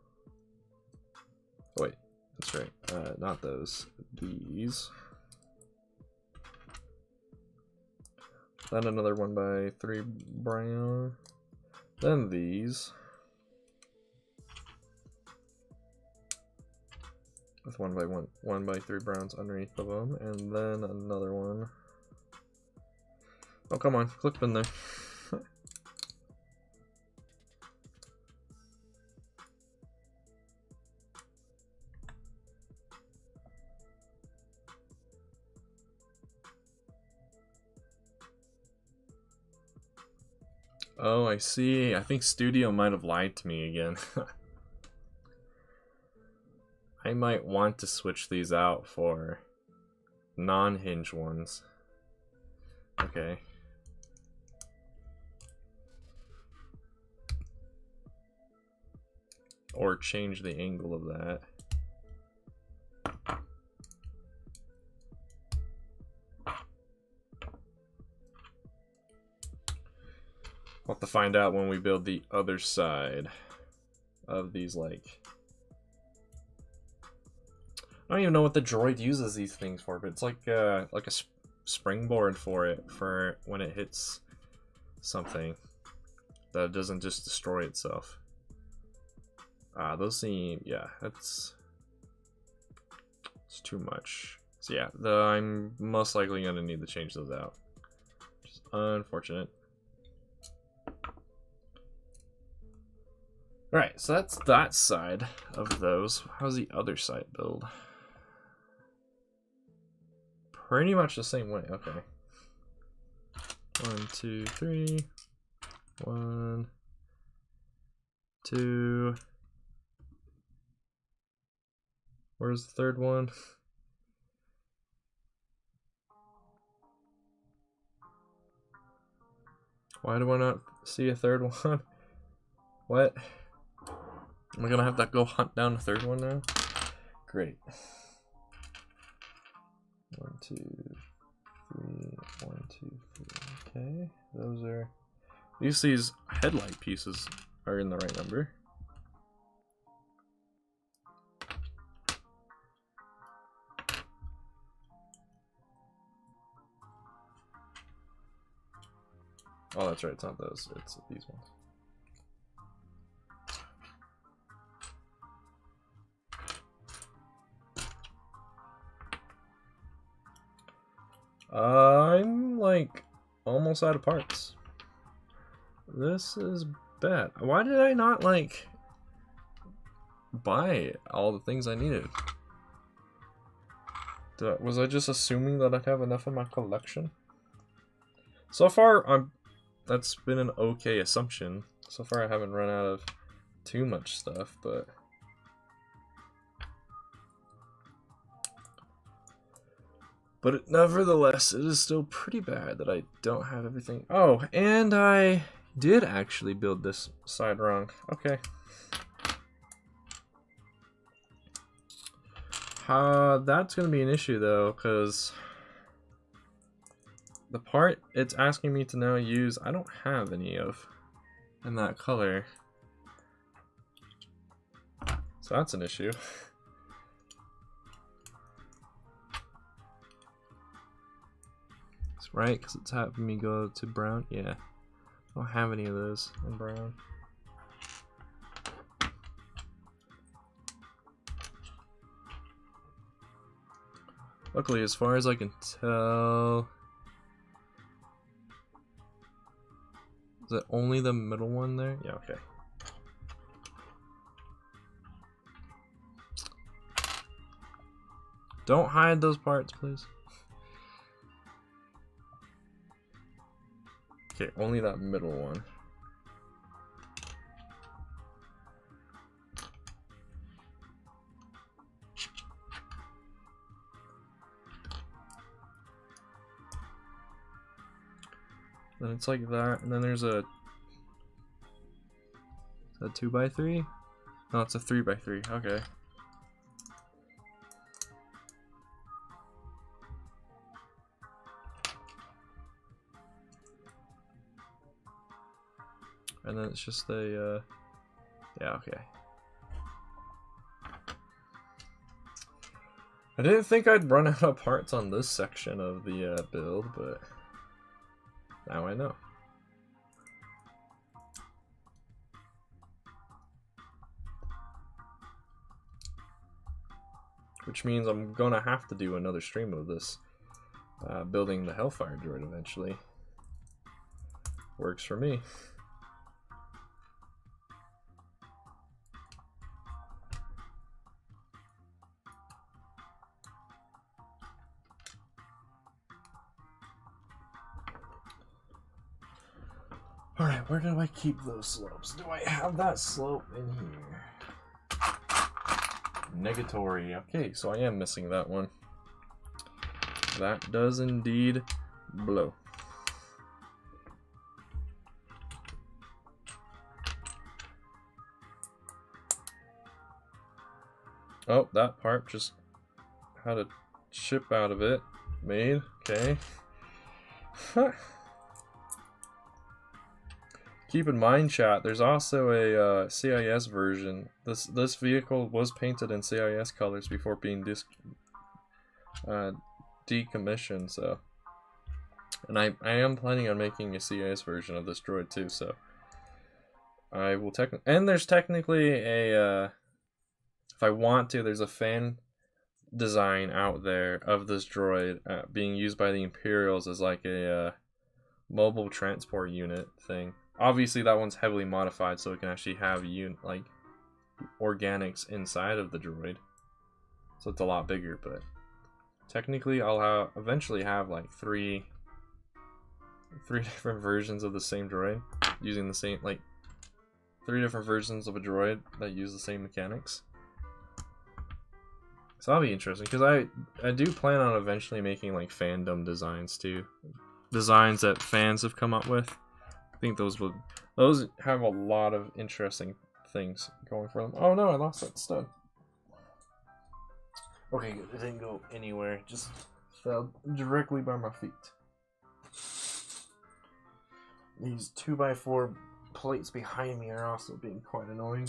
S1: Oh, wait, that's right. Not those. These. Then another 1x3 brown. Then these. With 1x3 browns underneath of them. And then another one. Oh, come on, clip in there. Oh, I see. I think Studio might have lied to me again. I might want to switch these out for non-hinge ones. Okay. or change the angle of that. We'll have to find out when we build the other side of these, like... I don't even know what the droid uses these things for, but it's like a springboard for it, for when it hits something, that it doesn't just destroy itself. Those seem, yeah, it's too much. So yeah, I'm most likely gonna need to change those out, which is unfortunate. Alright, so that's that side of those. How's the other side build? Pretty much the same way, okay. 1, 2, 3. 1, 2. Where's the third one? Why do I not see a third one? What? Am I gonna have to go hunt down the third one now? Great. 1, 2, 3. 1, 2, 3. Okay, those are. At least these headlight pieces are in the right number. Oh, that's right, it's not those, it's these ones. I'm like almost out of parts. This is bad. Why did I not like buy all the things I needed? Was I just assuming that I'd have enough in my collection? So far, that's been an okay assumption. So far I haven't run out of too much stuff, but nevertheless, it is still pretty bad that I don't have everything. Oh, and I did actually build this side wrong. Okay. That's gonna be an issue though, because the part it's asking me to now use, I don't have any of in that color. So that's an issue. It's right, because it's having me go to brown. Yeah. I don't have any of those in brown. Luckily, as far as I can tell, is it only the middle one there? Yeah, okay. Don't hide those parts, please. Okay, only that middle one. Then it's like that, and then there's a... Is that 2x3? No, it's a 3x3. Okay. And then it's just a, yeah, okay. I didn't think I'd run out of parts on this section of the build, but now I know. Which means I'm gonna have to do another stream of this, building the Hailfire Droid eventually. Works for me. Alright, where do I keep those slopes? Do I have that slope in here? Negatory. Okay, so I am missing that one. That does indeed blow. Oh, that part just had a chip out of it. Made. Okay. Keep in mind, chat, there's also a CIS version. This vehicle was painted in CIS colors before being decommissioned, so. And I am planning on making a CIS version of this droid too, so. I will and there's technically a, if I want to, there's a fan design out there of this droid being used by the Imperials as like a mobile transport unit thing. Obviously, that one's heavily modified, so it can actually have like organics inside of the droid. So it's a lot bigger, but technically, I'll eventually have like three different versions of the same droid using the same, like 3 different versions of a droid that use the same mechanics. So that'll be interesting because I do plan on eventually making like fandom designs too, designs that fans have come up with. I think those have a lot of interesting things going for them. Oh no, I lost that stud. Okay, good. It didn't go anywhere. It just fell directly by my feet. These 2x4 plates behind me are also being quite annoying.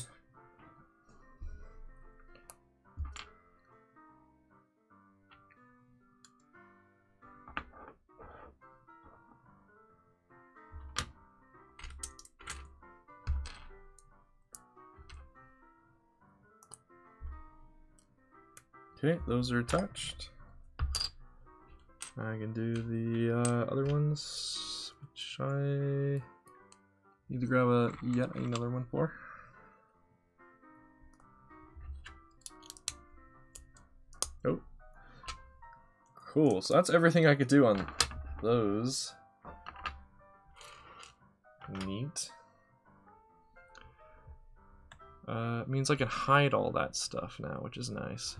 S1: Okay, those are attached. I can do the other ones, which I need to grab yet another one for. Oh, cool. So that's everything I could do on those. Neat. It means I can hide all that stuff now, which is nice.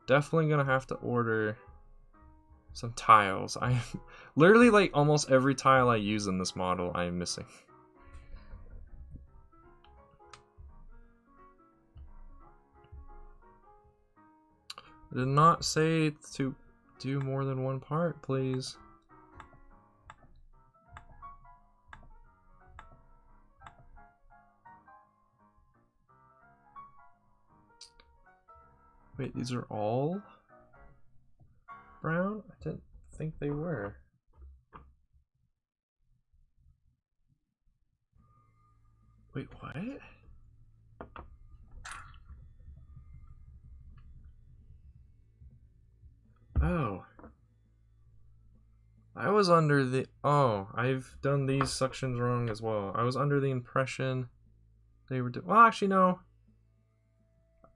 S1: Definitely gonna have to order some tiles. I literally, like, almost every tile I use in this model I am missing. I did not say to do more than one part, please. Wait, these are all brown? I didn't think they were. Wait, what? Oh. I was under the... Oh, I've done these sections wrong as well. I was under the impression they were... Well, actually, no.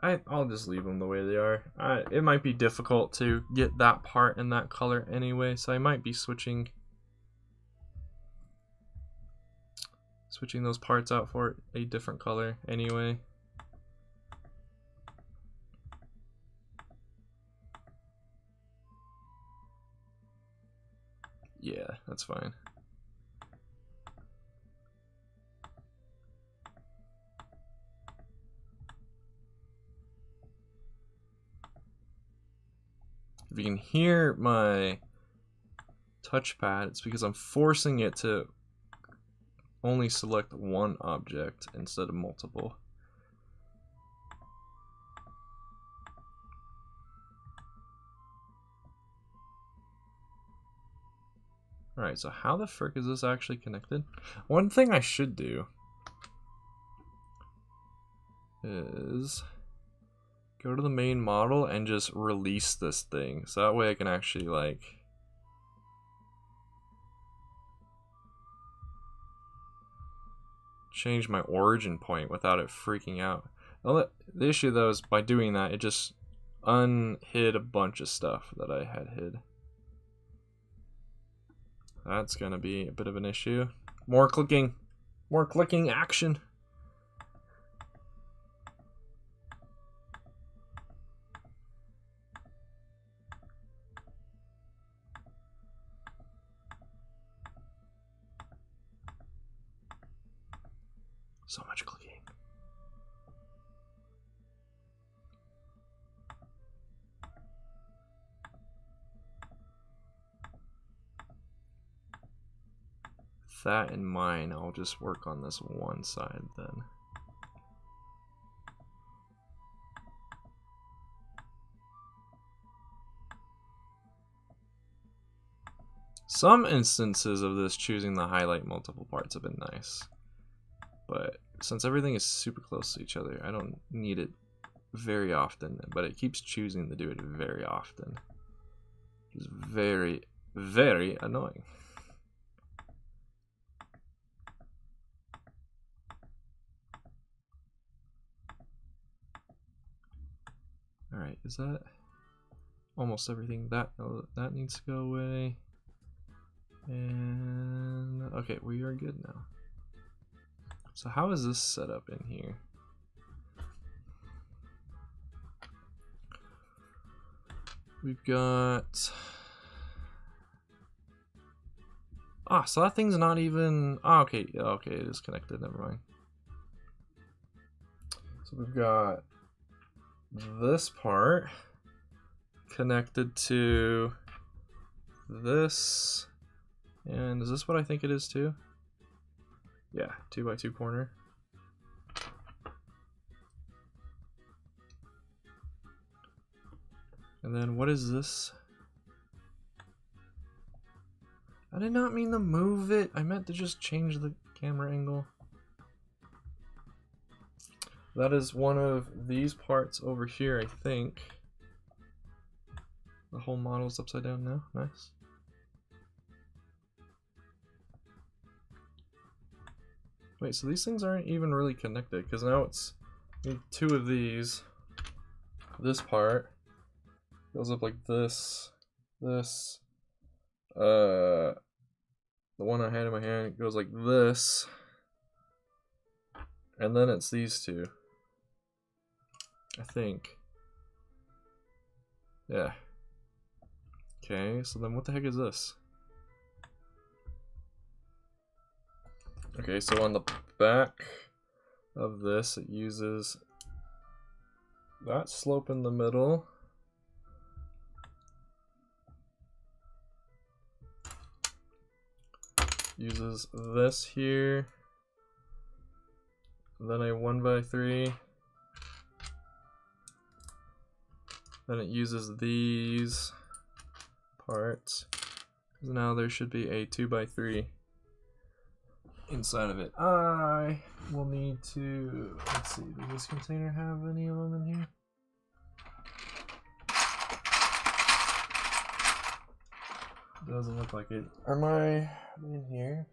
S1: I'll just leave them the way they are. It might be difficult to get that part in that color anyway, so I might be switching those parts out for a different color anyway. Yeah, that's fine. If you can hear my touchpad, it's because I'm forcing it to only select one object instead of multiple. Alright, so how the frick is this actually connected? One thing I should do is go to the main model and just release this thing. So that way I can actually, like, change my origin point without it freaking out. The issue though is by doing that, it just unhid a bunch of stuff that I had hid. That's gonna be a bit of an issue. More clicking action. So much clicking. that in mind, I'll just work on this one side then. Some instances of this choosing the highlight multiple parts have been nice, but since everything is super close to each other, I don't need it very often, but it keeps choosing to do it very often. It's very, very annoying. Alright, is that almost everything? That needs to go away. And okay, we are good now. So how is this set up in here? We've got... Ah, so that thing's not even... Oh, okay, okay, it is connected, never mind. So we've got this part connected to this. And is this what I think it is too? Yeah, 2x2 corner. And then what is this? I did not mean to move it. I meant to just change the camera angle. That is one of these parts over here, I think. The whole model's upside down now. Nice. Wait, so these things aren't even really connected, because now it's two of these. This part goes up like this. This. The one I had in my hand goes like this. And then it's these two. I think. Yeah. Okay, so then what the heck is this? Okay, so on the back of this, it uses that slope in the middle. Uses this here. Then a 1x3. Then it uses these parts. Because now there should be a 2x3 inside of it. I will need to, let's see, does this container have any of them in here? Doesn't look like it. Am I in here?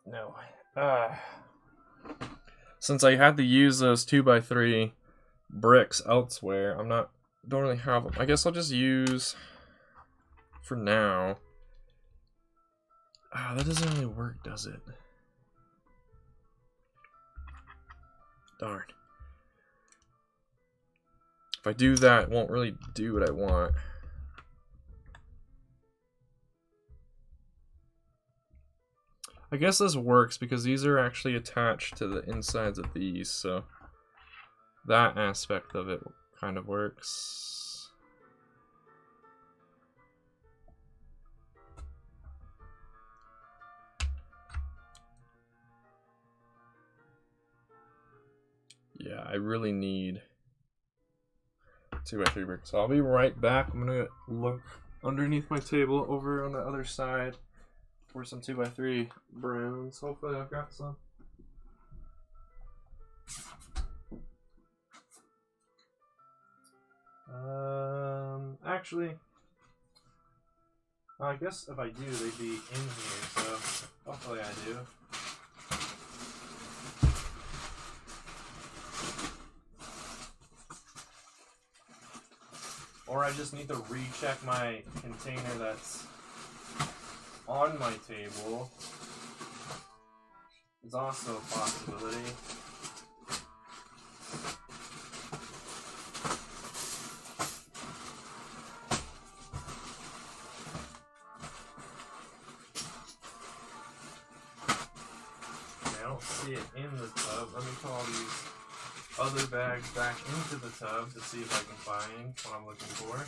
S1: No. Since I had to use those 2x3 bricks elsewhere, don't really have them. I guess I'll just use, for now. That doesn't really work, does it? Darn. If I do that, it won't really do what I want. I guess this works because these are actually attached to the insides of these, so that aspect of it kind of works. Yeah, I really need 2x3 bricks. So I'll be right back. I'm gonna look underneath my table over on the other side for some 2x3 browns. Hopefully I've got some. Actually, I guess if I do, they'd be in here, so hopefully I do. Or I just need to recheck my container that's on my table. It's also a possibility. I don't see it in the tub. Let me call these other bags back into the tub to see if I can find what I'm looking for.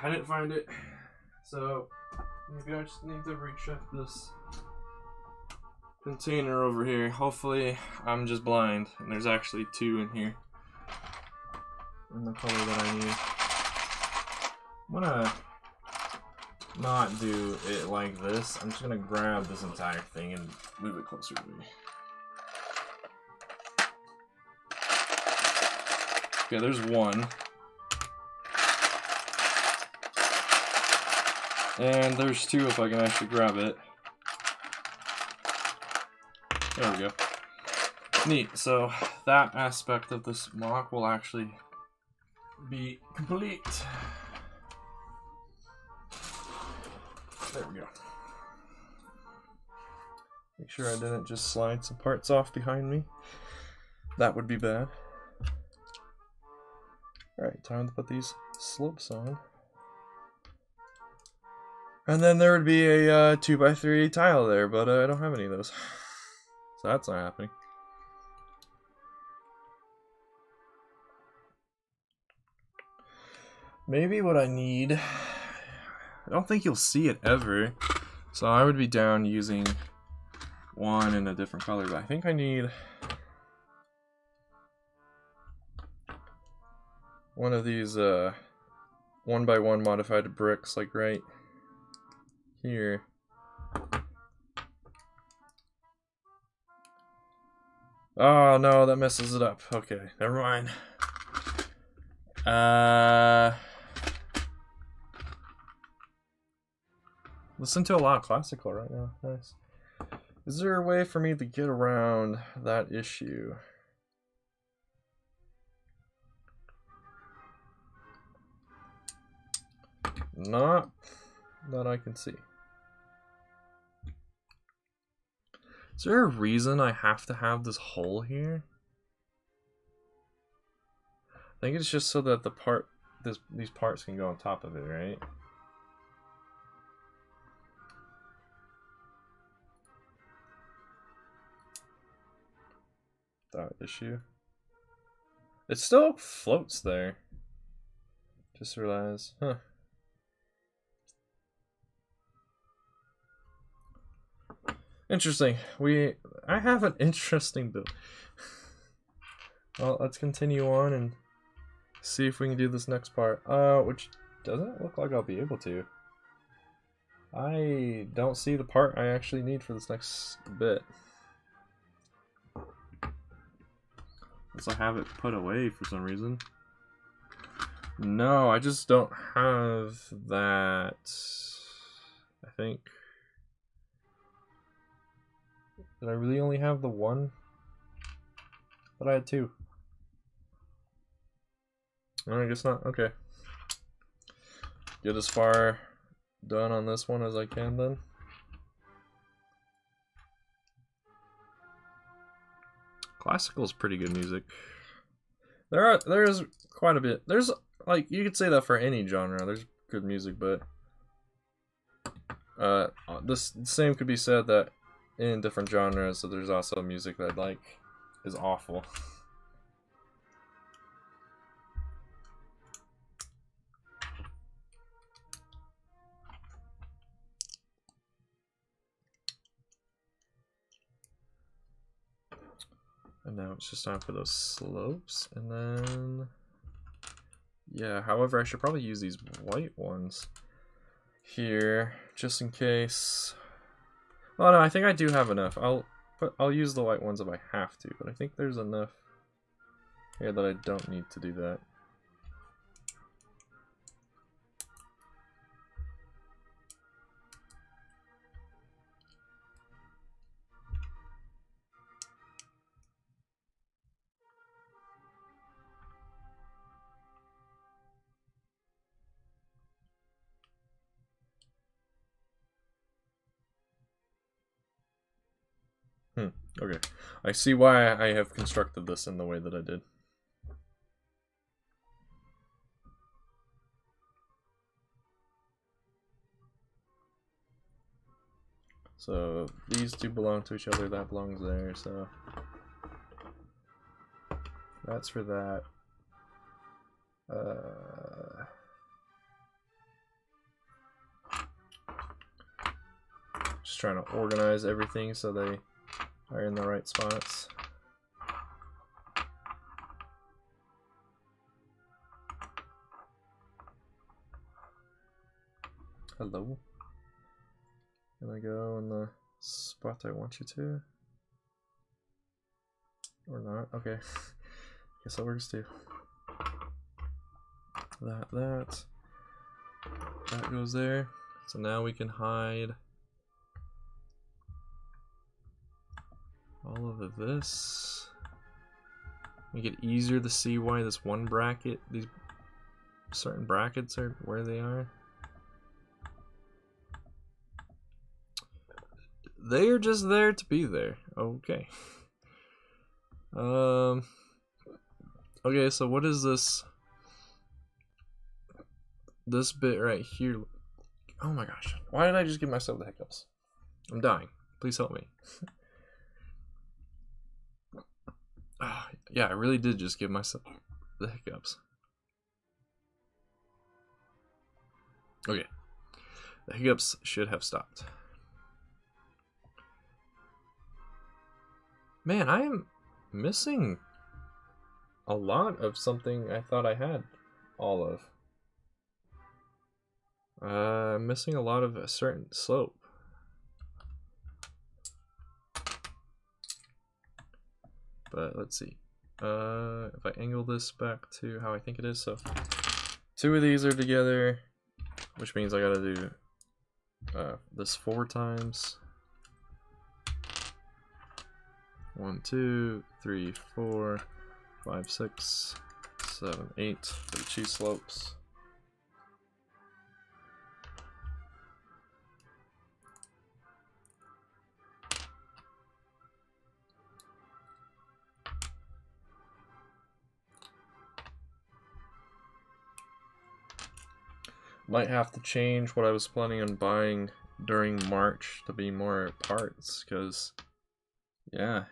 S1: I didn't find it. So maybe I just need to recheck this container over here. Hopefully I'm just blind and there's actually 2 in here in the color that I need. I'm gonna not do it like this. I'm just gonna grab this entire thing and move it closer to me. Okay, there's 1. And there's 2 if I can actually grab it. There we go. Neat. So that aspect of this mock will actually be complete. There we go. Make sure I didn't just slide some parts off behind me. That would be bad. Alright, time to put these slopes on. And then there would be a 2x3 tile there, but I don't have any of those. So that's not happening. Maybe what I need, I don't think you'll see it ever, so I would be down using one in a different color, but I think I need one of these 1x1 modified bricks, like right here. Oh no, that messes it up. Okay, never mind. Listen to a lot of classical right now. Nice. Is there a way for me to get around that issue? Not that I can see. Is there a reason I have to have this hole here? I think it's just so that the these parts can go on top of it, right? That issue. It still floats there. Just realized, huh? Interesting. I have an interesting build. Well, let's continue on and see if we can do this next part. Which doesn't look like I'll be able to. I don't see the part I actually need for this next bit. Unless I have it put away for some reason. No, I just don't have that. I think. Did I really only have the one? But I had 2. No, I guess not. Okay. Get as far done on this one as I can then. Classical is pretty good music. There's quite a bit. There's, like, you could say that for any genre. There's good music, but this same could be said that in different genres. So there's also music that like is awful. And now it's just time for those slopes, and then yeah, however I should probably use these white ones here just in case. Oh no, I think I do have enough. I'll use the white ones if I have to, but I think there's enough here that I don't need to do that. Okay. I see why I have constructed this in the way that I did. So these two belong to each other, that belongs there, so that's for that. trying to organize everything so they are in the right spots. Hello. Can I go in the spot I want you to? Or not? Okay. Guess that works too. That goes there. So now we can hide all of this. Make it easier to see why this one bracket, these certain brackets are where they are. They are just there to be there. Okay. Okay, so what is this? This bit right here. Oh my gosh. Why did I just give myself the hiccups? I'm dying. Please help me. Yeah, I really did just give myself the hiccups. Okay. The hiccups should have stopped. Man, I am missing a lot of something I thought I had all of. I'm missing a lot of a certain slope. But let's see. If I angle this back to how I think it is, so 2 of these are together, which means I gotta do this 4 times. 1, 2, 3, 4, 5, 6, 7, 8 for the cheese slopes. Might have to change what I was planning on buying during March to be more parts, because, yeah,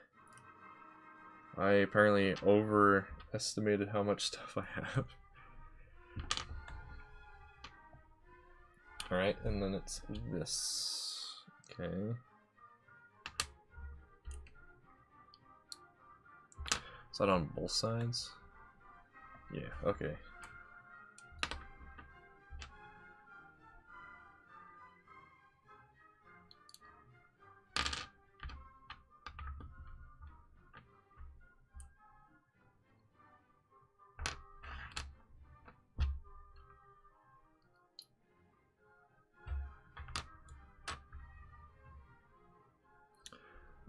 S1: I apparently overestimated how much stuff I have. Alright, and then it's this. Okay. Is that on both sides? Yeah, okay.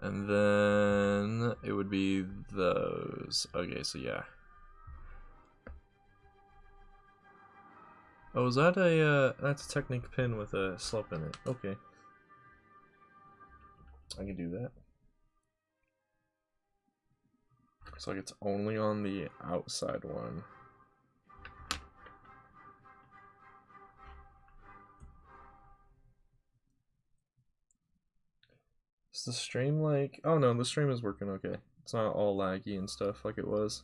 S1: And then it would be those. Okay, so yeah. Oh, is that a, that's a Technic pin with a slope in it. Okay. I can do that. Looks like it's only on the outside one. Is the stream like... Oh no, the stream is working okay. It's not all laggy and stuff like it was.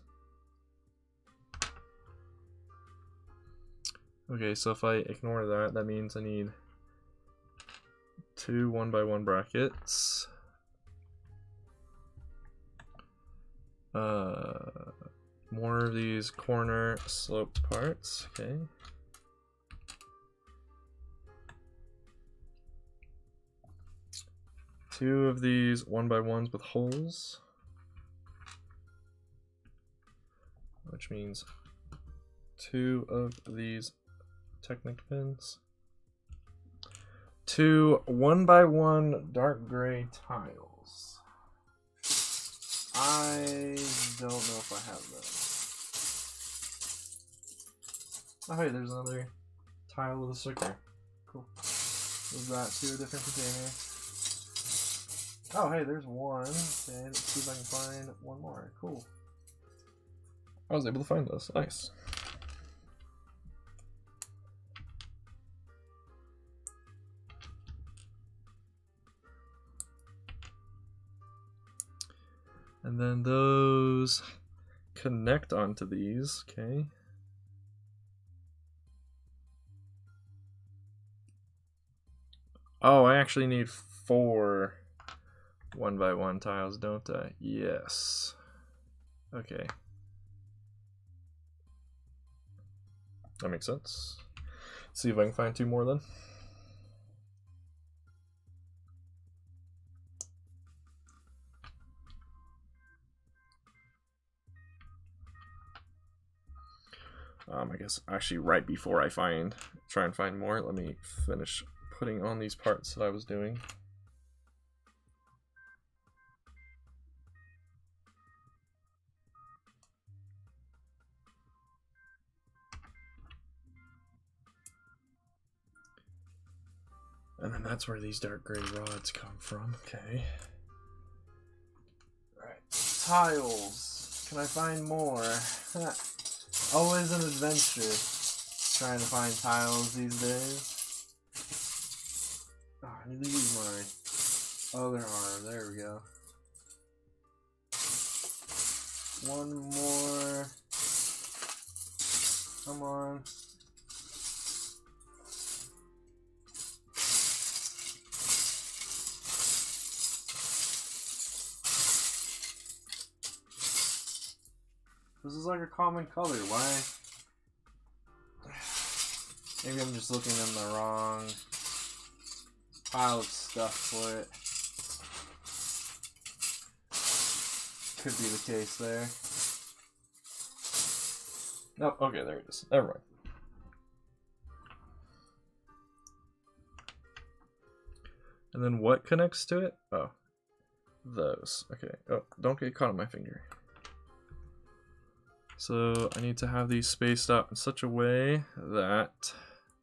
S1: Okay, so if I ignore that, that means I need 2 1x1 brackets. More of these corner sloped parts, okay. Two of these 1x1s with holes, which means 2 of these Technic pins. 2 1x1 dark gray tiles. I don't know if I have those. Oh hey, there's another tile with a sticker. Cool. Move that to a different container. Oh hey, there's one. Okay, let's see if I can find one more. Cool. I was able to find those. Nice. And then those connect onto these, okay. Oh, I actually need 4 1x1 tiles, don't I? Yes. Okay. That makes sense. See if I can find 2 more then. I guess actually right before I try and find more, let me finish putting on these parts that I was doing. And then that's where these dark gray rods come from. Okay. Alright. Tiles. Can I find more? Always an adventure trying to find tiles these days. Oh, I need to use my other arm. There we go. One more. Come on. This is like a common color. Why? Maybe I'm just looking in the wrong pile of stuff for it. Could be the case there. Nope. Okay, there it is. Never mind. And then what connects to it? Oh, those. Okay. Oh, don't get caught on my finger. So I need to have these spaced out in such a way that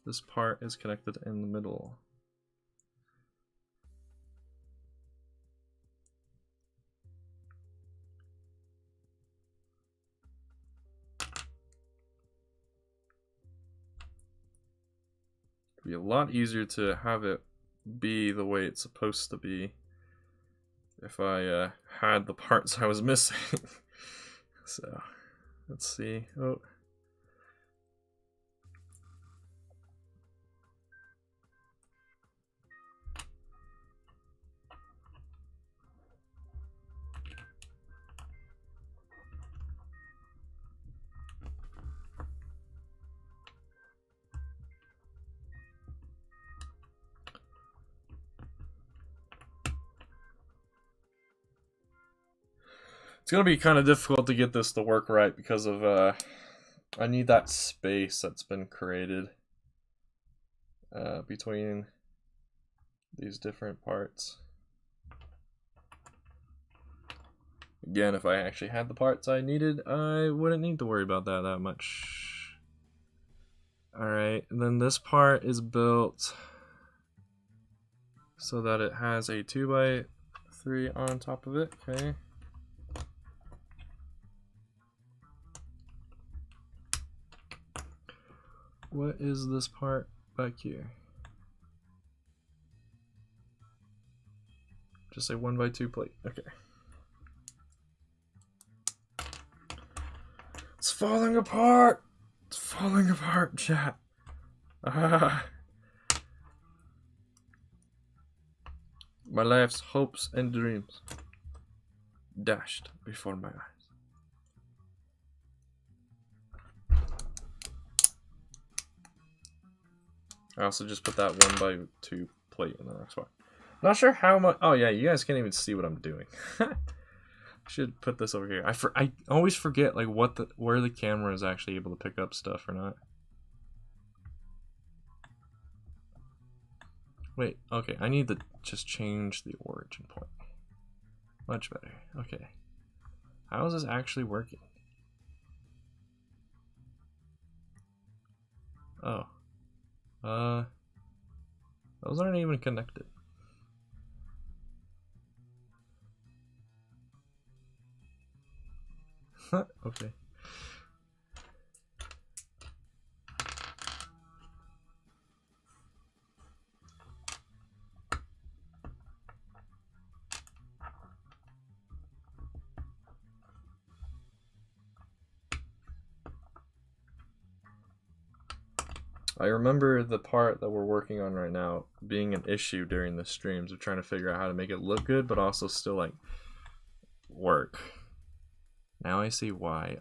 S1: this part is connected in the middle. It'd be a lot easier to have it be the way it's supposed to be if I had the parts I was missing. So let's see. Oh. It's gonna be kind of difficult to get this to work right because of I need that space that's been created between these different parts. Again, if I actually had the parts I needed, I wouldn't need to worry about that much. Alright, and then this part is built so that it has a 2x3 on top of it, okay. What is this part back here? Just a 1x2 plate, okay. It's falling apart! It's falling apart, chat. Ah. My life's hopes and dreams dashed before my eyes. I also just put that 1x2 plate in the next one. Not sure how much. Oh yeah, you guys can't even see what I'm doing. Should put this over here. I always forget like where the camera is actually able to pick up stuff or not. Wait, okay, I need to just change the origin point. Much better. Okay. How is this actually working? Oh. Those aren't even connected. Okay. I remember the part that we're working on right now being an issue during the streams of trying to figure out how to make it look good, but also still like work. Now I see why.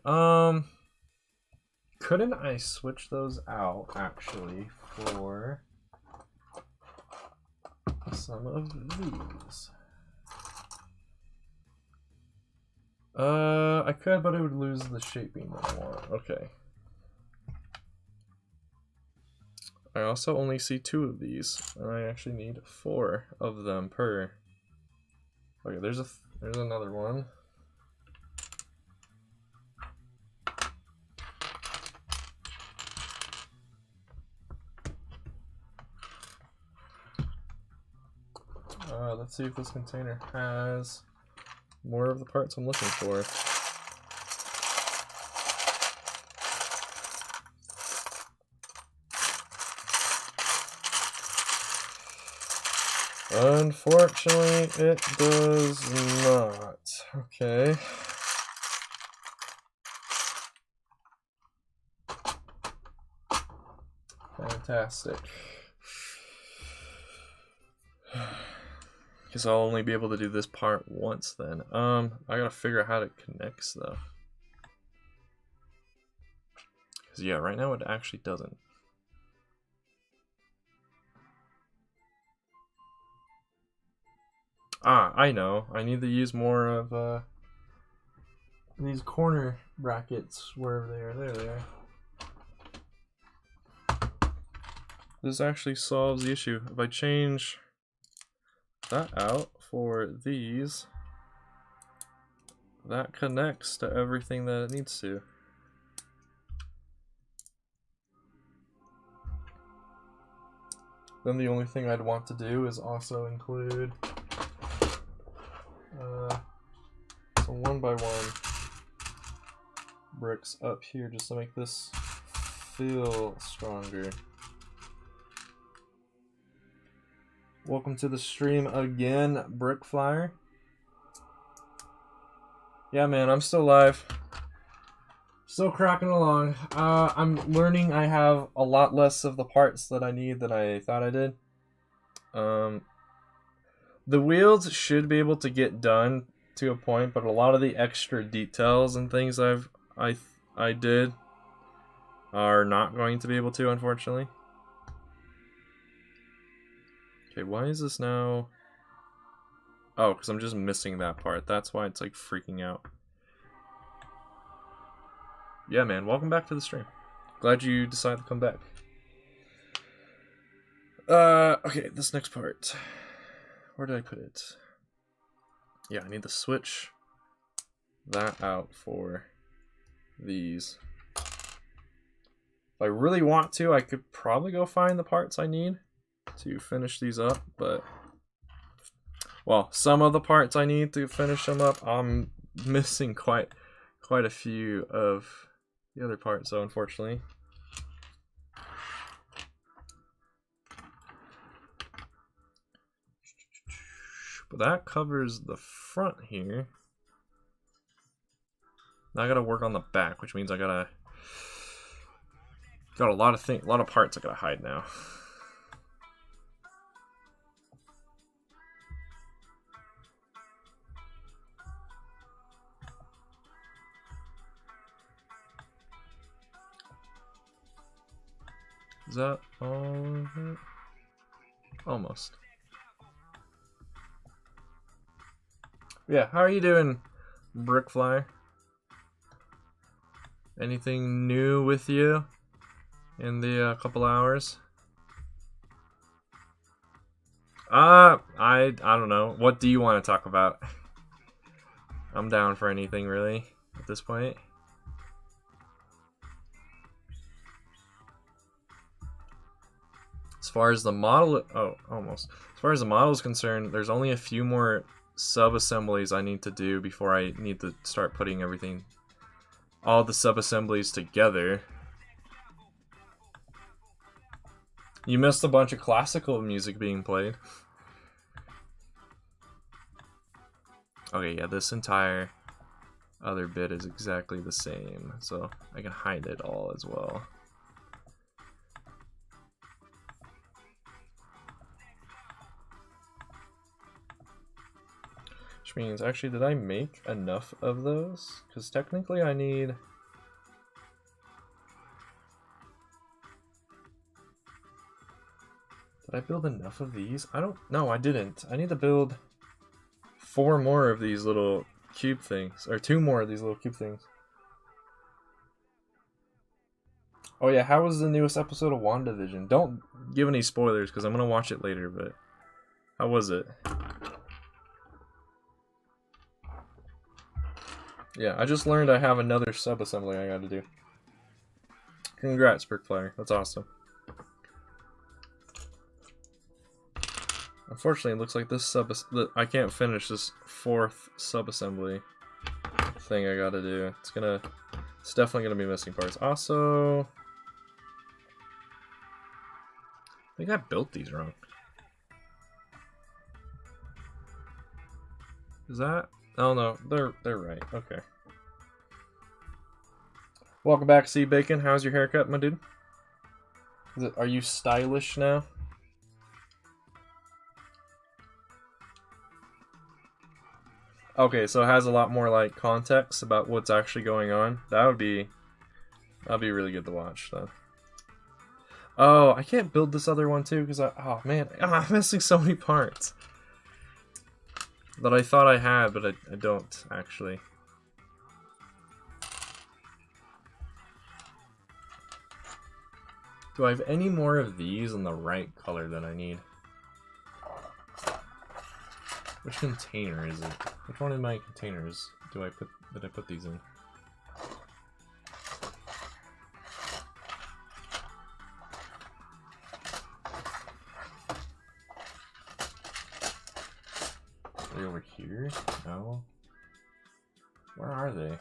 S1: Couldn't I switch those out actually for some of these? I could, but it would lose the shaping that I want. Okay. I also only see 2 of these, and I actually need 4 of them per. Okay, there's another one. Let's see if this container has more of the parts I'm looking for. Unfortunately, it does not. Okay. Fantastic. Guess I'll only be able to do this part once then. I gotta figure out how it connects though. Cause yeah, right now it actually doesn't. Ah, I know. I need to use more of these corner brackets wherever they are. There they are. This actually solves the issue. If I change that out for these, that connects to everything that it needs to. Then the only thing I'd want to do is also include some 1x1 bricks up here just to make this feel stronger. Welcome to the stream again, Brickflyer. Yeah, man, I'm still live. Still cracking along. I'm learning I have a lot less of the parts that I need than I thought I did. The wheels should be able to get done to a point, but a lot of the extra details and things I did are not going to be able to, unfortunately. Okay, why is this now? Oh, because I'm just missing that part. That's why it's like freaking out. Yeah, man, welcome back to the stream. Glad you decided to come back. Okay, this next part. Where did I put it? Yeah, I need to switch that out for these. If I really want to, I could probably go find the parts I need to finish these up, but well, some of the parts I need to finish them up, I'm missing quite a few of the other parts, so unfortunately. But that covers the front here. Now I gotta work on the back, which means I got a lot of parts I gotta hide now. Is that all of it? Almost. Yeah, how are you doing, Brickfly? Anything new with you in the couple hours? I don't know. What do you want to talk about? I'm down for anything really at this point. As far as the model, almost. As far as the model is concerned, there's only a few more sub-assemblies I need to do before I need to start putting all the sub-assemblies together. You missed a bunch of classical music being played. Okay, yeah, this entire other bit is exactly the same, so I can hide it all as well. Which means, actually, did I make enough of those? Because technically I need... Did I build enough of these? I don't... No, I didn't. I need to build 4 more of these little cube things. Or 2 more of these little cube things. Oh yeah, how was the newest episode of WandaVision? Don't give any spoilers, because I'm going to watch it later, but... How was it? Yeah, I just learned I have another sub-assembly I gotta do. Congrats, Brickflyer. That's awesome. Unfortunately, it looks like this I can't finish this 4th sub-assembly thing I gotta do. It's definitely gonna be missing parts. Also, I think I built these wrong. Is that? Oh no, they're right. Okay. Welcome back, Sea Bacon. How's your haircut, my dude? Are you stylish now? Okay, so it has a lot more like context about what's actually going on. That'd be really good to watch though. Oh, I can't build this other one too because oh man, I'm missing so many parts that I thought I had, but I don't actually. Do I have any more of these in the right color that I need? Which container is it? Which one of my containers did I put these in? Are they over here? No. Where are they?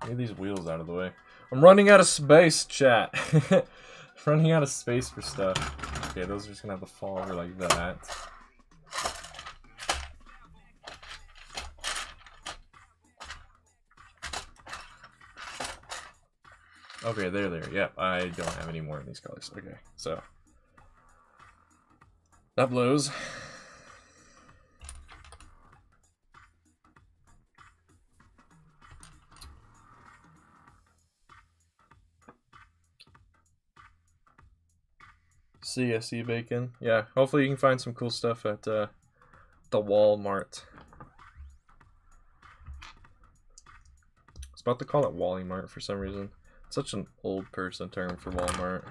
S1: Get these wheels out of the way. I'm running out of space, chat. Running out of space for stuff. Okay, those are just gonna have to fall over like that. Okay, they're there. Yep, I don't have any more in these colors. Okay, so that blows. See ya, Sea Bacon. Yeah, hopefully you can find some cool stuff at the Walmart. I was about to call it Wally Mart for some reason. It's such an old person term for Walmart.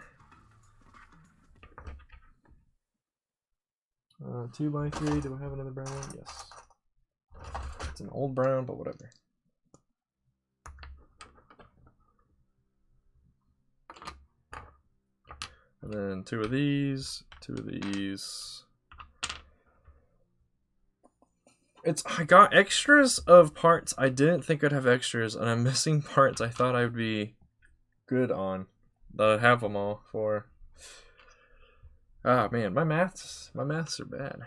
S1: 2x3, do I have another brown one? Yes. It's an old brown, but whatever. And then 2 of these, 2 of these. I got extras of parts I didn't think I'd have extras, and I'm missing parts I thought I would be good on. That I have them all for. Ah man, my maths are bad.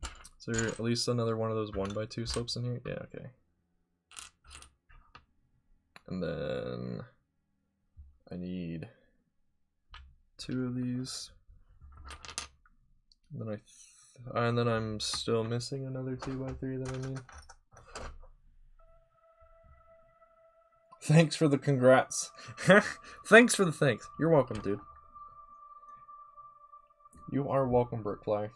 S1: Is there at least another one of those 1x2 slopes in here? Yeah, okay. And then I need 2 of these. And then I'm still missing another 2x3 that I need. Thanks for the congrats. Thanks for the thanks. You're welcome, dude. You are welcome, Brickfly.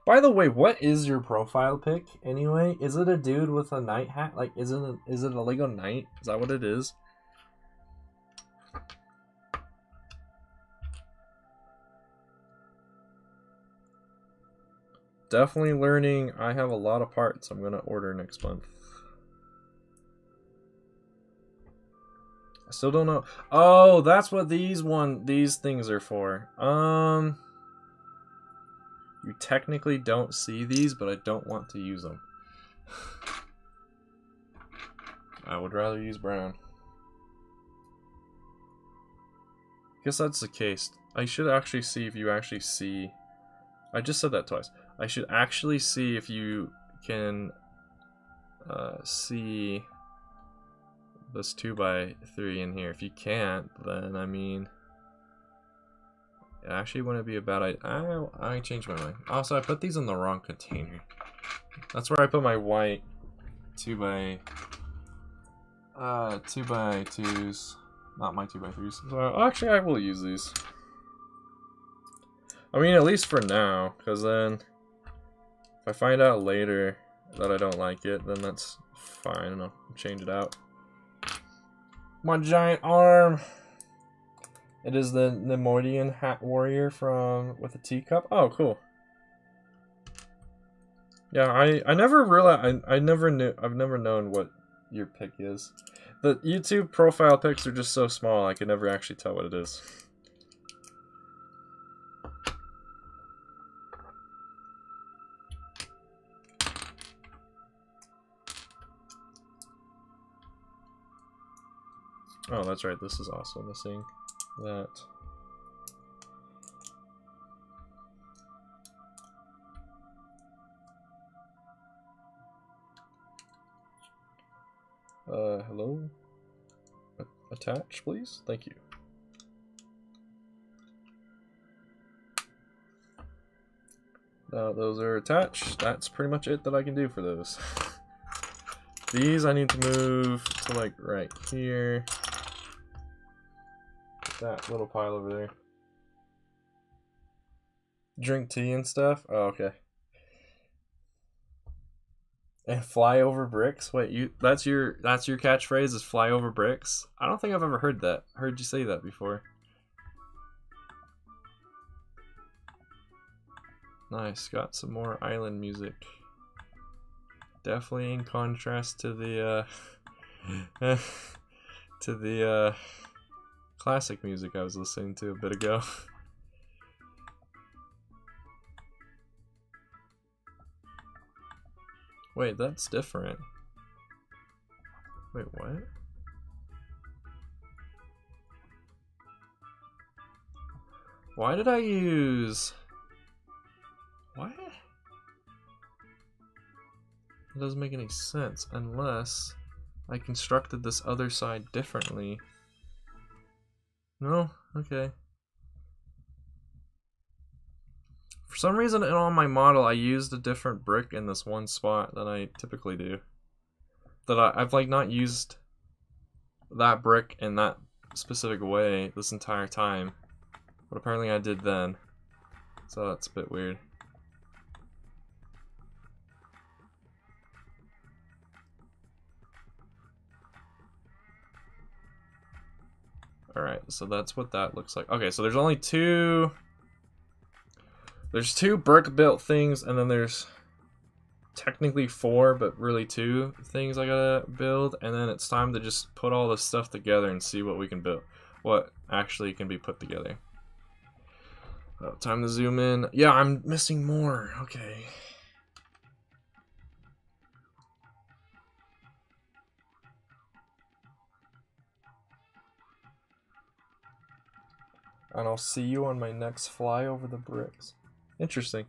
S1: By the way, what is your profile pic anyway? Is it a dude with a knight hat? Like, is it a Lego knight? Is that what it is? Definitely learning. I have a lot of parts I'm gonna order next month. I still don't know. Oh, that's what these things are for. You technically don't see these, but I don't want to use them. I would rather use brown. Guess that's the case. I should actually see if you actually see. I just said that twice. I should actually see if you can see this 2x3 in here. If you can't, then I mean, It actually wouldn't be a bad idea. I changed my mind. Also, I put these in the wrong container. That's where I put my white 2x2s, not my 2x3s. So actually, I will use these. I mean, at least for now, because then if I find out later that I don't like it, then that's fine, and I'll change it out. My giant arm. It is the Nemoidian Hat Warrior with a teacup. Oh, cool. Yeah, I never realized. I've never known what your pick is. The YouTube profile pics are just so small. I can never actually tell what it is. Oh, that's right. This is also missing that. Hello? Attach, please? Thank you. Now those are attached. That's pretty much it that I can do for those. These I need to move to like right here. That little pile over there. Drink tea and stuff? Oh, okay. And fly over bricks? Wait, that's your catchphrase is fly over bricks? I don't think I've ever heard you say that before. Nice, got some more island music. Definitely in contrast to the classic music I was listening to a bit ago. Wait, that's different. Wait, what? Why did I use... What? It doesn't make any sense unless I constructed this other side differently. No? Okay. For some reason on my model I used a different brick in this one spot than I typically do. I've like not used that brick in that specific way this entire time. But apparently I did then. So that's a bit weird. Alright, so that's what that looks like. Okay, so there's only two... There's two brick-built things, and then there's technically four, but really two things I gotta build, and then it's time to just put all this stuff together and see what we can build. What actually can be put together. Oh, time to zoom in. Yeah, I'm missing more. Okay. And I'll see you on my next fly over the bricks. Interesting.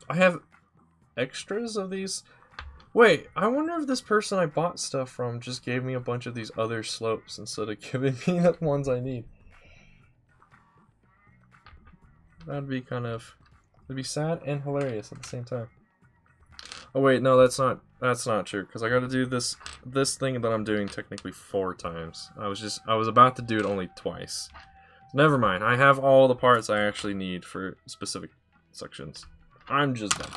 S1: I have extras of these. Wait, I wonder if this person I bought stuff from just gave me a bunch of these other slopes instead of giving me the ones I need. That'd be kind of... It'd be sad and hilarious at the same time. Oh wait, no, that's not true, because I gotta do this thing that I'm doing technically 4 times. I was about to do it only twice. Never mind, I have all the parts I actually need for specific sections. I'm just done.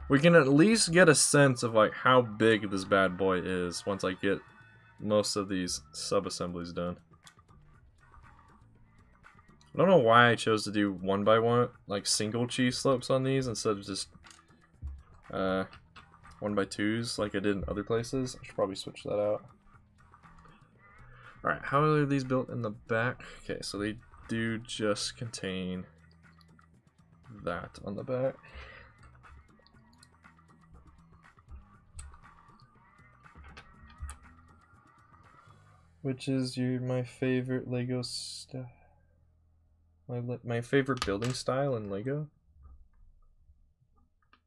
S1: We can at least get a sense of like how big this bad boy is once I get most of these sub-assemblies done. I don't know why I chose to do 1 by 1, like single cheese slopes on these instead of just 1 by 2s like I did in other places. I should probably switch that out. Alright, how are these built in the back? Okay, so they do just contain that on the back. Which is my favorite Lego stuff. My favorite building style in Lego?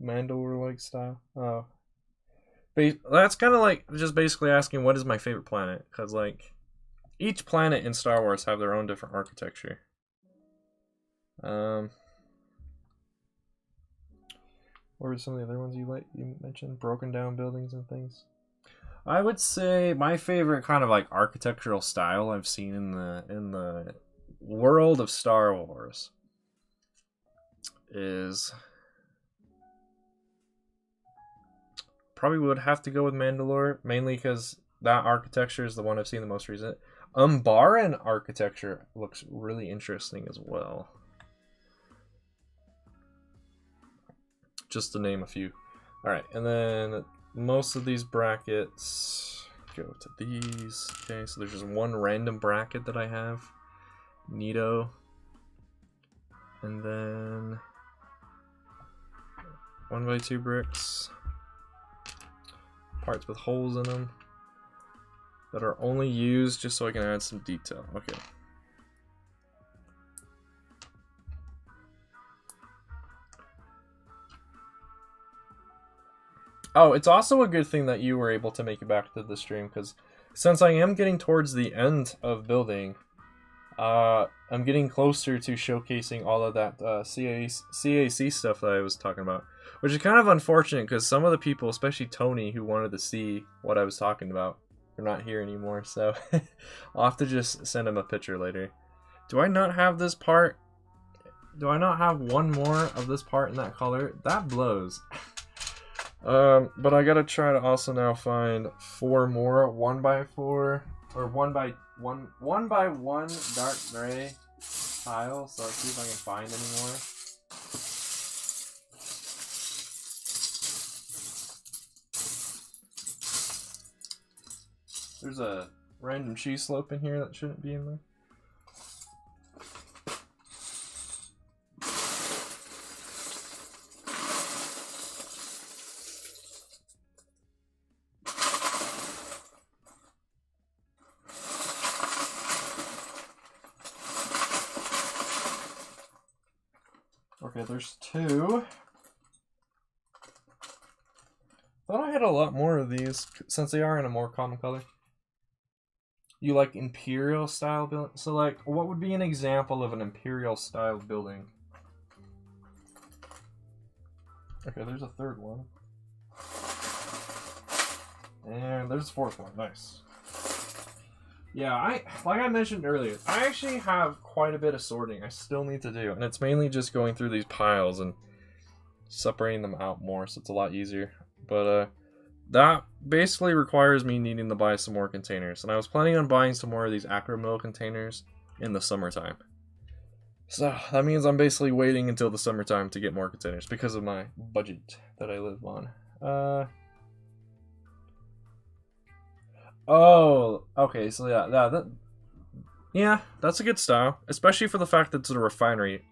S1: Mandalore-like style? Oh, That's kind of like just basically asking what is my favorite planet, because like each planet in Star Wars have their own different architecture. What were some of the other ones you mentioned? Broken down buildings and things. I would say my favorite kind of like architectural style I've seen in the world of Star Wars is probably would have to go with Mandalore, mainly because that architecture is the one I've seen the most recent. Umbaran architecture looks really interesting as well. Just to name a few. Alright, and then most of these brackets go to these. Okay, so there's just one random bracket that I have. Neato. And then 1x2 bricks. Parts with holes in them that are only used just so I can add some detail. Okay. Oh, it's also a good thing that you were able to make it back to the stream, because since I am getting towards the end of building, I'm getting closer to showcasing all of that CAC stuff that I was talking about, which is kind of unfortunate because some of the people, especially Tony, who wanted to see what I was talking about, are not here anymore, so I'll have to just send him a picture later. Do I not have this part? Do I not have one more of this part in that color? That blows. But I gotta try to also now find 4 more 1x4 or 1x1 dark gray tiles. So let's see if I can find any more. There's a random cheese slope in here that shouldn't be in there. Okay, there's 2. Thought I had a lot more of these since they are in a more common color. You like Imperial style building? So like, what would be an example of an Imperial style building? Okay, there's a 3rd one. And there's a 4th one, nice. Yeah, like I mentioned earlier, I actually have quite a bit of sorting I still need to do, and it's mainly just going through these piles and separating them out more, so it's a lot easier. But that basically requires me needing to buy some more containers, and I was planning on buying some more of these Acromill containers in the summertime. So that means I'm basically waiting until the summertime to get more containers because of my budget that I live on. Oh, okay, so yeah, that's a good style, especially for the fact that it's a refinery.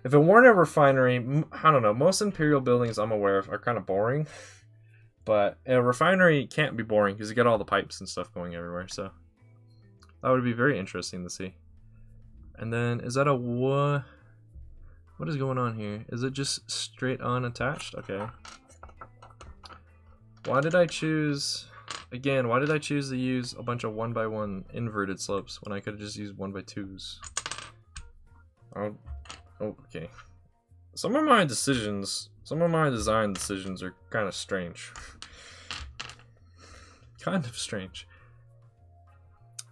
S1: If it weren't a refinery, I don't know, most Imperial buildings I'm aware of are kind of boring, but a refinery can't be boring because you get all the pipes and stuff going everywhere, so that would be very interesting to see. And then, is that a what is going on here? Is it just straight on attached? Okay. Why did I choose... Again, why did I choose to use a bunch of 1x1 inverted slopes when I could have just used 1x2s? Oh, okay. Some of my design decisions are kind of strange. Kind of strange.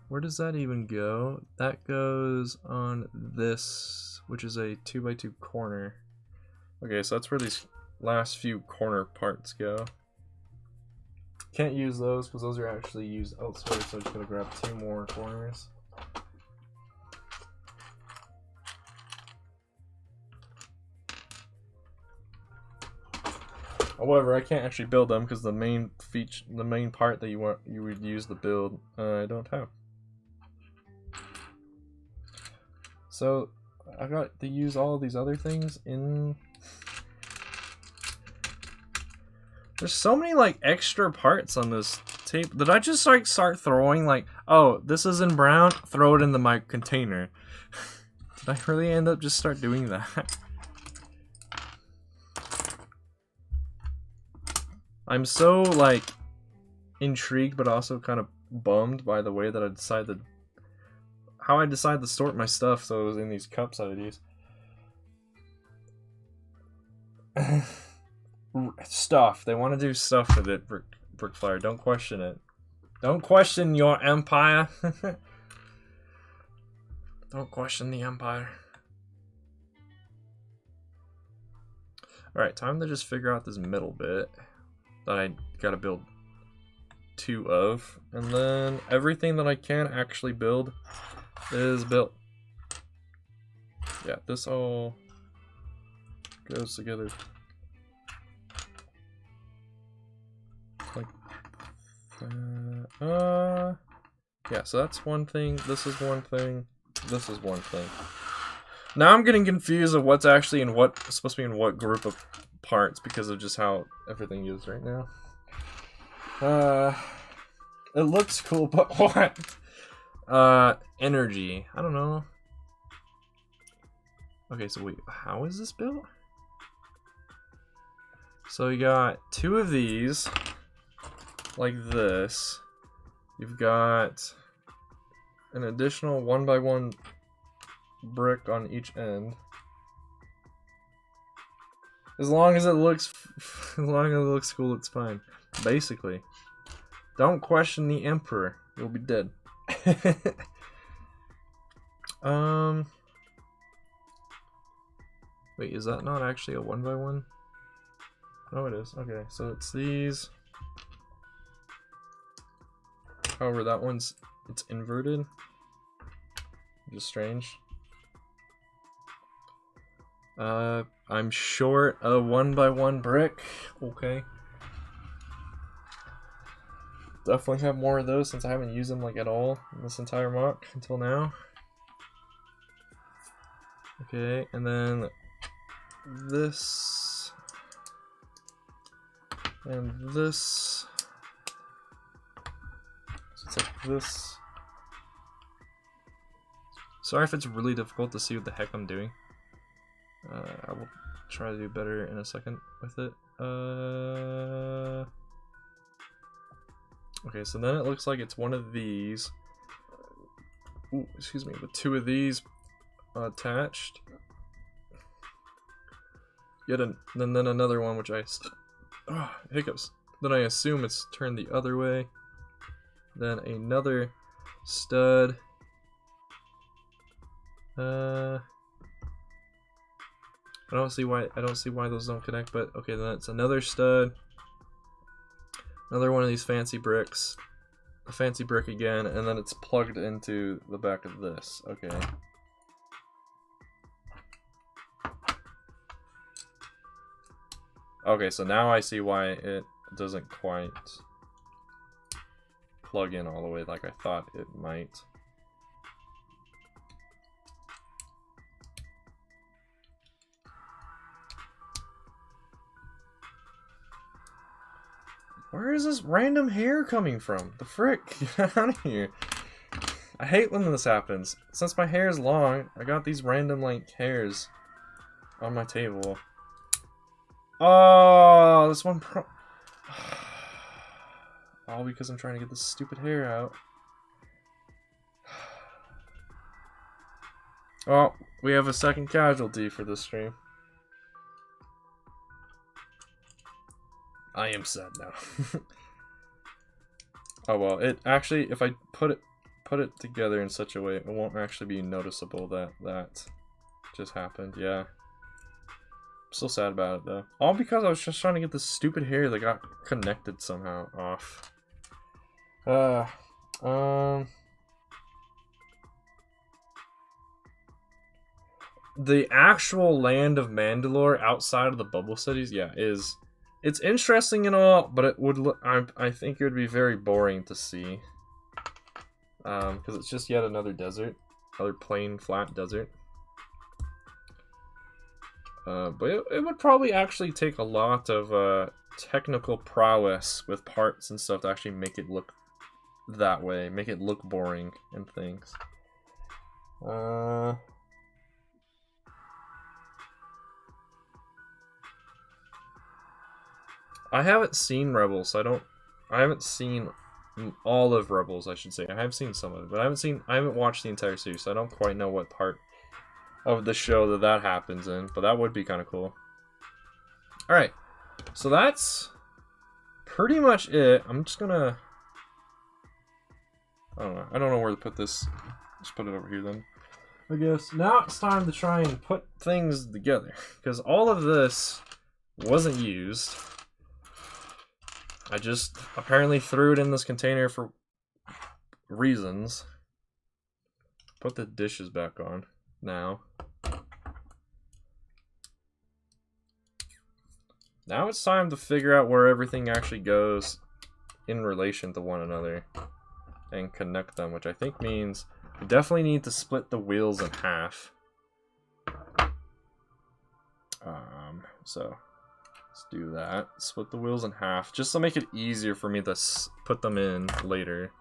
S1: Where does that even go? That goes on this, which is a 2x2 corner. Okay, so that's where these last few corner parts go. Can't use those because those are actually used elsewhere, so I'm just gonna grab 2 more corners. However, I can't actually build them because the main part that you would use to build, I don't have. So I got to use all of these other things in. There's so many like extra parts on this tape. Did I just like start throwing like, oh, this is in brown, throw it into my container? Did I really end up just start doing that? I'm so like intrigued, but also kind of bummed by the way that I decided how I decided to sort my stuff. So it was in these cups I would use. Stuff. They want to do stuff with it, Brickfire. Don't question it. Don't question your empire. Don't question the empire. Alright, time to just figure out this middle bit that I gotta build 2 of. And then everything that I can actually build is built. Yeah, this all goes together. Like, yeah, so that's one thing, this is one thing, this is one thing. Now I'm getting confused of what's actually in what, supposed to be in what group of parts because of just how everything is right now. It looks cool, but what? Energy, I don't know. Okay, so wait, how is this built? So you got 2 of these, like this. You've got an additional 1x1 brick on each end. As long as it looks cool, it's fine. Basically. Don't question the Emperor. You'll be dead. Wait, is that not actually a 1x1? Oh, it is. Okay, so it's these. However, that one's, it's inverted. Which is strange. I'm short a 1x1 brick. Okay. Definitely have more of those since I haven't used them like at all in this entire mock until now. Okay, and then this and this. So it's like this. Sorry if it's really difficult to see what the heck I'm doing. I will try to do better in a second with it. Okay, so then it looks like it's one of these. Ooh, excuse me, with 2 of these attached. Then another one, which hiccups. Then I assume it's turned the other way. Then another stud. I don't see why those don't connect, but okay, then it's another stud. Another one of these fancy bricks. A fancy brick again, and then it's plugged into the back of this. Okay. Okay, so now I see why it doesn't quite plug in all the way like I thought it might. Where is this random hair coming from? The frick? Get out of here. I hate when this happens. Since my hair is long, I got these random, like, hairs on my table. Oh, this one all because I'm trying to get this stupid hair out. Oh, we have a second casualty for this stream. I am sad now. Oh well, it actually, if I put it together in such a way, it won't actually be noticeable that that just happened. Yeah, I'm still sad about it though. All because I was just trying to get this stupid hair that got connected somehow off. The actual land of Mandalore outside of the bubble cities, yeah, it's interesting and all, but it would I think it would be very boring to see. Because it's just yet another desert, another plain flat desert. But it would probably actually take a lot of technical prowess with parts and stuff to actually make it look that way, make it look boring and things. I haven't seen Rebels. I haven't seen all of Rebels, I should say. I have seen some of it, but I haven't watched the entire series, so I don't quite know what part of the show that happens in, but that would be kind of cool. Alright, so that's pretty much it. I'm just gonna... I don't know where to put this. Just put it over here then. I guess now it's time to try and put things together, because all of this wasn't used. I just apparently threw it in this container for reasons. Put the dishes back on now. Now it's time to figure out where everything actually goes in relation to one another and connect them, which I think means we definitely need to split the wheels in half. So let's do that. Split the wheels in half, just to make it easier for me to put them in later.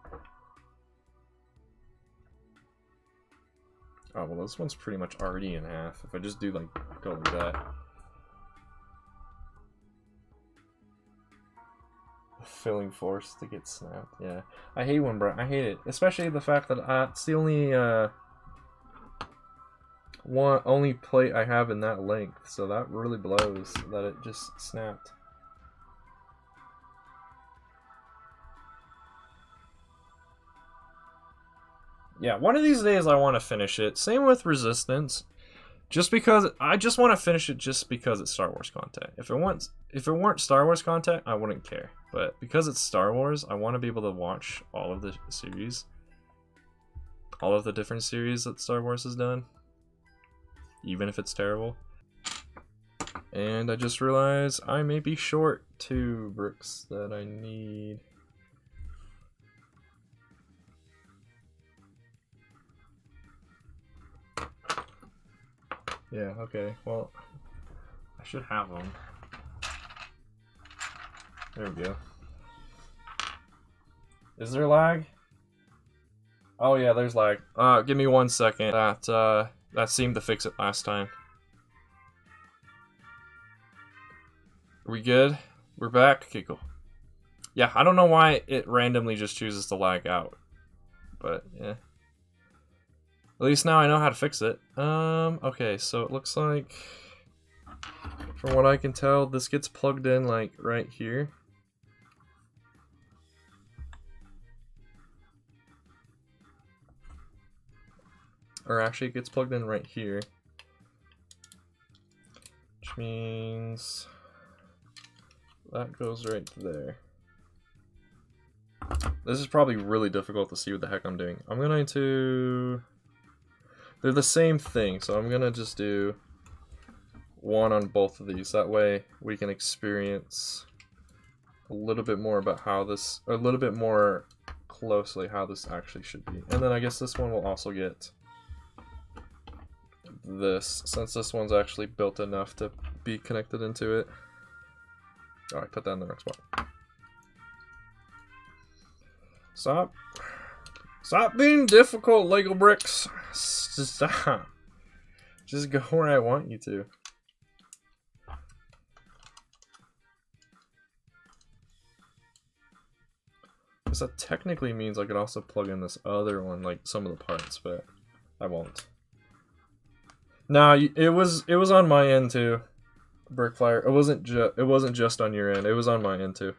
S1: Oh, well, this one's pretty much already in half. If I just do, like, go like that. The filling force to get snapped, yeah. I hate when, bro. I hate it. Especially the fact that it's the only plate I have in that length, so that really blows that it just snapped. Yeah, one of these days I want to finish it. Same with Resistance. Just because I just want to finish it just because it's Star Wars content. If it weren't Star Wars content, I wouldn't care. But because it's Star Wars, I want to be able to watch all of the series. All of the different series that Star Wars has done. Even if it's terrible. And I just realized I may be short 2 bricks that I need. Yeah, okay, well, I should have them. There we go. Is there lag? Oh yeah, there's lag. Give me 1 second. That seemed to fix it last time. Are we good? We're back? Okay, cool. Yeah, I don't know why it randomly just chooses to lag out. But, yeah. At least now I know how to fix it. Okay, so it looks like, from what I can tell, this gets plugged in, like, right here. Or actually, it gets plugged in right here. Which means that goes right there. This is probably really difficult to see what the heck I'm doing. I'm going to... They're the same thing, so I'm gonna just do one on both of these. That way we can experience a little bit more about how this, or a little bit more closely how this actually should be. And then I guess this one will also get this, since this one's actually built enough to be connected into it. Oh, I put that in the wrong spot. Stop being difficult, Lego bricks. Just stop. Just go where I want you to. Because that technically means I could also plug in this other one, like some of the parts, but I won't. No, it was on my end too. Brickfire. It wasn't just on your end. It was on my end too.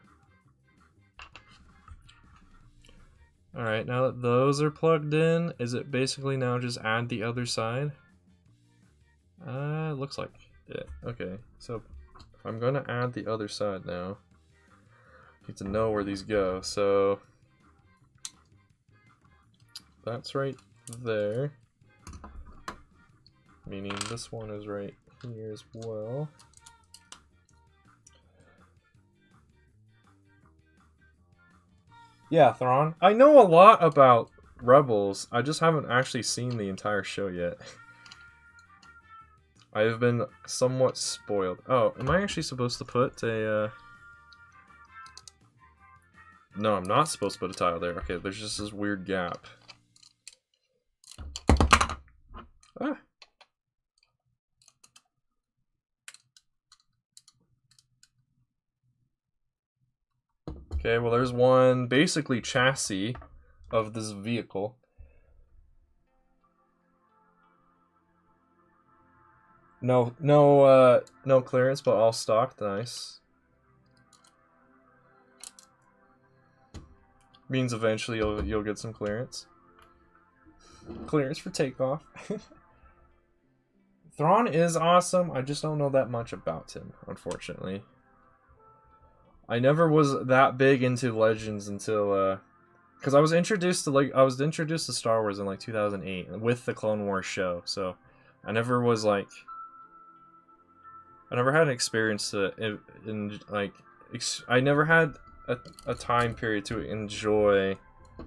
S1: Alright, now that those are plugged in, is it basically now just add the other side? Looks like it. Okay, so if I'm gonna add the other side now, I need to know where these go. So that's right there. Meaning this one is right here as well. Yeah, Thrawn. I know a lot about Rebels. I just haven't actually seen the entire show yet. I have been somewhat spoiled. Oh, am I actually supposed to put a... No, I'm not supposed to put a tile there. Okay, there's just this weird gap. Ah. Okay, well there's one basically chassis of this vehicle. No clearance, but all stocked. Nice. Means eventually you'll get some clearance. Clearance for takeoff. Thrawn is awesome. I just don't know that much about him, unfortunately. I never was that big into Legends until because I was introduced to Star Wars in like 2008 with the Clone Wars show. So I never was like I never had an experience to I never had a time period to enjoy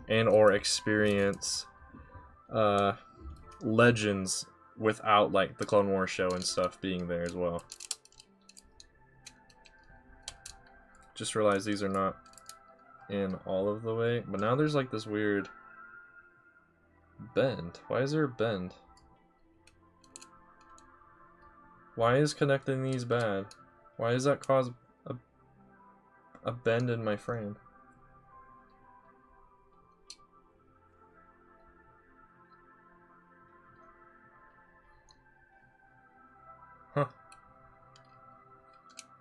S1: and or experience Legends without like the Clone Wars show and stuff being there as well. Just realized these are not in all of the way, but now there's like this weird bend. Why is there a bend? Why is connecting these bad? Why does that cause a bend in my frame? Huh.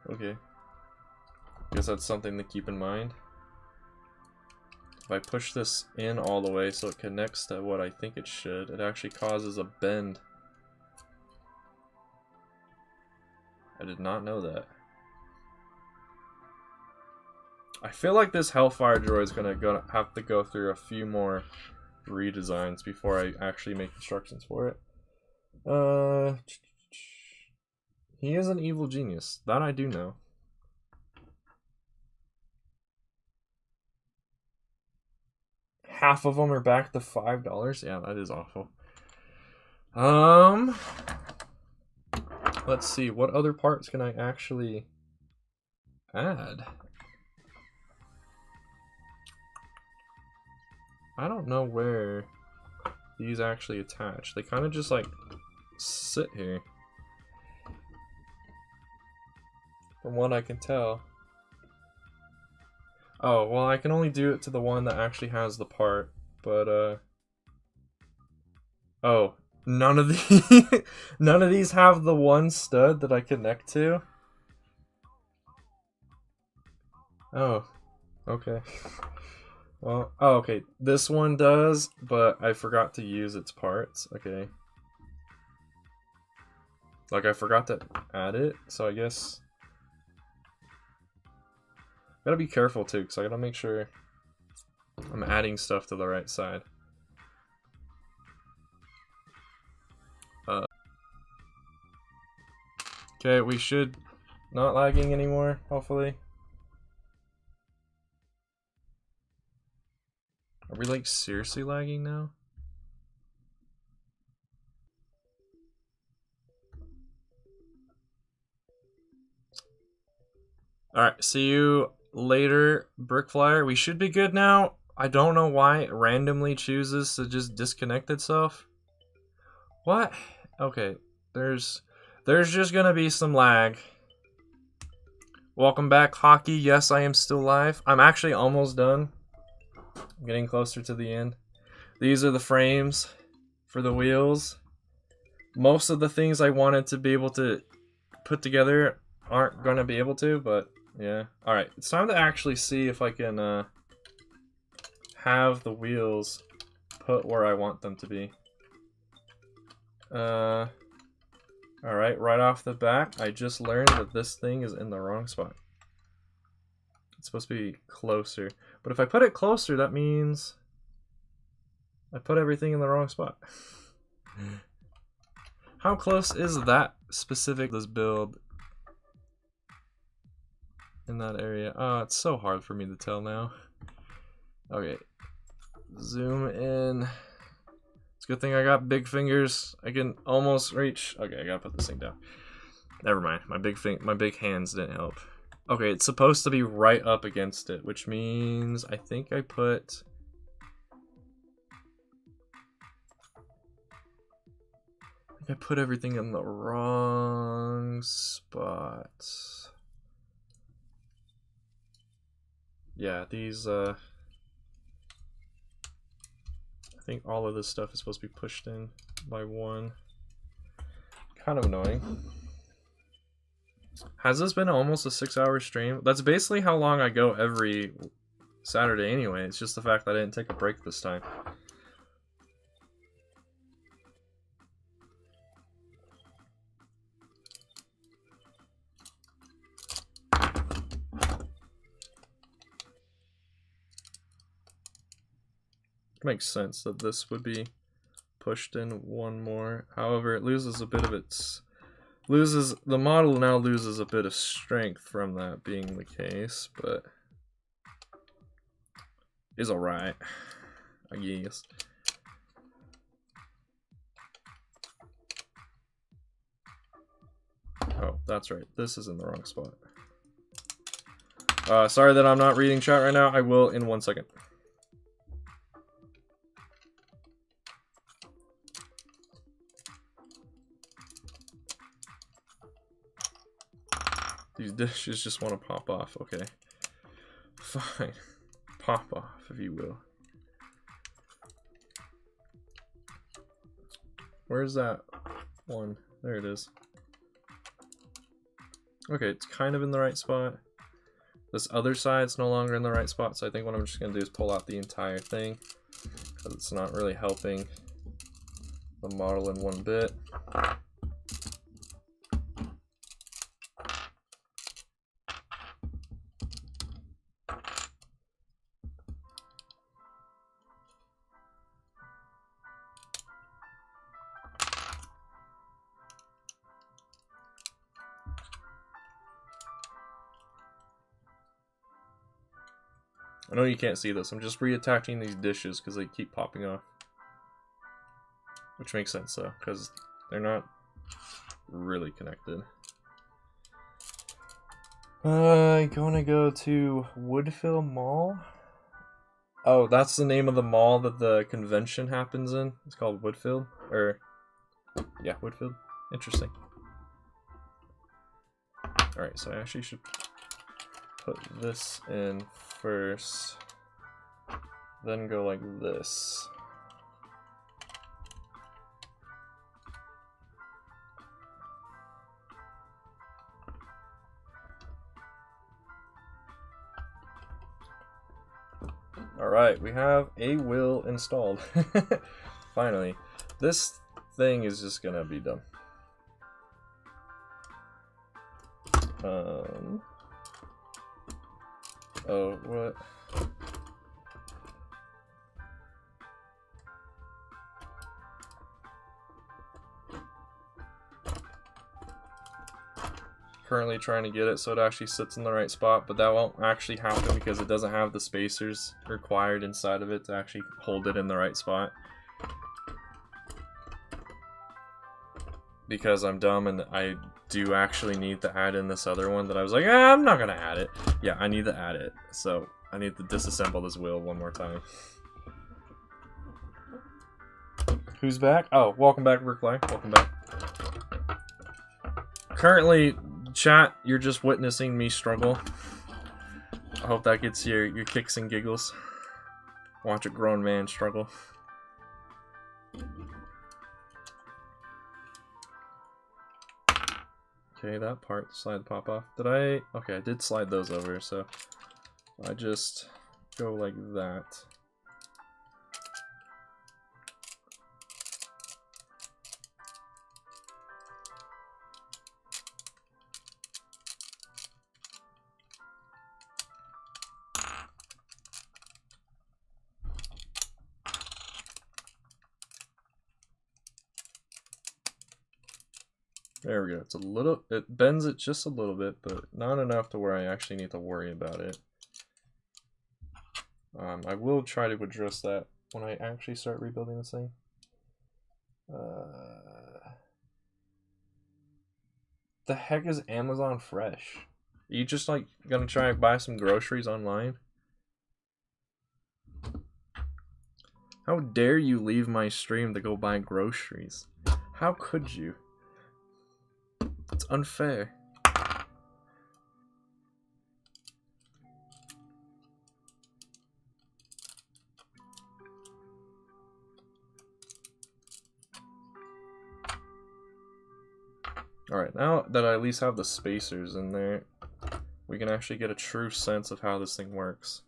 S1: Okay. Guess that's something to keep in mind. If I push this in all the way so it connects to what I think it should, it actually causes a bend. I did not know that. I feel like this Hailfire Droid is gonna have to go through a few more redesigns before I actually make instructions for it. He is an evil genius. That I do know. Half of them are back to $5. Yeah, that is awful. Let's see, what other parts can I actually add? I don't know where these actually attach. They kind of just like sit here. From what I can tell. Oh, well I can only do it to the one that actually has the part, but oh, none of the none of these have the one stud that I connect to. Oh, okay. Well, oh, okay. This one does, but I forgot to use its parts. Okay. Like, I forgot to add it, so I guess... Gotta be careful, too, because I gotta make sure I'm adding stuff to the right side. Okay, we should... Not lagging anymore, hopefully. Are we, like, seriously lagging now? Alright, see you later, Brickflyer. We should be good now. I don't know why it randomly chooses to just disconnect itself. What? Okay, there's just gonna be some lag. Welcome back, Hockey. Yes, I am still live. I'm actually almost done. I'm getting closer to the end. These are the frames for the wheels. Most of the things I wanted to be able to put together aren't gonna be able to, but yeah. Alright, it's time to actually see if I can have the wheels put where I want them to be. Alright, right off the bat, I just learned that this thing is in the wrong spot. It's supposed to be closer. But if I put it closer, that means I put everything in the wrong spot. How close is that specific this build in that area? Oh, it's so hard for me to tell now. Okay. Zoom in. It's a good thing I got big fingers. I can almost reach. Okay, I gotta put this thing down. Never mind. My big hands didn't help. Okay, it's supposed to be right up against it, which means I think I put... I put everything in the wrong spot. yeah, these, I think all of this stuff is supposed to be pushed in by one. Kind of annoying. Has this been almost a 6-hour stream? That's basically how long I go every Saturday anyway. It's just the fact that I didn't take a break this time. It makes sense that this would be pushed in one more. However, it loses a bit of its... the model now loses a bit of strength from that being the case, but is alright, I guess. Oh, that's right. This is in the wrong spot. Sorry that I'm not reading chat right now. I will in 1 second. These dishes just want to pop off. Okay. Fine. Pop off, if you will. Where's that one? There it is. Okay, it's kind of in the right spot. This other side's no longer in the right spot, so I think what I'm just going to do is pull out the entire thing, because it's not really helping the model in one bit. I know you can't see this. I'm just reattaching these dishes because they keep popping off. Which makes sense though, because they're not really connected. Gonna go to Woodville Mall. Oh, that's the name of the mall that the convention happens in. It's called Woodfield. Or, yeah, Woodfield. Interesting. Alright, so I actually should put this in first, then go like this. Alright, we have a wheel installed. Finally. This thing is just gonna be dumb. Oh, what? Currently trying to get it so it actually sits in the right spot, but that won't actually happen because it doesn't have the spacers required inside of it to actually hold it in the right spot. Because I'm dumb and I do actually need to add in this other one that I was like, I'm not gonna add it. Yeah, I need to add it. So I need to disassemble this wheel one more time. Who's back? Oh, welcome back, Rickfly. Welcome back. Currently, chat, you're just witnessing me struggle. I hope that gets your kicks and giggles. Watch a grown man struggle. Okay, that part, slide pop off. Did I? Okay, I did slide those over, so I just go like that. There we go. It's a little, it bends it just a little bit, but not enough to where I actually need to worry about it. I will try to address that when I actually start rebuilding this thing. The heck is Amazon Fresh? Are you just like gonna try and buy some groceries online? How dare you leave my stream to go buy groceries? How could you? It's unfair. Alright, now that I at least have the spacers in there, we can actually get a true sense of how this thing works.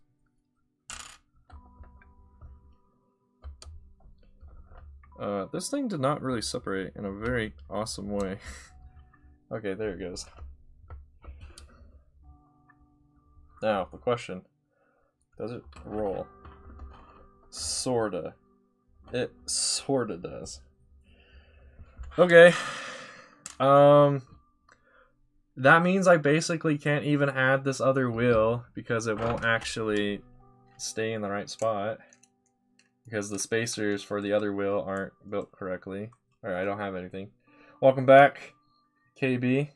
S1: This thing did not really separate in a very awesome way. Okay, there it goes. Now, the question, does it roll? Sorta. It sorta does. Okay. That means I basically can't even add this other wheel because it won't actually stay in the right spot. Because the spacers for the other wheel aren't built correctly. Alright, I don't have anything. Welcome back, KB.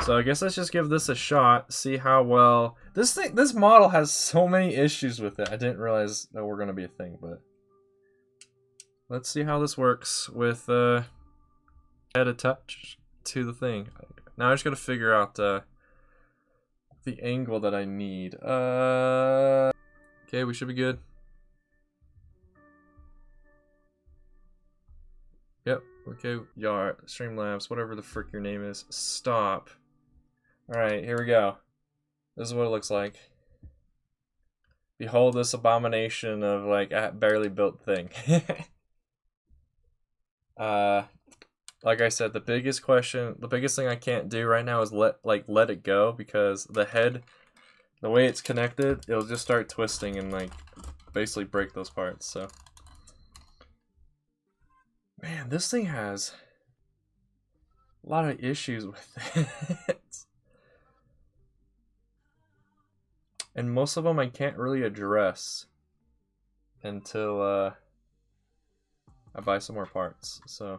S1: So I guess let's just give this a shot, see how well... This model has so many issues with it. I didn't realize that were going to be a thing, but... Let's see how this works with head attached to the thing. Now I just got to figure out the angle that I need. Okay, we should be good. Yep, okay, Streamlabs, whatever the frick your name is. Stop. Alright, here we go. This is what it looks like. Behold this abomination of, like, a barely built thing. Like I said, the biggest thing I can't do right now is let it go, because the head, the way it's connected, it'll just start twisting and, like, basically break those parts, so... Man, this thing has a lot of issues with it. And most of them I can't really address until I buy some more parts. So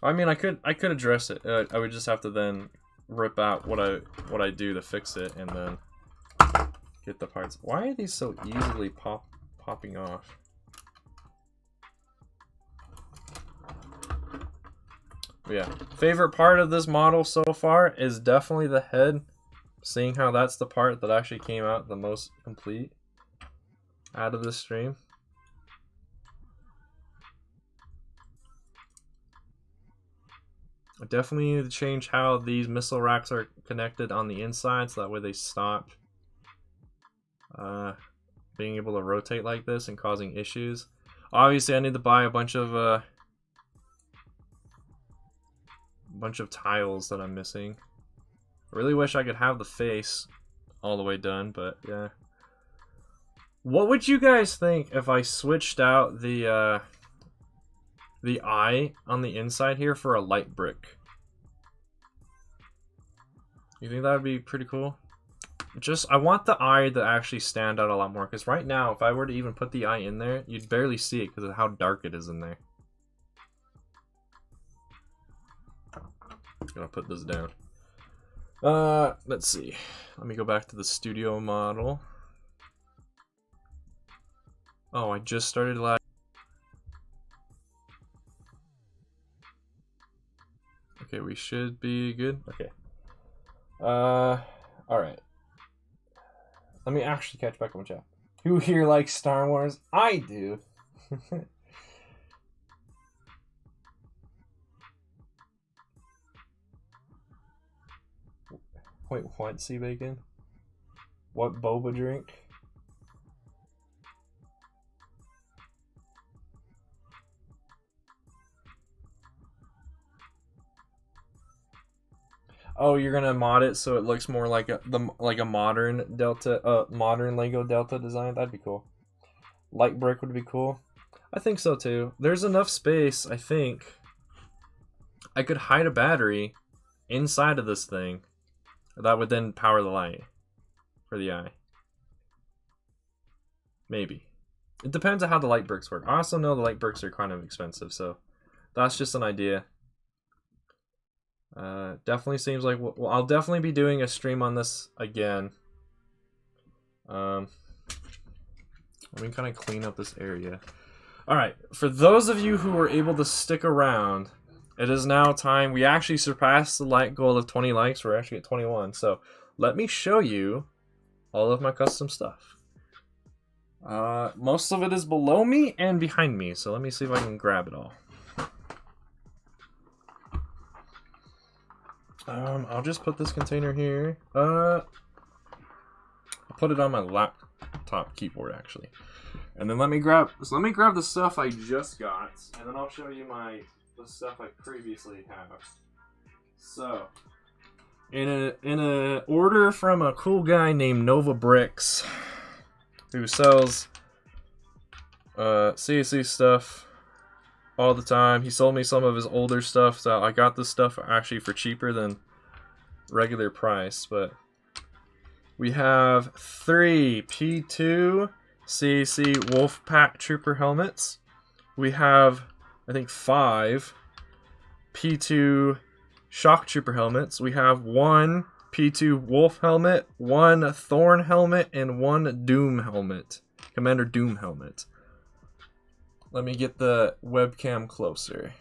S1: I mean, I could address it. I would just have to then rip out what I do to fix it and then get the parts. Why are these so easily popping off? Yeah, favorite part of this model so far is definitely the head, seeing how that's the part that actually came out the most complete out of this stream. I definitely need to change how these missile racks are connected on the inside, so that way they stop being able to rotate like this and causing issues. Obviously I need to buy a bunch of tiles that I'm missing. I really wish I could have the face all the way done, but yeah. What would you guys think if I switched out the eye on the inside here for a light brick? You think that would be pretty cool? I want the eye to actually stand out a lot more, because right now if I were to even put the eye in there, you'd barely see it because of how dark it is in there. Gonna put this down. Let's see. Let me go back to the studio model. Oh, I just started live. Okay, we should be good. Okay. Alright. Let me actually catch back up with chat. Who here likes Star Wars? I do. Wait, what? Sea bacon? What boba drink? Oh, you're gonna mod it so it looks more like a modern Delta, modern Lego Delta design. That'd be cool. Light brick would be cool. I think so too. There's enough space. I think I could hide a battery inside of this thing. That would then power the light for the eye. Maybe. It depends on how the light bricks work. I also know the light bricks are kind of expensive, so that's just an idea. Definitely seems like I'll definitely be doing a stream on this again. Let me kind of clean up this area. Alright, for those of you who were able to stick around, it is now time. We actually surpassed the like goal of 20 likes. We're actually at 21. So let me show you all of my custom stuff. Most of it is below me and behind me. So let me see if I can grab it all. I'll just put this container here. I'll put it on my laptop keyboard actually, and then let me grab the stuff I just got, and then I'll show you the stuff I previously have. So, in a order from a cool guy named Nova Bricks, who sells CSC stuff all the time. He sold me some of his older stuff, so I got this stuff actually for cheaper than regular price. But we have 3 P2 CSC Wolfpack Trooper helmets. We have, I think, 5 P2 Shock Trooper helmets. We have 1 P2 Wolf helmet, 1 Thorn helmet, and 1 Doom helmet. Commander Doom helmet. Let me get the webcam closer.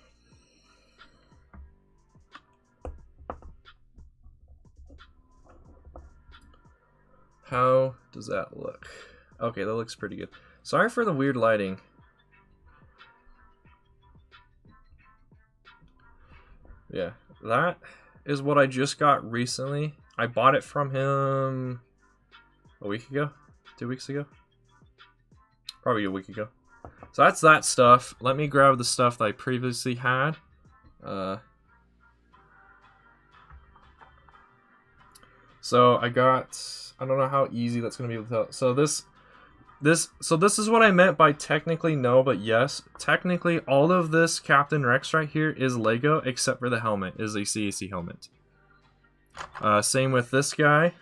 S1: How does that look? Okay, that looks pretty good. Sorry for the weird lighting. Yeah, that is what I just got recently. I bought it from him a week ago? 2 weeks ago? Probably a week ago. So that's that stuff. Let me grab the stuff that I previously had. So I got, I don't know how easy that's gonna be to tell. So this is what I meant by technically no, but yes. Technically, all of this Captain Rex right here is Lego, except for the helmet is a CAC helmet. Same with this guy.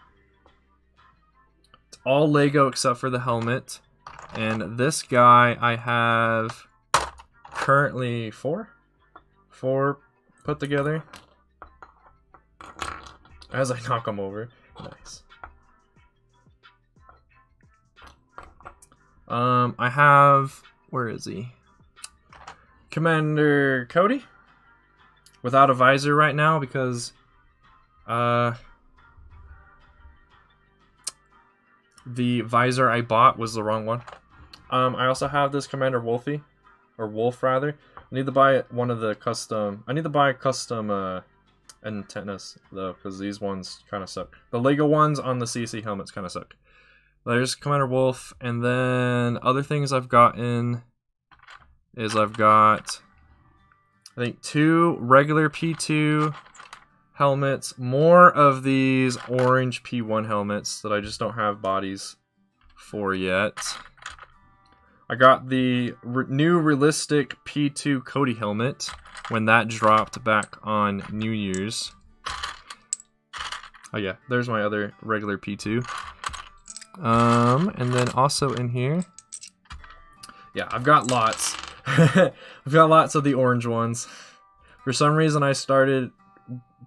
S1: It's all Lego except for the helmet. And this guy, I have currently 4 put together. As I knock them over. Nice. I have, where is he? Commander Cody. Without a visor right now because the visor I bought was the wrong one. I also have this Commander Wolfie, or Wolf rather. I need to buy one of the custom. I need to buy custom antennas though, because these ones kind of suck. The Lego ones on the CC helmets kind of suck. There's Commander Wolf, and then other things I've gotten is I've got, I think, 2 regular P2 helmets, more of these orange P1 helmets that I just don't have bodies for yet. I got the new realistic P2 Cody helmet when that dropped back on New Year's. Oh yeah, there's my other regular P2. And then also in here, yeah, I've got lots. I've got lots of the orange ones. For some reason, I started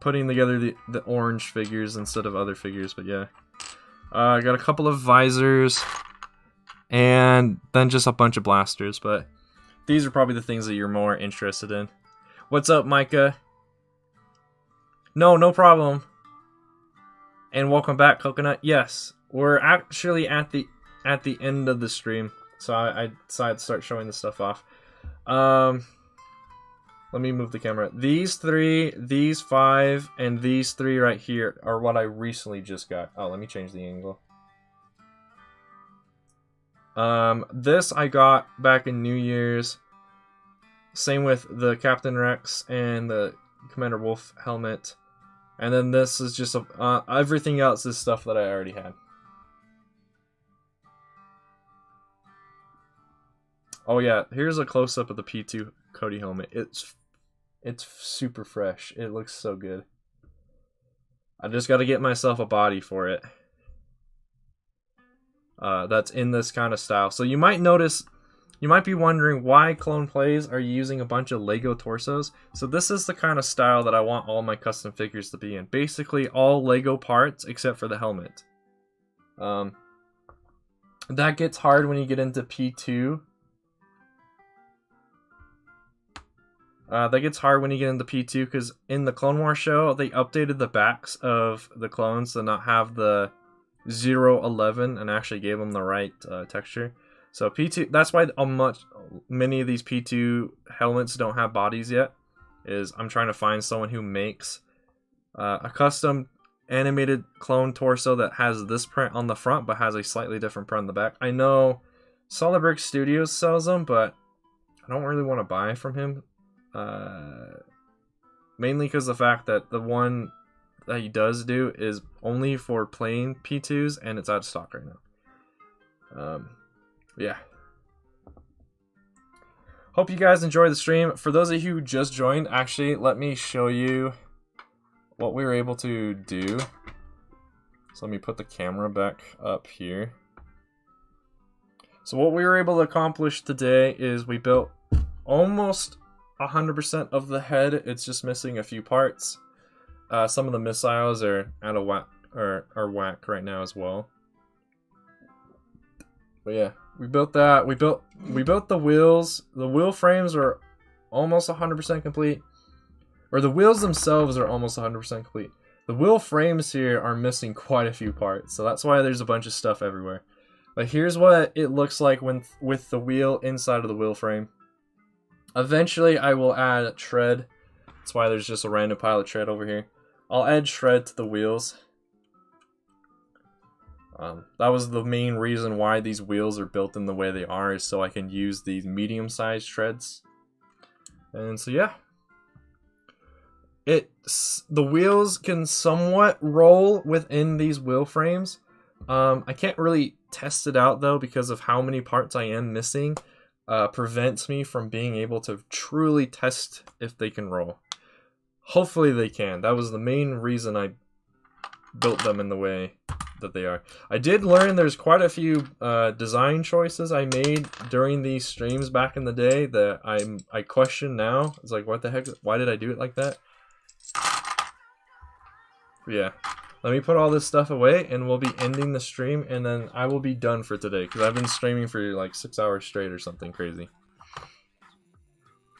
S1: putting together the orange figures instead of other figures, but yeah. I got a couple of visors, and then just a bunch of blasters, but these are probably the things that you're more interested in. What's up, Micah? No problem. And welcome back, Coconut. Yes, we're actually at the end of the stream, so I decided to start showing this stuff off. Let me move the camera. These 3, these 5, and these 3 right here are what I recently just got. Oh, let me change the angle. This I got back in New Year's. Same with the Captain Rex and the Commander Wolf helmet. And then this is just everything else is stuff that I already had. Oh yeah, here's a close-up of the P2 Cody helmet. It's super fresh. It looks so good. I just got to get myself a body for it. That's in this kind of style. So you might notice, you might be wondering why ClonePlays are using a bunch of Lego torsos. So this is the kind of style that I want all my custom figures to be in. Basically all Lego parts except for the helmet. That gets hard when you get into P2. That gets hard when you get into P2 because in the Clone Wars show, they updated the backs of the clones to not have the 011 and actually gave them the right texture. So P2, that's why many of these P2 helmets don't have bodies yet, is I'm trying to find someone who makes a custom animated clone torso that has this print on the front but has a slightly different print on the back. I know Solid Brick Studios sells them, but I don't really want to buy from him. Mainly because the fact that the one that he does do is only for plain P2s and it's out of stock right now. Yeah. Hope you guys enjoyed the stream. For those of you who just joined, actually, let me show you what we were able to do. So let me put the camera back up here. So what we were able to accomplish today is we built almost 100% of the head. It's just missing a few parts. Some of the missiles are out of whack, or are whack right now as well. But yeah, we built that. We built the wheels. The wheel frames are almost 100% complete. Or the wheels themselves are almost 100% complete. The wheel frames here are missing quite a few parts, so that's why there's a bunch of stuff everywhere. But here's what it looks like with the wheel inside of the wheel frame. Eventually, I will add tread. That's why there's just a random pile of tread over here. I'll add tread to the wheels. That was the main reason why these wheels are built in the way they are, is so I can use these medium-sized treads. And so yeah. The wheels can somewhat roll within these wheel frames. I can't really test it out though because of how many parts I am missing. Prevents me from being able to truly test if they can roll. Hopefully they can. That was the main reason I built them in the way that they are. I did learn there's quite a few design choices I made during these streams back in the day that I question now. It's like, what the heck? Why did I do it like that? Yeah. Let me put all this stuff away and we'll be ending the stream and then I will be done for today because I've been streaming for like 6 hours straight or something crazy.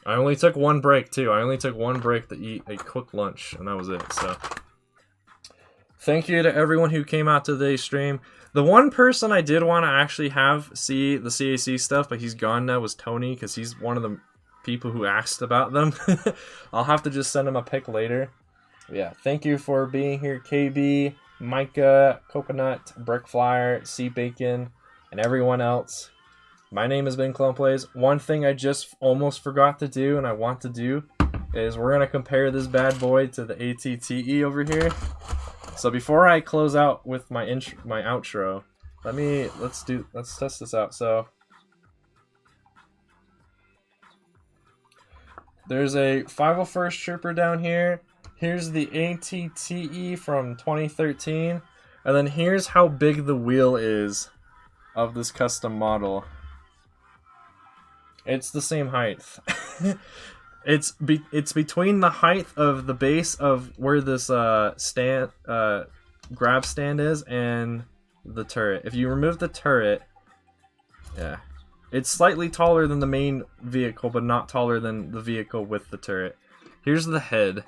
S1: I only took one break too. I only took one break to eat a quick lunch and that was it. So thank you to everyone who came out to today's stream. The one person I did want to actually have see the CAC stuff, but he's gone now, was Tony, because he's one of the people who asked about them. I'll have to just send him a pic later. Yeah, thank you for being here, KB, Micah, Coconut, Brickflyer, Sea Bacon, and everyone else. My name has been ClonePlays. One thing I just almost forgot to do, and I want to do, is we're gonna compare this bad boy to the ATTE over here. So before I close out with my outro, let's test this out. So there's a 501st Trooper down here. Here's the ATTE from 2013. And then here's how big the wheel is of this custom model. It's the same height. It's between the height of the base of where this grab stand is and the turret. If you remove the turret, yeah, it's slightly taller than the main vehicle, but not taller than the vehicle with the turret. Here's the head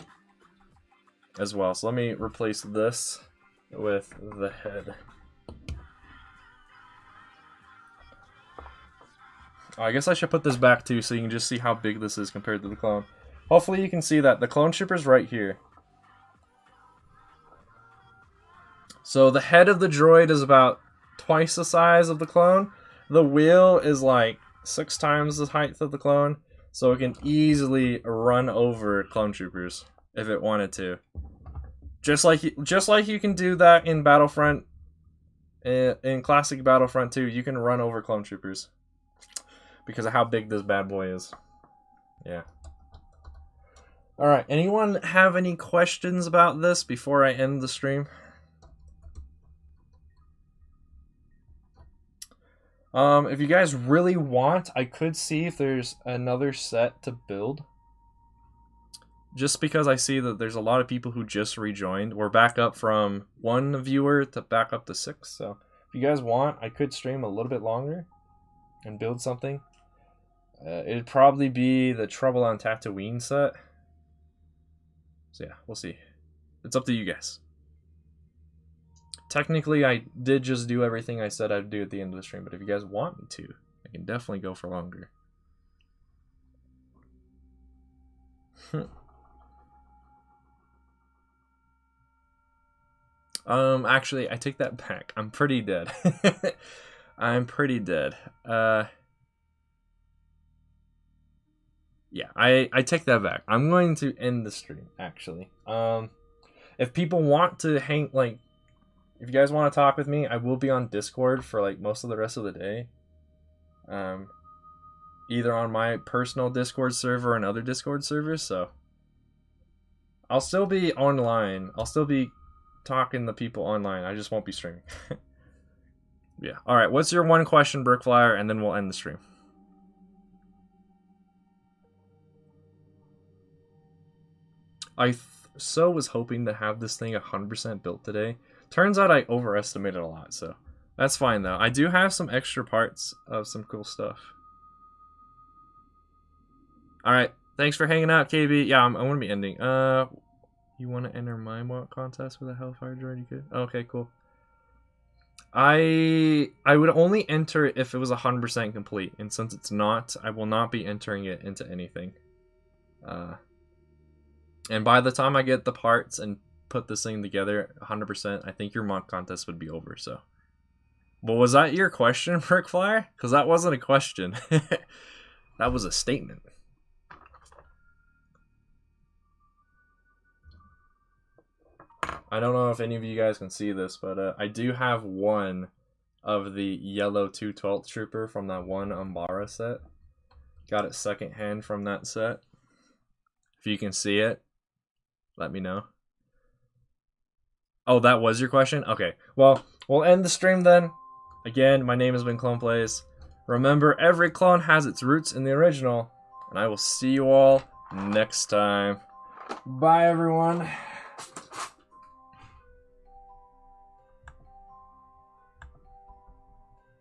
S1: as well. So let me replace this with the head. I guess I should put this back too so you can just see how big this is compared to the clone. Hopefully you can see that. The clone trooper's right here. So the head of the droid is about twice the size of the clone. The wheel is like 6 times the height of the clone. So it can easily run over clone troopers if it wanted to. Just like you can do that in Battlefront, in classic Battlefront 2, you can run over clone troopers. Because of how big this bad boy is. Yeah. Alright, anyone have any questions about this before I end the stream? If you guys really want, I could see if there's another set to build. Just because I see that there's a lot of people who just rejoined. We're back up from 1 viewer to back up to 6. So if you guys want, I could stream a little bit longer and build something. It'd probably be the Trouble on Tatooine set. So yeah, we'll see. It's up to you guys. Technically, I did just do everything I said I'd do at the end of the stream, but if you guys want me to, I can definitely go for longer. Actually, I take that back. I'm pretty dead. I'm pretty dead. Yeah, I take that back. I'm going to end the stream, actually. If people want to hang, like, if you guys want to talk with me, I will be on Discord for, like, most of the rest of the day. Either on my personal Discord server or another Discord server, so I'll still be online. I'll still be talking to people online. I just won't be streaming. Yeah. Alright, what's your one question, Brickflyer, and then we'll end the stream. I so was hoping to have this thing 100% built today. Turns out I overestimated a lot, so that's fine though. I do have some extra parts of some cool stuff. Alright, thanks for hanging out, KB. Yeah, I'm going to be ending. You want to enter my mock contest with a Hailfire Droid? You could? Okay, cool. I would only enter it if it was 100% complete, and since it's not, I will not be entering it into anything. And by the time I get the parts and put this thing together 100%, I think your mock contest would be over, so. Well, was that your question, Brickflyer? Because that wasn't a question. That was a statement. I don't know if any of you guys can see this, but I do have one of the yellow 2/12 trooper from that one Umbara set. Got it secondhand from that set. If you can see it, let me know. Oh, that was your question? Okay. Well, we'll end the stream then. Again, my name has been ClonePlays. Remember, every clone has its roots in the original. And I will see you all next time. Bye, everyone.